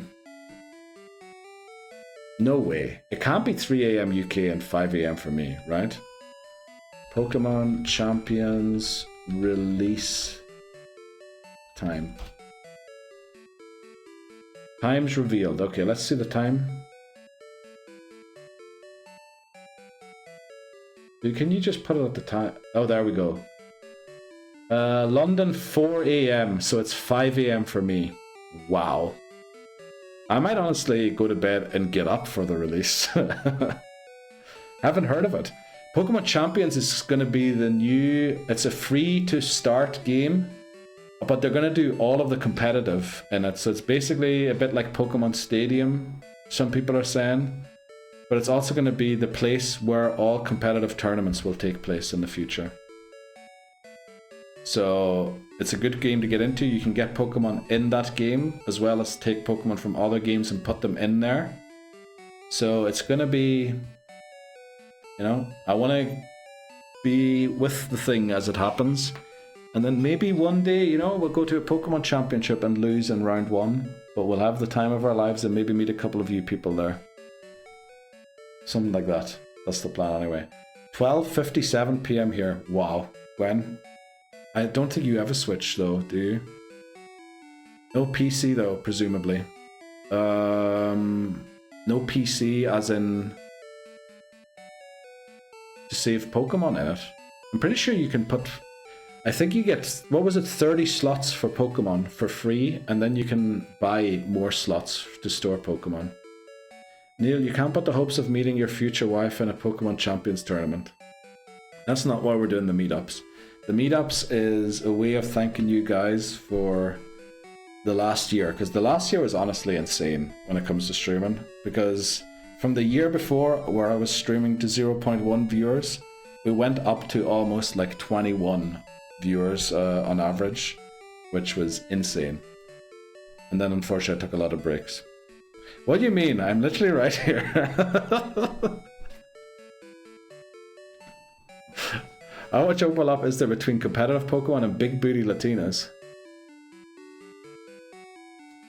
No way. It can't be 3 AM UK and 5 AM for me, right? Pokemon Champions release time. Times revealed. Okay, let's see the time. Dude, can you just put it at the time? Oh, there we go. London 4 AM, so it's 5 AM for me. Wow. I might honestly go to bed and get up for the release. Haven't heard of it. Pokemon Champions is going to be the new... It's a free to start game, but they're going to do all of the competitive in it. So it's basically a bit like Pokemon Stadium, some people are saying. But it's also going to be the place where all competitive tournaments will take place in the future. So it's a good game to get into. You can get Pokemon in that game, as well as take Pokemon from other games and put them in there. So it's going to be... You know, I want to be with the thing as it happens. And then maybe one day, you know, we'll go to a Pokemon Championship and lose in round 1. But we'll have the time of our lives and maybe meet a couple of you people there. Something like that. That's the plan anyway. 12:57 p.m. here. Wow. When? I don't think you ever switch though, do you? No PC though, presumably. No PC as in to save Pokemon in it. I'm pretty sure you can put, I think you get, what was it, 30 slots for Pokemon for free, and then you can buy more slots to store Pokemon. Neil, you can't put the hopes of meeting your future wife in a Pokemon Champions tournament. That's not why we're doing the meetups. The meetups is a way of thanking you guys for the last year, because the last year was honestly insane when it comes to streaming, because from the year before where I was streaming to 0.1 viewers, we went up to almost like 21 viewers on average, which was insane. And then unfortunately I took a lot of breaks. What do you mean? I'm literally right here. How much overlap is there between competitive Pokemon and big booty Latinas?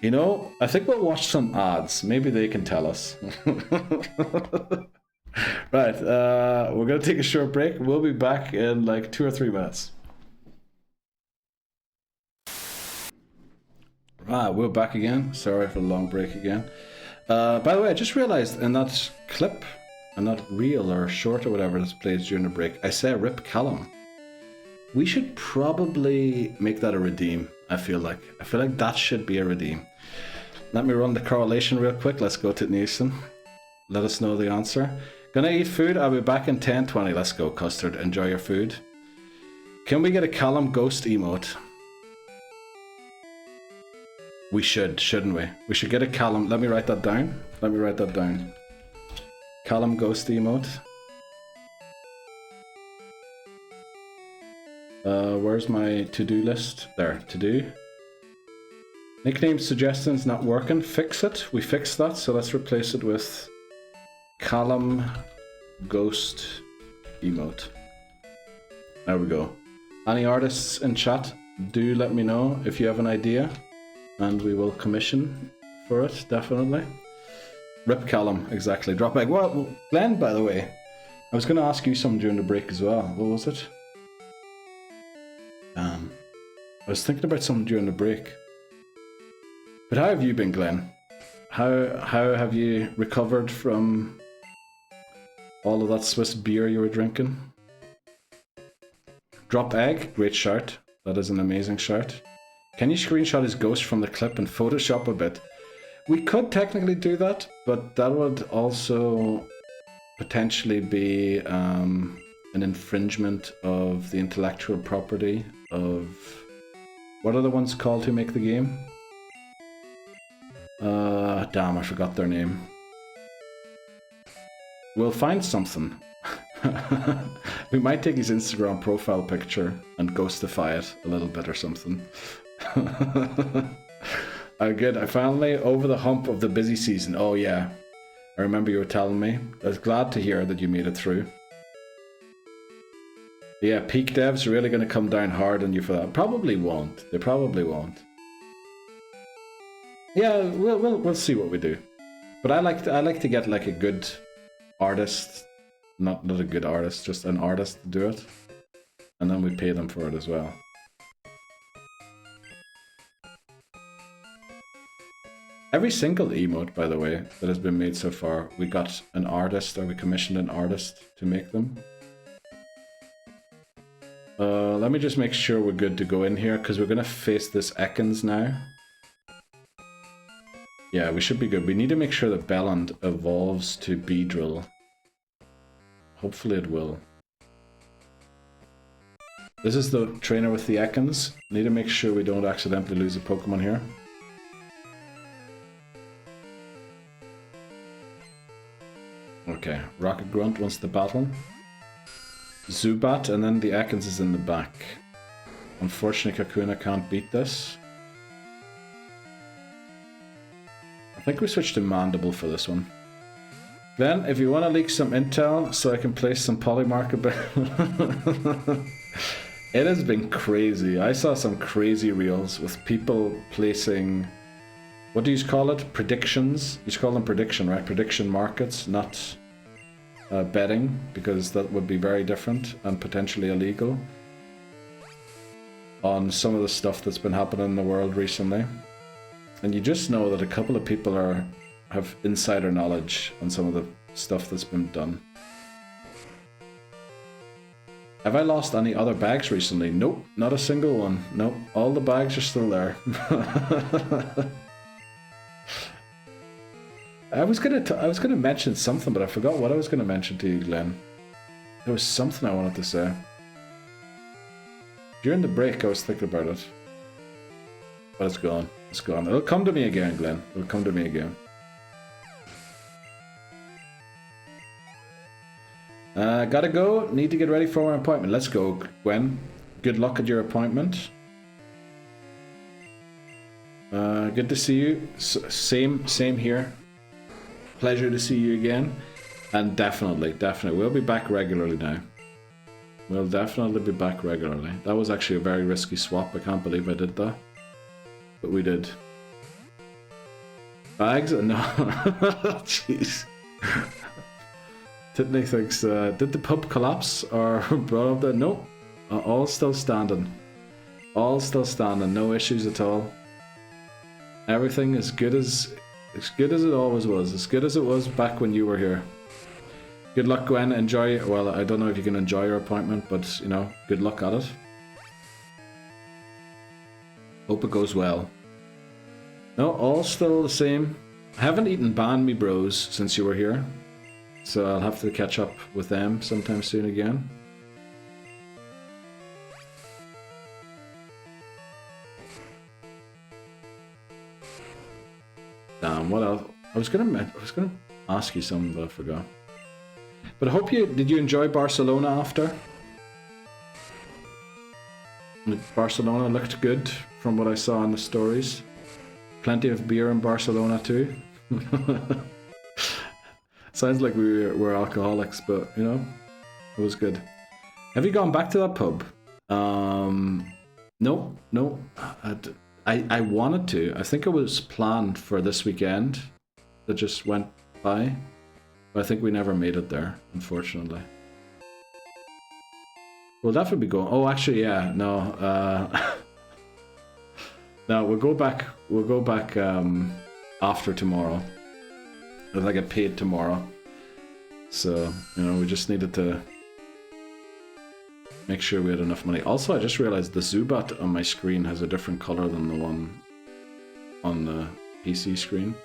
You know, I think we'll watch some ads. Maybe they can tell us. Right, we're going to take a short break. We'll be back in like 2 or 3 minutes. Right, we're back again. Sorry for the long break again. By the way, I just realized in that clip, and that reel or short or whatever that's played during the break, I say Rip Callum. We should probably make that a redeem, I feel like. I feel like that should be a redeem. Let me run the correlation real quick. Let's go to Nielsen. Let us know the answer. Gonna eat food. I'll be back in 10:20. Let's go, Custard. Enjoy your food. Can we get a Callum Ghost emote? We should, shouldn't we? We should get a Callum. Let me write that down. Let me write that down. Callum Ghost emote. Where's my to-do list? There, to-do. Nickname suggestions not working. Fix it. We fixed that, so let's replace it with Callum Ghost emote. There we go. Any artists in chat, do let me know if you have an idea, and we will commission for it, definitely. Rip Callum, exactly. Drop egg. Well, Glenn, by the way, I was going to ask you something during the break as well. What was it? I was thinking about something during the break. But how have you been, Glenn? How have you recovered from all of that Swiss beer you were drinking? Drop egg, great shirt. That is an amazing shirt. Can you screenshot his ghost from the clip and Photoshop a bit? We could technically do that, but that would also potentially be an infringement of the intellectual property of... What are the ones called who make the game? Damn, I forgot their name. We'll find something. We might take his Instagram profile picture and ghostify it a little bit or something. Good. I finally over the hump of the busy season. Oh yeah, I remember you were telling me. I was glad to hear that you made it through. Yeah, peak devs are really going to come down hard on you for that. Probably won't. They probably won't. Yeah, we'll see what we do. But I like to get like a good artist, not a good artist, just an artist to do it, and then we pay them for it as well. Every single emote, by the way, that has been made so far, we got an artist, or we commissioned an artist to make them. Let me just make sure we're good to go in here, because we're going to face this Ekans now. Yeah, we should be good. We need to make sure that Belland evolves to Beedrill. Hopefully it will. This is the trainer with the Ekans. Need to make sure we don't accidentally lose a Pokemon here. Okay, Rocket Grunt wants to battle. Zubat, and then the Ekans is in the back. Unfortunately, Kakuna can't beat this. I think we switched to Mandible for this one. Then, if you want to leak some intel so I can place some Polymark about... It has been crazy. I saw some crazy reels with people placing, what do you call it? Predictions? You call them prediction, right? Prediction markets, not betting, because that would be very different and potentially illegal on some of the stuff that's been happening in the world recently. And you just know that a couple of people have insider knowledge on some of the stuff that's been done. Have I lost any other bags recently? Nope, not a single one. Nope, all the bags are still there. I was gonna mention something, but I forgot what I was gonna mention to you, Glenn. There was something I wanted to say. During the break, I was thinking about it. But it's gone. It's gone. It'll come to me again, Glenn. It'll come to me again. Gotta go. Need to get ready for my appointment. Let's go, Gwen. Good luck at your appointment. Good to see you. Same here. Pleasure to see you again. And definitely, we'll be back regularly now. We'll definitely be back regularly. That was actually a very risky swap. I can't believe I did that. But we did. Bags? No. Jeez. Tiffany thinks, did the pub collapse or brought up there? Nope. All still standing. All still standing. No issues at all. Everything as good as it always was. As good as it was back when you were here. Good luck, Gwen. Enjoy. Well, I don't know if you can enjoy your appointment, but, you know, good luck at it. Hope it goes well. No, all still the same. I haven't eaten Banh Mi Bros since you were here, so I'll have to catch up with them sometime soon again. Damn, what else? I was gonna ask you something, but I forgot. But I hope did you enjoy Barcelona after? Barcelona looked good from what I saw in the stories. Plenty of beer in Barcelona too. Sounds like we're alcoholics, but you know, it was good. Have you gone back to that pub? No. I wanted to. I think it was planned for this weekend. That just went by. But I think we never made it there, unfortunately. We'll definitely be going. Oh, actually, yeah. No. No, we'll go back. We'll go back after tomorrow. If I get paid tomorrow. So, you know, we just needed to make sure we had enough money. Also, I just realized the Zubat on my screen has a different color than the one on the PC screen.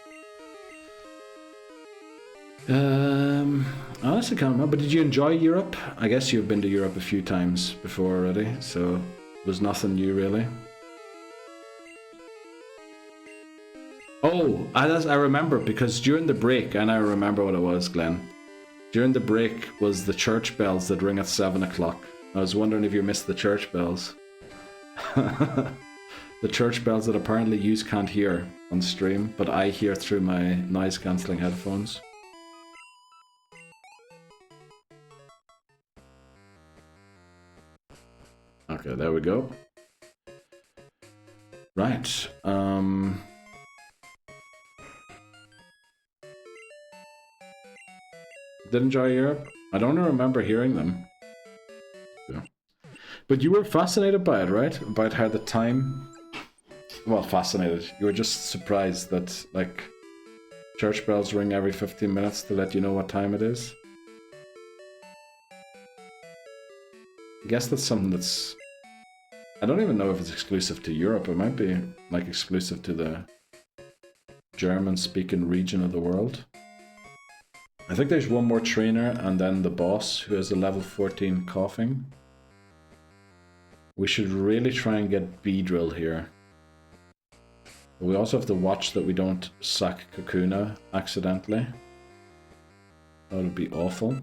I honestly can't remember. But did you enjoy Europe? I guess you've been to Europe a few times before already, so it was nothing new really. Oh, I remember, because during the break, and I remember what it was, Glenn. During the break was the church bells that ring at 7 o'clock. I was wondering if you missed the church bells. The church bells that apparently you can't hear on stream, but I hear through my noise cancelling headphones. Okay, there we go. Right. Did enjoy Europe? I don't remember hearing them. Yeah. But you were fascinated by it, right? About how the time... Well, fascinated. You were just surprised that, like, church bells ring every 15 minutes to let you know what time it is. I guess that's something that's... I don't even know if it's exclusive to Europe. It might be, like, exclusive to the German-speaking region of the world. I think there's one more trainer and then the boss who has a level 14 coughing. We should really try and get Beedrill here. But we also have to watch that we don't sack Kakuna accidentally. That would be awful.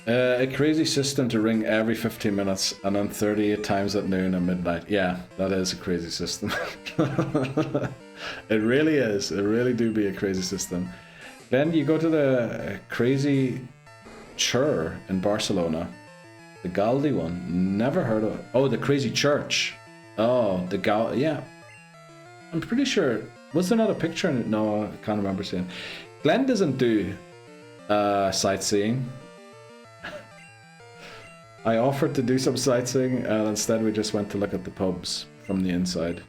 A crazy system to ring every 15 minutes and then 38 times at noon and midnight. Yeah, that is a crazy system. It really is. It really do be a crazy system. Then you go to the crazy chur in Barcelona. The Galdi one. Never heard of it. Oh, the Crazy Church. Oh, the yeah. I'm pretty sure. Was there not a picture in it? No, I can't remember seeing. Glenn doesn't do sightseeing. I offered to do some sightseeing, and instead we just went to look at the pubs from the inside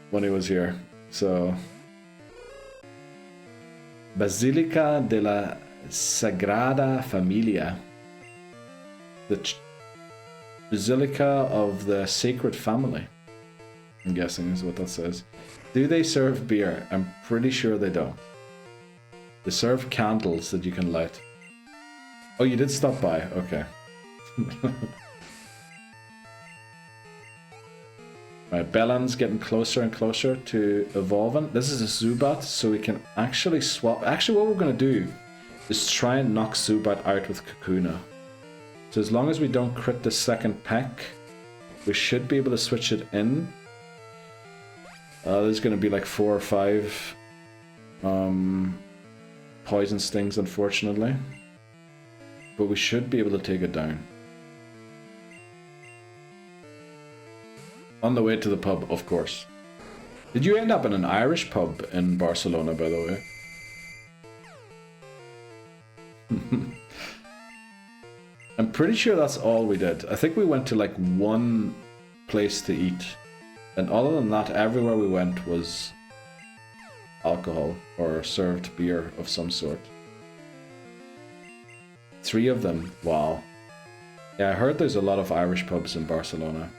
when he was here. So, Basilica de la Sagrada Familia, the Basilica of the Sacred Family, I'm guessing is what that says. Do they serve beer? I'm pretty sure they don't. They serve candles that you can light. Oh, you did stop by. Okay. Right, Bellan's getting closer and closer to evolving. This is a Zubat, so we can actually swap. Actually, what we're going to do is try and knock Zubat out with Kakuna. So as long as we don't crit the second pack, we should be able to switch it in. There's going to be like 4 or 5 poison stings, unfortunately. But we should be able to take it down. On the way to the pub, of course. Did you end up in an Irish pub in Barcelona, by the way? I'm pretty sure that's all we did. I think we went to like one place to eat. And other than that, everywhere we went was alcohol or served beer of some sort. 3 of them. Wow. Yeah, I heard there's a lot of Irish pubs in Barcelona.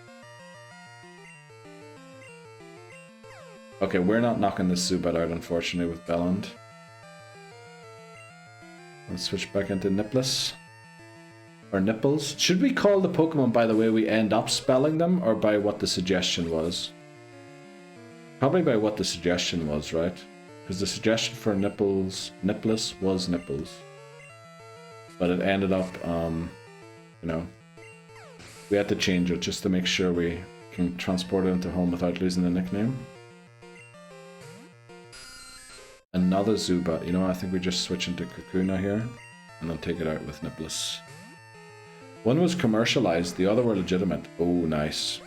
Okay, we're not knocking this Zubat out, unfortunately, with Belland. Let's switch back into Nipples. Or Nipples. Should we call the Pokemon by the way we end up spelling them, or by what the suggestion was? Probably by what the suggestion was, right? Because the suggestion for Nipples, Nipples was Nipples. But it ended up, you know, we had to change it just to make sure we can transport it into home without losing the nickname. Another Zubat, you know, I think we just switch into Kakuna here, and then take it out with Nipples. One was commercialized, the other were legitimate. Oh, nice.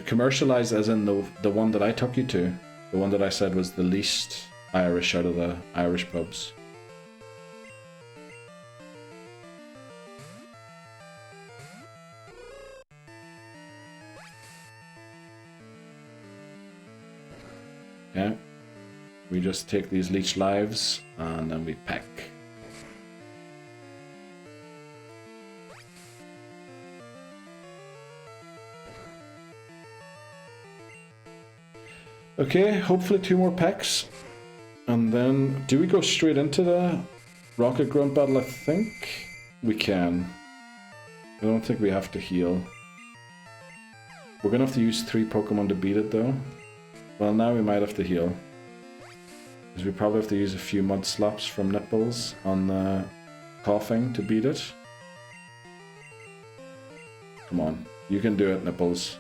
Commercialized as in the one that I took you to. The one that I said was the least Irish out of the Irish pubs. Okay. We just take these leech lives and then we peck. Okay, hopefully 2 more pecks. And then, do we go straight into the Rocket Grunt battle? I think we can. I don't think we have to heal. We're gonna have to use 3 Pokemon to beat it though. Well, now we might have to heal. Because we probably have to use a few mud slaps from Nipples on the coughing to beat it. Come on, you can do it, Nipples.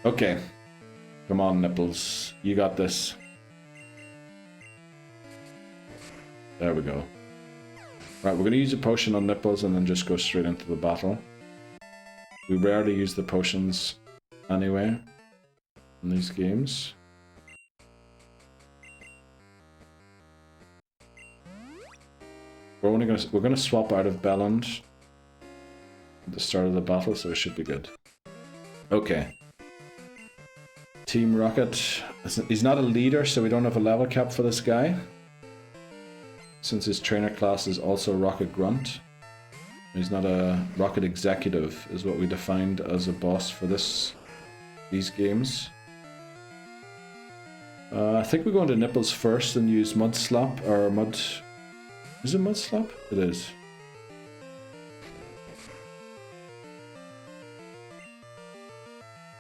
Okay. Come on, Nipples. You got this. There we go. Right, we're going to use a potion on Nipples and then just go straight into the battle. We rarely use the potions anyway in these games. We're gonna swap out of Belland at the start of the battle, so it should be good. Okay. Team Rocket. He's not a leader, so we don't have a level cap for this guy. Since his trainer class is also Rocket Grunt. He's not a Rocket Executive, is what we defined as a boss for these games. I think we go into Nipples first and use Mud Slap, or Mud... Is it Mud Slap? It is.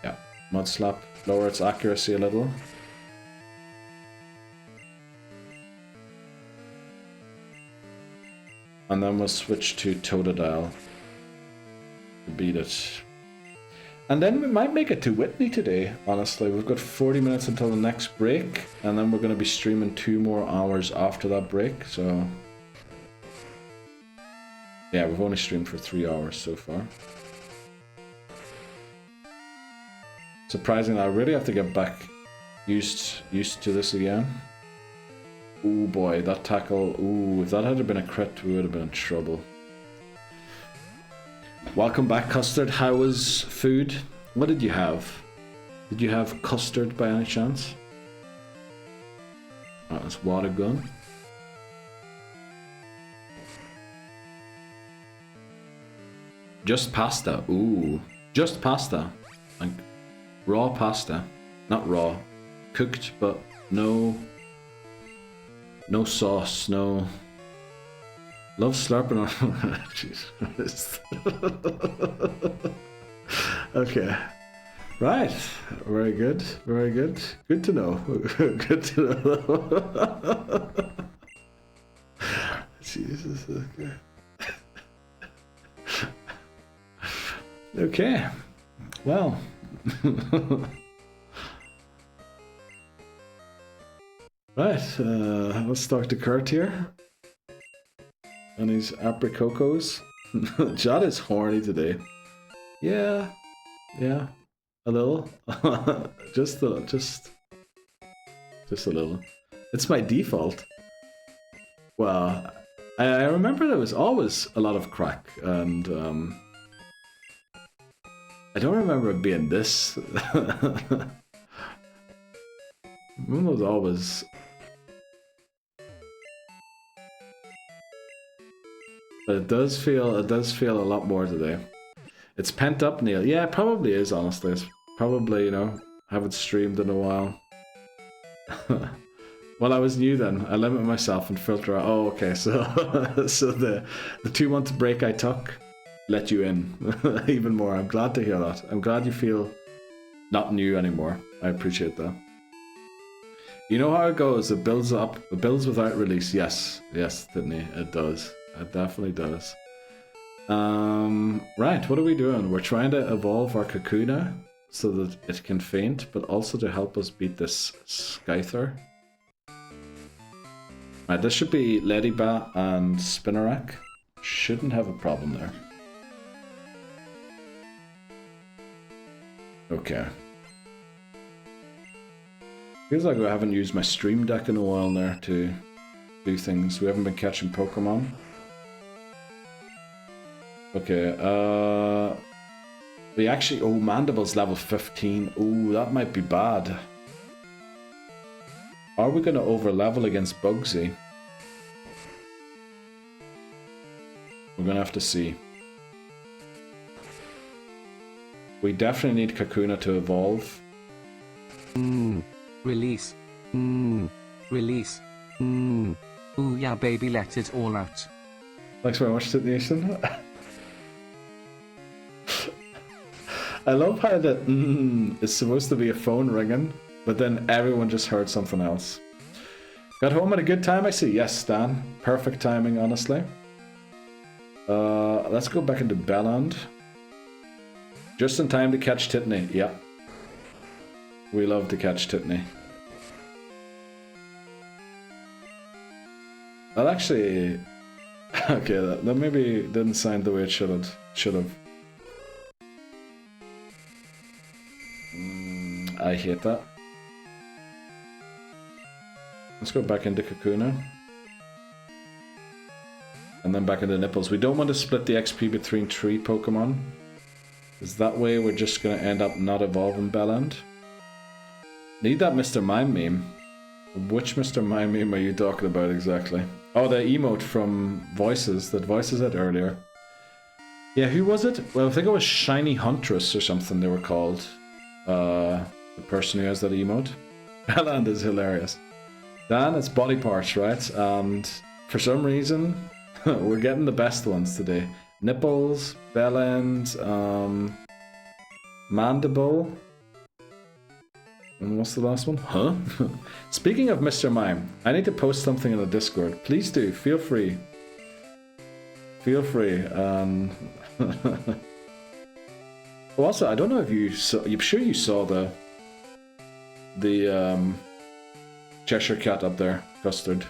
Yeah, Mud Slap. Lower its accuracy a little. And then we'll switch to Totodile to beat it. And then we might make it to Whitney today, honestly. We've got 40 minutes until the next break, and then we're going to be streaming 2 more hours after that break, so... Yeah, we've only streamed for 3 hours so far. Surprisingly, I really have to get back used to this again. Ooh boy, that tackle, ooh, if that had been a crit, we would have been in trouble. Welcome back, Custard. How was food? What did you have? Did you have custard by any chance? Oh, that's water gun. Just pasta. Ooh. Just pasta. Like raw pasta. Not raw. Cooked, but no sauce, no... Love slurping on... Jesus. Okay. Right. Very good. Very good. Good to know. Good to know. Jesus. Okay. Okay. Well. Right. Let's talk to Kurt here. And his apricocos. Jad is horny today. Yeah. Yeah. A little. just a little. It's my default. Well, I remember there was always a lot of crack, and I don't remember it being this. It was always... But it does feel a lot more today. It's pent up, Neil. Yeah, it probably is, honestly. It's probably, you know, haven't streamed in a while. Well, I was new then. I limit myself and filter out. Oh, okay, so so the 2-month break I took let you in even more. I'm glad to hear that. I'm glad you feel not new anymore. I appreciate that. You know how it goes. It builds up. It builds without release. Yes, Sydney, it does. It definitely does. Right, what are we doing? We're trying to evolve our Kakuna so that it can faint, but also to help us beat this Scyther. Right, this should be Ladybat and Spinarak. Shouldn't have a problem there. Okay. Feels like I haven't used my stream deck in a while there to do things. We haven't been catching Pokemon. Okay, we actually... Oh, Mandible's level 15. Oh, that might be bad. Are we going to over-level against Bugsy? We're going to have to see. We definitely need Kakuna to evolve. Release. Release. Ooh, yeah, baby, let it all out. Thanks very much, Nathan. I love how that is supposed to be a phone ringing, but then everyone just heard something else. Got home at a good time, I see. Yes, Stan. Perfect timing, honestly. Let's go back into Belland. Just in time to catch Titney. Yep. We love to catch Titney. That actually... Okay, that maybe didn't sound the way it should have. I hate that. Let's go back into Kakuna. And then back into Nipples. We don't want to split the XP between 3 Pokemon. Because that way we're just going to end up not evolving Belland. Need that Mr. Mime meme. Which Mr. Mime meme are you talking about exactly? Oh, the emote from Voices that Voices had earlier. Yeah, who was it? Well, I think it was Shiny Huntress or something they were called. The person who has that emote. Belland is hilarious. Dan, it's body parts, right? And for some reason, we're getting the best ones today. Nipples, Belland, Mandible. And what's the last one? Huh? Speaking of Mr. Mime, I need to post something in the Discord. Please do. Feel free. Feel free. Oh, also, I don't know if you saw. I'm sure you saw the Cheshire Cat up there, Custard.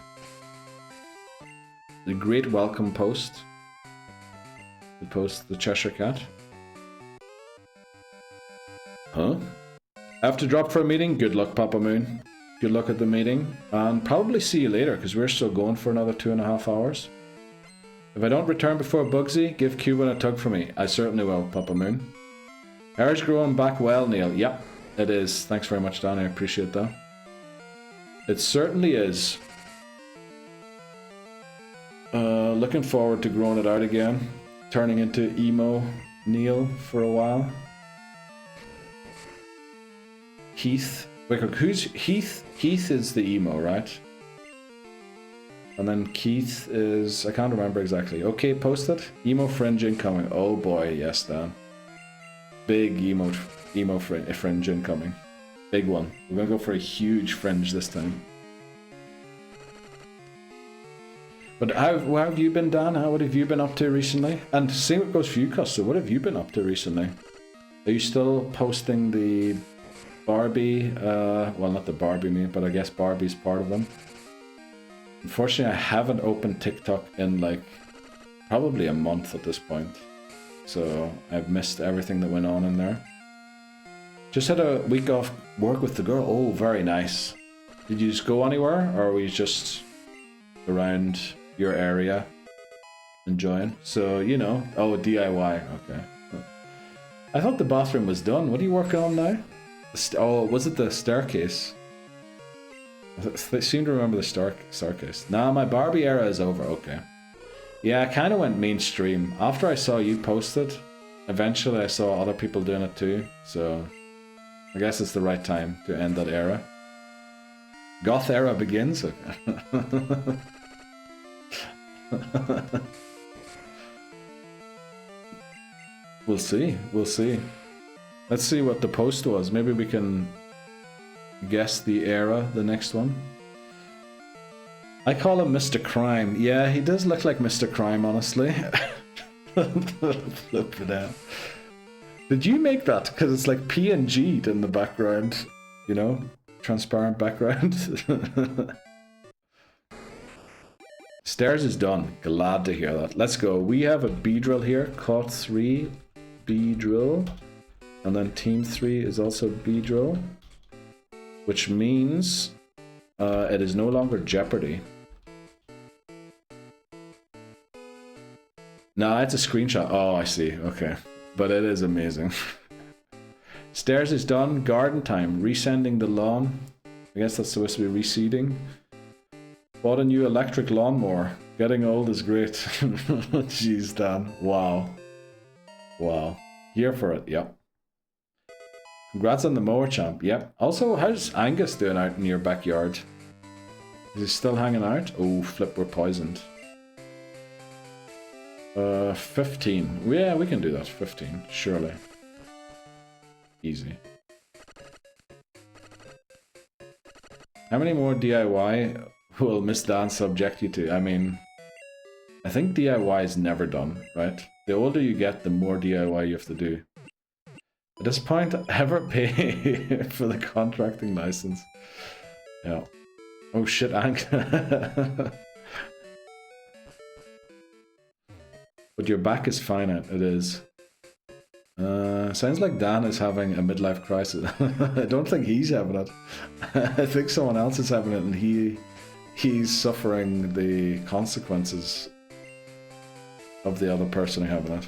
The great welcome post. The Cheshire Cat. Huh? I have to drop for a meeting. Good luck, Papa Moon. Good luck at the meeting. And probably see you later, because we're still going for another 2.5 hours. If I don't return before Bugsy, give Cuban a tug for me. I certainly will, Papa Moon. Hair's growing back well, Neil. Yep, it is. Thanks very much, Dan. I appreciate that. It certainly is. Looking forward to growing it out again. Turning into emo Neil for a while. Heath. Wait, who's Heath? Heath is the emo, right? And then Keith is... I can't remember exactly. Okay, post it. Emo fringe incoming. Oh boy, yes, Dan. Big emo fringe incoming. Big one. We're gonna go for a huge fringe this time. But how have you been, Dan? What have you been up to recently? And same it goes for you, Custer. What have you been up to recently? Are you still posting the Barbie? Well, not the Barbie meme, but I guess Barbie's part of them. Unfortunately, I haven't opened TikTok in like probably a month at this point. So I've missed everything that went on in there. Just had a week off work with the girl. Oh, very nice. Did you just go anywhere, or were you just around your area enjoying? So, you know. Oh, DIY. Okay. I thought the bathroom was done. What are you working on now? Oh, was it the staircase? I seem to remember the staircase. Nah, my Barbie era is over. Okay. Yeah, I kind of went mainstream. After I saw you post it, eventually I saw other people doing it too. So I guess it's the right time to end that era. Goth era begins. We'll see. We'll see. Let's see what the post was. Maybe we can guess the era, the next one. I call him Mr. Crime. Yeah, he does look like Mr. Crime, honestly. Flip it out. Did you make that? Because it's like PNG'd in the background. You know? Transparent background. Stairs is done. Glad to hear that. Let's go. We have a B-drill here. Caught 3. B-drill. And then team 3 is also B-drill. Which means it is no longer Jeopardy. Nah, it's a screenshot. Oh, I see. Okay. But it is amazing. Stairs is done. Garden time. Resending the lawn. I guess that's supposed to be reseeding. Bought a new electric lawnmower. Getting old is great. Jeez, Dan. Wow. Wow. Here for it. Yep. Congrats on the mower, champ. Yep. Also, how's Angus doing out in your backyard? Is he still hanging out? Oh, flip, we're poisoned. 15. Yeah, we can do that. 15, surely. Easy. How many more DIY will Miss Dan subject you to? I mean, I think DIY is never done, right? The older you get, the more DIY you have to do. At this point, ever pay for the contracting license? Yeah. Oh shit, But your back is fine, it is. Sounds like Dan is having a midlife crisis. I don't think he's having it. I think someone else is having it, and he's suffering the consequences of the other person having it.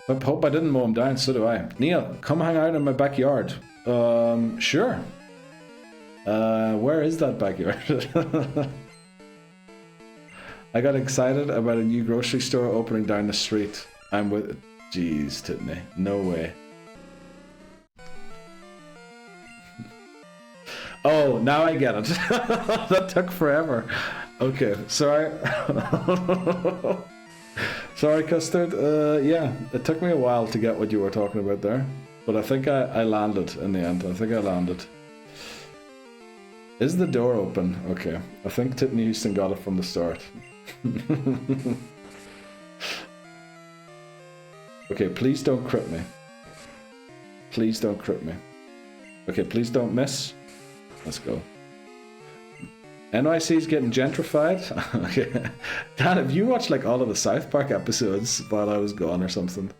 I hope I didn't mow him down, so do I. Neil, come hang out in my backyard. Sure. Where is that backyard? I got excited about a new grocery store opening down the street. I'm with... Jeez, Titney. No way. Oh, now I get it. That took forever. Okay, sorry. Sorry, Custard. Yeah, it took me a while to get what you were talking about there. But I think I landed in the end. I think I landed. Is the door open? Okay. I think Titney Houston got it from the start. Okay, please don't crit me. Please don't crit me. Okay, please don't miss. Let's go. NYC's getting gentrified. Okay. Dan, have you watched like all of the South Park episodes while I was gone or something?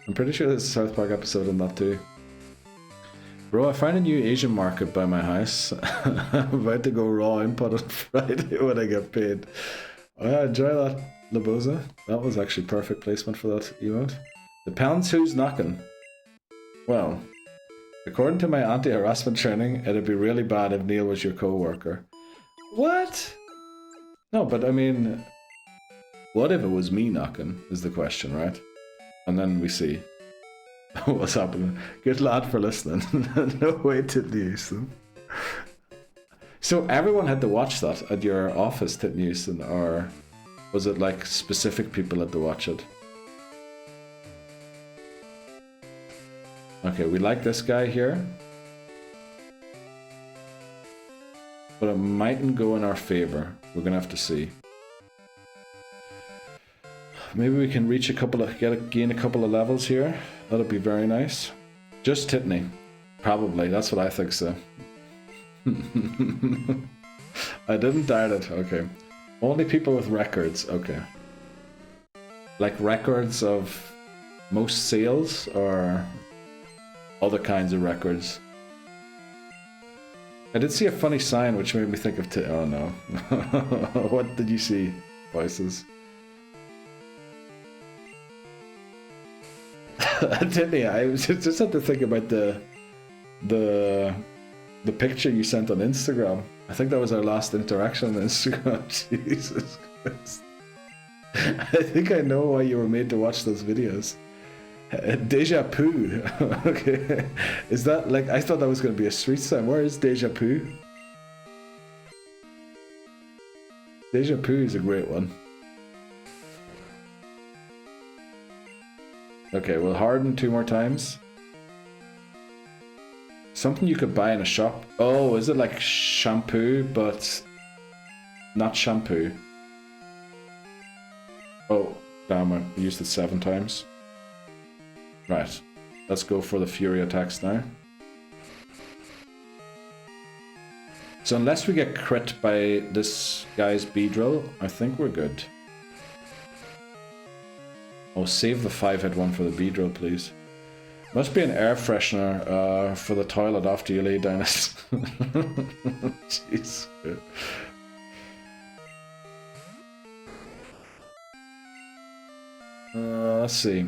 I'm pretty sure there's a South Park episode in that too. Bro, I found a new Asian market by my house. I'm about to go raw input on Friday when I get paid. Oh, yeah, enjoy that, Laboza. That was actually perfect placement for that emote. Depends who's knocking. Well, according to my anti-harassment training, it'd be really bad if Neil was your co-worker. What? No, but I mean, what if it was me knocking is the question, right? And then we see what's happening. Good lad for listening. No way to Houston. So everyone had to watch that at your office, Tit Houston, or was it like specific people had to watch it? Okay, we like this guy here. But it mightn't go in our favor. We're gonna have to see. Maybe we can reach a couple of gain a couple of levels here. That'll be very nice. Just Titney. Probably, that's what I think so. I didn't doubt it, okay. Only people with records, okay. Like records of most sales or other kinds of records. I did see a funny sign which made me think of oh no. What did you see, voices? Didn't I? I just had to think about the picture you sent on Instagram. I think that was our last interaction on Instagram. Jesus Christ. I think I know why you were made to watch those videos. Deja Poo. Okay. Is that like, I thought that was going to be a street sign. Where is Deja Poo? Deja Poo is a great one. Okay, we'll harden 2 more times. Something you could buy in a shop. Oh, is it like shampoo, but not shampoo? Oh, damn, I used it 7 times. Right, let's go for the Fury attacks now. So unless we get crit by this guy's Beedrill, I think we're good. Oh, save the 5-hit one for the Beedrill, please. Must be an air freshener for the toilet after you lay down. Jeez. Let's see.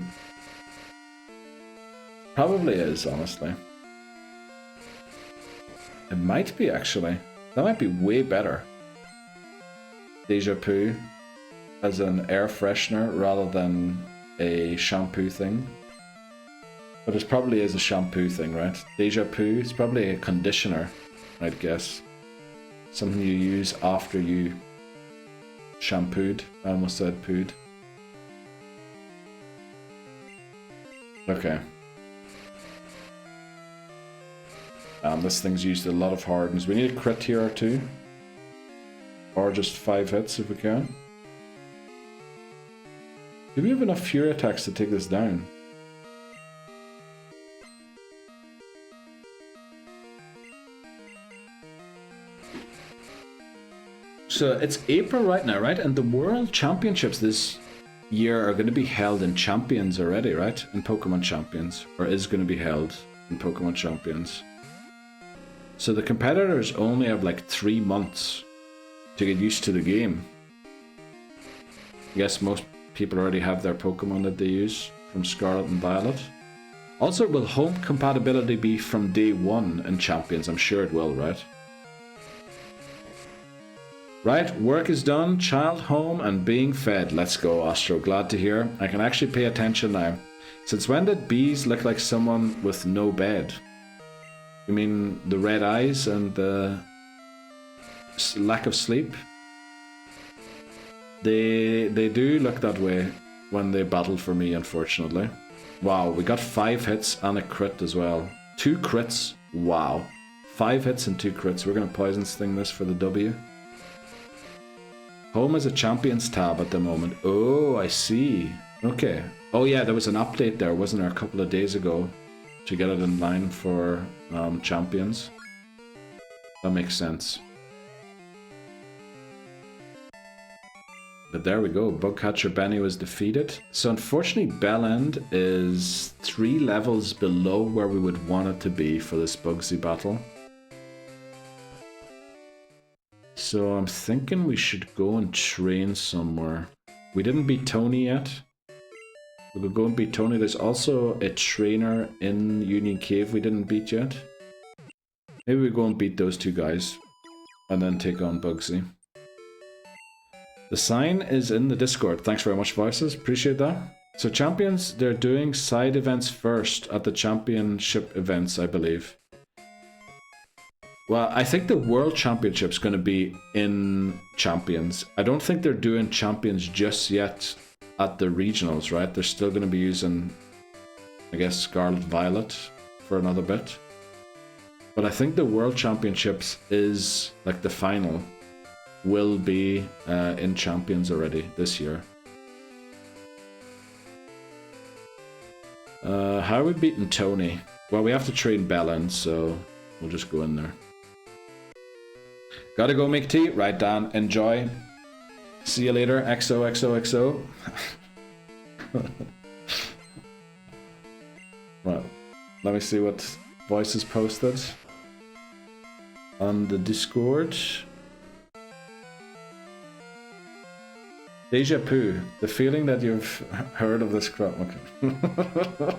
Probably is, honestly. It might be, actually. That might be way better. Deja Poo as an air freshener rather than a shampoo thing. But it probably is a shampoo thing, right? Deja Poo is probably a conditioner, I'd guess. Something you use after you shampooed. I almost said pooed. Okay. This thing's used a lot of hardens. We need a crit here or 2. Or just 5 hits if we can. Do we have enough Fury attacks to take this down? So it's April right now, right? And the World Championships this year are going to be held in Champions already, right? In Pokemon Champions. Or is going to be held in Pokemon Champions. So the competitors only have like 3 months to get used to the game. I guess most people already have their Pokemon that they use from Scarlet and Violet. Also, will home compatibility be from day 1 in Champions? I'm sure it will, right? Right, work is done, child home and being fed. Let's go, Astro. Glad to hear. I can actually pay attention now. Since when did bees look like someone with no bed? You mean the red eyes and the lack of sleep? They do look that way when they battle for me, unfortunately. Wow, we got 5 hits and a crit as well. 2 crits, wow. 5 hits and 2 crits. We're going to poison sting this for the W. Home is a Champions tab at the moment. Oh, I see. Okay. Oh yeah, there was an update there, wasn't there, a couple of days ago. to get it in line for champions. That makes sense. But there we go, Bugcatcher Benny was defeated. So unfortunately Bellend is 3 levels below where we would want it to be for this Bugsy battle. So I'm thinking we should go and train somewhere. We didn't beat Tony yet. We could go and beat Tony. There's also a trainer in Union Cave we didn't beat yet. Maybe we go and beat those 2 guys. And then take on Bugsy. The sign is in the Discord. Thanks very much, Voices. Appreciate that. So champions, they're doing side events first at the championship events, I believe. Well, I think the World Championship's going to be in Champions. I don't think they're doing Champions just yet at the regionals, right? They're still going to be using, I guess, Scarlet Violet for another bit. But I think the World Championships is, like, the final will be in Champions already this year. How are we beating Tony? Well, we have to train Bellend, so we'll just go in there. Gotta go make tea. Right, Dan. Enjoy. See you later. XOXOXO. Well, let me see what Voices posted on the Discord. Deja Poo, the feeling that you've heard of this crap. Okay.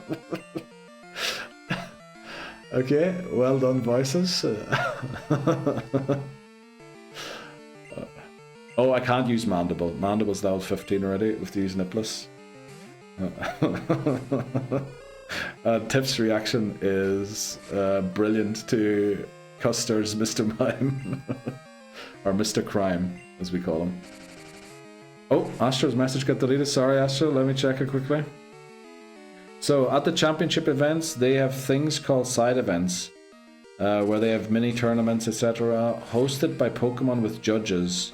Okay, well done, Voices. Oh, I can't use Mandible. Mandible's level 15 already with the use Nipless. Tip's reaction is brilliant to Custer's Mr. Mime. Or Mr. Crime, as we call him. Oh, Astro's message got deleted. Sorry, Astro. Let me check it quickly. So, at the championship events, they have things called side events, where they have mini tournaments, etc., hosted by Pokemon with judges.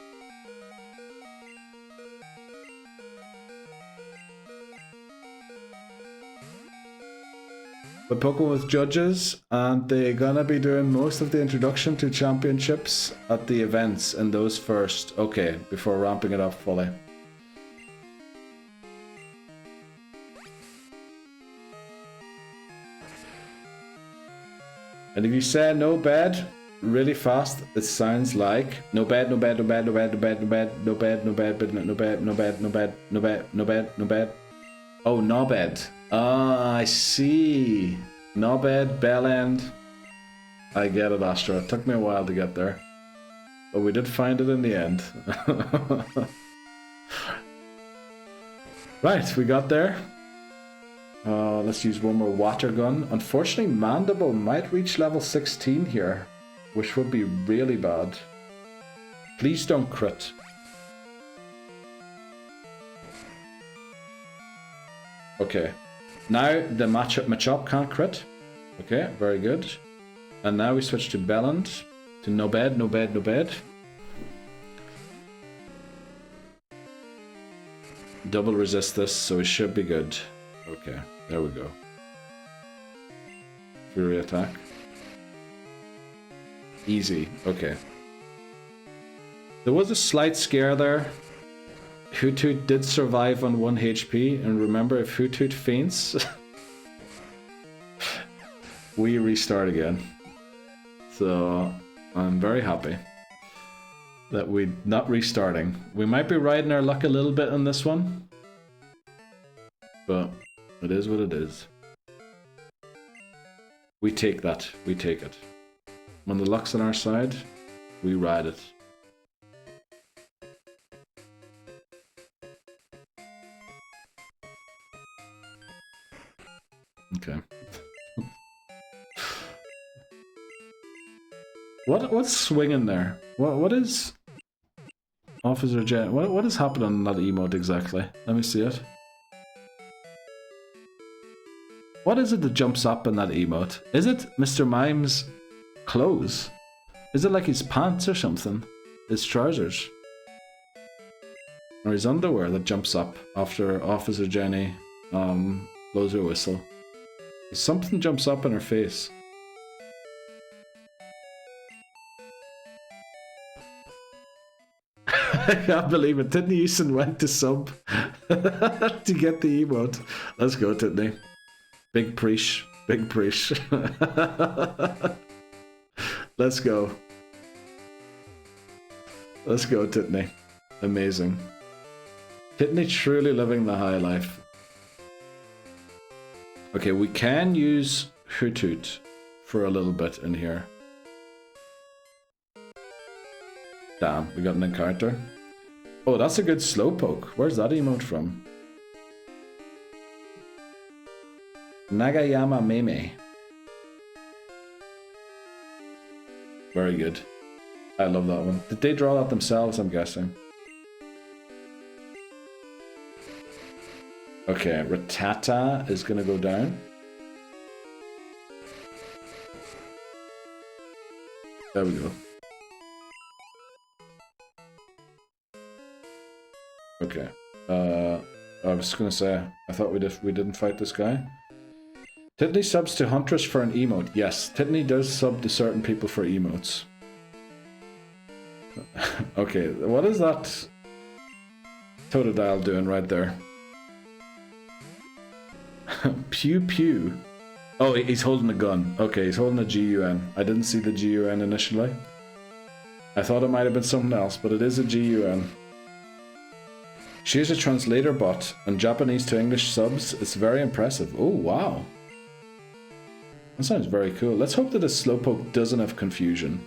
But Pokemon with judges, and they're gonna be doing most of the introduction to championships at the events, and those first. Okay, before ramping it up fully. And if you say no bad really fast, it sounds like no bad, no bad, no bad, no bad, no bad, no bad, no bad, no bad, but no bad, no bad, no bad, no bad, no bad, no bad. Oh, no bad. Ah, I see. Nobed, Bellend. I get it, Astra. It took me a while to get there. But we did find it in the end. Right, we got there. Let's use one more water gun. Unfortunately, Mandible might reach level 16 here, which would be really bad. Please don't crit. Okay. Now the Machop can't crit. Okay, very good. And now we switch to Bellend. To no bed, no bed, no bed. Double resist this, so it should be good. Okay, there we go. Fury attack. Easy, okay. There was a slight scare there. Hoothoot did survive on 1 HP, and remember, if Hoothoot faints, we restart again. So, I'm very happy that we're not restarting. We might be riding our luck a little bit on this one, but it is what it is. We take that, we take it. When the luck's on our side, we ride it. Okay. What's swinging there? What is Officer Jen? What is happening in that emote exactly? Let me see it. What is it that jumps up in that emote? Is it Mr. Mime's clothes? Is it like his pants or something? His trousers? Or his underwear that jumps up after Officer Jenny blows her whistle? Something jumps up in her face. I can't believe it. Titney Houston went to sub to get the emote. Let's go, Titney. Big preach. Big preach. Let's go. Let's go, Titney. Amazing. Titney truly living the high life. Okay, we can use Hoot Hoot for a little bit in here. Damn, we got an encounter. Oh, that's a good slowpoke. Where's that emote from? Nagayama Meme. Very good. I love that one. Did they draw that themselves, I'm guessing? Okay, Rattata is gonna go down. There we go. Okay. I was gonna say, I thought we didn't fight this guy. Titney subs to Huntress for an emote. Yes, Titney does sub to certain people for emotes. Okay, what is that Totodile doing right there? Pew pew. Oh, he's holding a gun. Okay, he's holding a GUN. I didn't see the GUN initially. I thought it might have been something else, but it is a GUN. She is a translator bot and Japanese to English subs. It's very impressive. Oh, wow. That sounds very cool. Let's hope that this slowpoke doesn't have confusion.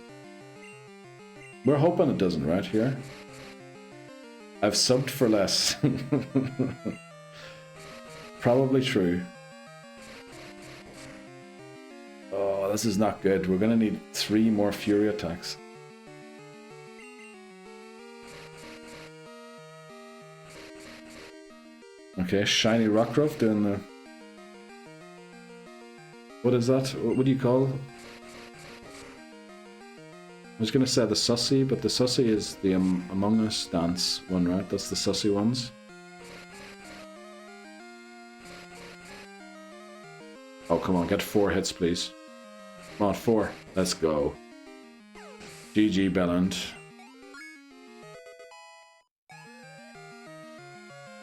We're hoping it doesn't, right here. I've subbed for less. Probably true. Oh, this is not good. We're gonna need 3 more Fury attacks. Okay, Shiny Rockruff doing the... What is that? What do you call? I was gonna say the sussy, but the sussy is the Among Us dance one, right? That's the sussy ones. Oh, come on, get 4 hits, please. Come on, 4. Let's go. GG, Belland.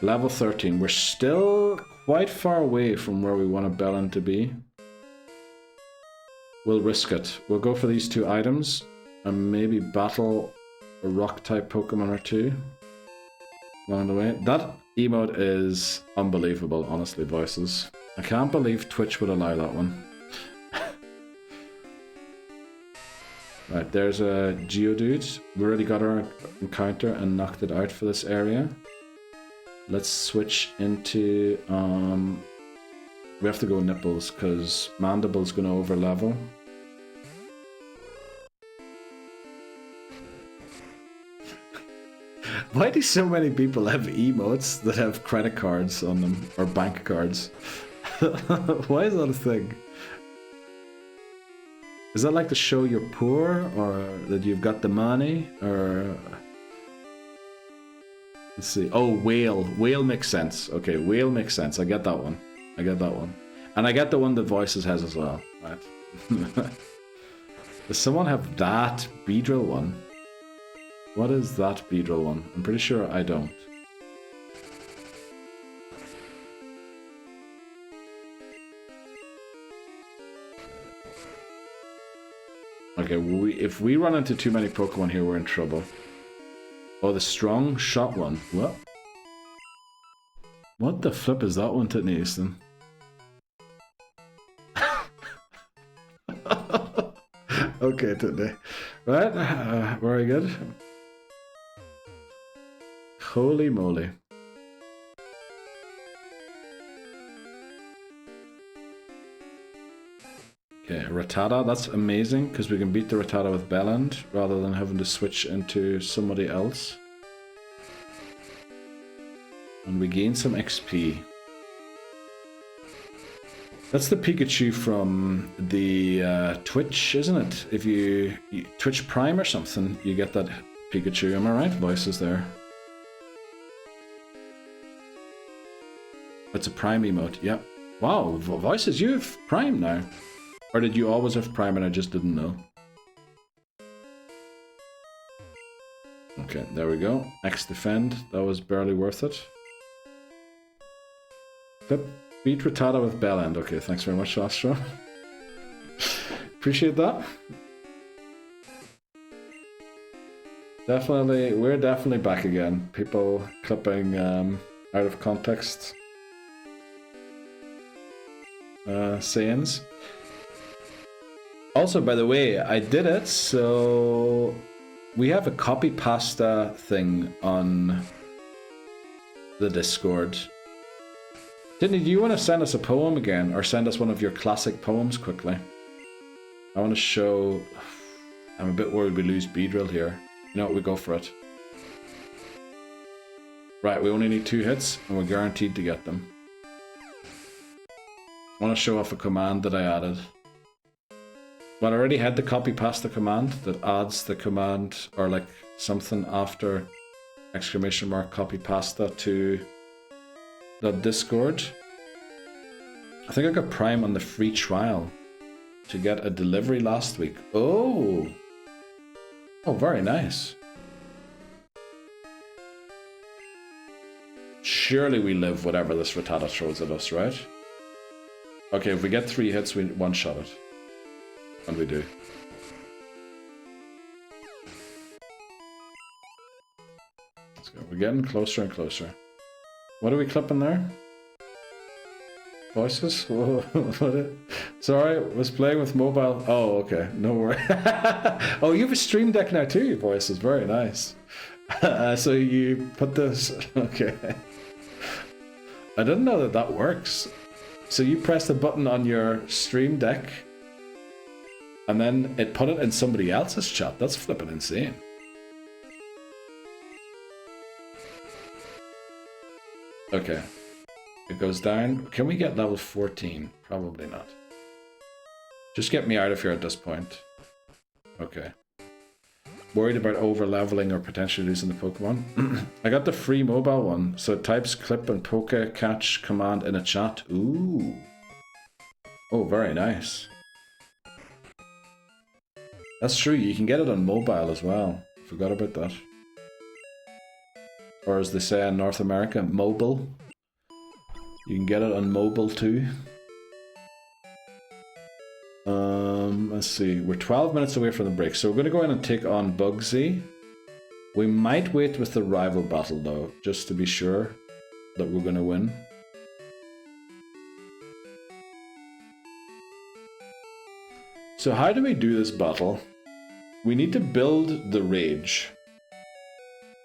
Level 13. We're still quite far away from where we want a Belland to be. We'll risk it. We'll go for these 2 items and maybe battle a rock-type Pokemon or 2 along the way. That emote is unbelievable, honestly, voices. I can't believe Twitch would allow that one. Right, there's a Geodude. We already got our encounter and knocked it out for this area. Let's switch into... we have to go Nipples, because Mandible's going to over-level. Why do so many people have emotes that have credit cards on them, or bank cards? Why is that a thing? Is that like to show you're poor, or that you've got the money, or... Let's see. Oh, whale. Whale makes sense. Okay, whale makes sense. I get that one. I get that one. And I get the one that Voices has as well. Right. Does someone have that Beedrill one? What is that Beedrill one? I'm pretty sure I don't. Okay, if we run into too many Pokemon here, we're in trouble. Oh, the strong shot one. What? What the flip is that one, Titney Houston? Okay, Titney. Right, very good. Holy moly. Okay, Rattata, that's amazing, because we can beat the Rattata with Belland, rather than having to switch into somebody else. And we gain some XP. That's the Pikachu from the Twitch, isn't it? If you Twitch Prime or something, you get that Pikachu. Am I right? Voices there. It's a Prime emote, yep. Wow, Voices, you have Prime now. Or did you always have Prime and I just didn't know? Okay, there we go. X defend. That was barely worth it. Beat Rattata with Bell End. Okay, thanks very much, Astro. Appreciate that. Definitely, we're definitely back again. People clipping out of context sayings. Also, by the way, I did it, so we have a copy pasta thing on the Discord. Didn't you want to send us a poem again, or send us one of your classic poems quickly? I want to show... I'm a bit worried we lose Beedrill here. You know what, we go for it. Right, we only need 2 hits, and we're guaranteed to get them. I want to show off a command that I added. Well, I already had the copy pasta command that adds the command, or like something after exclamation mark copy pasta to the Discord. I think I got Prime on the free trial to get a delivery last week. Oh! Oh, very nice. Surely we live whatever this Rattata throws at us, right? Okay, if we get 3 hits, we one-shot it. And we do. Let's go. We're getting closer and closer. What are we clipping there? Voices? Sorry, was playing with mobile. Oh, okay. No worry. Oh, you have a stream deck now too, Voices. Very nice. So you put this... Okay. I didn't know that that works. So you press the button on your stream deck and then it put it in somebody else's chat. That's flipping insane. Okay. It goes down. Can we get level 14? Probably not. Just get me out of here at this point. Okay. Worried about over-leveling or potentially losing the Pokemon. I got the free mobile one, so it types clip and poke catch command in a chat. Ooh. Oh, very nice. That's true, you can get it on mobile as well. Forgot about that. Or as they say in North America, mobile. You can get it on mobile too. Let's see, we're 12 minutes away from the break, so we're going to go in and take on Bugsy. We might wait with the rival battle though, just to be sure that we're going to win. So how do we do this battle? We need to build the rage.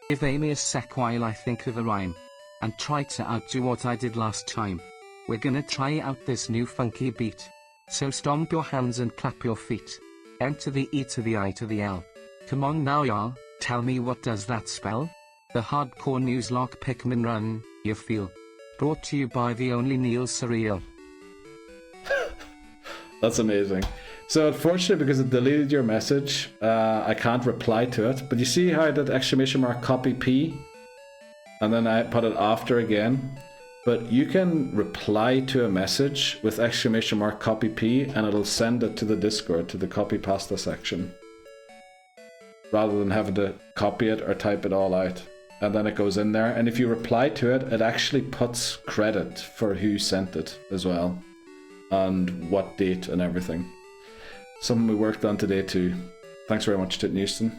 Give Amy a sec while I think of a rhyme, and try to outdo what I did last time. We're gonna try out this new funky beat. So stomp your hands and clap your feet. M to the E to the I to the L. Come on now y'all, tell me what does that spell? The hardcore Nuzlocke Pikmin run, you feel. Brought to you by the only Neil Surreal. That's amazing. So unfortunately, because it deleted your message, I can't reply to it. But you see how I did exclamation mark copy P? And then I put it after again. But you can reply to a message with exclamation mark copy P and it'll send it to the Discord, to the copy pasta section. Rather than having to copy it or type it all out. And then it goes in there. And if you reply to it, it actually puts credit for who sent it as well. And what date and everything. Something we worked on today too. Thanks very much, Tit Houston.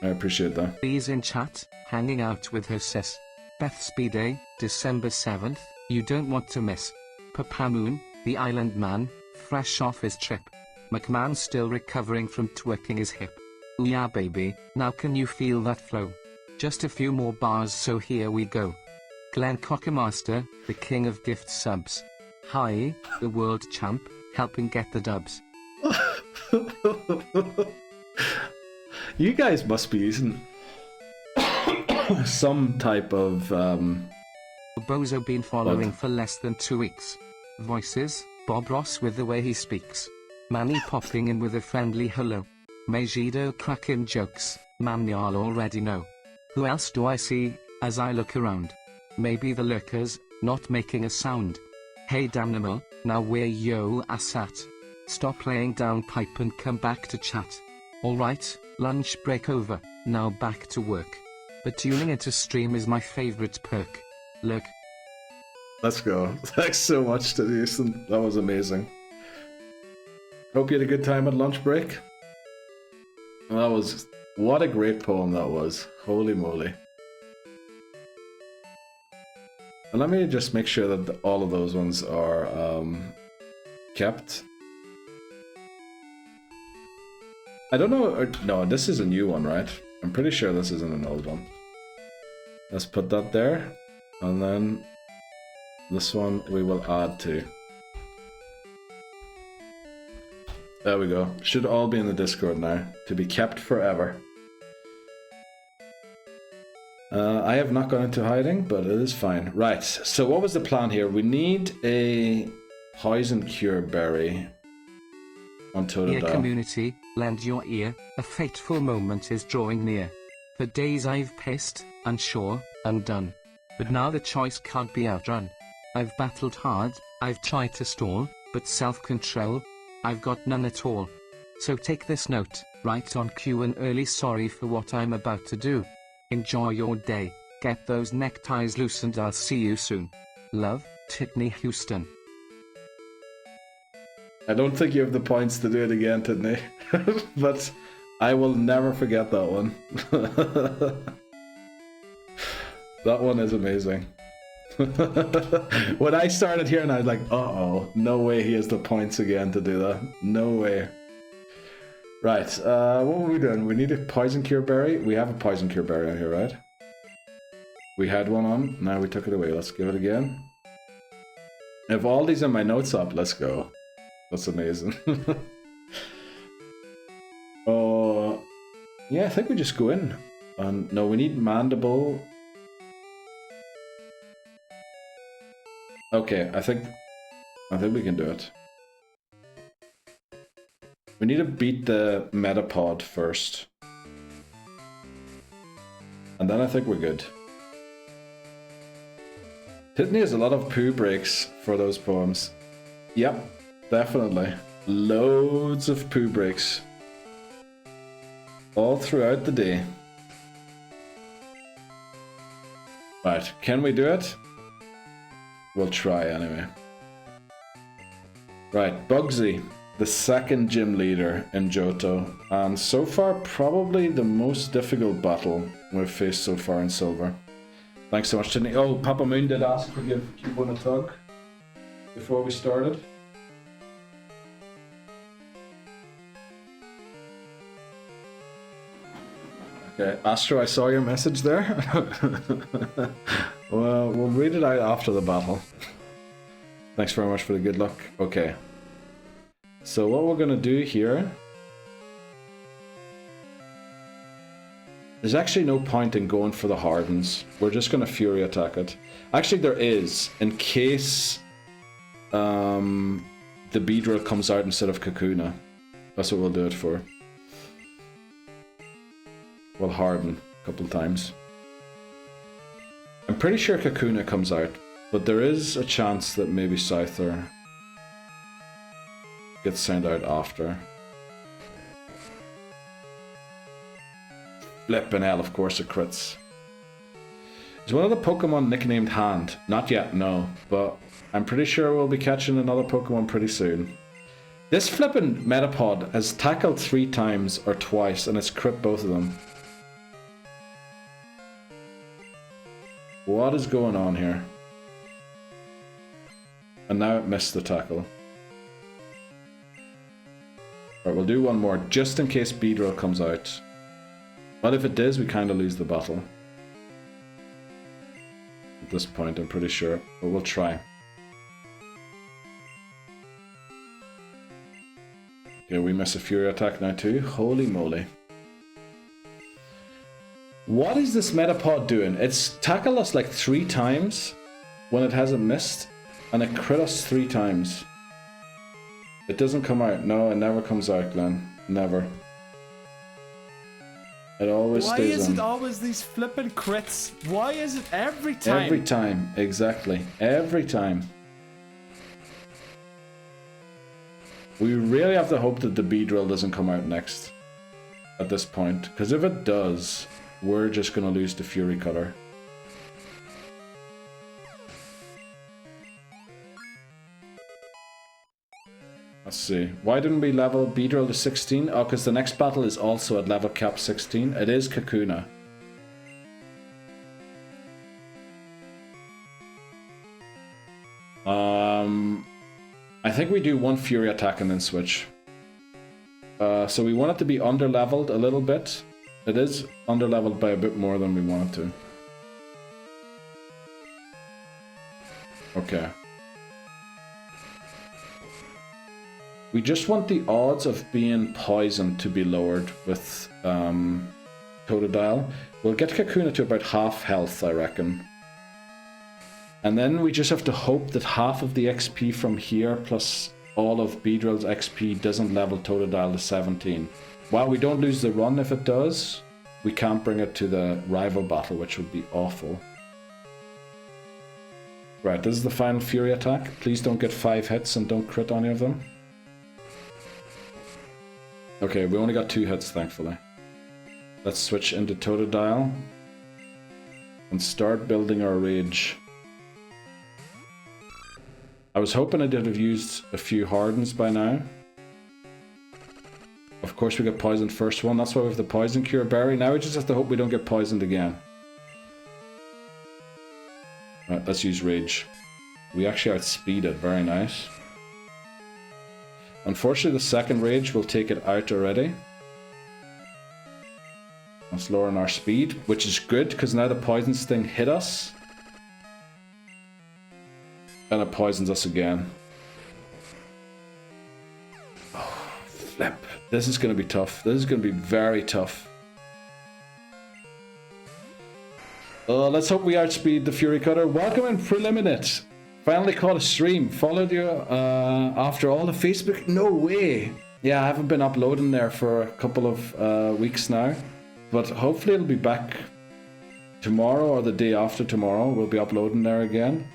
I appreciate that. He's in chat, hanging out with her sis. Beth Speeday, December 7th, you don't want to miss. Papamoon, the island man, fresh off his trip. McMahon still recovering from twerking his hip. Ooh yeah baby, now can you feel that flow? Just a few more bars so here we go. Glenn Cockermaster, the king of gift subs. Hi, the world champ, helping get the dubs. You guys must be using some type of Bozo been following for less than 2 weeks. Voices, Bob Ross with the way he speaks. Manny popping in with a friendly hello. Mejido cracking jokes, man y'all already know. Who else do I see, as I look around? Maybe the lurkers, not making a sound. Hey Damnimal, now where yo ass at? Stop laying down pipe and come back to chat. Alright, lunch break over, now back to work. But tuning into stream is my favorite perk. Look. Let's go. Thanks so much to Houston. That was amazing. Hope you had a good time at lunch break. That was... What a great poem that was. Holy moly. And let me just make sure that all of those ones are kept. I don't know... No, this is a new one, right? I'm pretty sure this isn't an old one. Let's put that there. And then this one we will add to. There we go. Should all be in the Discord now. To be kept forever. I have not gone into hiding, but it is fine. Right, so what was the plan here? We need a poison cure berry on Dear Totodile. community, lend your ear, a fateful moment is drawing near. For days I've pissed, unsure, undone. But now the choice can't be outrun. I've battled hard, I've tried to stall, but self-control, I've got none at all. So take this note, write on cue an early sorry for what I'm about to do. Enjoy your day, get those neckties loose and I'll see you soon. Love, Titney Houston. I don't think you have the points to do it again, Tidney. But I will never forget that one. That one is amazing. When I started here and I was like, uh-oh, no way he has the points again to do that. No way. Right, what were we doing? We need a poison cure berry. We have a poison cure berry on here, right? We had one on, now we took it away. Let's give it again. I have all these in my notes up, let's go. That's amazing. Oh, yeah, I think we just go in. No, we need mandible. Okay, I think we can do it. We need to beat the Metapod first. And then I think we're good. Titney has a lot of poo breaks for those poems. Yep, definitely. Loads of poo breaks. All throughout the day. Right, can we do it? We'll try anyway. Right, Bugsy. The second gym leader in Johto, and so far probably the most difficult battle we've faced so far in Silver. Thanks so much, Tidney. Oh, Papa Moon did ask to give Cubone a tug before we started. Okay, Astro, I saw your message there. Well, we'll read it out after the battle. Thanks very much for the good luck. Okay. So what we're gonna do here, there's actually no point in going for the hardens. We're just gonna Fury attack it. Actually there is, in case the Beedrill comes out instead of Kakuna. That's what we'll do it for. We'll harden a couple times. I'm pretty sure Kakuna comes out, but there is a chance that maybe Scyther gets sent out after. Flippin' hell, of course it crits. Is one of the Pokemon nicknamed Hand? Not yet, no, but I'm pretty sure we'll be catching another Pokemon pretty soon. This flippin' Metapod has tackled 3 times or twice and it's crit both of them. What is going on here? And now it missed the tackle. Right, we'll do one more, just in case Beedrill comes out. But if it does, we kind of lose the battle. At this point, I'm pretty sure. But we'll try. Okay, we miss a Fury attack now too. Holy moly. What is this Metapod doing? It's tackled us like 3 times when it hasn't missed. And it crit us 3 times. It doesn't come out. No, it never comes out, Glenn. Never. It always stays on. Why is it always these flippin' crits? Why is it every time? Every time, exactly. Every time. We really have to hope that the Beedrill doesn't come out next at this point, because if it does, we're just going to lose the Fury Cutter. Let's see. Why didn't we level Beedrill to 16? Oh, because the next battle is also at level cap 16. It is Kakuna. I think we do one Fury attack and then switch. So we want it to be under-leveled a little bit. It is under-leveled by a bit more than we want it to. Okay. We just want the odds of being poisoned to be lowered with Totodile. We'll get Kakuna to about half health, I reckon. And then we just have to hope that half of the XP from here plus all of Beedrill's XP doesn't level Totodile to 17. While we don't lose the run if it does, we can't bring it to the rival battle, which would be awful. Right, this is the final Fury attack. Please don't get 5 hits and don't crit any of them. Okay, we only got 2 hits, thankfully. Let's switch into Totodile and start building our rage. I was hoping I did have used a few Hardens by now. Of course we got poisoned first one, that's why we have the Poison Cure Berry. Now we just have to hope we don't get poisoned again. Right, let's use Rage. We actually outspeed it, very nice. Unfortunately the second Rage will take it out already. That's lowering our speed, which is good because now the Poison Sting hit us. And it poisons us again. Oh, flip. This is going to be tough. This is going to be very tough. Let's hope we outspeed the Fury Cutter. Welcome in Preliminate. Finally caught a stream. Followed you after all the Facebook. No way. Yeah, I haven't been uploading there for a couple of weeks now. But hopefully it'll be back tomorrow or the day after tomorrow. We'll be uploading there again.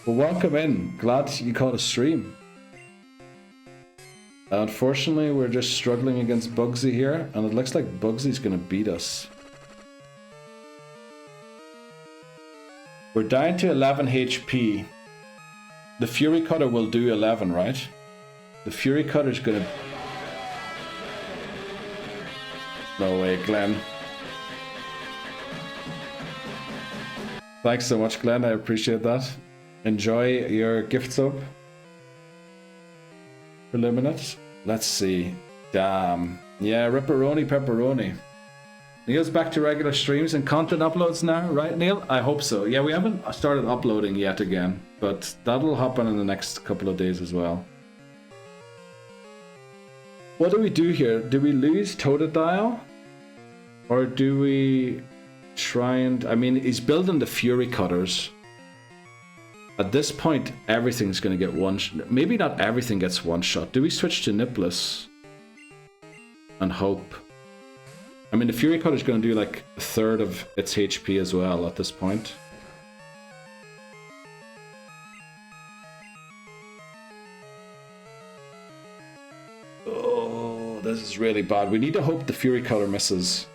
Well, welcome in. Glad you caught a stream. Unfortunately, we're just struggling against Bugsy here, and it looks like Bugsy's gonna beat us. We're down to 11 HP. The Fury Cutter will do 11, right? The Fury Cutter's gonna... No way, Glenn. Thanks so much, Glenn. I appreciate that. Enjoy your gift sub. Preliminate. Let's see. Damn. Yeah, Ripperoni Pepperoni. Neil's back to regular streams and content uploads now, right, Neil? I hope so. Yeah, we haven't started uploading yet again, but that'll happen in the next couple of days as well. What do we do here? Do we lose Totodile? Or do we try and... I mean, he's building the Fury Cutters. At this point, everything's going to get one... Maybe not everything gets one shot. Do we switch to Nipless? And hope? I mean, the Fury Cutter's going to do like a third of its HP as well at this point. Oh, this is really bad. We need to hope the Fury Cutter misses.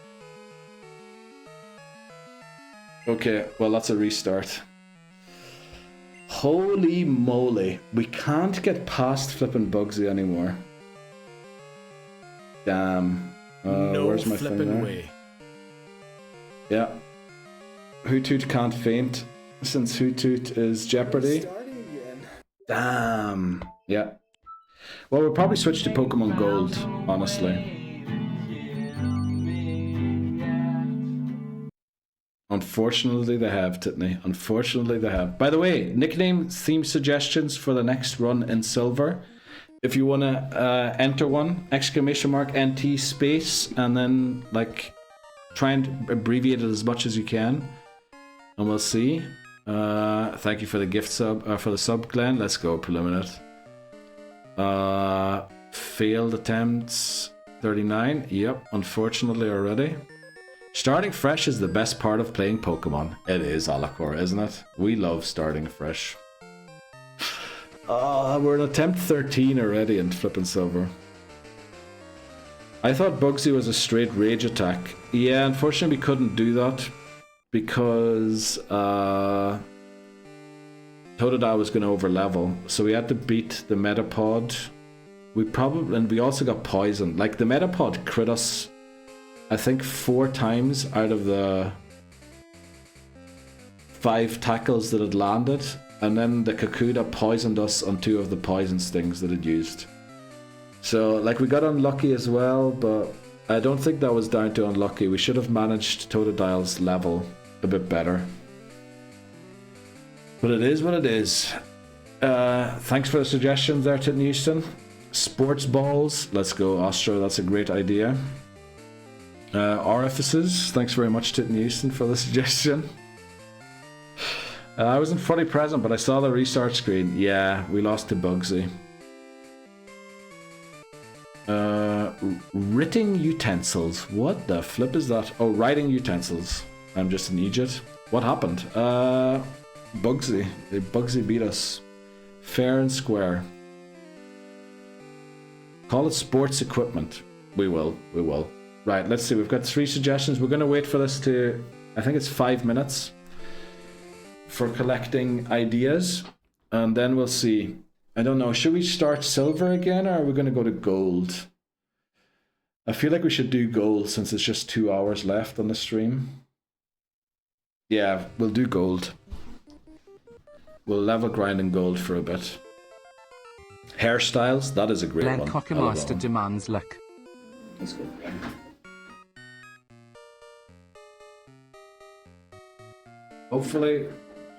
Okay, well, that's a restart. Holy moly. We can't get past flipping Bugsy anymore. Damn. No where's my thing flipping there? way. Yeah. Hoothoot can't faint since Hoothoot is Jeopardy. Starting again. Damn. Yeah. Well, we'll probably switch to Pokemon Gold, honestly. Unfortunately they have, Titney. Unfortunately they have. By the way, nickname theme suggestions for the next run in Silver. If you want to enter one, !NT space, and then like try and abbreviate it as much as you can. And we'll see. Thank you for the gift sub, for the sub, Glenn. Let's go, Preliminate. Failed attempts, 39. Yep, unfortunately already. Starting fresh is the best part of playing Pokemon. It is, Alakor, isn't it? We love starting fresh. We're in attempt 13 already in flipping silver. I thought Bugsy was a straight rage attack. Yeah, unfortunately we couldn't do that because Totodile was going to over level, so we had to beat the Metapod. And we also got poisoned. Like, the Metapod crit us, I think, 4 times out of the 5 tackles that had landed, and then the Kakuda poisoned us on 2 of the poison stings that it used. So, like, we got unlucky as well, but I don't think that was down to unlucky. We should have managed Totodile's level a bit better. But it is what it is. Thanks for the suggestions there, Titten Houston. Sports balls, let's go, Ostro, that's a great idea. Orifices, thanks very much, Titten Houston, for the suggestion. I wasn't fully present, but I saw the restart screen. Yeah, we lost to Bugsy. Writing utensils. What the flip is that? Oh, writing utensils. I'm just an idiot. What happened? Bugsy. Bugsy beat us. Fair and square. Call it sports equipment. We will. Right, let's see. We've got 3 suggestions. We're going to wait for this to... I think it's 5 minutes for collecting ideas. And then we'll see. I don't know. Should we start silver again, or are we going to go to gold? I feel like we should do gold since it's just 2 hours left on the stream. Yeah, we'll do gold. We'll level grind in gold for a bit. Hairstyles, that is a great one. Cockamaster demands luck. Let's go. Hopefully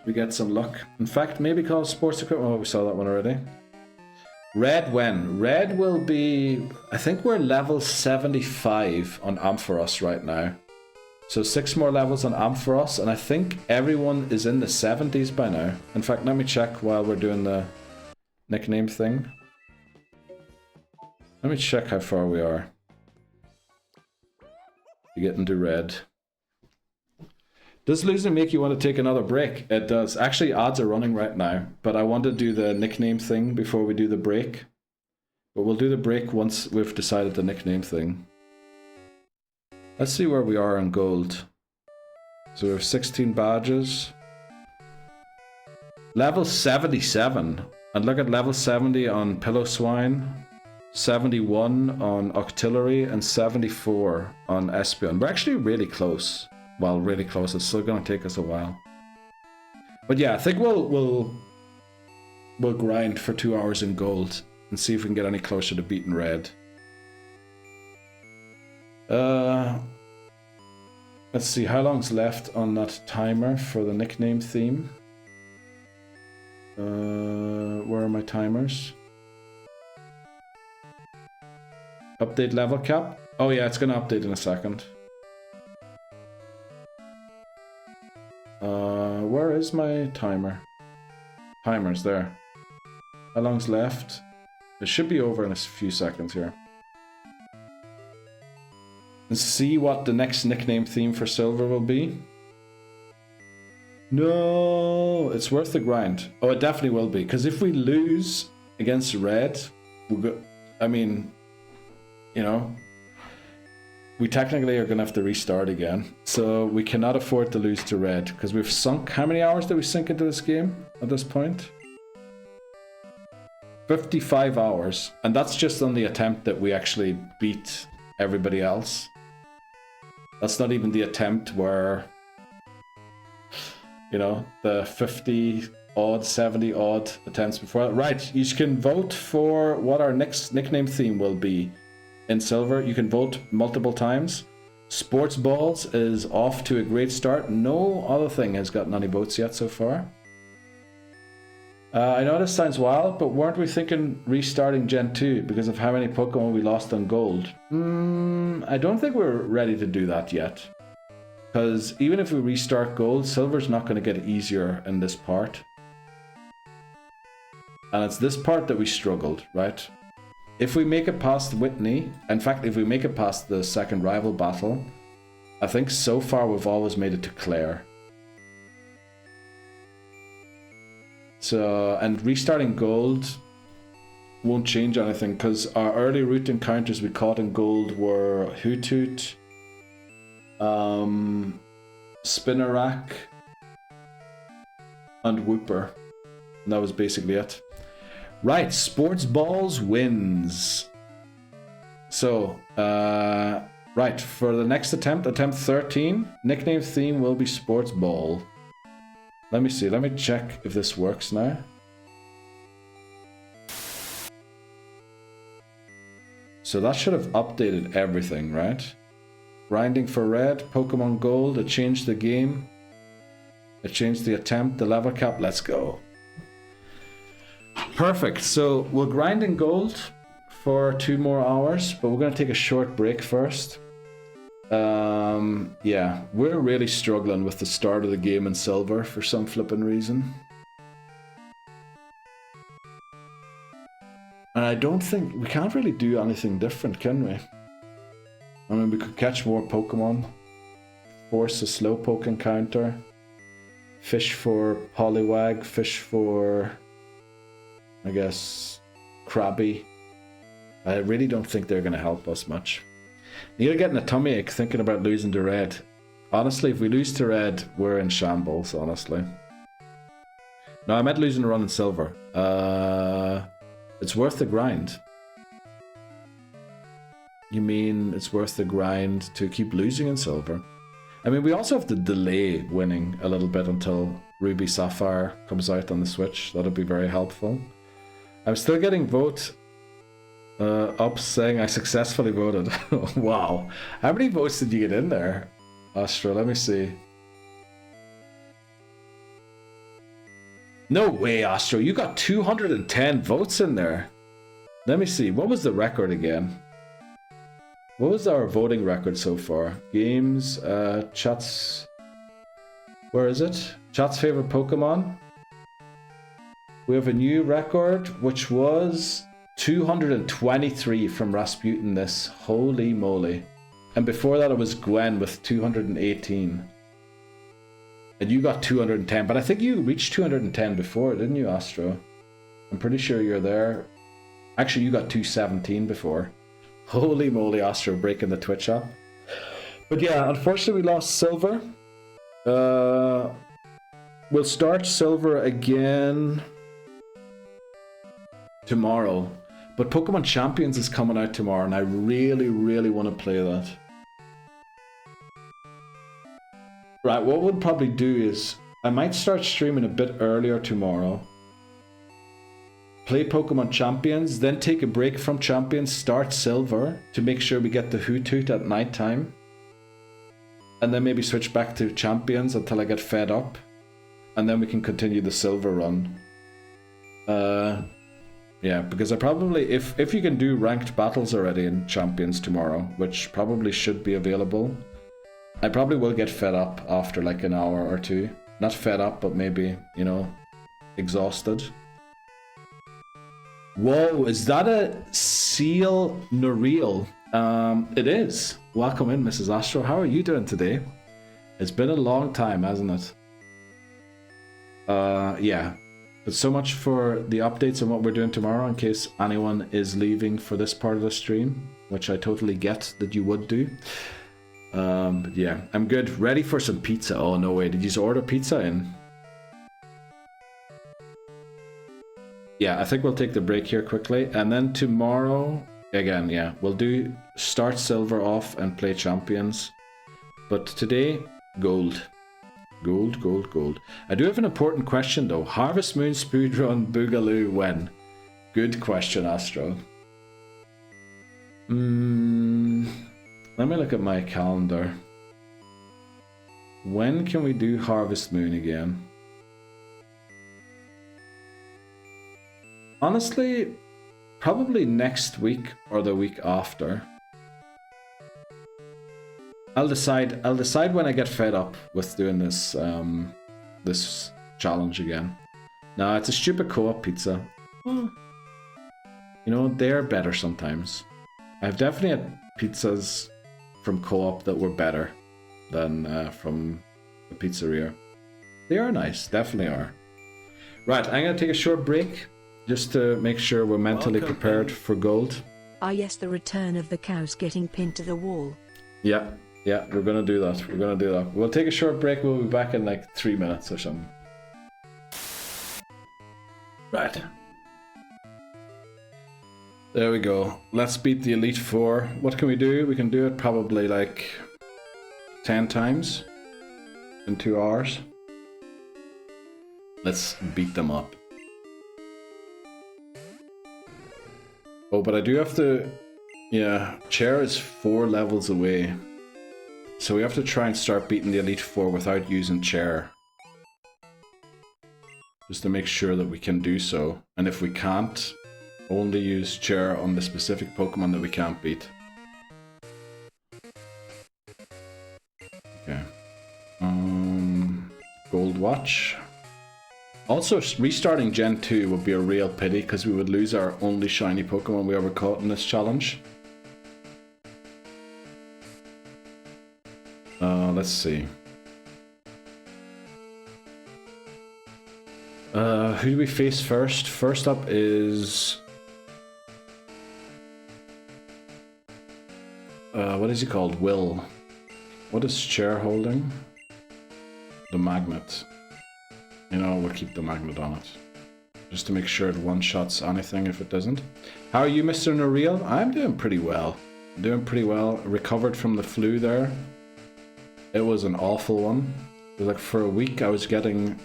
we get some luck. In fact, maybe call sports equipment. Oh, we saw that one already. Red when? Red will be... I think we're level 75 on Ampharos right now. So 6 more levels on Ampharos, and I think everyone is in the 70s by now. In fact, let me check while we're doing the nickname thing. Let me check how far we are to get into red. Does losing make you want to take another break? It does. Actually, odds are running right now, but I want to do the nickname thing before we do the break. But we'll do the break once we've decided the nickname thing. Let's see where we are on gold. So we have 16 badges. Level 77. And look at level 70 on Pillow Swine. 71 on Octillery and 74 on Espeon. We're actually really close. Well, really close. It's still going to take us a while. But yeah, I think we'll grind for 2 hours in gold and see if we can get any closer to beating red. Let's see how long's left on that timer for the nickname theme. Where are my timers? Update level cap. Oh yeah, it's gonna update in a second. Where is my timer? Timer's there. How long's left? It should be over in a few seconds here. And see what the next nickname theme for silver will be. No, it's worth the grind. Oh, it definitely will be. Because if we lose against red, I mean, you know, we technically are going to have to restart again. So we cannot afford to lose to red. Because we've sunk... How many hours did we sink into this game at this point? 55 hours. And that's just on the attempt that we actually beat everybody else. That's not even the attempt where, you know, the 50 odd, 70 odd attempts before. Right, you can vote for what our next nickname theme will be in silver. You can vote multiple times. Sports balls is off to a great start. No other thing has gotten any votes yet so far. I know this sounds wild, but weren't we thinking restarting Gen 2 because of how many Pokemon we lost on Gold? I don't think we're ready to do that yet. Because even if we restart Gold, Silver's not going to get easier in this part. And it's this part that we struggled, right? If we make it past Whitney, in fact, if we make it past the second rival battle, I think so far we've always made it to Claire. So, and restarting gold won't change anything because our early route encounters we caught in gold were Hoothoot, Spinnerack, and Whooper. And that was basically it. Right, Sports Balls wins. So, right, for the next attempt 13, nickname theme will be Sports Ball. Let me see, let me check if this works now. So that should have updated everything, right? Grinding for red, Pokemon Gold, it changed the game. It changed the attempt, the level cap, let's go. Perfect, so we'll grind in gold for 2 more hours, but we're going to take a short break first. Yeah, we're really struggling with the start of the game in Silver for some flippin' reason. And I don't think, we can't really do anything different, can we? I mean, we could catch more Pokemon, force a Slowpoke encounter, fish for Poliwag, fish for, I guess, Krabby. I really don't think they're going to help us much. You're getting a tummy ache thinking about losing to red. Honestly, if we lose to red, we're in shambles, honestly. No, I meant losing a run in Silver. It's worth the grind. You mean it's worth the grind to keep losing in Silver? I mean, we also have to delay winning a little bit until Ruby Sapphire comes out on the Switch. That'll be very helpful. I'm still getting vote up saying I successfully voted. Wow. How many votes did you get in there, Astro? Let me see. No way, Astro. You got 210 votes in there. Let me see. What was the record again? What was our voting record so far? Games, chats. Where is it? Chat's favorite Pokemon. We have a new record, which was 223 from Rasputin this. Holy moly. And before that it was Gwen with 218. And you got 210, but I think you reached 210 before, didn't you, Astro? I'm pretty sure you're there. Actually, you got 217 before. Holy moly, Astro breaking the Twitch up. But yeah, unfortunately we lost Silver. We'll start Silver again tomorrow. But Pokemon Champions is coming out tomorrow, and I really, really want to play that. Right, what we'll probably do is, I might start streaming a bit earlier tomorrow. Play Pokemon Champions, then take a break from Champions, start Silver, to make sure we get the Hoothoot at night time. And then maybe switch back to Champions until I get fed up. And then we can continue the Silver run. Yeah, because I probably, if you can do ranked battles already in Champions tomorrow, which probably should be available, I probably will get fed up after like an hour or two. Not fed up, but maybe, you know, exhausted. Whoa, is that a Seal Noreal? It is. Welcome in, Mrs. Astro. How are you doing today? It's been a long time, hasn't it? Yeah. But so much for the updates on what we're doing tomorrow, in case anyone is leaving for this part of the stream, which I totally get that you would do. But yeah, I'm good. Ready for some pizza. Oh, no way. Did you just order pizza in? Yeah, I think we'll take the break here quickly. And then tomorrow, again, yeah, we'll do start Silver off and play Champions. But today, gold. Gold, gold, gold. I do have an important question though. Harvest Moon speedrun Boogaloo when? Good question, Astro. Let me look at my calendar. When can we do Harvest Moon again? Honestly, probably next week or the week after. I'll decide when I get fed up with doing this this challenge again. No, it's a stupid co-op pizza. Well, you know, they're better sometimes. I've definitely had pizzas from co-op that were better than from the pizzeria. They are nice, definitely are. Right, I'm gonna take a short break just to make sure we're mentally Welcome prepared in. for gold. Ah yes, the return of the cows getting pinned to the wall. Yeah, we're gonna do that. We're gonna do that. We'll take a short break. We'll be back in like 3 minutes or something. Right. There we go. Let's beat the Elite Four. What can we do? We can do it probably like 10 times in 2 hours. Let's beat them up. Oh, but I do have to... Yeah, Chair is 4 levels away. So we have to try and start beating the Elite Four without using Chair. Just to make sure that we can do so. And if we can't, only use Chair on the specific Pokemon that we can't beat. Okay. Gold Watch. Also, restarting Gen 2 would be a real pity because we would lose our only shiny Pokemon we ever caught in this challenge. Let's see. Who do we face first? First up is... what is he called? Will. What is Chair holding? The magnet. You know, we'll keep the magnet on it. Just to make sure it one-shots anything if it doesn't. How are you, Mr. Noreal? I'm doing pretty well. Doing pretty well. Recovered from the flu there. It was an awful one. It was like for a week I was getting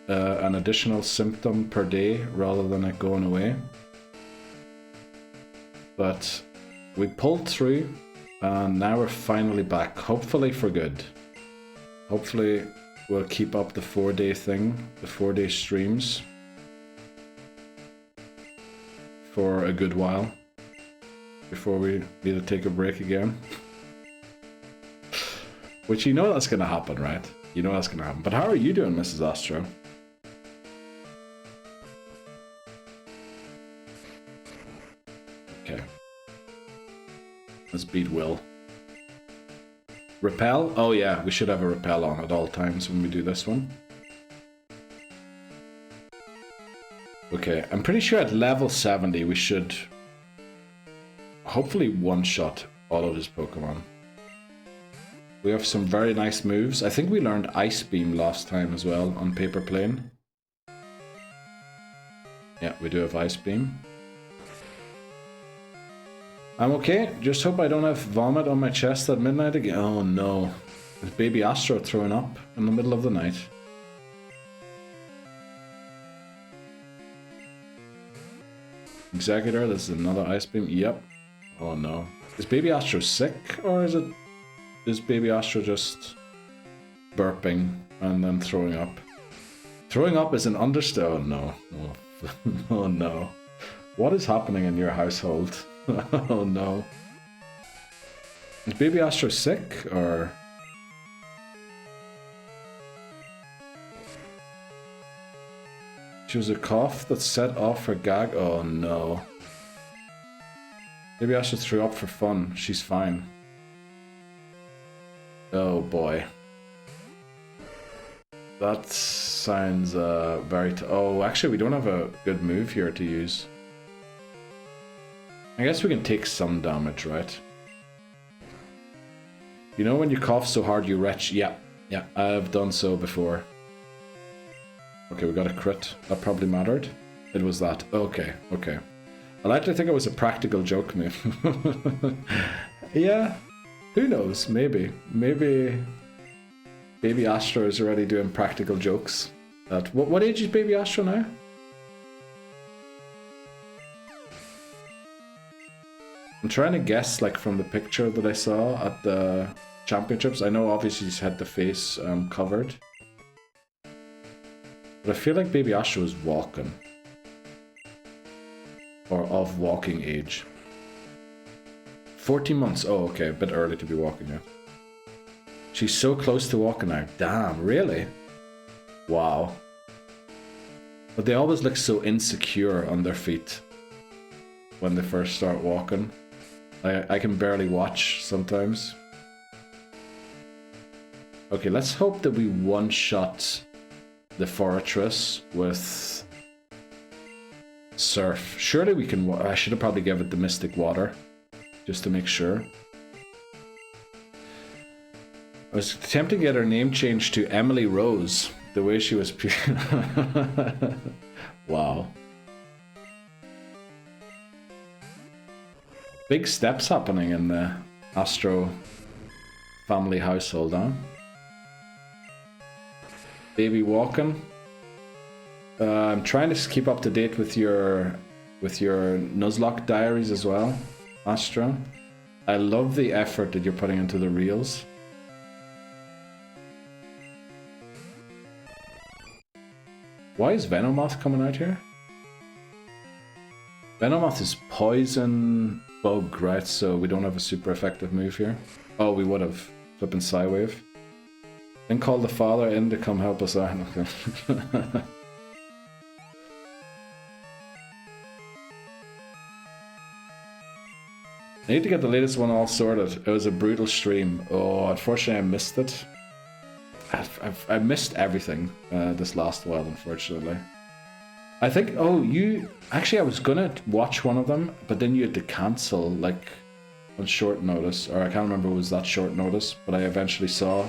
an additional symptom per day rather than it going away. But we pulled through and now we're finally back. Hopefully for good. Hopefully we'll keep up the 4-day thing, the 4-day streams for a good while before we need to take a break again. Which you know that's gonna happen, right? You know that's gonna happen. But how are you doing, Mrs. Astro? Okay. Let's beat Will. Repel? Oh yeah, we should have a repel on at all times when we do this one. Okay, I'm pretty sure at level 70 we should hopefully one-shot all of his Pokemon. We have some very nice moves. I think we learned Ice Beam last time as well on Paper Plane. Yeah, we do have Ice Beam. I'm okay. Just hope I don't have vomit on my chest at midnight again. Oh no. Is Baby Astro throwing up in the middle of the night? Executor, this is another Ice Beam. Yep. Oh no. Is Baby Astro sick or is Baby Astro just burping and then throwing up? Throwing up is an understatement. Oh no. Oh. Oh no. What is happening in your household? Oh no. Is Baby Astro sick or... She was a cough that set off her gag? Oh no. Baby Astro threw up for fun. She's fine. Oh boy. That sounds very... oh, actually we don't have a good move here to use. I guess we can take some damage, right? You know when you cough so hard you retch? Yeah, I've done so before. Okay, we got a crit. That probably mattered. It was that. Okay. I like to think it was a practical joke move. Yeah, who knows? Maybe Baby Astro is already doing practical jokes. What age is Baby Astro now? I'm trying to guess, like, from the picture that I saw at the championships. I know obviously he's had the face covered. But I feel like Baby Astro is walking. Or of walking age. 14 months. Oh, okay. A bit early to be walking yet. She's so close to walking now. Damn, really? Wow. But they always look so insecure on their feet when they first start walking. I can barely watch sometimes. Okay, let's hope that we one-shot the Fortress with Surf. Surely we can... I should have probably given it the Mystic Water, just to make sure. I was attempting to get her name changed to Emily Rose, the way she was... Wow. Big steps happening in the Astro family household, huh? Baby walking. I'm trying to keep up to date with your Nuzlocke diaries as well, Astra. I love the effort that you're putting into the reels. Why is Venomoth coming out here? Venomoth is poison bug, right? So we don't have a super effective move here. Oh, we would have. Flipping Psywave. Then call the father in to come help us out. Okay. I need to get the latest one all sorted. It was a brutal stream. Oh, unfortunately I missed it. I missed everything this last while, unfortunately. I think, oh, you... Actually, I was gonna watch one of them, but then you had to cancel, like, on short notice. Or I can't remember if it was that short notice, but I eventually saw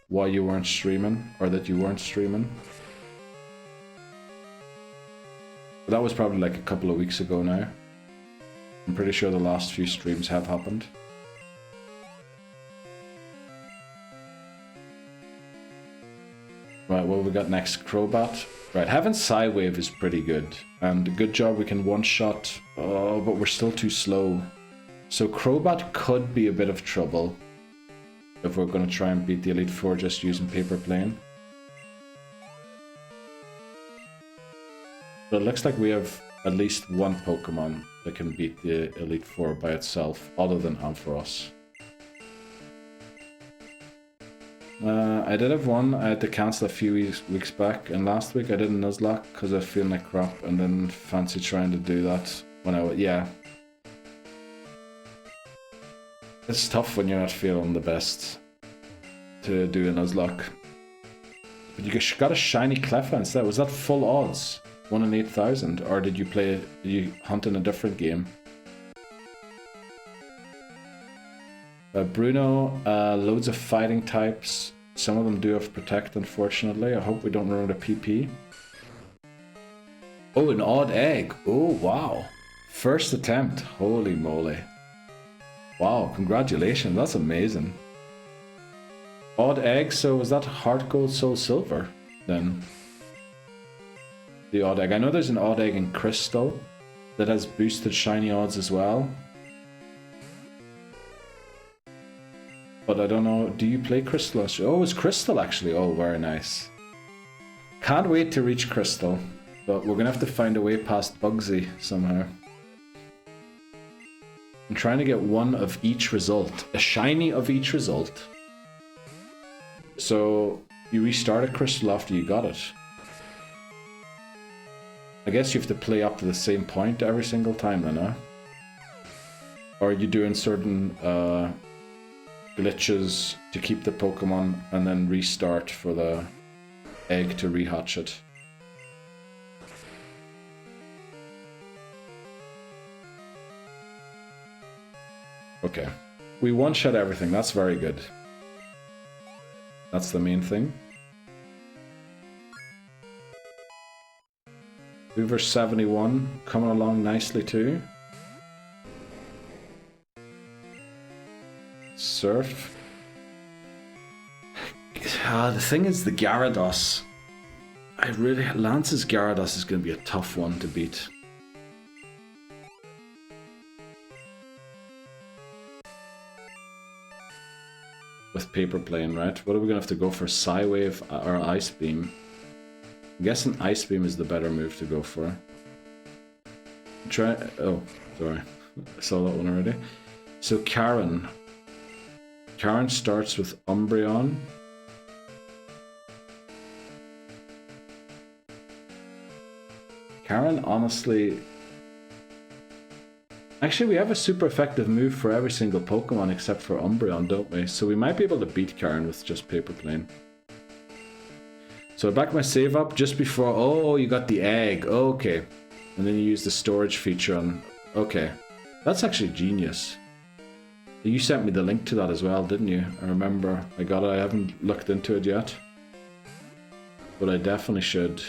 why you weren't streaming, or that you weren't streaming. But that was probably like a couple of weeks ago now. I'm pretty sure the last few streams have happened. Right, what have we got next? Crobat. Right, having Psywave is pretty good. And good job we can one-shot. Oh, but we're still too slow. So Crobat could be a bit of trouble if we're going to try and beat the Elite Four just using Paper Plane. But it looks like we have at least one Pokemon that can beat the Elite Four by itself, other than Ampharos. I did have one. I had to cancel a few weeks back, and last week I did a Nuzlocke because I was feeling like crap and didn't fancy trying to do that when I was... Yeah. It's tough when you're not feeling the best to do a Nuzlocke. But you got a shiny Cleffa instead. Was that full odds? 1 in 8,000? Or did you hunt in a different game? Bruno, loads of fighting types. Some of them do have Protect, unfortunately. I hope we don't run out of PP. Oh, an odd egg. Oh, wow. First attempt. Holy moly. Wow, congratulations. That's amazing. Odd egg, so was that Heart Gold, Soul Silver then? The odd egg. I know there's an odd egg in Crystal that has boosted shiny odds as well. But I don't know, do you play Crystal? Oh, it's Crystal actually. Oh, very nice. Can't wait to reach Crystal. But we're gonna have to find a way past Bugsy somehow. I'm trying to get one of each result. A shiny of each result. So, you restart a Crystal after you got it. I guess you have to play up to the same point every single time then, huh? Or are you doing certain glitches to keep the Pokemon and then restart for the egg to rehatch it? Okay. We one-shot everything, that's very good. That's the main thing. Hoover 71 coming along nicely too. Surf. The thing is the Gyarados. Lance's Gyarados is going to be a tough one to beat. With Paper Plane, right? What are we going to have to go for? Psywave or Ice Beam? I'm guessing Ice Beam is the better move to go for. Oh, sorry. I saw that one already. So Karen. Karen starts with Umbreon. Karen, honestly... Actually, we have a super effective move for every single Pokemon except for Umbreon, don't we? So we might be able to beat Karen with just Paper Plane. So I backed my save up just before. Oh, you got the egg. Okay. And then you use the storage feature on. Okay. That's actually genius. You sent me the link to that as well, didn't you? I remember. I got it. I haven't looked into it yet. But I definitely should.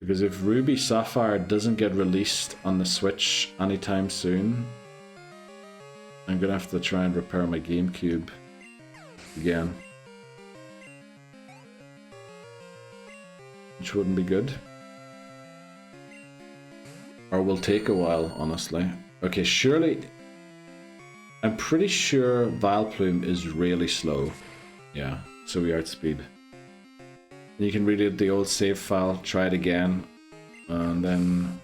Because if Ruby Sapphire doesn't get released on the Switch anytime soon, I'm gonna have to try and repair my GameCube again. Which wouldn't be good. Or will take a while, honestly. Okay, surely... I'm pretty sure Vileplume is really slow. Yeah, so we outspeed. You can read the old save file, try it again, and then...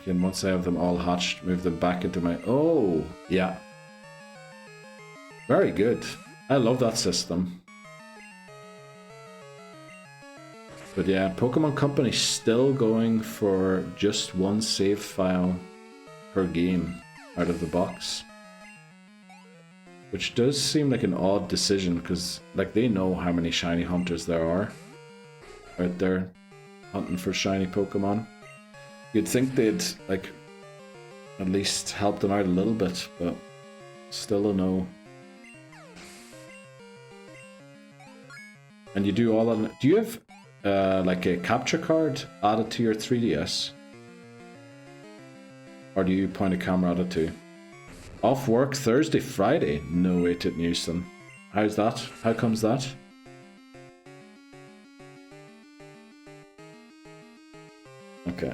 Again, once I have them all hatched, move them back into my... Oh, yeah. Very good. I love that system. But yeah, Pokemon Company still going for just one save file per game out of the box. Which does seem like an odd decision, because like they know how many shiny hunters there are out there hunting for shiny Pokemon. You'd think they'd like at least help them out a little bit, but still a no. And you do all on. Do you have like a capture card added to your 3DS? Or do you point a camera at it too? Off work Thursday, Friday? No way, Tit Newston. How's that? How comes that? Okay.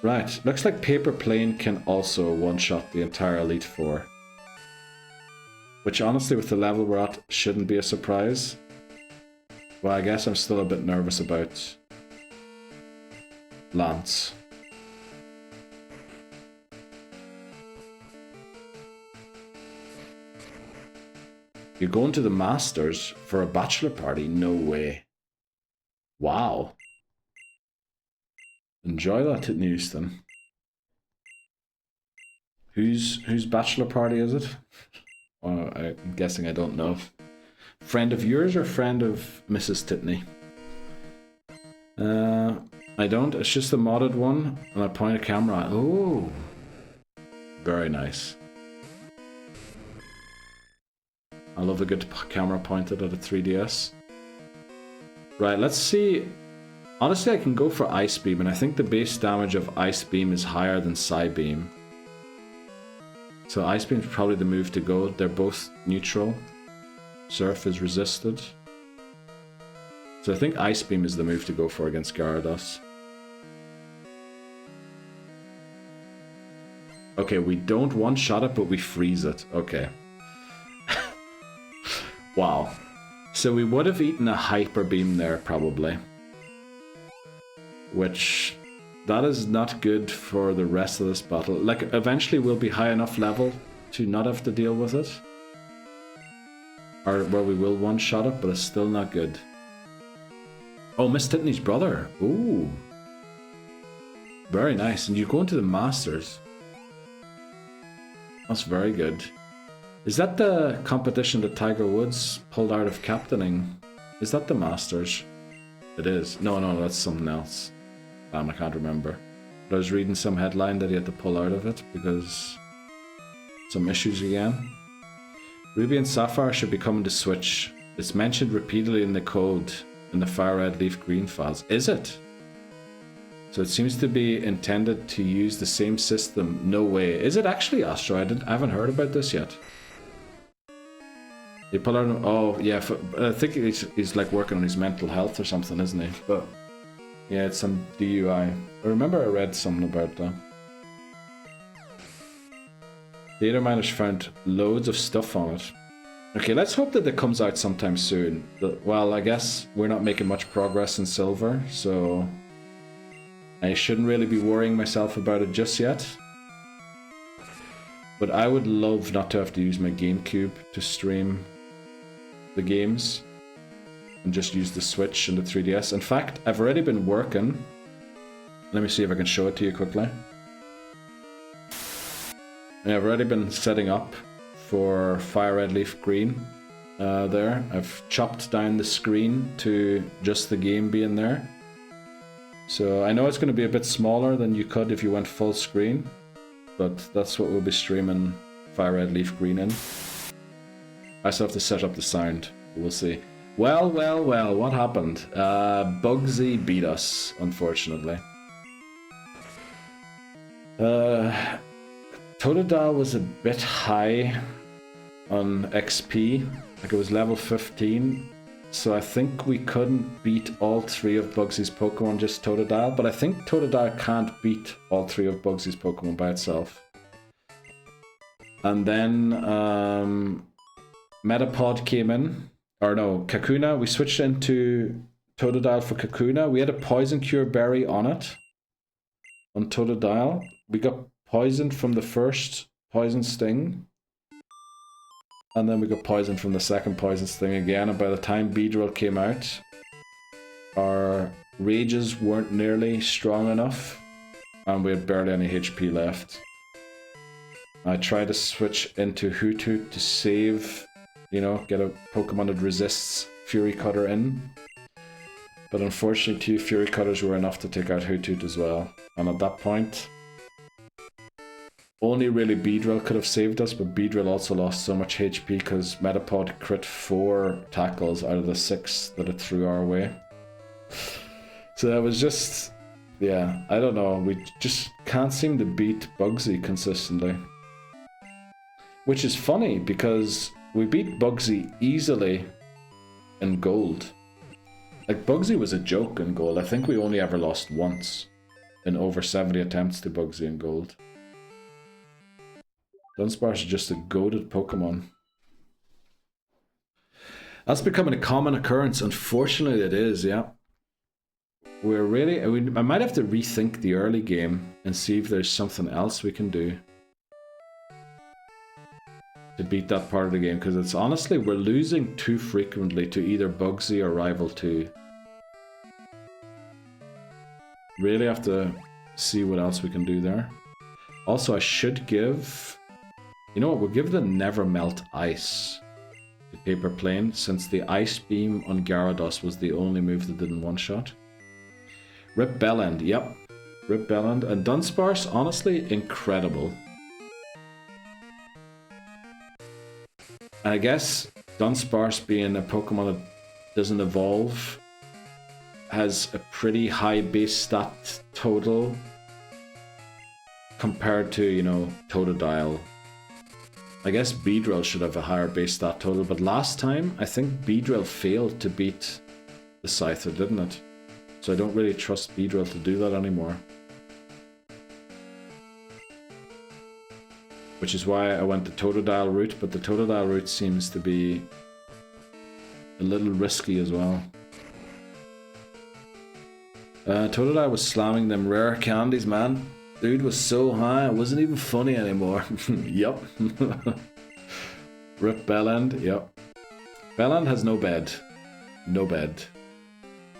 Right, looks like Paper Plane can also one-shot the entire Elite Four. Which honestly, with the level we're at, shouldn't be a surprise. Well, I guess I'm still a bit nervous about Lance. You're going to the Masters for a bachelor party? No way. Wow. Enjoy that at Newston. Whose bachelor party is it? Oh, I'm guessing I don't know. Friend of yours or friend of Mrs. Titney? I don't. It's just a modded one, and I point a camera at. Oh, very nice. I love a good camera pointed at a 3DS. Right, let's see. Honestly, I can go for Ice Beam, and I think the base damage of Ice Beam is higher than Psy Beam. So Ice Beam is probably the move to go. They're both neutral. Surf is resisted. So I think Ice Beam is the move to go for against Gyarados. Okay, we don't one-shot it, but we freeze it. Okay. Wow. So we would have eaten a Hyper Beam there, probably. Which... that is not good for the rest of this battle. Like, eventually we'll be high enough level to not have to deal with it. Or where we will one-shot it, but it's still not good. Oh, Miss Titney's brother. Ooh. Very nice. And you're going to the Masters. That's very good. Is that the competition that Tiger Woods pulled out of captaining? Is that the Masters? It is. No, that's something else. Damn, I can't remember. But I was reading some headline that he had to pull out of it because some issues again. Ruby and Sapphire should be coming to Switch. It's mentioned repeatedly in the code in the Fire Red Leaf Green files. Is it? So it seems to be intended to use the same system. No way. Is it actually, Astro? I haven't heard about this yet. They pull out... Oh, yeah. I think he's like working on his mental health or something, isn't he? But yeah, it's some DUI. I remember I read something about that. Data miners found loads of stuff on it. Okay, let's hope that it comes out sometime soon. Well, I guess we're not making much progress in Silver, so I shouldn't really be worrying myself about it just yet. But I would love not to have to use my GameCube to stream the games and just use the Switch and the 3DS. In fact, I've already been working. Let me see if I can show it to you quickly. Yeah, I've already been setting up for Fire Red Leaf Green there. I've chopped down the screen to just the game being there. So I know it's going to be a bit smaller than you could if you went full screen, but that's what we'll be streaming Fire Red Leaf Green in. I still have to set up the sound. We'll see. Well, what happened? Bugsy beat us, unfortunately. Totodile was a bit high on XP, like it was level 15, so I think we couldn't beat all 3 of Bugsy's Pokemon, just Totodile, but I think Totodile can't beat all 3 of Bugsy's Pokemon by itself. And then Metapod came in, or no, Kakuna, we switched into Totodile for Kakuna. We had a Poison Cure Berry on it, on Totodile. We got poisoned from the first Poison Sting, and then we got poisoned from the second Poison Sting again, and by the time Beedrill came out, our rages weren't nearly strong enough, and we had barely any HP left. I tried to switch into Hoothoot to save, you know, get a Pokemon that resists Fury Cutter in. But unfortunately 2 Fury Cutters were enough to take out Hoothoot as well. And at that point, only really Beedrill could have saved us, but Beedrill also lost so much HP because Metapod crit 4 tackles out of the 6 that it threw our way. So that was just, yeah, I don't know, we just can't seem to beat Bugsy consistently. Which is funny because we beat Bugsy easily in Gold. Like, Bugsy was a joke in Gold. I think we only ever lost once in over 70 attempts to Bugsy in Gold. Dunsparce is just a goated Pokemon. That's becoming a common occurrence. Unfortunately, it is, yeah. We're really... I might have to rethink the early game and see if there's something else we can do to beat that part of the game, because it's honestly, we're losing too frequently to either Bugsy or Rival 2. Really have to see what else we can do there. Also, I should give... You know what, we'll give the Never Melt Ice to Paper Plane, since the Ice Beam on Gyarados was the only move that didn't one-shot. Rip Bellend, yep. Rip Bellend. And Dunsparce, honestly, incredible. And I guess Dunsparce, being a Pokemon that doesn't evolve, has a pretty high base stat total compared to, you know, Totodile. I guess Beedrill should have a higher base stat total, but last time I think Beedrill failed to beat the Scyther, didn't it? So I don't really trust Beedrill to do that anymore. Which is why I went the Totodile route, but the Totodile route seems to be a little risky as well. Totodile was slamming them rare candies, man. Dude was so high, it wasn't even funny anymore. Yup. Rip Bellend, yep. Bellend has no bed. No bed.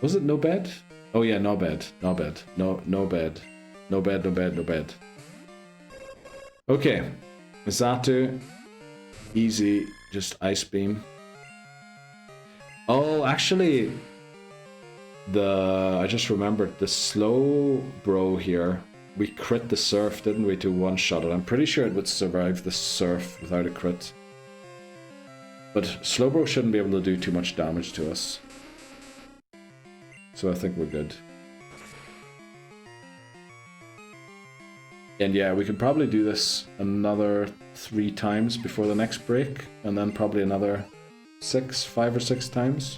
Was it no bed? Oh yeah, no bed. No bed. No bed. No bed, no bed, no bed. Okay. Misato. Easy, just Ice Beam. Oh, actually, I just remembered the Slow Bro here. We crit the Surf, didn't we, to one-shot it? I'm pretty sure it would survive the Surf without a crit. But Slowbro shouldn't be able to do too much damage to us. So I think we're good. And yeah, we can probably do this another 3 times before the next break. And then probably another 5 or 6 times.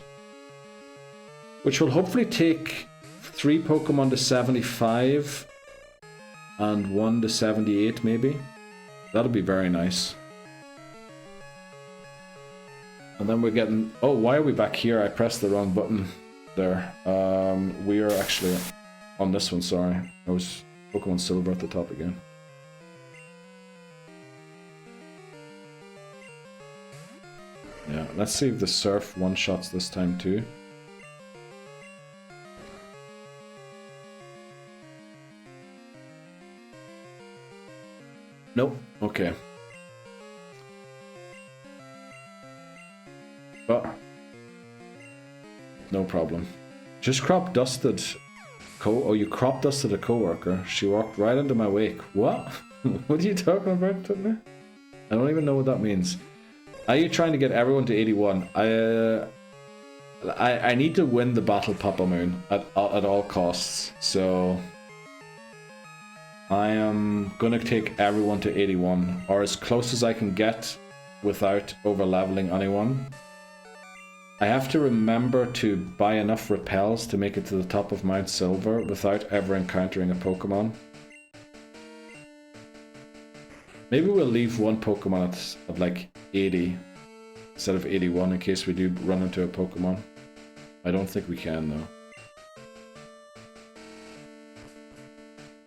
Which will hopefully take 3 Pokemon to 75... and 1 to 78 maybe. That'll be very nice. And then we're getting... Oh, why are we back here? I pressed the wrong button there. We are actually on this one, sorry. I was Pokémon Silver at the top again. Yeah, let's see if the Surf one-shots this time too. Nope. Okay. no problem. Just crop dusted. Oh, you crop dusted a coworker. She walked right into my wake. What? What are you talking about, Tiffany? I don't even know what that means. Are you trying to get everyone to 81? I need to win the battle, Papa Moon, at all costs. So I am gonna take everyone to 81, or as close as I can get without over leveling anyone. I have to remember to buy enough repels to make it to the top of Mount Silver without ever encountering a Pokemon. Maybe we'll leave one Pokemon at like 80 instead of 81 in case we do run into a Pokemon. I don't think we can though.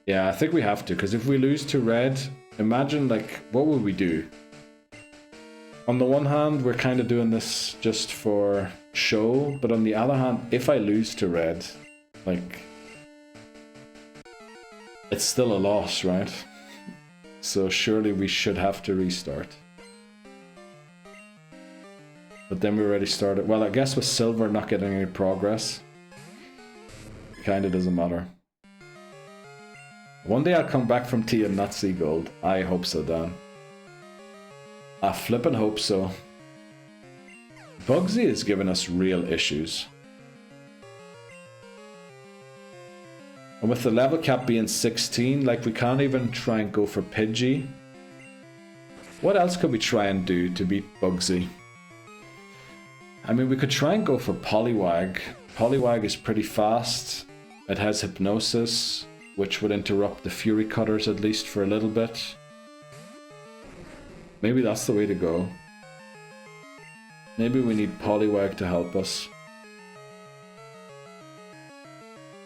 Yeah, I think we have to, because if we lose to red, imagine like, what would we do? On the one hand, we're kind of doing this just for show, but on the other hand, if I lose to red, like, it's still a loss, right? So surely we should have to restart. But then we already started. Well, I guess with Silver not getting any progress, it kind of doesn't matter. One day I'll come back from tea and not see gold. I hope so, Dan. I flippin' hope so. Bugsy is giving us real issues. And with the level cap being 16, like we can't even try and go for Pidgey. What else could we try and do to beat Bugsy? I mean, we could try and go for Poliwag. Poliwag is pretty fast. It has Hypnosis, which would interrupt the Fury Cutters at least for a little bit. Maybe that's the way to go. Maybe we need Poliwag to help us.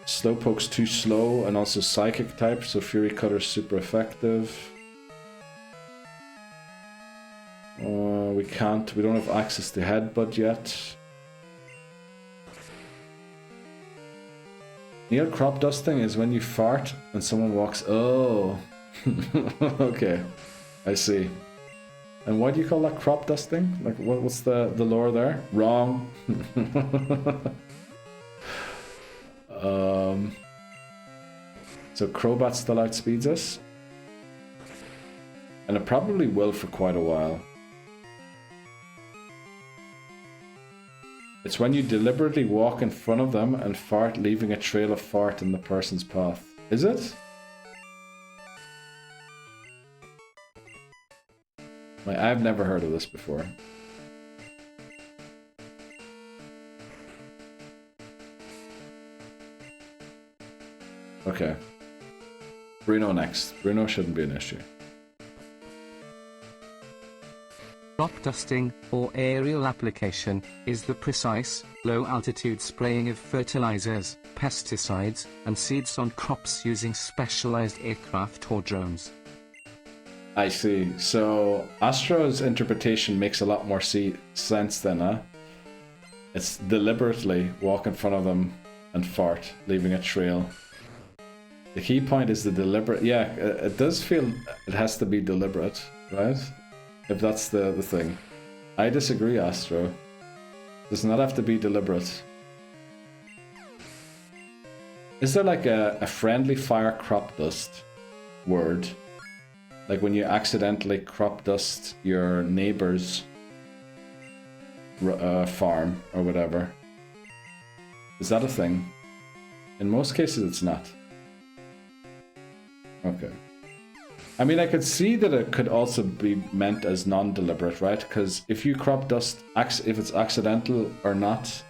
Slowpoke's too slow and also Psychic type, so Fury Cutter's super effective. We don't have access to Headbutt yet. Near crop dusting is when you fart and someone walks. Oh, okay, I see. And why do you call that crop dusting? Like, what's the lore there? Wrong. So Crobat still outspeeds us. And it probably will for quite a while. It's when you deliberately walk in front of them and fart, leaving a trail of fart in the person's path. Is it? I've never heard of this before. Okay. Bruno next. Bruno shouldn't be an issue. Crop dusting, or aerial application, is the precise, low-altitude spraying of fertilizers, pesticides, and seeds on crops using specialized aircraft or drones. I see. So Astro's interpretation makes a lot more sense then, huh? It's deliberately walk in front of them and fart, leaving a trail. The key point is the deliberate. Yeah, it does feel it has to be deliberate, right? If that's the thing. I disagree, Astro. It does not have to be deliberate. Is there like a friendly fire crop dust word? Like when you accidentally crop dust your neighbor's farm or whatever. Is that a thing? In most cases it's not. Okay. I mean, I could see that it could also be meant as non-deliberate, right? Because if you crop dust, if it's accidental or not,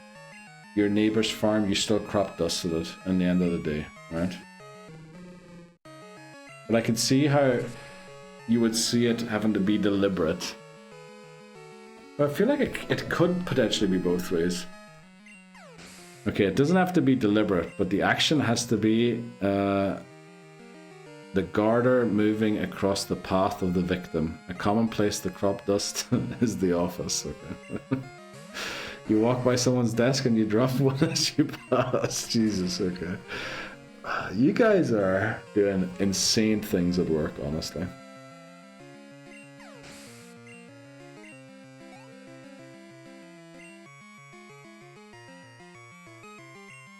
your neighbor's farm, you still crop dusted it in the end of the day, right? But I could see how you would see it having to be deliberate. But I feel like it could potentially be both ways. Okay, it doesn't have to be deliberate, but the action has to be the garter moving across the path of the victim. A common place to crop dust is the office. Okay. You walk by someone's desk and you drop one as you pass. Jesus, okay. You guys are doing insane things at work, honestly.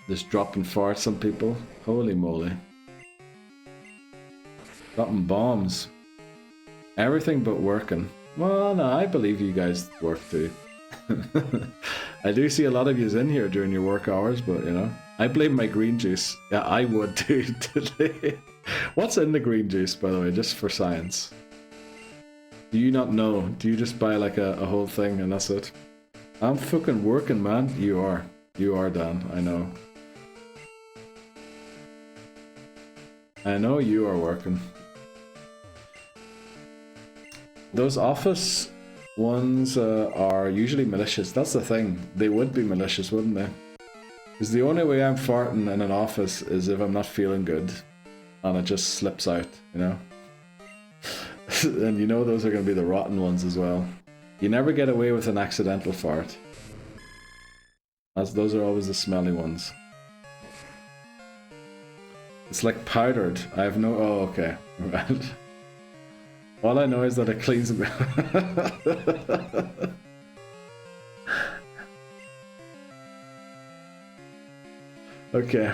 Just dropping farts on people. Holy moly. Dropping bombs. Everything but working. Well, no, I believe you guys work too. I do see a lot of yous in here during your work hours, but you know, I blame my green juice. Yeah, I would too today. What's in the green juice, by the way, just for science? Do you not know? Do you just buy like a whole thing and that's it? I'm fucking working, man. You are. You are, Dan. I know. I know you are working. Those office ones are usually malicious. That's the thing. They would be malicious, wouldn't they? Because the only way I'm farting in an office is if I'm not feeling good and it just slips out, you know? And you know those are going to be the rotten ones as well. You never get away with an accidental fart. Those are always the smelly ones. It's like powdered. I have no... Oh, okay. Right. All I know is that it cleans... Okay.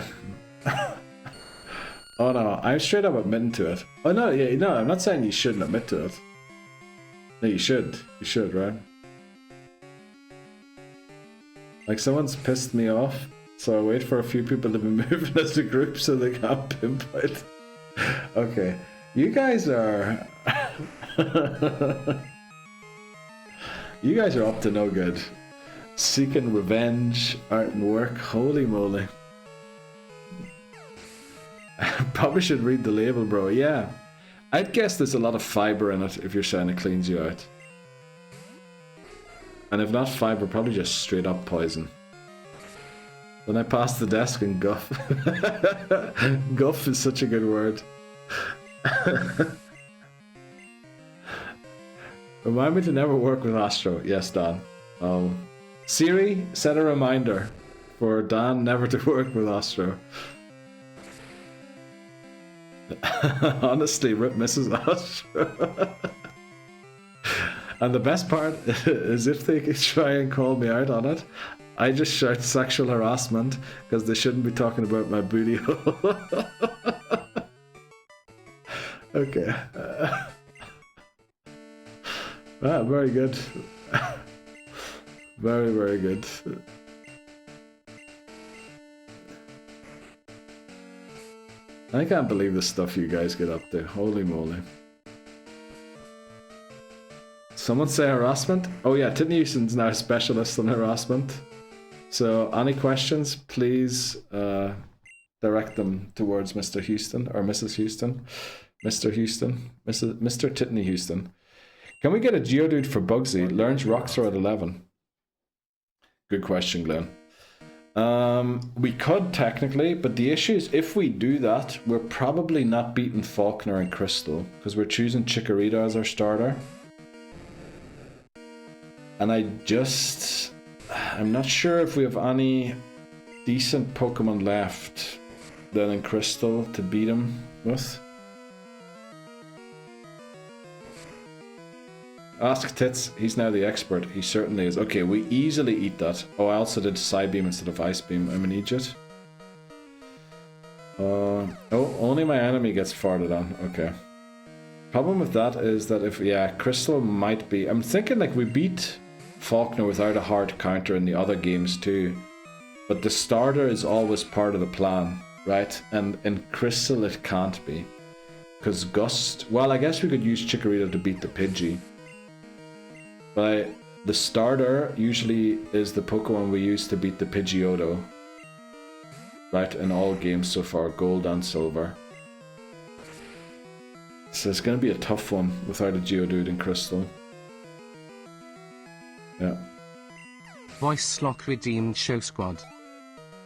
Oh no, I'm straight up admitting to it. Oh no, yeah, no, I'm not saying you shouldn't admit to it. No, you should. You should, right? Like someone's pissed me off, so I wait for a few people to be moving as a group so they can't pinpoint. Okay, you guys are... You guys are up to no good. Seeking revenge, art and work, holy moly. Probably should read the label, bro. Yeah, I'd guess there's a lot of fiber in it if you're saying it cleans you out. And if not fiber, probably just straight up poison. Then I pass the desk and guff. Guff is such a good word. Remind me to never work with Astro. Yes, Dan. Siri, set a reminder for Dan never to work with Astro. Honestly, rip Mrs. Astro. And the best part is if they try and call me out on it, I just shout sexual harassment because they shouldn't be talking about my booty hole. Okay. Very good. Very, very good. I can't believe the stuff you guys get up to. Holy moly. Someone say harassment? Oh yeah, Titney Houston's now a specialist on harassment. So any questions, please direct them towards Mr. Houston or Mrs. Houston. Mr. Houston. Mr. Titney Houston. Can we get a Geodude for Bugsy? Learns rocks are at 11. Good question, Glenn. We could technically, but the issue is if we do that, we're probably not beating Falkner and Crystal because we're choosing Chikorita as our starter. And I'm not sure if we have any decent Pokemon left then in Crystal to beat him with. Ask Tits, he's now the expert. He certainly is. Okay, we easily eat that. Oh, I also did Psybeam instead of Ice Beam. I'm an idiot. Oh, only my enemy gets farted on. Okay. Problem with that is that if, yeah, Crystal might be... I'm thinking like we beat Falkner without a hard counter in the other games too. But the starter is always part of the plan, right? And in Crystal it can't be. Because Gust... Well, I guess we could use Chikorita to beat the Pidgey. But the starter usually is the Pokemon we use to beat the Pidgeotto. Right, in all games so far, Gold and Silver. So it's going to be a tough one without a Geodude in Crystal. Yeah. Voice lock redeemed Show Squad.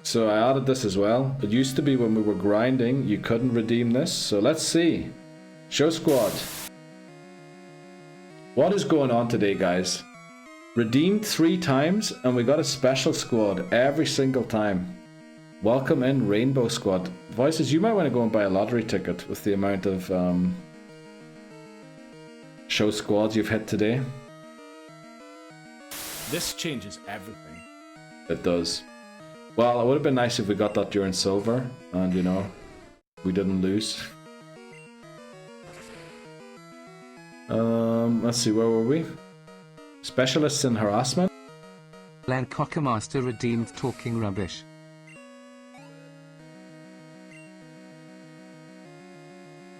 So I added this as well. It used to be when we were grinding, you couldn't redeem this. So let's see. Show Squad. What is going on today, guys? Redeemed 3 times and we got a special squad every single time. Welcome in Rainbow Squad. Voices, you might want to go and buy a lottery ticket with the amount of show squads you've hit today. This changes everything. It does. Well, it would have been nice if we got that during Silver, and you know, we didn't lose. Let's see, where were we? Specialists in harassment? Len Cockamaster redeemed talking rubbish.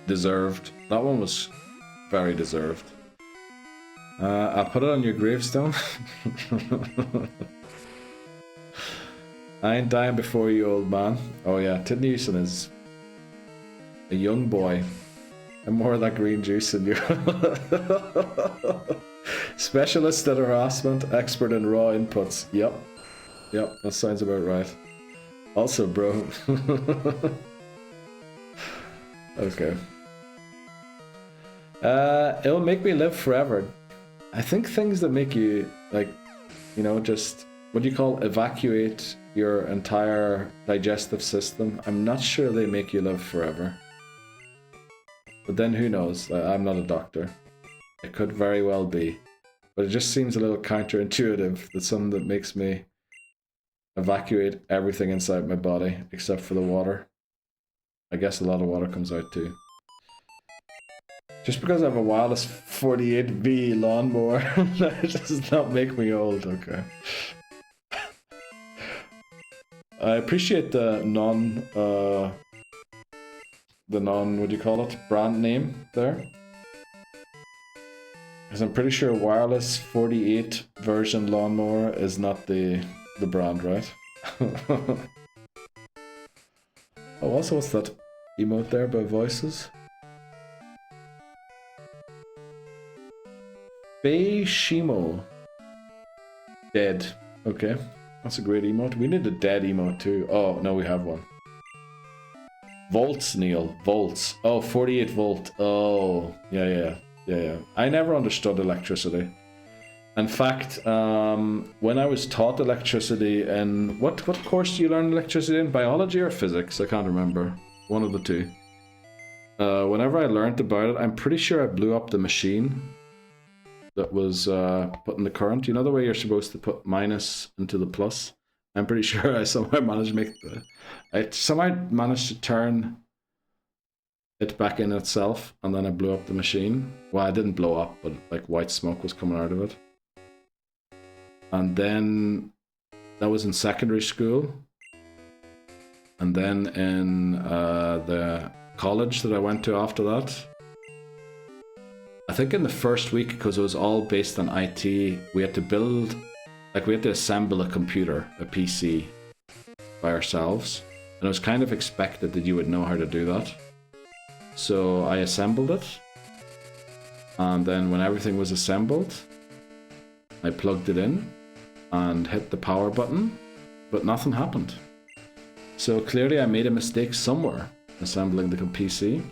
Deserved. That one was very deserved. I'll put it on your gravestone. I ain't dying before you, old man. Oh yeah, Tid Newson is a young boy. And more of that green juice in you. Specialist at harassment, expert in raw inputs. Yep. Yep, that sounds about right. Also, bro. Okay. It'll make me live forever. I think things that make you, like, you know, just, what do you call, evacuate your entire digestive system. I'm not sure they make you live forever. But then who knows? I'm not a doctor. It could very well be. But it just seems a little counterintuitive that something that makes me evacuate everything inside my body except for the water. I guess a lot of water comes out too. Just because I have a wireless 48V lawnmower, that does not make me old, okay. I appreciate the what do you call it, brand name there. Because I'm pretty sure wireless 48 version lawnmower is not the brand, right? Oh, also, what's that emote there by Voices? Fei Shimo. Dead. Okay. That's a great emote. We need a dead emote too. Oh, no, we have one. Volts, Neil. Volts. Oh, 48 volt. Oh, yeah. I never understood electricity. In fact, when I was taught electricity in... What course do you learn electricity in? Biology or physics? I can't remember. One of the two. Whenever I learned about it, I'm pretty sure I blew up the machine that was putting the current. You know the way you're supposed to put minus into the plus? I'm pretty sure I somehow managed to make I somehow managed to turn it back in itself, and then I blew up the machine. Well, I didn't blow up, but like white smoke was coming out of it. And then that was in secondary school. And then in the college that I went to after that, I think in the first week, because it was all based on IT, we had to build, like we had to assemble a computer, a PC, by ourselves. And it was kind of expected that you would know how to do that. So I assembled it. And then when everything was assembled, I plugged it in and hit the power button, but nothing happened. So clearly I made a mistake somewhere assembling the PC.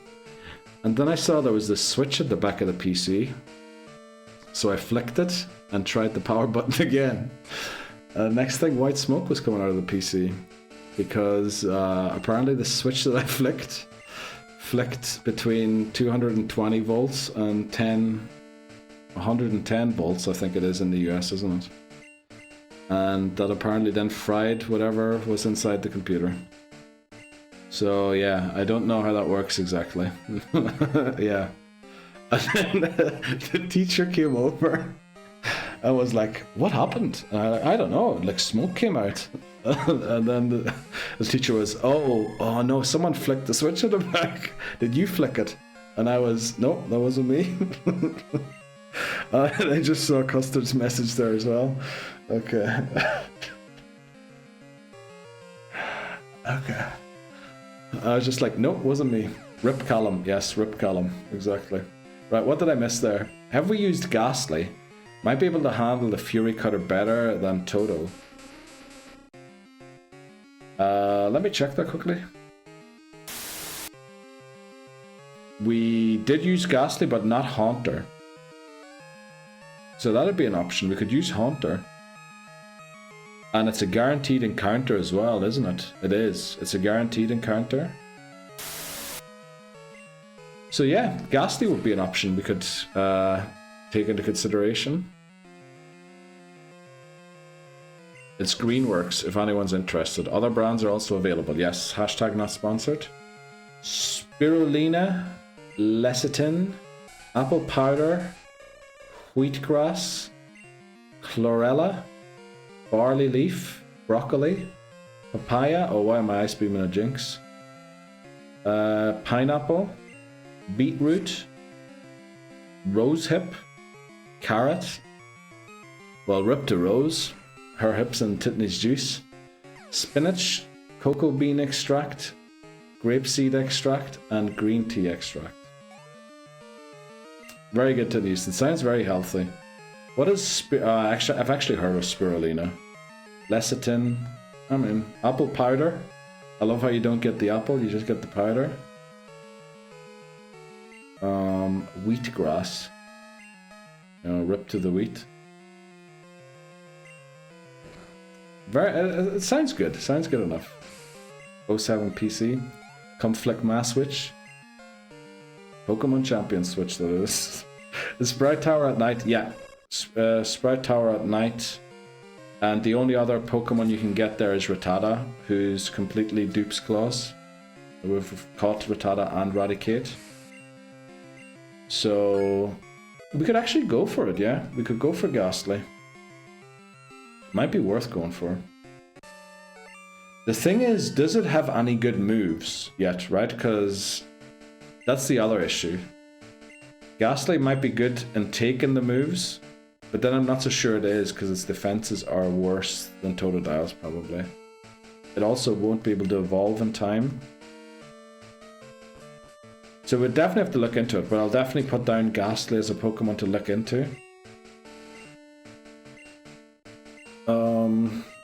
And then I saw there was this switch at the back of the PC. So I flicked it and tried the power button again. Next thing, white smoke was coming out of the PC. Because apparently the switch that I flicked between 220 volts and 110 volts, I think it is in the US, isn't it? And that apparently then fried whatever was inside the computer. So yeah, I don't know how that works exactly. Yeah. And then the teacher came over and was like, what happened? I don't know, like smoke came out. And then the teacher was, oh no, someone flicked the switch at the back. Did you flick it? And I was, nope, that wasn't me. And I just saw Custard's message there as well. Okay. Okay. I was just like, nope, wasn't me. Rip Callum. Yes, Rip Callum. Exactly. Right, what did I miss there? Have we used Ghastly? Might be able to handle the Fury Cutter better than Toto. Let me check that quickly. We did use Ghastly, but not Haunter. So that'd be an option. We could use Haunter. And it's a guaranteed encounter as well, isn't it? It is. It's a guaranteed encounter. So yeah, Ghastly would be an option we could take into consideration. It's Greenworks, if anyone's interested. Other brands are also available. Yes, hashtag not sponsored. Spirulina, lecithin, apple powder, wheatgrass, chlorella, barley leaf, broccoli, papaya. Oh, why am I ice beaming a jinx? Pineapple, beetroot, rosehip, carrot. Well, rip to rose. Her hips and titney's juice. Spinach, cocoa bean extract, grapeseed extract, and green tea extract. Very good to use. It sounds very healthy. What is actually, I've actually heard of spirulina. Lecithin. I mean, apple powder. I love how you don't get the apple, you just get the powder. Wheatgrass. You know, rip to the wheat. It sounds good. Sounds good enough. 07 PC. Conflict Mass Switch. Pokemon Champion Switch, that is. The Sprout Tower at night. Yeah. Sprout Tower at night. And the only other Pokemon you can get there is Rattata, who's completely dupes claws. We've caught Rattata and Raticate. So we could actually go for it, yeah. We could go for Ghastly. Might be worth going for. The thing is, does it have any good moves yet, right? Because that's the other issue. Ghastly might be good in taking the moves, but then I'm not so sure it is because its defenses are worse than Totodile's probably. It also won't be able to evolve in time. So we'll definitely have to look into it, but I'll definitely put down Ghastly as a Pokemon to look into.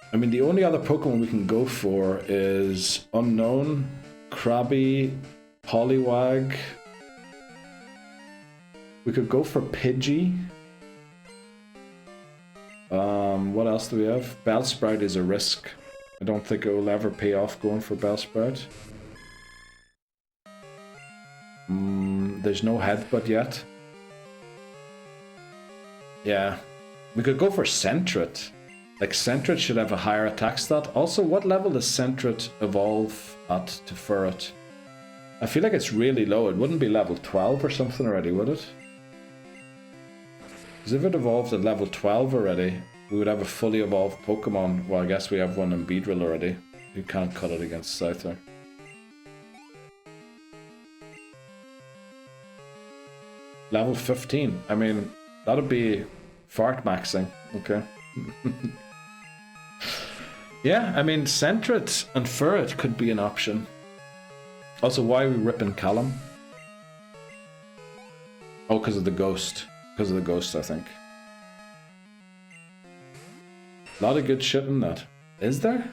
I mean, the only other Pokemon we can go for is Unknown, Krabby, Poliwag. We could go for Pidgey. What else do we have? Bellsprout is a risk. I don't think it will ever pay off going for Bellsprout. There's no Headbutt yet. Yeah. We could go for Sentret. Like, Sentret should have a higher attack stat. Also, what level does Sentret evolve at to Furret? I feel like it's really low. It wouldn't be level 12 or something already, would it? Because if it evolved at level 12 already, we would have a fully evolved Pokemon. Well, I guess we have one in Beedrill already. You can't cut it against Scyther. Level 15. I mean, that'd be fart maxing. Okay. Yeah, I mean, Sentret and Furret could be an option. Also, why are we ripping Callum? Oh, because of the ghost. Because of the ghost, I think. A lot of good shit in that. Is there?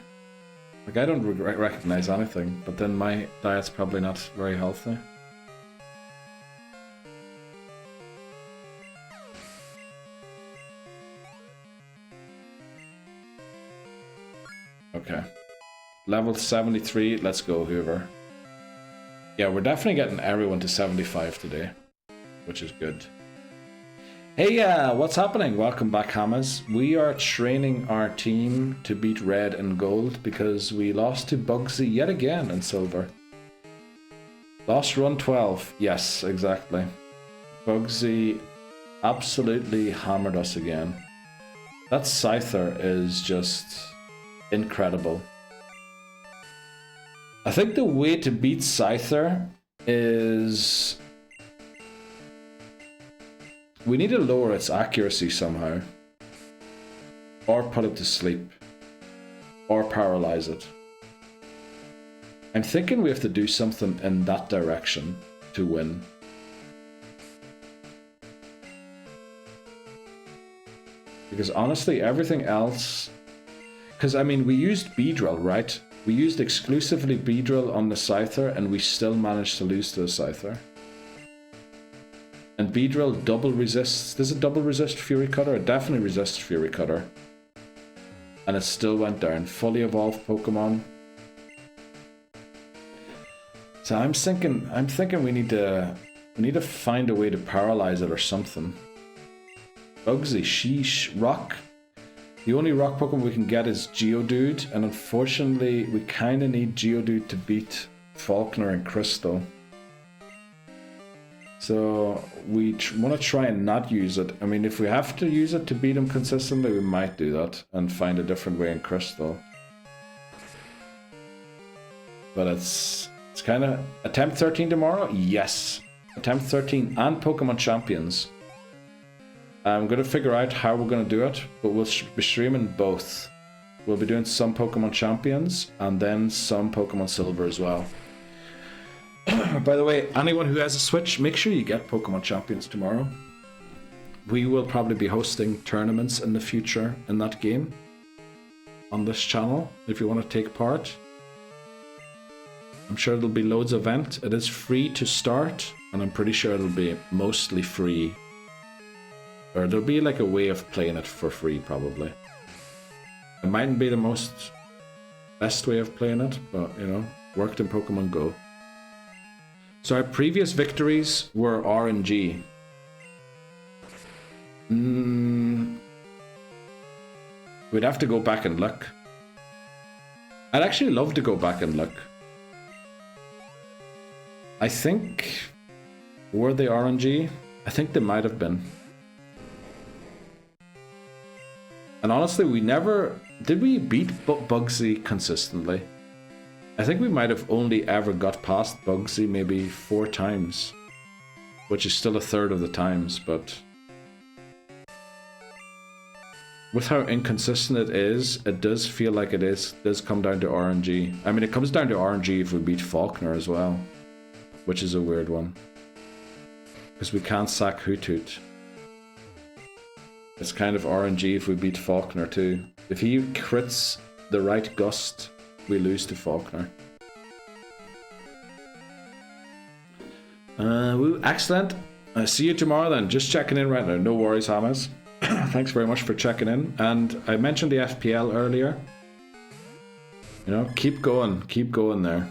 Like, I don't recognize anything, but then my diet's probably not very healthy. Okay. Level 73, let's go, Hoover. Yeah, we're definitely getting everyone to 75 today, which is good. Hey, what's happening? Welcome back, Hammers. We are training our team to beat Red and Gold because we lost to Bugsy yet again in Silver. Lost run 12. Yes, exactly. Bugsy absolutely hammered us again. That Scyther is just incredible. I think the way to beat Scyther is we need to lower its accuracy somehow, or put it to sleep, or paralyze it. I'm thinking we have to do something in that direction to win. Because honestly, everything else... Because, I mean, we used Beedrill, right? We used exclusively Beedrill on the Scyther, and we still managed to lose to the Scyther. And Beedrill double resists... Does it double resist Fury Cutter? It definitely resists Fury Cutter. And it still went down. Fully evolved Pokemon. So I'm thinking we need to find a way to paralyze it or something. Bugsy, sheesh, rock. The only rock Pokemon we can get is Geodude, and unfortunately we kind of need Geodude to beat Falkner and Crystal. So we want to try and not use it. I mean, if we have to use it to beat him consistently, we might do that and find a different way in Crystal. But it's kind of... Attempt 13 tomorrow? Yes. Attempt 13 and Pokemon Champions. I'm going to figure out how we're going to do it, but we'll be streaming both. We'll be doing some Pokemon Champions and then some Pokemon Silver as well. By the way, anyone who has a Switch, make sure you get Pokemon Champions tomorrow. We will probably be hosting tournaments in the future in that game on this channel if you want to take part. I'm sure there'll be loads of events. It is free to start, and I'm pretty sure it'll be mostly free. Or there'll be like a way of playing it for free, probably. It mightn't be the best way of playing it, but you know, worked in Pokemon Go. So our previous victories were RNG. We'd have to go back and look. I'd actually love to go back and look. I think... Were they RNG? I think they might have been. And honestly, we never... Did we beat Bugsy consistently? I think we might have only ever got past Bugsy maybe 4 times. Which is still a third of the times, but... With how inconsistent it is, it does feel like it does come down to RNG. I mean, it comes down to RNG if we beat Falkner as well. Which is a weird one. Because we can't sack Hoothoot. It's kind of RNG if we beat Falkner too. If he crits the right gust, we lose to Falkner. Woo, excellent. See you tomorrow then. Just checking in right now. No worries, Hamas. Thanks very much for checking in. And I mentioned the FPL earlier. You know, keep going there.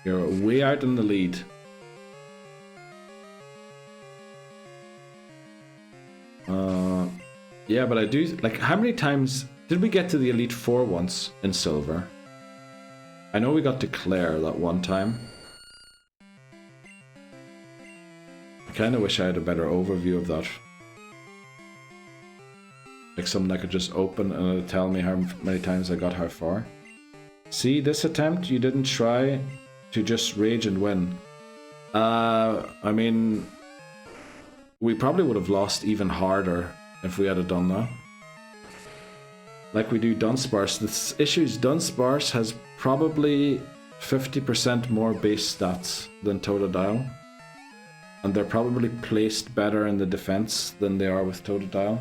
You're way out in the lead. Yeah, but I do... Like, how many times... Did we get to the Elite Four once in Silver? I know we got to Claire that one time. I kind of wish I had a better overview of that. Like something I could just open and it'll tell me how many times I got how far. See, this attempt, you didn't try to just rage and win. I mean... We probably would have lost even harder if we had done that. Like we do Dunsparce. The issue is Dunsparce has probably 50% more base stats than Totodile. And they're probably placed better in the defense than they are with Totodile.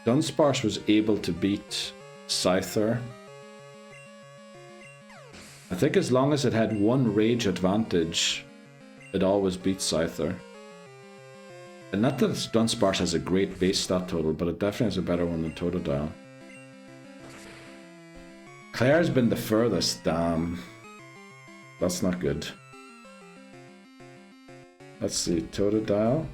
Dunsparce was able to beat Scyther. I think as long as it had one rage advantage, it always beats Scyther. And not that Dunsparce has a great base stat total, but it definitely has a better one than Totodile. Claire's been the furthest, damn. That's not good. Let's see, Totodile.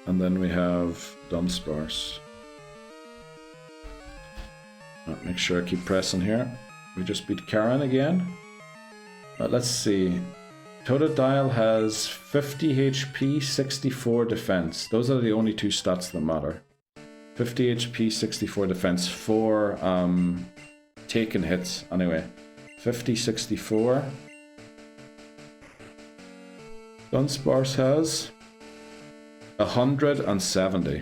And then we have Dunsparce. Make sure I keep pressing here. We just beat Karen again. Let's see. Totodile has 50 HP, 64 defense. Those are the only two stats that matter. 50 HP, 64 defense, 4 taken hits. Anyway, 50, 64. Dunsparce has 170.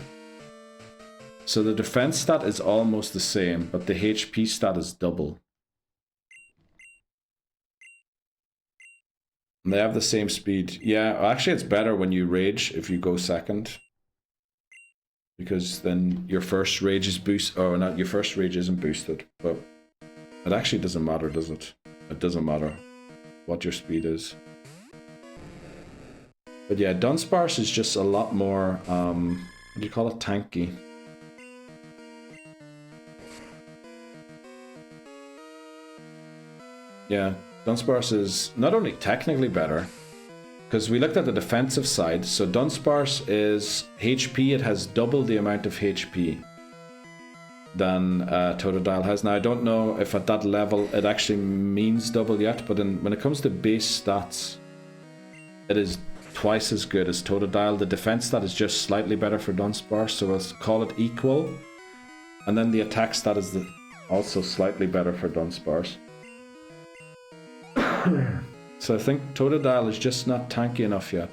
So the defense stat is almost the same, but the HP stat is double. And they have the same speed. Yeah, actually it's better when you rage if you go second. Because then your first rage is boosted, or not, your first rage isn't boosted. But it actually doesn't matter, does it? It doesn't matter what your speed is. But yeah, Dunsparce is just a lot more, what do you call it, tanky. Yeah, Dunsparce is not only technically better, because we looked at the defensive side, so Dunsparce is HP, it has double the amount of HP than Totodile has. Now, I don't know if at that level it actually means double yet, but when it comes to base stats, it is twice as good as Totodile. The defense stat is just slightly better for Dunsparce, so we'll call it equal. And then the attack stat is also slightly better for Dunsparce. So I think Totodile is just not tanky enough yet,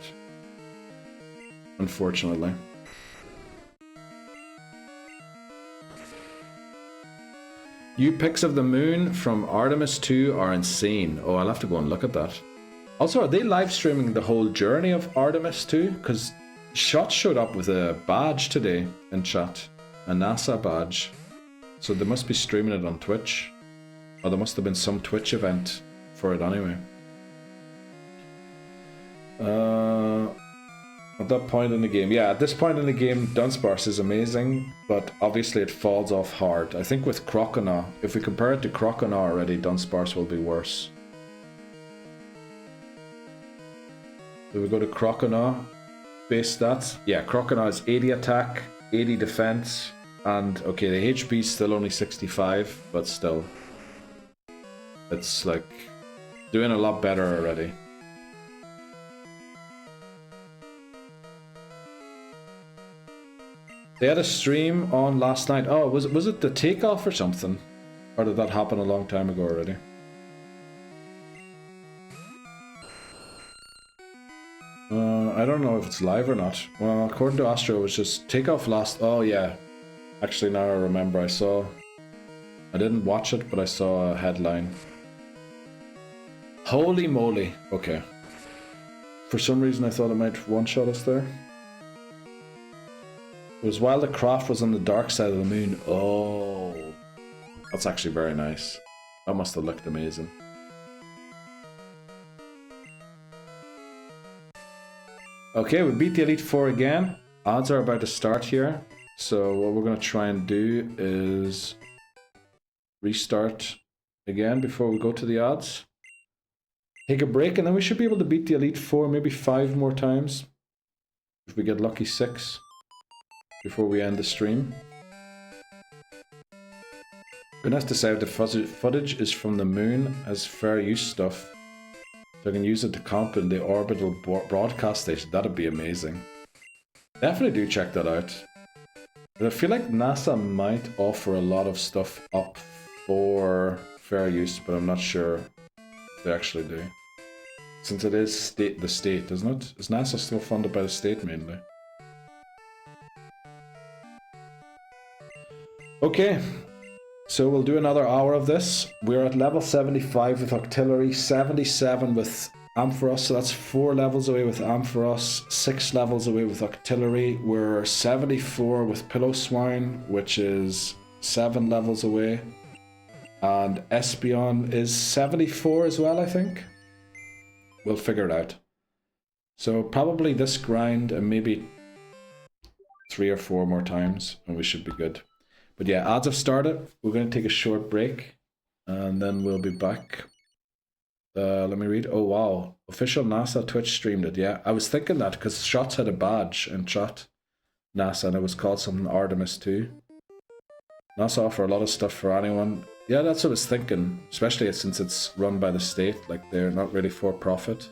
unfortunately. You pics of the moon from Artemis 2 are insane. Oh, I'll have to go and look at that. Also, are they live streaming the whole journey of Artemis 2? Because Shot showed up with a badge today in chat, a NASA badge. So they must be streaming it on Twitch. Or there must have been some Twitch event for it anyway. At that point in the game, yeah, at this point in the game, Dunsparce is amazing, but obviously it falls off hard. I think with Croconaw, if we compare it to Croconaw already, Dunsparce will be worse. Do we go to Croconaw? Base stats? Yeah, Croconaw is 80 attack, 80 defense, and okay, the HP is still only 65, but still. It's like doing a lot better already. They had a stream on last night. Oh, was it the takeoff or something? Or did that happen a long time ago already? I don't know if it's live or not. Well, according to Astro, it was just takeoff last... Oh, yeah. Actually, now I remember. I didn't watch it, but I saw a headline. Holy moly. Okay. For some reason, I thought it might one-shot us there. It was while the craft was on the dark side of the moon. Oh, that's actually very nice. That must have looked amazing. Okay, we beat the Elite Four again. Odds are about to start here. So what we're going to try and do is restart again before we go to the odds. Take a break and then we should be able to beat the Elite Four maybe 5 more times. If we get lucky 6. Before we end the stream. Gonna have to say if the footage is from the moon as fair use stuff. So I can use it to comp in the orbital broadcast station. That'd be amazing. Definitely do check that out. But I feel like NASA might offer a lot of stuff up for fair use, but I'm not sure if they actually do. Since it is the state, isn't it? Is NASA still funded by the state mainly? Okay, so we'll do another hour of this. We're at level 75 with Octillery, 77 with Ampharos, so that's 4 levels away with Ampharos, 6 levels away with Octillery. We're 74 with Pillowswine, which is 7 levels away. And Espeon is 74 as well, I think. We'll figure it out. So probably this grind and maybe 3 or 4 more times, and we should be good. But yeah, odds have started. We're going to take a short break and then we'll be back. Let me read. Oh, wow. Official NASA Twitch streamed it. Yeah, I was thinking that because Shots had a badge in chat. NASA, and it was called something Artemis 2. NASA offer a lot of stuff for anyone. Yeah, that's what I was thinking. Especially since it's run by the state. Like, they're not really for profit.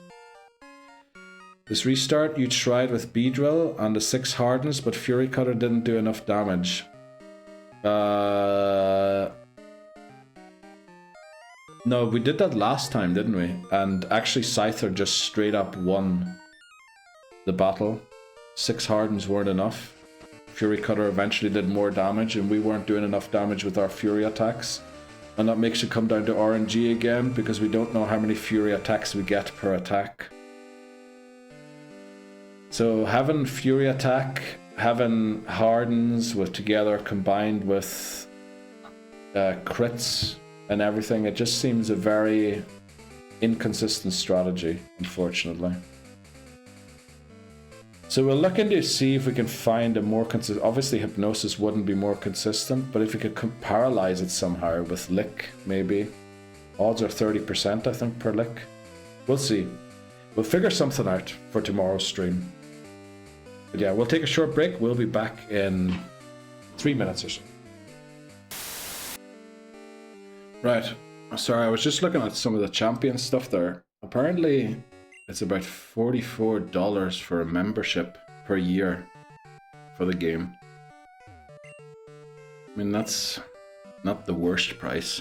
This restart, you tried with Beedrill and the 6 Hardens, but Fury Cutter didn't do enough damage. No, we did that last time, didn't we? And actually Scyther just straight up won the battle. 6 Hardens weren't enough. Fury Cutter eventually did more damage and we weren't doing enough damage with our Fury attacks. And that makes it come down to RNG again because we don't know how many Fury attacks we get per attack. So having Fury attack, having Hardens with together combined with crits and everything, it just seems a very inconsistent strategy, unfortunately. So we're looking to see if we can find a more consistent... Obviously Hypnosis wouldn't be more consistent, but if we could paralyze it somehow with Lick, maybe. Odds are 30%, I think, per lick. We'll see. We'll figure something out for tomorrow's stream. But yeah, we'll take a short break. We'll be back in 3 minutes or so. Right. Sorry, I was just looking at some of the champion stuff there. Apparently, it's about $44 for a membership per year for the game. I mean, that's not the worst price.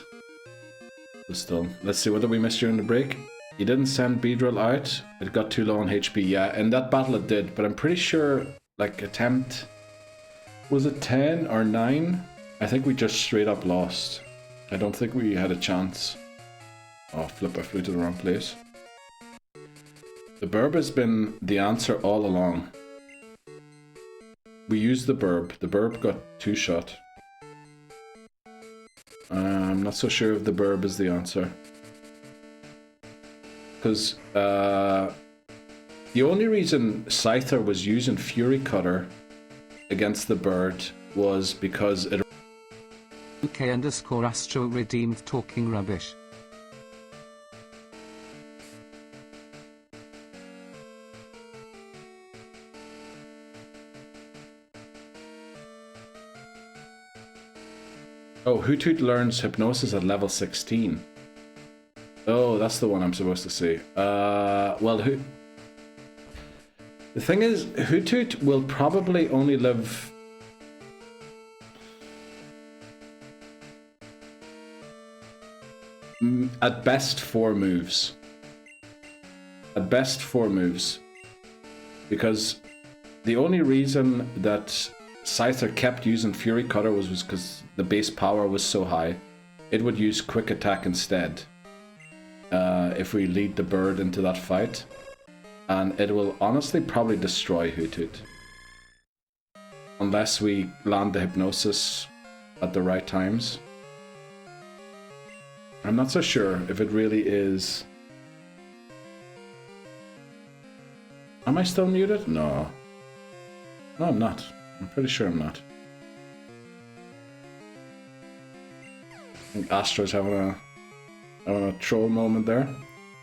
But still, let's see, what did we miss during the break? You didn't send Beedrill out. It got too low on HP. Yeah, in that battle it did, but I'm pretty sure, like, attempt... Was it 10 or 9? I think we just straight up lost. I don't think we had a chance. Oh, flip, I flew to the wrong place. The burb has been the answer all along. We used the burb. The burb got 2-shot. I'm not so sure if the burb is the answer. Because the only reason Scyther was using Fury Cutter against the bird was because it... UK_Astro redeemed talking rubbish. Oh, Hoothoot learns Hypnosis at level 16. Oh, that's the one I'm supposed to say. Well, the thing is, Hoothoot will probably only live... at best 4 moves. At best 4 moves. Because the only reason that Scyther kept using Fury Cutter was because the base power was so high. It would use Quick Attack instead. If we lead the bird into that fight. And it will honestly probably destroy Hoothoot. Unless we land the Hypnosis at the right times. I'm not so sure if it really is... Am I still muted? No. No, I'm not. I'm pretty sure I'm not. I think Astro's having a troll moment there.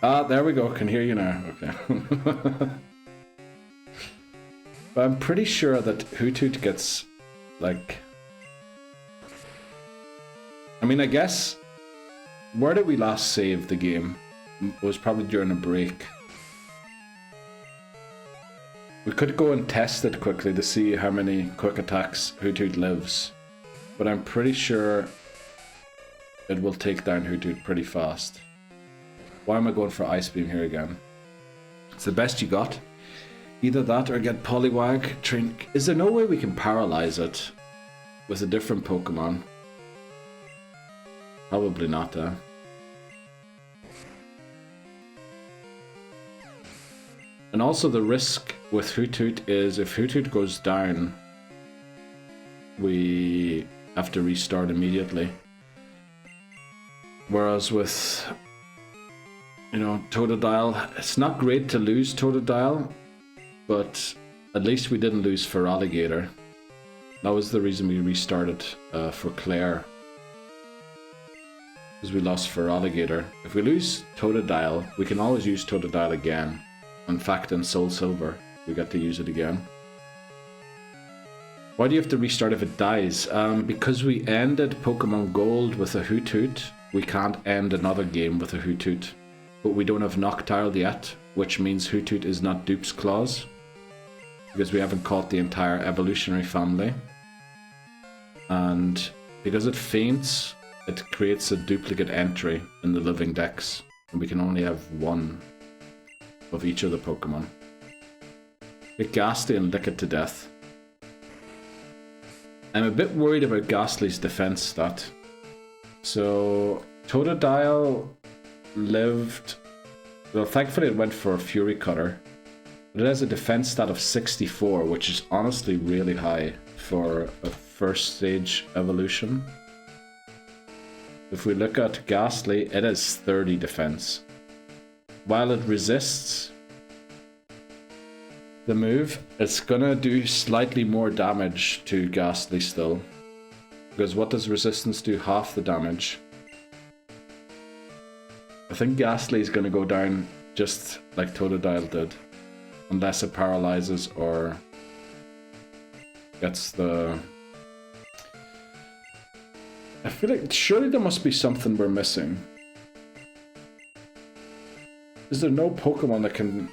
Ah, there we go. Can hear you now. Okay. But I'm pretty sure that Hoothoot gets, like... I mean, I guess... Where did we last save the game? It was probably during a break. We could go and test it quickly to see how many quick attacks Hoothoot lives. But I'm pretty sure it will take down Hoothoot pretty fast. Why am I going for Ice Beam here again? It's the best you got. Either that or get Poliwag. Train. Is there no way we can paralyze it with a different Pokemon? Probably not, And also the risk with Hoothoot is if Hoothoot goes down, we have to restart immediately. Whereas with, you know, Totodile, it's not great to lose Totodile, but at least we didn't lose Feraligatr. That was the reason we restarted for Claire. Because we lost Feraligatr. If we lose Totodile, we can always use Totodile again. In fact, in Soul Silver, we got to use it again. Why do you have to restart if it dies? Because we ended Pokemon Gold with a Hoothoot, we can't end another game with a Hoothoot. But we don't have Noctowl yet, which means Hoothoot is not Dupe's Claws. Because we haven't caught the entire evolutionary family. And because it faints, it creates a duplicate entry in the Living Dex. And we can only have one of each of the Pokemon. Get Ghastly and lick it to death. I'm a bit worried about Ghastly's defense stat. So, Totodile lived... Well, thankfully it went for a Fury Cutter. But it has a defense stat of 64, which is honestly really high for a first stage evolution. If we look at Ghastly, it has 30 defense. While it resists the move, it's gonna do slightly more damage to Ghastly still. Because what does resistance do? Half the damage. I think Ghastly is going to go down just like Totodile did. Unless it paralyzes or gets the... I feel like surely there must be something we're missing. Is there no Pokemon that can...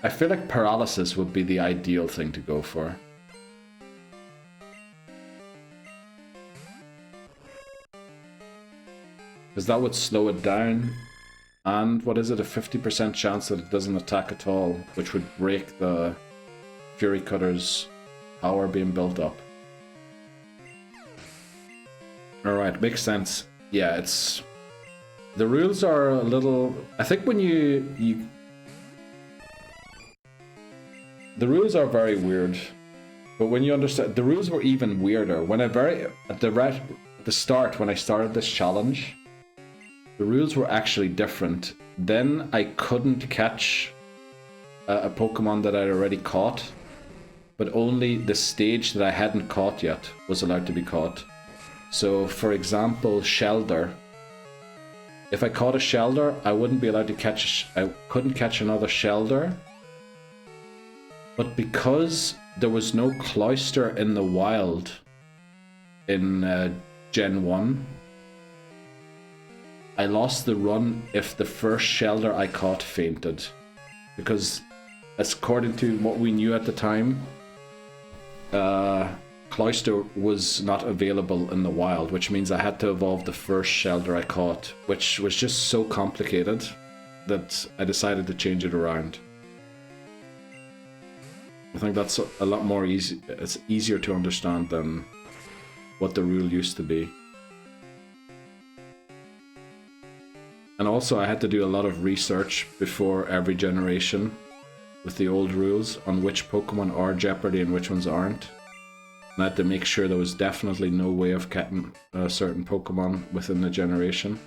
I feel like paralysis would be the ideal thing to go for. Because that would slow it down. And what is it, a 50% chance that it doesn't attack at all, which would break the Fury Cutter's power being built up. Alright, makes sense. Yeah, it's... The rules are a little... I think when you... The rules are very weird. But when you understand... The rules were even weirder. When at the start, when I started this challenge, the rules were actually different. Then I couldn't catch a Pokemon that I'd already caught. But only the stage that I hadn't caught yet was allowed to be caught. So, for example, Shelder. If I caught a Shelder, I wouldn't be allowed to catch... I couldn't catch another Shelder. But because there was no Cloyster in the wild in Gen 1, I lost the run if the first Shelder I caught fainted. Because, according to what we knew at the time, Cloyster was not available in the wild, which means I had to evolve the first Shelder I caught, which was just so complicated that I decided to change it around. I think that's a lot more easy. It's easier to understand than what the rule used to be. And also I had to do a lot of research before every generation with the old rules on which Pokemon are Jeopardy and which ones aren't. And I had to make sure there was definitely no way of getting a certain Pokemon within the generation.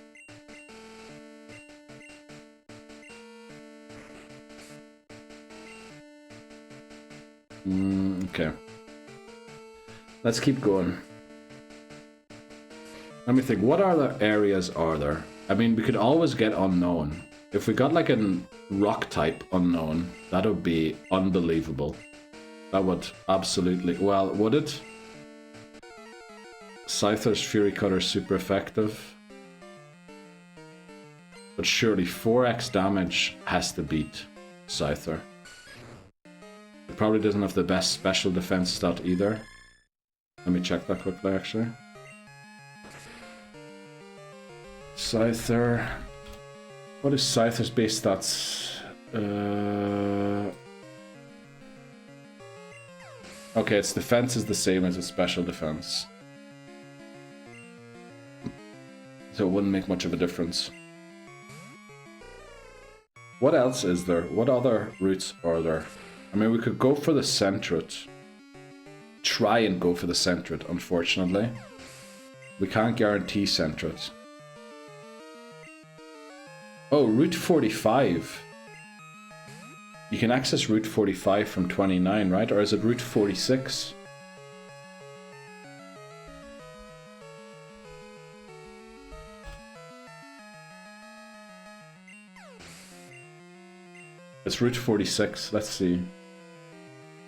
Okay. Let's keep going. Let me think, what other areas are there? I mean, we could always get unknown. If we got like a rock type unknown, that would be unbelievable. That would absolutely... Well, would it? Scyther's Fury Cutter is super effective. But surely 4x damage has to beat Scyther. It probably doesn't have the best special defense stat either. Let me check that quickly, actually. Scyther... What is Scyther's base stats? Okay, its defense is the same as its special defense. So it wouldn't make much of a difference. What else is there? What other routes are there? I mean, we could go for the Centret. Try and go for the Centret, unfortunately. We can't guarantee Centret. Oh, Route 45. You can access Route 45 from 29, right? Or is it Route 46? It's Route 46. Let's see.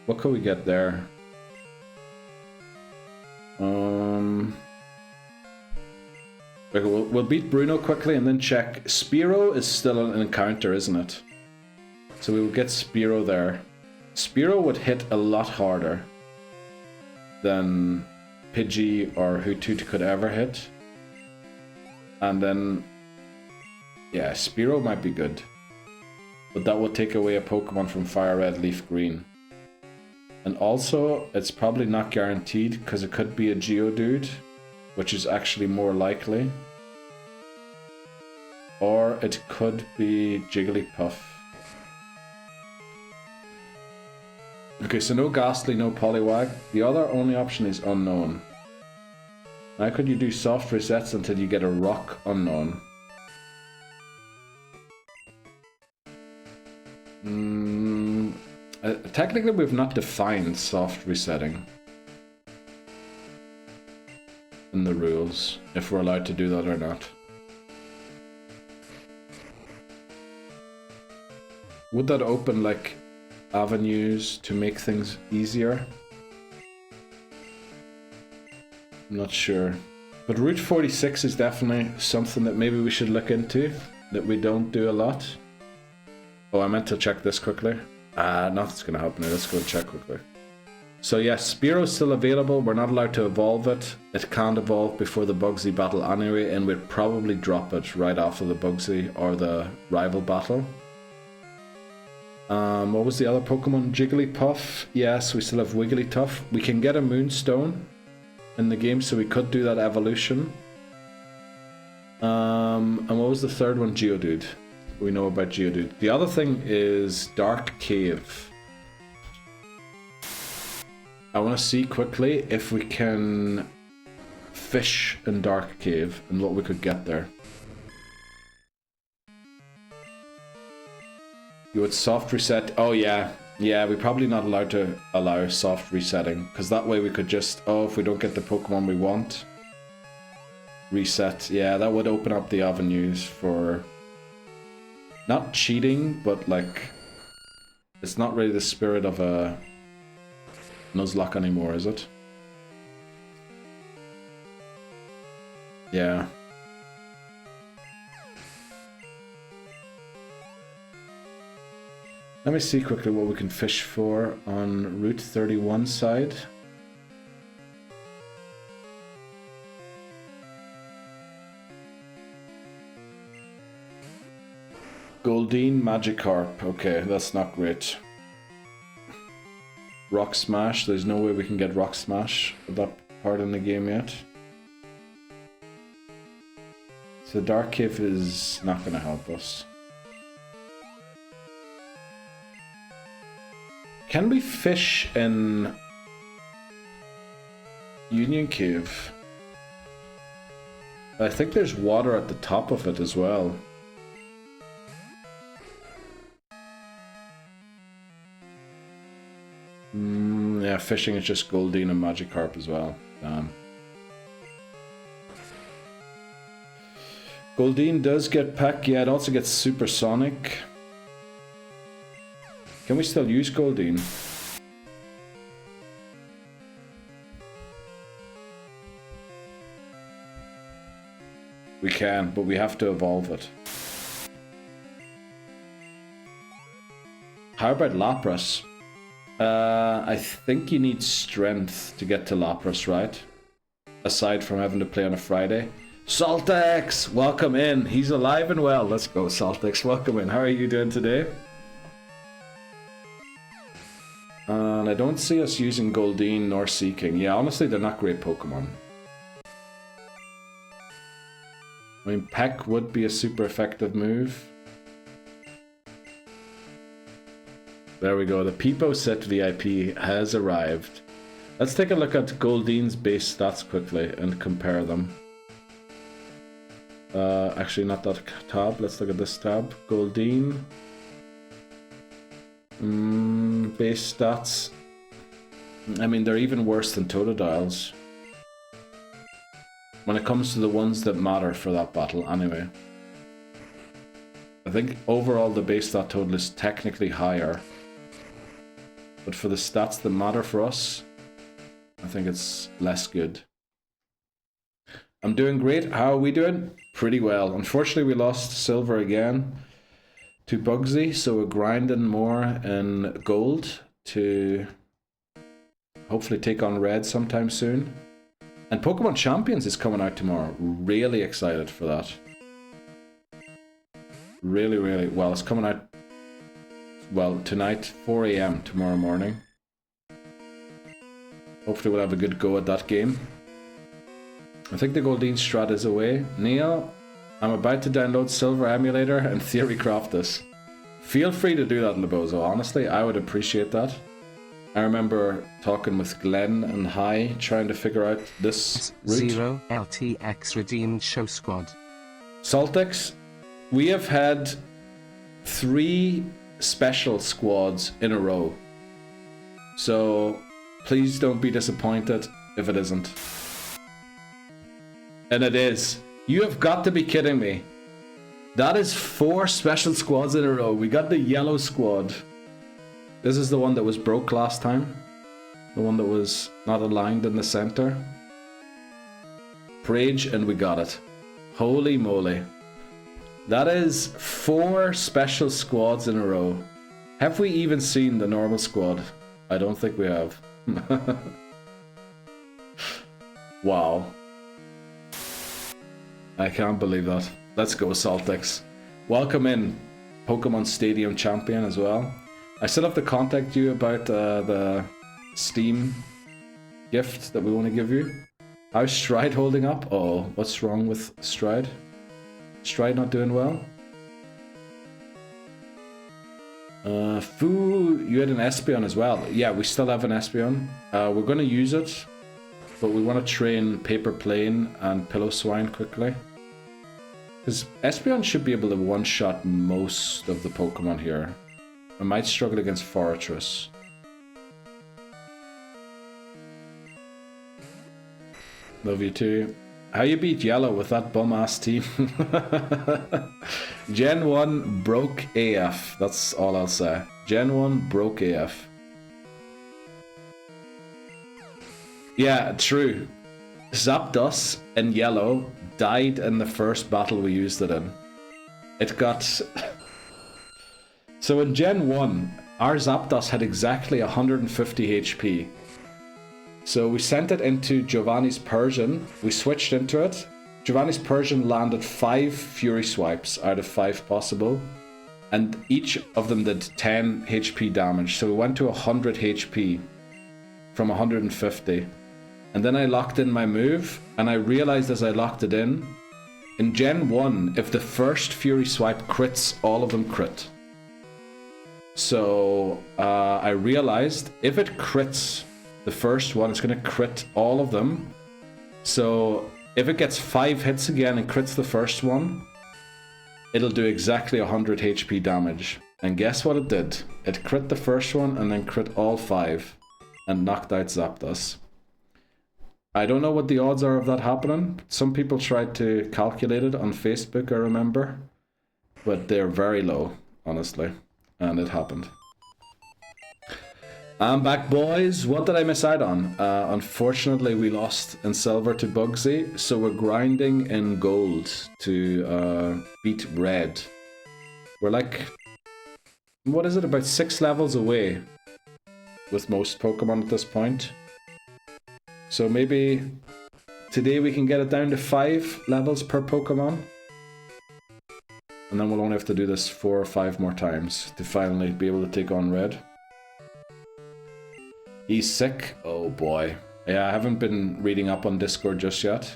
What can we get there? Okay, we'll beat Bruno quickly and then check. Spearow is still an encounter, isn't it? So we will get Spearow there. Spearow would hit a lot harder than Pidgey or Hoothoot could ever hit. And then... yeah, Spearow might be good. But that will take away a Pokemon from Fire Red, Leaf Green. And also, it's probably not guaranteed because it could be a Geodude, which is actually more likely. Or it could be Jigglypuff. Okay, so no Ghastly, no Poliwag. The other only option is Unknown. Now could you do soft resets until you get a Rock Unknown? Technically we've not defined soft resetting in the rules, if we're allowed to do that or not. Would that open like avenues to make things easier? I'm not sure. But Route 46 is definitely something that maybe we should look into, that we don't do a lot. Oh, I meant to check this quickly. Nothing's gonna happen here. Let's go check quickly. So yes, Spearo's still available. We're not allowed to evolve it. It can't evolve before the Bugsy battle anyway, and we'd probably drop it right after the Bugsy or the rival battle. What was the other Pokemon? Jigglypuff. Yes, we still have Wigglytuff. We can get a Moonstone in the game, so we could do that evolution. And what was the third one? Geodude. We know about Geodude. The other thing is Dark Cave. I want to see quickly if we can fish in Dark Cave and what we could get there. You would soft reset. Oh yeah, yeah. We're probably not allowed to allow soft resetting, because that way we could just, oh, if we don't get the Pokemon we want, reset. Yeah, that would open up the avenues for not cheating, but like it's not really the spirit of a Nuzlocke anymore, is it? Yeah. Let me see quickly what we can fish for on Route 31 side. Goldeen Magikarp. Okay, that's not great. Rock Smash. There's no way we can get Rock Smash at that part in the game yet. So Dark Cave is not going to help us. Can we fish in Union Cave? I think there's water at the top of it as well. Yeah, fishing is just Goldeen and Magikarp as well. Goldeen does get Peck. Yeah, it also gets Supersonic. Can we still use Goldeen? We can, but we have to evolve it. How about Lapras? I think you need strength to get to Lapras, right? Aside from having to play on a Friday. Saltex, welcome in. He's alive and well. Let's go, Saltex. Welcome in. How are you doing today? And I don't see us using Goldeen nor Seeking. Yeah, honestly, they're not great Pokemon. I mean, Peck would be a super effective move. There we go. The Peepo Set VIP has arrived. Let's take a look at Goldeen's base stats quickly and compare them. Actually, not that tab. Let's look at this tab. Goldeen. Base stats. I mean, they're even worse than Totodile's. When it comes to the ones that matter for that battle, anyway. I think overall the base stat total is technically higher. But for the stats that matter for us, I think it's less good. I'm doing great. How are we doing? Pretty well. Unfortunately, we lost Silver again to Bugsy, so we're grinding more in gold to hopefully take on red sometime soon. And Pokemon Champions is coming out tomorrow. Really excited for that. Really, really. Well, it's coming out, well, tonight, 4 AM tomorrow morning. Hopefully we'll have a good go at that game. I think the Goldeen strat is away. Neil, I'm about to download Silver Emulator and theorycraft this. Feel free to do that, Lebozo. Honestly, I would appreciate that. I remember talking with Glenn and Hai, trying to figure out this route. 0 LTX redeemed show squad. Saltex, we have had 3 special squads in a row. So please don't be disappointed if it isn't. And it is. You have got to be kidding me. That is 4 special squads in a row. We got the yellow squad. This is the one that was broke last time. The one that was not aligned in the center. Rage, and we got it. Holy moly. That is 4 special squads in a row. Have we even seen the normal squad? I don't think we have. Wow. I can't believe that. Let's go, Saltix. Welcome in, Pokemon Stadium Champion as well. I still have to contact you about the Steam gift that we want to give you. How's Stride holding up? Oh, what's wrong with Stride? Stride not doing well? Foo, you had an Espeon as well. Yeah, we still have an Espeon. We're going to use it, but we want to train Paper Plane and Pillow Swine quickly. Because Espeon should be able to one-shot most of the Pokemon here. I might struggle against Fortress. Love you too. How you beat Yellow with that bum-ass team? Gen 1 broke AF. That's all I'll say. Gen 1 broke AF. Yeah, true. Zapdos in Yellow died in the first battle we used it in. It got... So in Gen 1, our Zapdos had exactly 150 HP. So we sent it into Giovanni's Persian, we switched into it. Giovanni's Persian landed 5 Fury Swipes out of 5 possible, and each of them did 10 HP damage, so we went to 100 HP from 150. And then I locked in my move, and I realized as I locked it in Gen 1, if the first Fury Swipe crits, all of them crit. So I realized if it crits the first one, it's going to crit all of them. So if it gets 5 hits again and crits the first one, it'll do exactly 100 HP damage. And guess what it did? It crit the first one and then crit all 5 and knocked out Zapdos. I don't know what the odds are of that happening. Some people tried to calculate it on Facebook, I remember. But they're very low, honestly. And it happened. I'm back, boys. What did I miss out on? Unfortunately, we lost in Silver to Bugsy, so we're grinding in Gold to beat Red. We're like, what is it, about 6 levels away with most Pokemon at this point. So maybe today we can get it down to 5 levels per Pokemon. And then we'll only have to do this 4 or 5 more times to finally be able to take on Red. He's sick. Oh boy. Yeah, I haven't been reading up on Discord just yet.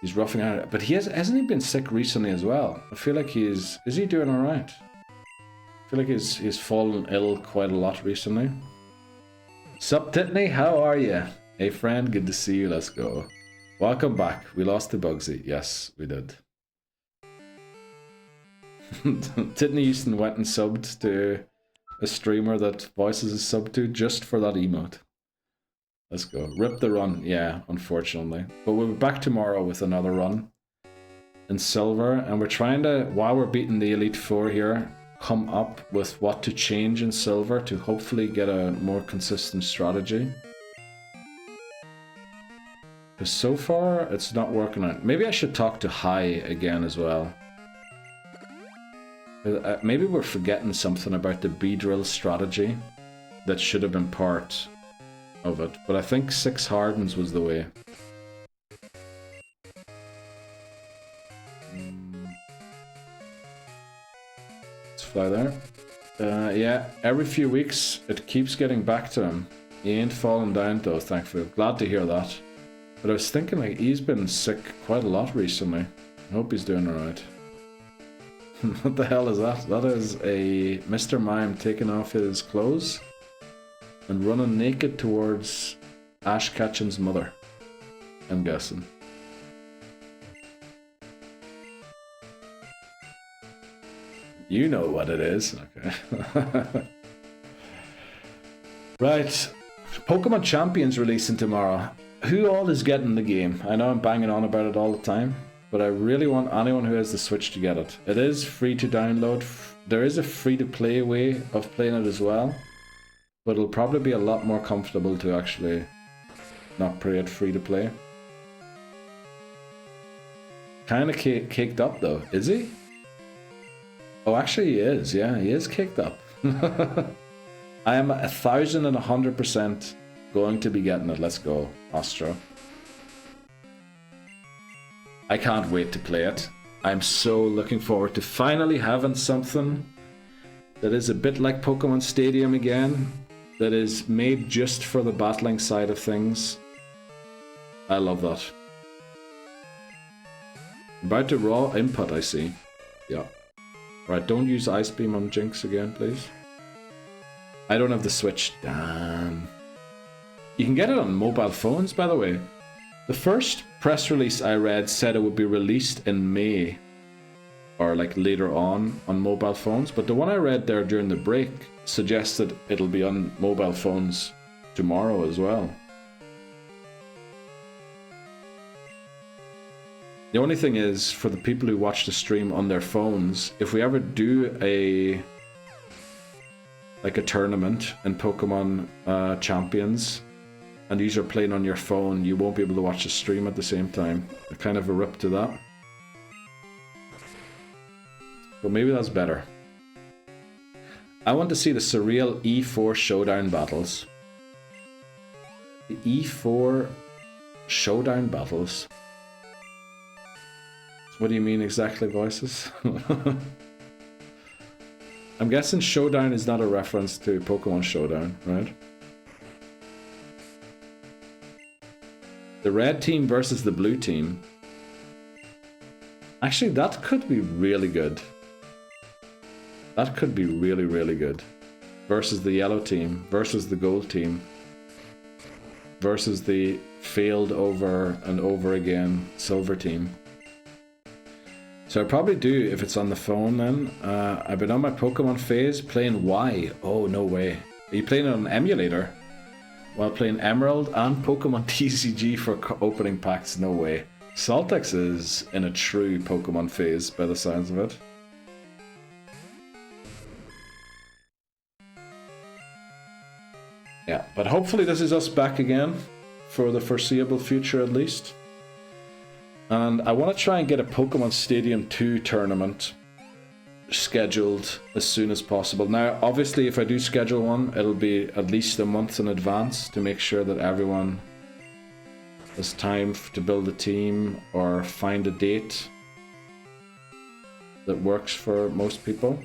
He's roughing out, but hasn't he been sick recently as well? I feel like is he doing alright? I feel like he's fallen ill quite a lot recently. Sup Titney, how are you? Hey friend, good to see you, let's go. Welcome back. We lost to Bugsy. Yes, we did. Titney Easton went and subbed to a streamer that Voices is subbed to just for that emote. Let's go. Rip the run. Yeah, unfortunately. But we'll be back tomorrow with another run in Silver. And we're trying to, while we're beating the Elite Four here, come up with what to change in Silver to hopefully get a more consistent strategy. Because so far, it's not working out. Maybe I should talk to Hai again as well. Maybe we're forgetting something about the Beedrill strategy that should have been part of it. But I think 6 Hardens was the way. Let's fly there. Yeah, every few weeks it keeps getting back to him. He ain't falling down though, thankfully. Glad to hear that. But I was thinking like he's been sick quite a lot recently. I hope he's doing alright. What the hell is that? That is a Mr. Mime taking off his clothes and running naked towards Ash Ketchum's mother, I'm guessing. You know what it is. Okay. Right. Pokemon Champions releasing tomorrow. Who all is getting the game? I know I'm banging on about it all the time. but I really want anyone who has the Switch to get it. It is free to download. There is a free-to-play way of playing it as well, but it'll probably be a lot more comfortable to actually not play it free-to-play. Kind of caked up though, is he? Oh, actually he is, yeah, he is caked up. I am 1,100% going to be getting it. Let's go, Astro. I can't wait to play it. I'm so looking forward to finally having something that is a bit like Pokemon Stadium again, that is made just for the battling side of things. I love that. About to raw input, I see. Yeah. Right, don't use Ice Beam on Jinx again, please. I don't have the Switch. Damn. You can get it on mobile phones, by the way. The first press release I read said it would be released in May, or like later on mobile phones, but the one I read there during the break suggested it'll be on mobile phones tomorrow as well. The only thing is, for the people who watch the stream on their phones, if we ever do a tournament in Pokemon Champions, and these are playing on your phone, you won't be able to watch the stream at the same time. Kind of a rip to that. But maybe that's better. I want to see the surreal E4 showdown battles. The E4 showdown battles? What do you mean exactly, Voices? I'm guessing showdown is not a reference to Pokemon Showdown, right? The red team versus the blue team. Actually, that could be really good. That could be really, really good. Versus the yellow team, versus the gold team, versus the failed over and over again silver team. So I'd probably do, if it's on the phone then, I've been on my Pokemon phase playing Y. Oh, no way. Are you playing it on an emulator? While playing Emerald and Pokemon TCG for opening packs? No way. Saltex is in a true Pokemon phase by the sounds of it. Yeah, but hopefully this is us back again for the foreseeable future at least. And I want to try and get a Pokemon Stadium 2 tournament scheduled as soon as possible. Now, obviously, if I do schedule one, it'll be at least a month in advance to make sure that everyone has time to build a team or find a date that works for most people.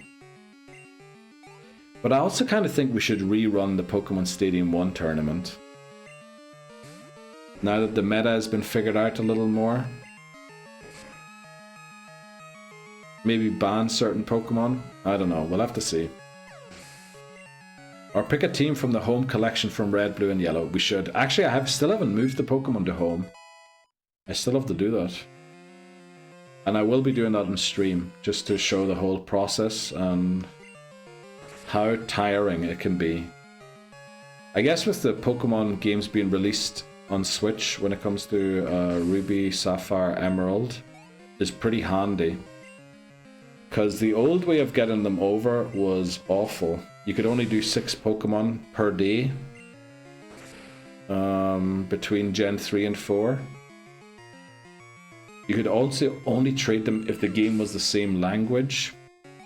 But I also kind of think we should rerun the Pokemon Stadium 1 tournament. Now that the meta has been figured out a little more. Maybe ban certain Pokemon? I don't know, we'll have to see. Or pick a team from the home collection from Red, Blue and Yellow. We should. Actually, I still haven't moved the Pokemon to home. I still have to do that. And I will be doing that on stream, just to show the whole process and how tiring it can be. I guess with the Pokemon games being released on Switch when it comes to Ruby, Sapphire, Emerald, is pretty handy. Because the old way of getting them over was awful. You could only do 6 Pokemon per day between Gen 3 and 4. You could also only trade them if the game was the same language.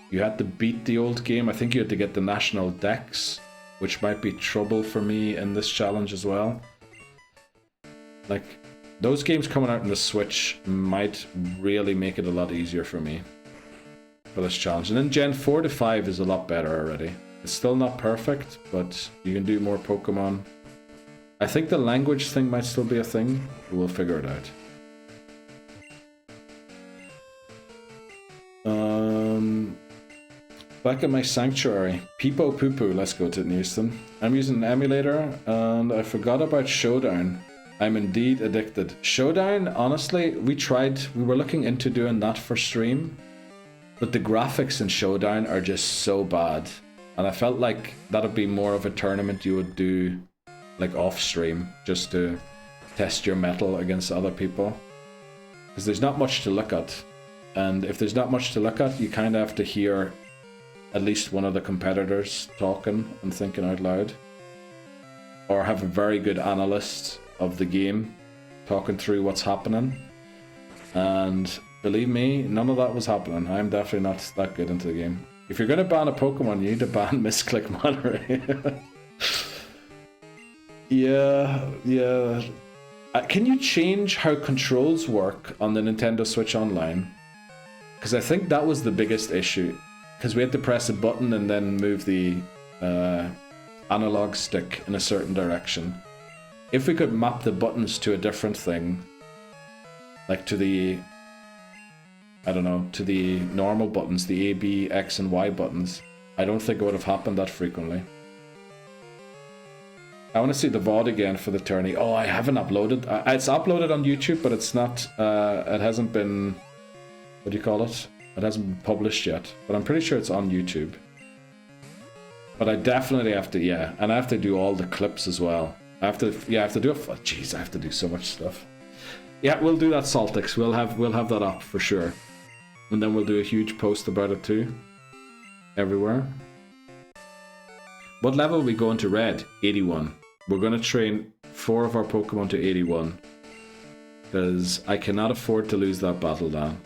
You had to beat the old game. I think you had to get the National Dex, which might be trouble for me in this challenge as well. Like, those games coming out on the Switch might really make it a lot easier for me for this challenge. And then Gen 4 to 5 is a lot better already. It's still not perfect, but you can do more Pokemon. I think the language thing might still be a thing. We'll figure it out. Back in my sanctuary. Peepo Poo Poo, let's go to Houston. I'm using an emulator and I forgot about Showdown. I'm indeed addicted. Showdown, honestly, we were looking into doing that for stream, but the graphics in Showdown are just so bad. And I felt like that'd be more of a tournament you would do like off stream, just to test your mettle against other people. Because there's not much to look at. And if there's not much to look at, you kind of have to hear at least one of the competitors talking and thinking out loud. Or have a very good analyst of the game talking through what's happening. And believe me, none of that was happening. I'm definitely not that good into the game. If you're going to ban a Pokemon, you need to ban Misclick Monterey. Yeah. Can you change how controls work on the Nintendo Switch Online? Because I think that was the biggest issue. Because we had to press a button and then move the analog stick in a certain direction. If we could map the buttons to a different thing, like to the, I don't know, to the normal buttons, the A, B, X, and Y buttons, I don't think it would have happened that frequently. I want to see the VOD again for the tourney. Oh, I haven't uploaded. It's uploaded on YouTube, but it's not, it hasn't been, what do you call it? It hasn't been published yet, but I'm pretty sure it's on YouTube. But I definitely have to, yeah, and I have to do all the clips as well. I have to do it. Jeez, I have to do so much stuff. Yeah, we'll do that, Saltix. We'll have that up for sure, and then we'll do a huge post about it too, everywhere. What level are we going to red? 81. We're going to train 4 of our Pokemon to 81, because I cannot afford to lose that battle, Dan.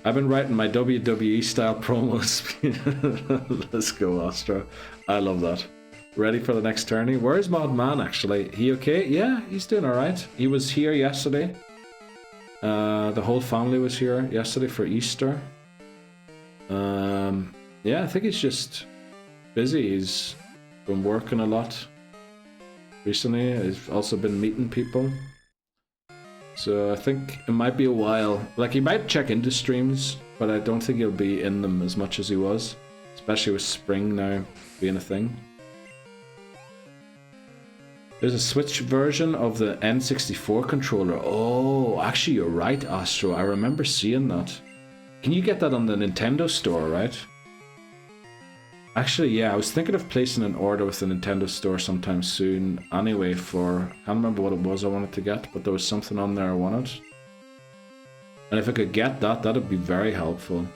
I've been writing my WWE style promos. Let's go, Astro. I love that. Ready for the next tourney? Where's Mod Man, actually? He okay? Yeah, he's doing alright. He was here yesterday. The whole family was here yesterday for Easter. Yeah, I think he's just busy. He's been working a lot recently. He's also been meeting people. So I think it might be a while. Like, he might check into streams, but I don't think he'll be in them as much as he was. Especially with spring now being a thing. There's a Switch version of the N64 controller. Oh, actually you're right, Astro. I remember seeing that. Can you get that on the Nintendo store, right? Actually, yeah, I was thinking of placing an order with the Nintendo store sometime soon. Anyway, for... I can't remember what it was I wanted to get, but there was something on there I wanted. And if I could get that, that'd be very helpful.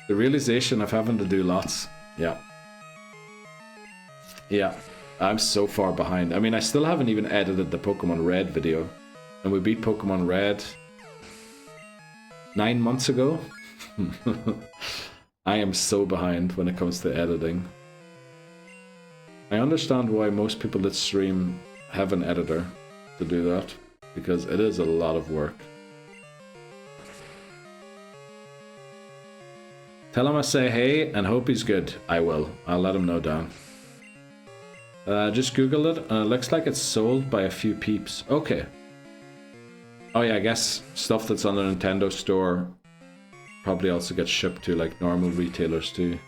The realization of having to do lots. Yeah. Yeah. I'm so far behind. I mean, I still haven't even edited the Pokemon Red video. And we beat Pokemon Red 9 months ago. I am so behind when it comes to editing. I understand why most people that stream have an editor to do that, because it is a lot of work. Tell him I say hey and hope he's good. I will. I'll let him know, Dan. Just googled it and it looks like it's sold by a few peeps. Okay. Oh yeah, I guess stuff that's on the Nintendo store probably also gets shipped to like normal retailers too.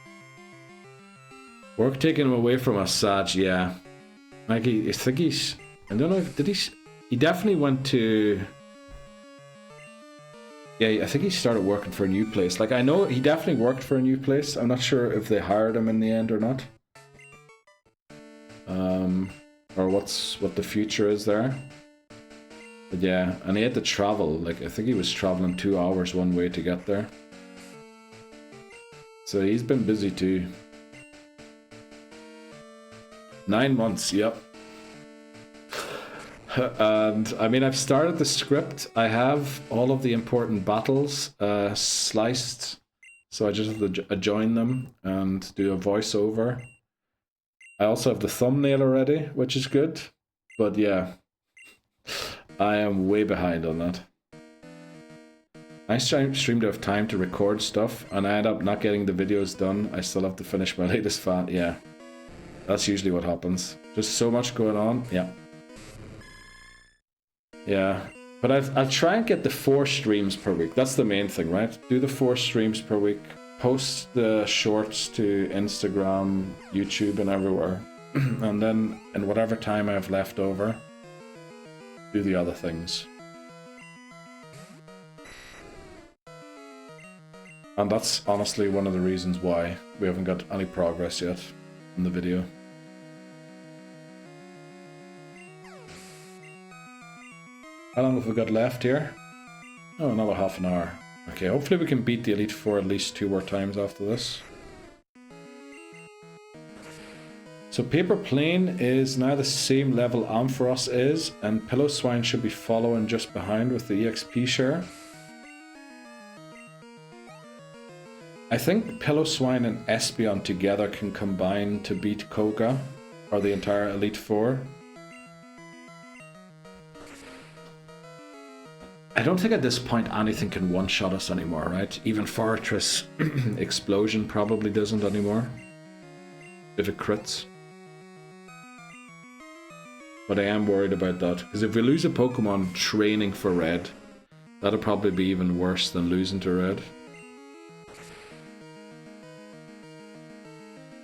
Work taking him away from us, Saj, yeah. Like I think he's... I don't know if... Did he... He definitely went to... Yeah, I think he started working for a new place. Like, I know he definitely worked for a new place. I'm not sure if they hired him in the end or not. Or what the future is there. But yeah, and he had to travel. Like, I think he was traveling 2 hours one way to get there. So he's been busy too. 9 months, yep. And I mean, I've started the script. I have all of the important battles sliced, so I just have to join them and do a voiceover. I also have the thumbnail already, which is good, but yeah, I am way behind on that. I stream to have time to record stuff, and I end up not getting the videos done. I still have to finish my latest fan. Yeah, that's usually what happens. Just so much going on. Yeah. Yeah, but I'll try and get the 4 streams per week. That's the main thing, right? Do the 4 streams per week. Post the shorts to Instagram, YouTube, and everywhere. And then, in whatever time I have left over, do the other things. And that's honestly one of the reasons why we haven't got any progress yet in the video. How long have we got left here? Oh, another half an hour. Okay, hopefully we can beat the Elite Four at least 2 more times after this. So Paper Plane is now the same level Ampharos is, and Pillowswine should be following just behind with the EXP share. I think Pillowswine and Espeon together can combine to beat Koga, or the entire Elite Four. I don't think at this point anything can one-shot us anymore, right? Even Fortress Explosion probably doesn't anymore, if it crits. But I am worried about that, because if we lose a Pokemon training for Red, that'll probably be even worse than losing to Red.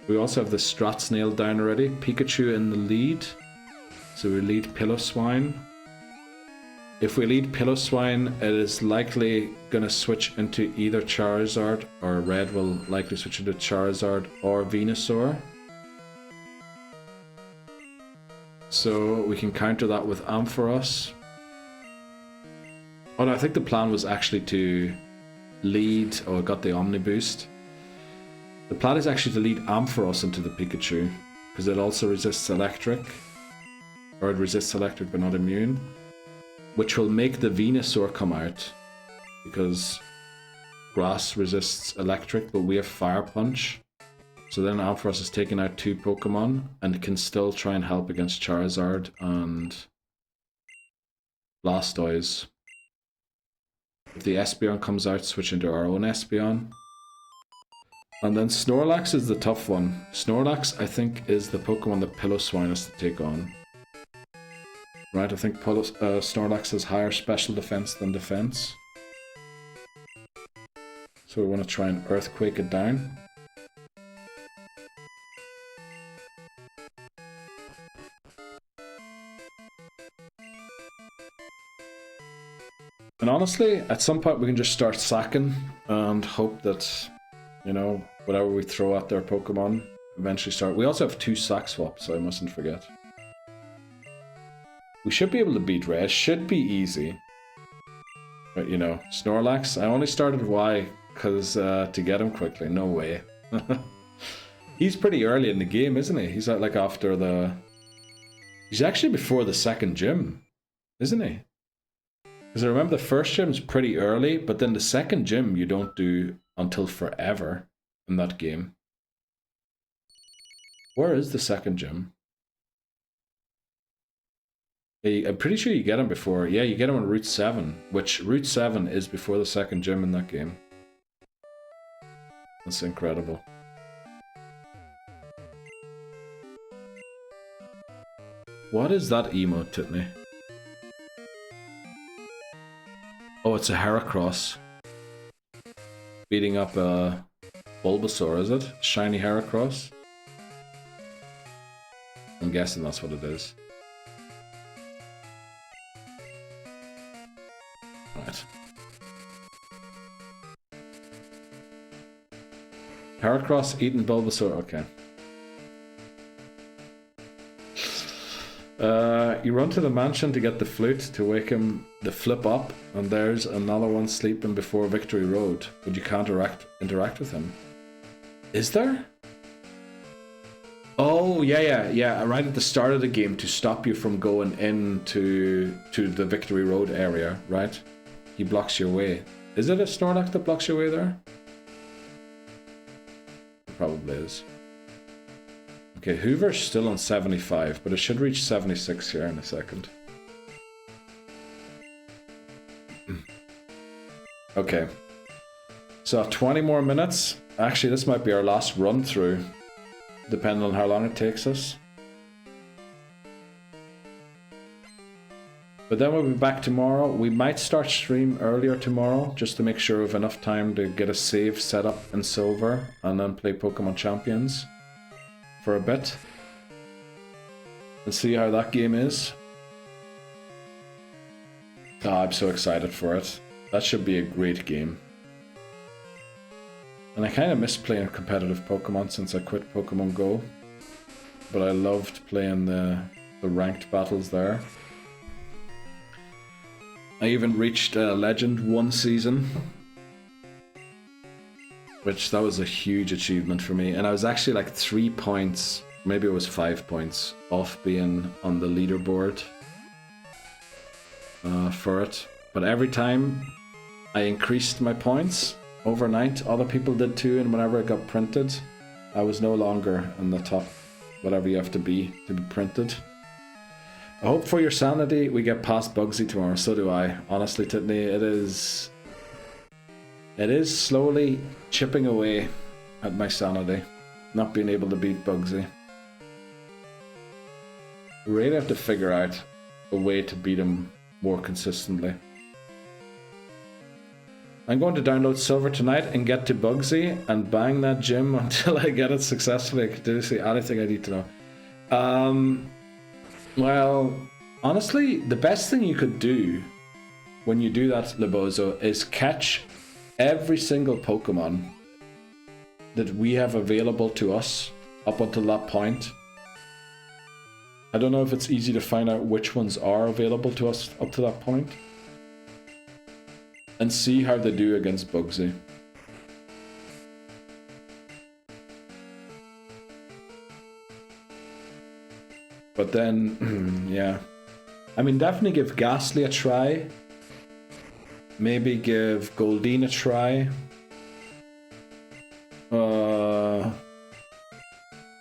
We also have the Strats nailed down already. Pikachu in the lead, so we lead Pillowswine. If we lead Pillowswine, it is likely going to switch into either Charizard, or Red will likely switch into Charizard or Venusaur. So we can counter that with Ampharos. Oh no, I think the plan was actually to lead... Oh, I got the Omni Boost. The plan is actually to lead Ampharos into the Pikachu, because it also resists Electric. Or it resists Electric but not immune. Which will make the Venusaur come out, because Grass resists Electric, but we have Fire Punch. So then Ampharos is taking out 2 Pokemon, and can still try and help against Charizard and Blastoise. If the Espeon comes out, switch into our own Espeon. And then Snorlax is the tough one. Snorlax, I think, is the Pokemon that Pillowswine has to take on. Right, I think Snorlax has higher special defense than defense. So we want to try and Earthquake it down. And honestly, at some point we can just start sacking and hope that, you know, whatever we throw at their Pokemon eventually start. We also have 2 sack swaps, so I mustn't forget. We should be able to beat Red, should be easy. But you know, Snorlax, I only started Y because to get him quickly, no way. He's pretty early in the game, isn't he? He's like after the... He's actually before the second gym, isn't he? Because I remember the first gym's pretty early, but then the second gym you don't do until forever in that game. Where is the second gym? I'm pretty sure you get him before. Yeah, you get him on Route 7, which Route 7 is before the second gym in that game. That's incredible. What is that emote, Titney? Oh, it's a Heracross. Beating up a Bulbasaur, is it? Shiny Heracross? I'm guessing that's what it is. Right. Heracross eating Bulbasaur, okay. You run to the mansion to get the flute to wake him the flip up, and there's another one sleeping before Victory Road, but you can't interact with him. Is there? Oh, yeah, right at the start of the game to stop you from going into the Victory Road area, right? He blocks your way. Is it a Snorlax that blocks your way there? It probably is. Okay, Hoover's still on 75, but it should reach 76 here in a second. Okay. So 20 more minutes. Actually, this might be our last run through, depending on how long it takes us. But then we'll be back tomorrow. We might start stream earlier tomorrow, just to make sure we have enough time to get a save set up in Silver, and then play Pokemon Champions for a bit. And see how that game is. Oh, I'm so excited for it. That should be a great game. And I kind of miss playing competitive Pokemon since I quit Pokemon Go. But I loved playing the ranked battles there. I even reached Legend 1 season, which that was a huge achievement for me. And I was actually like 3 points, maybe it was 5 points, off being on the leaderboard for it. But every time I increased my points overnight, other people did too, and whenever it got printed, I was no longer in the top, whatever you have to be printed. I hope for your sanity we get past Bugsy tomorrow. So do I. Honestly, Titney, it is slowly chipping away at my sanity, not being able to beat Bugsy. We really have to figure out a way to beat him more consistently. I'm going to download Silver tonight and get to Bugsy and bang that gym until I get it successfully. Did you see anything I need to know? Well, honestly, the best thing you could do when you do that, Lebozo, is catch every single Pokemon that we have available to us up until that point. I don't know if it's easy to find out which ones are available to us up to that point. And see how they do against Bugsy. But then, yeah. I mean, definitely give Ghastly a try. Maybe give Goldeen a try.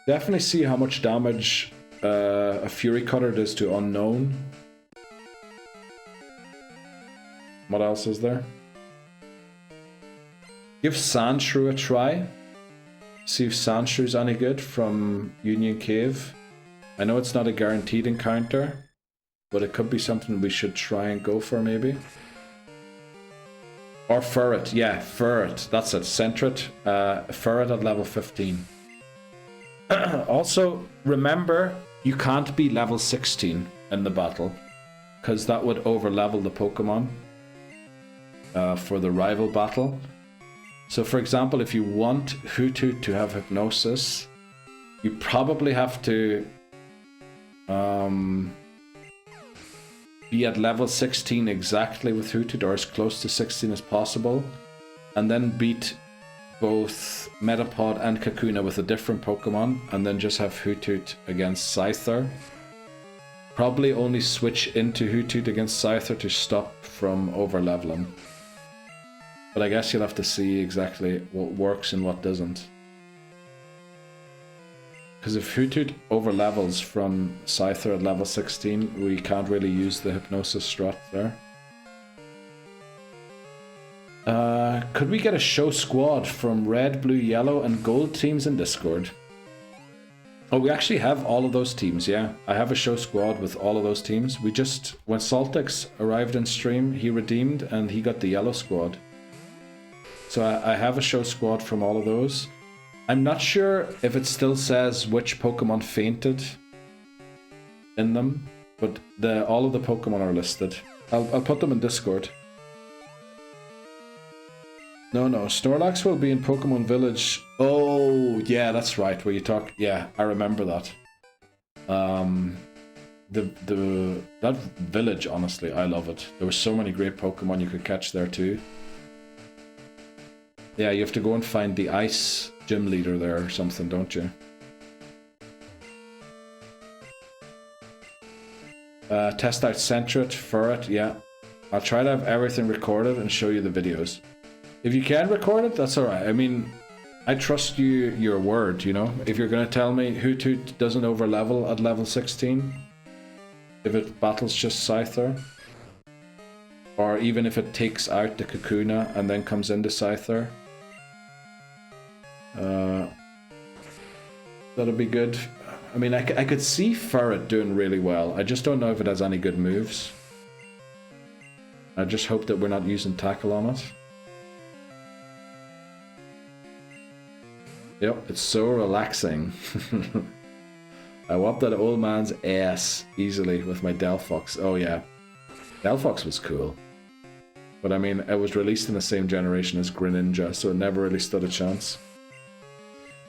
Definitely see how much damage a Fury Cutter does to Unknown. What else is there? Give Sandshrew a try. See if Sandshrew's any good from Union Cave. I know it's not a guaranteed encounter, but it could be something we should try and go for maybe. Or Furret, yeah, Furret, that's it, Sentret, Furret at level 15. Also, remember, you can't be level 16 in the battle, because that would overlevel the Pokemon for the rival battle. So for example, if you want Hoothoot to have Hypnosis, you probably have to be at level 16 exactly with Hoothoot, or as close to 16 as possible, and then beat both Metapod and Kakuna with a different Pokemon, and then just have Hoothoot against Scyther. Probably only switch into Hoothoot against Scyther to stop from overleveling. But I guess you'll have to see exactly what works and what doesn't. Because if Hoothoot overlevels from Scyther at level 16, we can't really use the Hypnosis strat there. Could we get a show squad from Red, Blue, Yellow, and Gold teams in Discord? Oh, we actually have all of those teams, yeah. I have a show squad with all of those teams. We just, when Saltix arrived in stream, he redeemed and he got the Yellow squad. So I have a show squad from all of those. I'm not sure if it still says which Pokemon fainted in them, but all of the Pokemon are listed. I'll put them in Discord. No, Snorlax will be in Pokemon Village. Oh, yeah, that's right, where you talk. Yeah, I remember that. That village, honestly, I love it. There were so many great Pokemon you could catch there too. Yeah, you have to go and find the ice gym leader there or something, don't you? Test out Sentret, Furret, yeah. I'll try to have everything recorded and show you the videos. If you can record it, that's alright. I mean, I trust your word, you know? If you're going to tell me Hoothoot doesn't overlevel at level 16, if it battles just Scyther, or even if it takes out the Kakuna and then comes into Scyther, that'll be good. I mean, I could see Furret doing really well. I just don't know if it has any good moves. I just hope that we're not using Tackle on it. Yep, it's so relaxing. I whopped that old man's ass easily with my Delphox. Oh yeah, Delphox was cool. But I mean, it was released in the same generation as Greninja, so it never really stood a chance.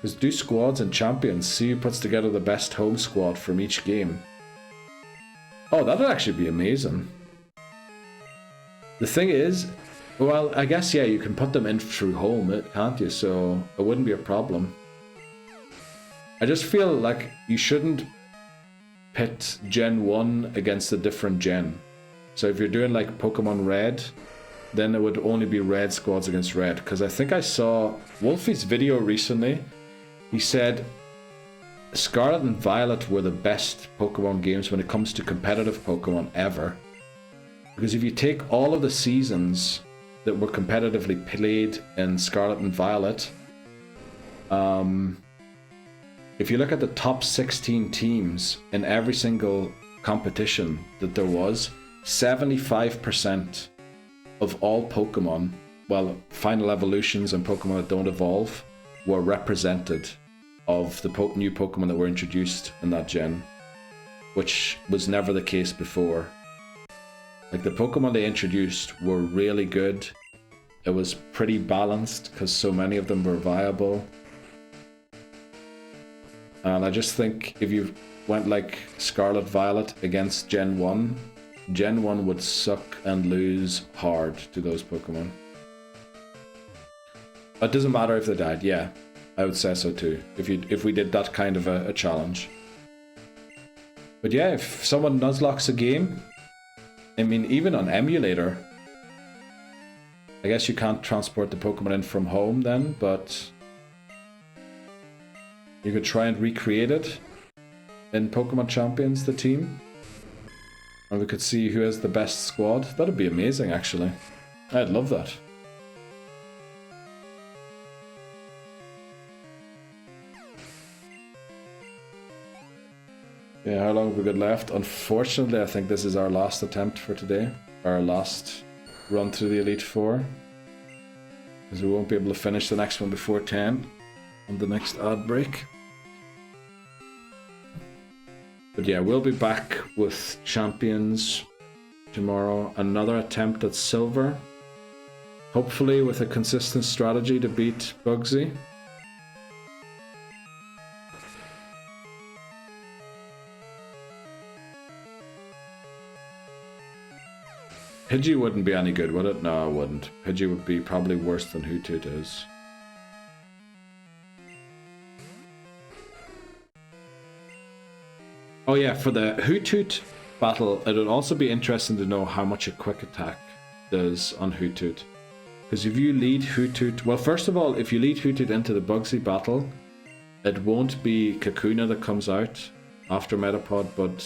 Because do squads and champions, see who puts together the best home squad from each game. Oh, that'd actually be amazing. The thing is, well, I guess, yeah, you can put them in through home, can't you? So it wouldn't be a problem. I just feel like you shouldn't pit Gen 1 against a different gen. So if you're doing like Pokemon Red, then it would only be red squads against red. Because I think I saw Wolfie's video recently. He said Scarlet and Violet were the best Pokemon games when it comes to competitive Pokemon ever. Because if you take all of the seasons that were competitively played in Scarlet and Violet, if you look at the top 16 teams in every single competition that there was, 75% of all Pokemon, well, final evolutions and Pokemon that don't evolve, were represented of the new Pokemon that were introduced in that gen, which was never the case before. Like, the Pokemon they introduced were really good. It was pretty balanced because so many of them were viable. And I just think if you went like Scarlet Violet against Gen 1, Gen 1 would suck and lose hard to those Pokemon. It doesn't matter if they died, yeah. I would say so too, if we did that kind of a challenge. But yeah, if someone nuzlocks a game, I mean, even on emulator, I guess you can't transport the Pokemon in from home then, but you could try and recreate it in Pokemon Champions, the team. And we could see who has the best squad. That'd be amazing, actually. I'd love that. Yeah, how long have we got left? Unfortunately, I think this is our last attempt for today. Our last run through the Elite Four. Because we won't be able to finish the next one before 10 on the next ad break. But yeah, we'll be back with Champions tomorrow. Another attempt at Silver. Hopefully with a consistent strategy to beat Bugsy. Pidgey wouldn't be any good, would it? No, it wouldn't. Pidgey would be probably worse than Hoothoot is. Oh yeah, for the Hoothoot battle, it would also be interesting to know how much a quick attack does on Hoothoot. Because if you lead Hoothoot... Well, first of all, if you lead Hoothoot into the Bugsy battle, it won't be Kakuna that comes out after Metapod, but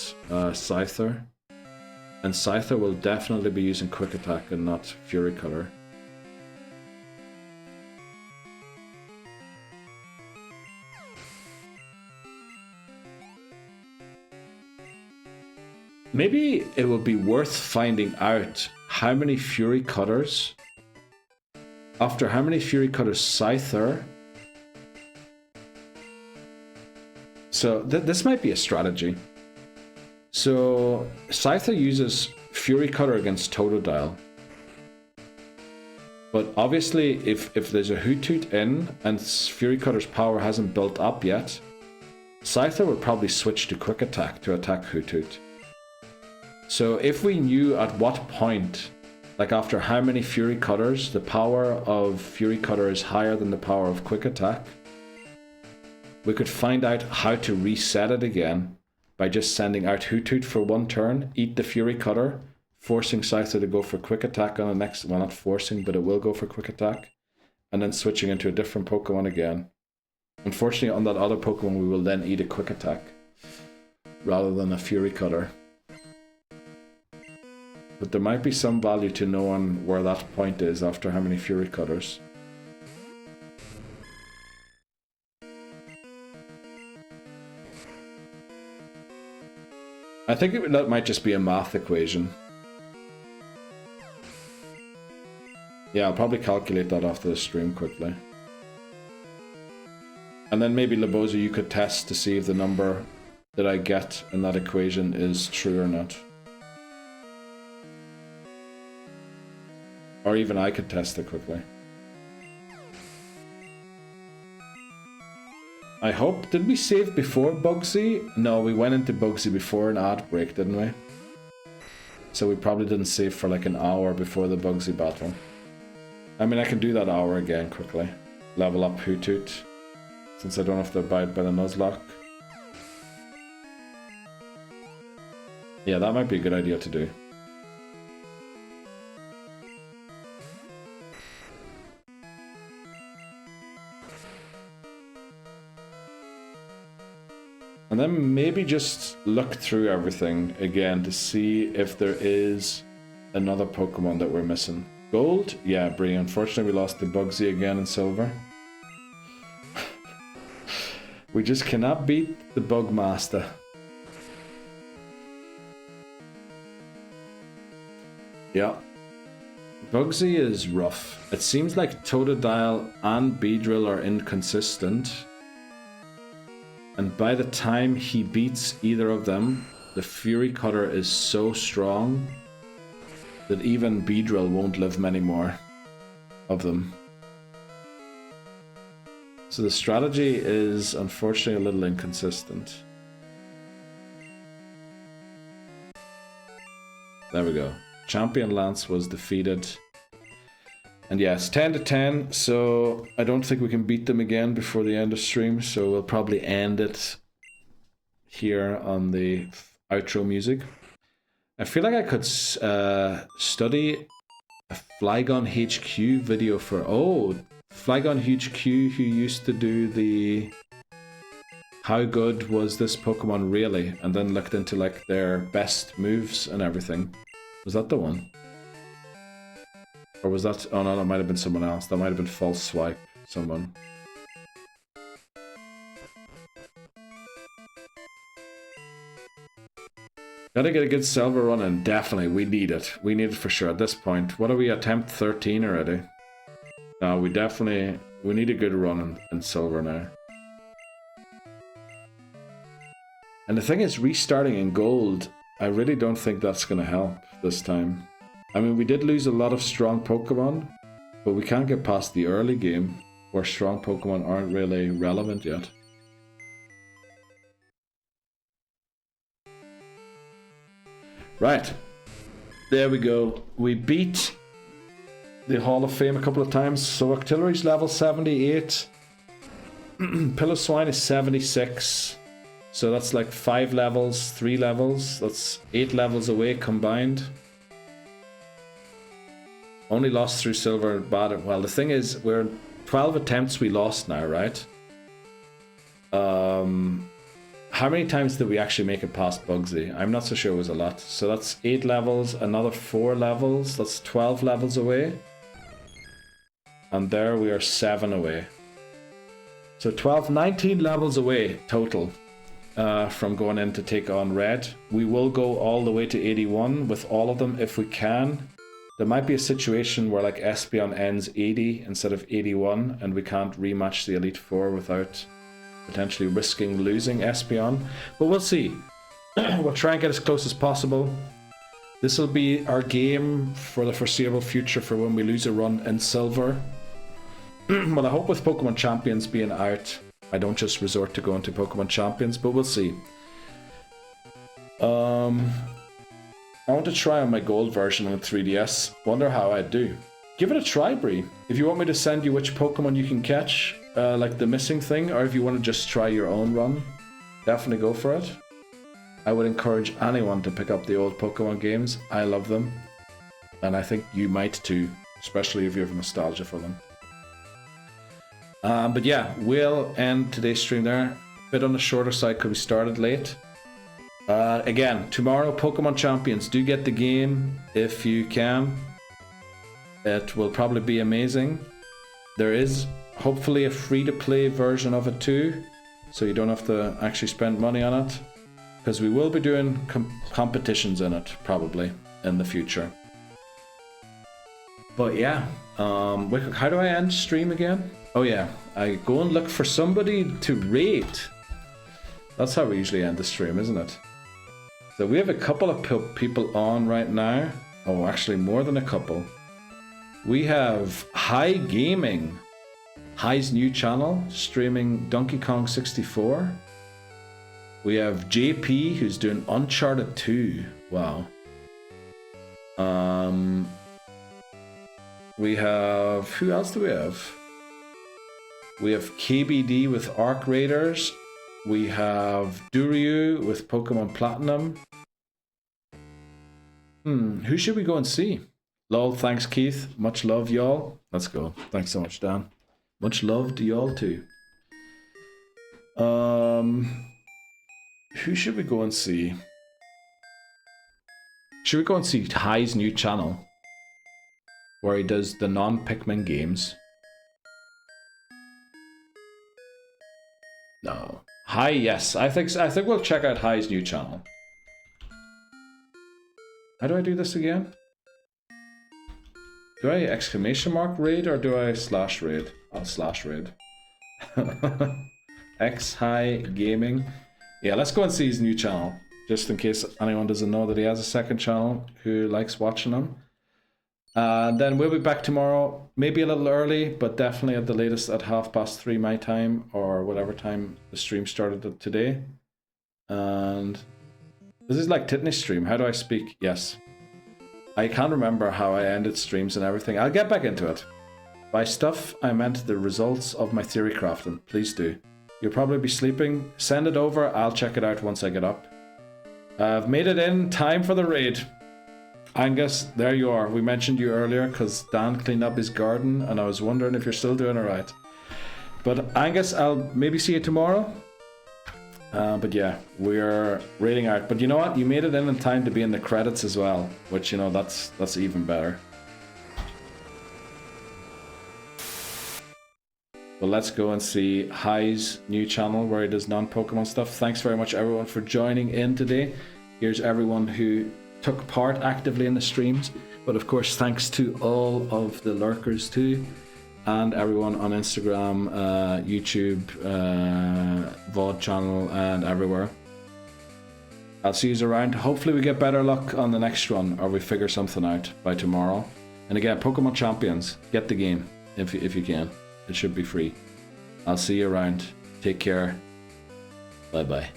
Scyther. And Scyther will definitely be using Quick Attack and not Fury Cutter. Maybe it would be worth finding out how many Fury Cutters, after how many Fury Cutters Scyther. So this might be a strategy. So Scyther uses Fury Cutter against Totodile. But obviously if there's a Hoothoot in and Fury Cutter's power hasn't built up yet, Scyther would probably switch to Quick Attack to attack Hoothoot. So if we knew at what point, like after how many Fury Cutters, the power of Fury Cutter is higher than the power of Quick Attack, we could find out how to reset it again by just sending out Hoothoot for one turn, eat the Fury Cutter, forcing Scyther to go for Quick Attack on the next, well, not forcing, but it will go for Quick Attack, and then switching into a different Pokemon again. Unfortunately, on that other Pokemon, we will then eat a Quick Attack rather than a Fury Cutter. But there might be some value to knowing where that point is after how many Fury Cutters. I think that might just be a math equation. Yeah, I'll probably calculate that after the stream quickly. And then maybe Laboza, you could test to see if the number that I get in that equation is true or not. Or even I could test it quickly. I hope... Did we save before Bugsy? No, we went into Bugsy before an ad break, didn't we? so we probably didn't save for like an hour before the Bugsy battle. I mean, I can do that hour again quickly. Level up Hoothoot, since I don't have to abide by the Nuzlocke. Yeah, that might be a good idea to do. And then maybe just look through everything again to see if there is another Pokemon that we're missing. Gold? Yeah, Bree. Unfortunately, we lost the Bugsy again in Silver. We just cannot beat the Bugmaster. Yeah. Bugsy is rough. It seems like Totodile and Beedrill are inconsistent. And by the time he beats either of them, the Fury Cutter is so strong that even Beedrill won't live many more of them. So the strategy is unfortunately a little inconsistent. There we go. Champion Lance was defeated. And yes, 10 to 10, so I don't think we can beat them again before the end of stream, so we'll probably end it here on the outro music. I feel like I could study a Flygon HQ video for... Oh, Flygon HQ who used to do the... How good was this Pokemon really? And then looked into like their best moves and everything. Was that the one? Or was that... Oh no, that might have been someone else. That might have been False Swipe. Someone. Gotta get a good Silver run in. Definitely. We need it. We need it for sure at this point. What are we? Attempt 13 already? No, we definitely... We need a good run in Silver now. And the thing is, restarting in Gold, I really don't think that's gonna help this time. I mean, we did lose a lot of strong Pokemon, but we can't get past the early game where strong Pokemon aren't really relevant yet. Right. There we go. We beat the Hall of Fame a couple of times. So Octillery's level 78. Piloswine is 76. So that's like 5 levels, 3 levels. That's 8 levels away combined. Only lost through Silver and Bad. Well, the thing is, we're 12 attempts we lost now, right? How many times did we actually make it past Bugsy? I'm not so sure it was a lot. So that's 8 levels, another 4 levels. That's 12 levels away. And there we are 7 away. So 12, 19 levels away total from going in to take on Red. We will go all the way to 81 with all of them if we can. There might be a situation where like Espeon ends 80 instead of 81 and we can't rematch the Elite Four without potentially risking losing Espeon. But we'll see. We'll try and get as close as possible. This will be our game for the foreseeable future for when we lose a run in Silver. Well, I hope with Pokemon Champions being out, I don't just resort to going to Pokemon Champions, but we'll see. I want to try on my gold version on 3DS. Wonder how I'd do. Give it a try, Bree. If you want me to send you which Pokemon you can catch, like the missing thing, or if you want to just try your own run, definitely go for it. I would encourage anyone to pick up the old Pokemon games. I love them. And I think you might too, especially if you have nostalgia for them. But yeah, we'll end today's stream there. A bit on the shorter side because we started late. Again, tomorrow, Pokemon Champions. Do get the game if you can. It will probably be amazing. There is hopefully a free-to-play version of it too, so you don't have to actually spend money on it. Because we will be doing competitions in it, probably, in the future. But yeah, how do I end stream again? Oh yeah, I go and look for somebody to rate. That's how we usually end the stream, isn't it? So we have a couple of people on right now. Oh, actually more than a couple. We have High Gaming, High's new channel, streaming Donkey Kong 64. We have JP, who's doing Uncharted 2. Wow. We have, who else do we have? We have KBD with Arc Raiders. We have Duryu with Pokemon Platinum. Who should we go and see? Lol, thanks Keith. Much love, y'all. Let's go. Thanks so much, Dan. Much love to y'all too. Who should we go and see? Should we go and see Hi's new channel, where he does the non-Pikmin games? No. Hi, yes. I think we'll check out Hi's new channel. How do I do this again? Do I exclamation mark raid or do I slash raid? I'll slash raid. X Hi Gaming. Yeah, let's go and see his new channel, just in case anyone doesn't know that he has a second channel who likes watching him. Then we'll be back tomorrow, maybe a little early, but definitely at the latest at 3:30 my time, or whatever time the stream started today. And this is like Titney's stream. How do I speak? Yes. I can't remember how I ended streams and everything. I'll get back into it. By stuff, I meant the results of my theory crafting. Please do. You'll probably be sleeping. Send it over. I'll check it out once I get up. I've made it in time for the raid. Angus, there you are. We mentioned you earlier because Dan cleaned up his garden and I was wondering if you're still doing alright. But Angus, I'll maybe see you tomorrow. But yeah, we're raiding out. But you know what? You made it in time to be in the credits as well, which, you know, that's even better. Well, let's go and see Hi's new channel where he does non-Pokemon stuff. Thanks very much everyone for joining in today. Here's everyone who took part actively in the streams. But of course, thanks to all of the lurkers too. And everyone on Instagram, YouTube, VOD channel, and everywhere. I'll see you around. Hopefully we get better luck on the next run, or we figure something out by tomorrow. And again, Pokemon Champions, get the game if you can. It should be free. I'll see you around. Take care. Bye-bye.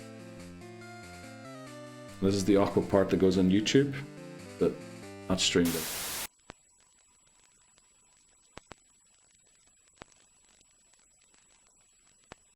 This is the awkward part that goes on YouTube, but not streamed it.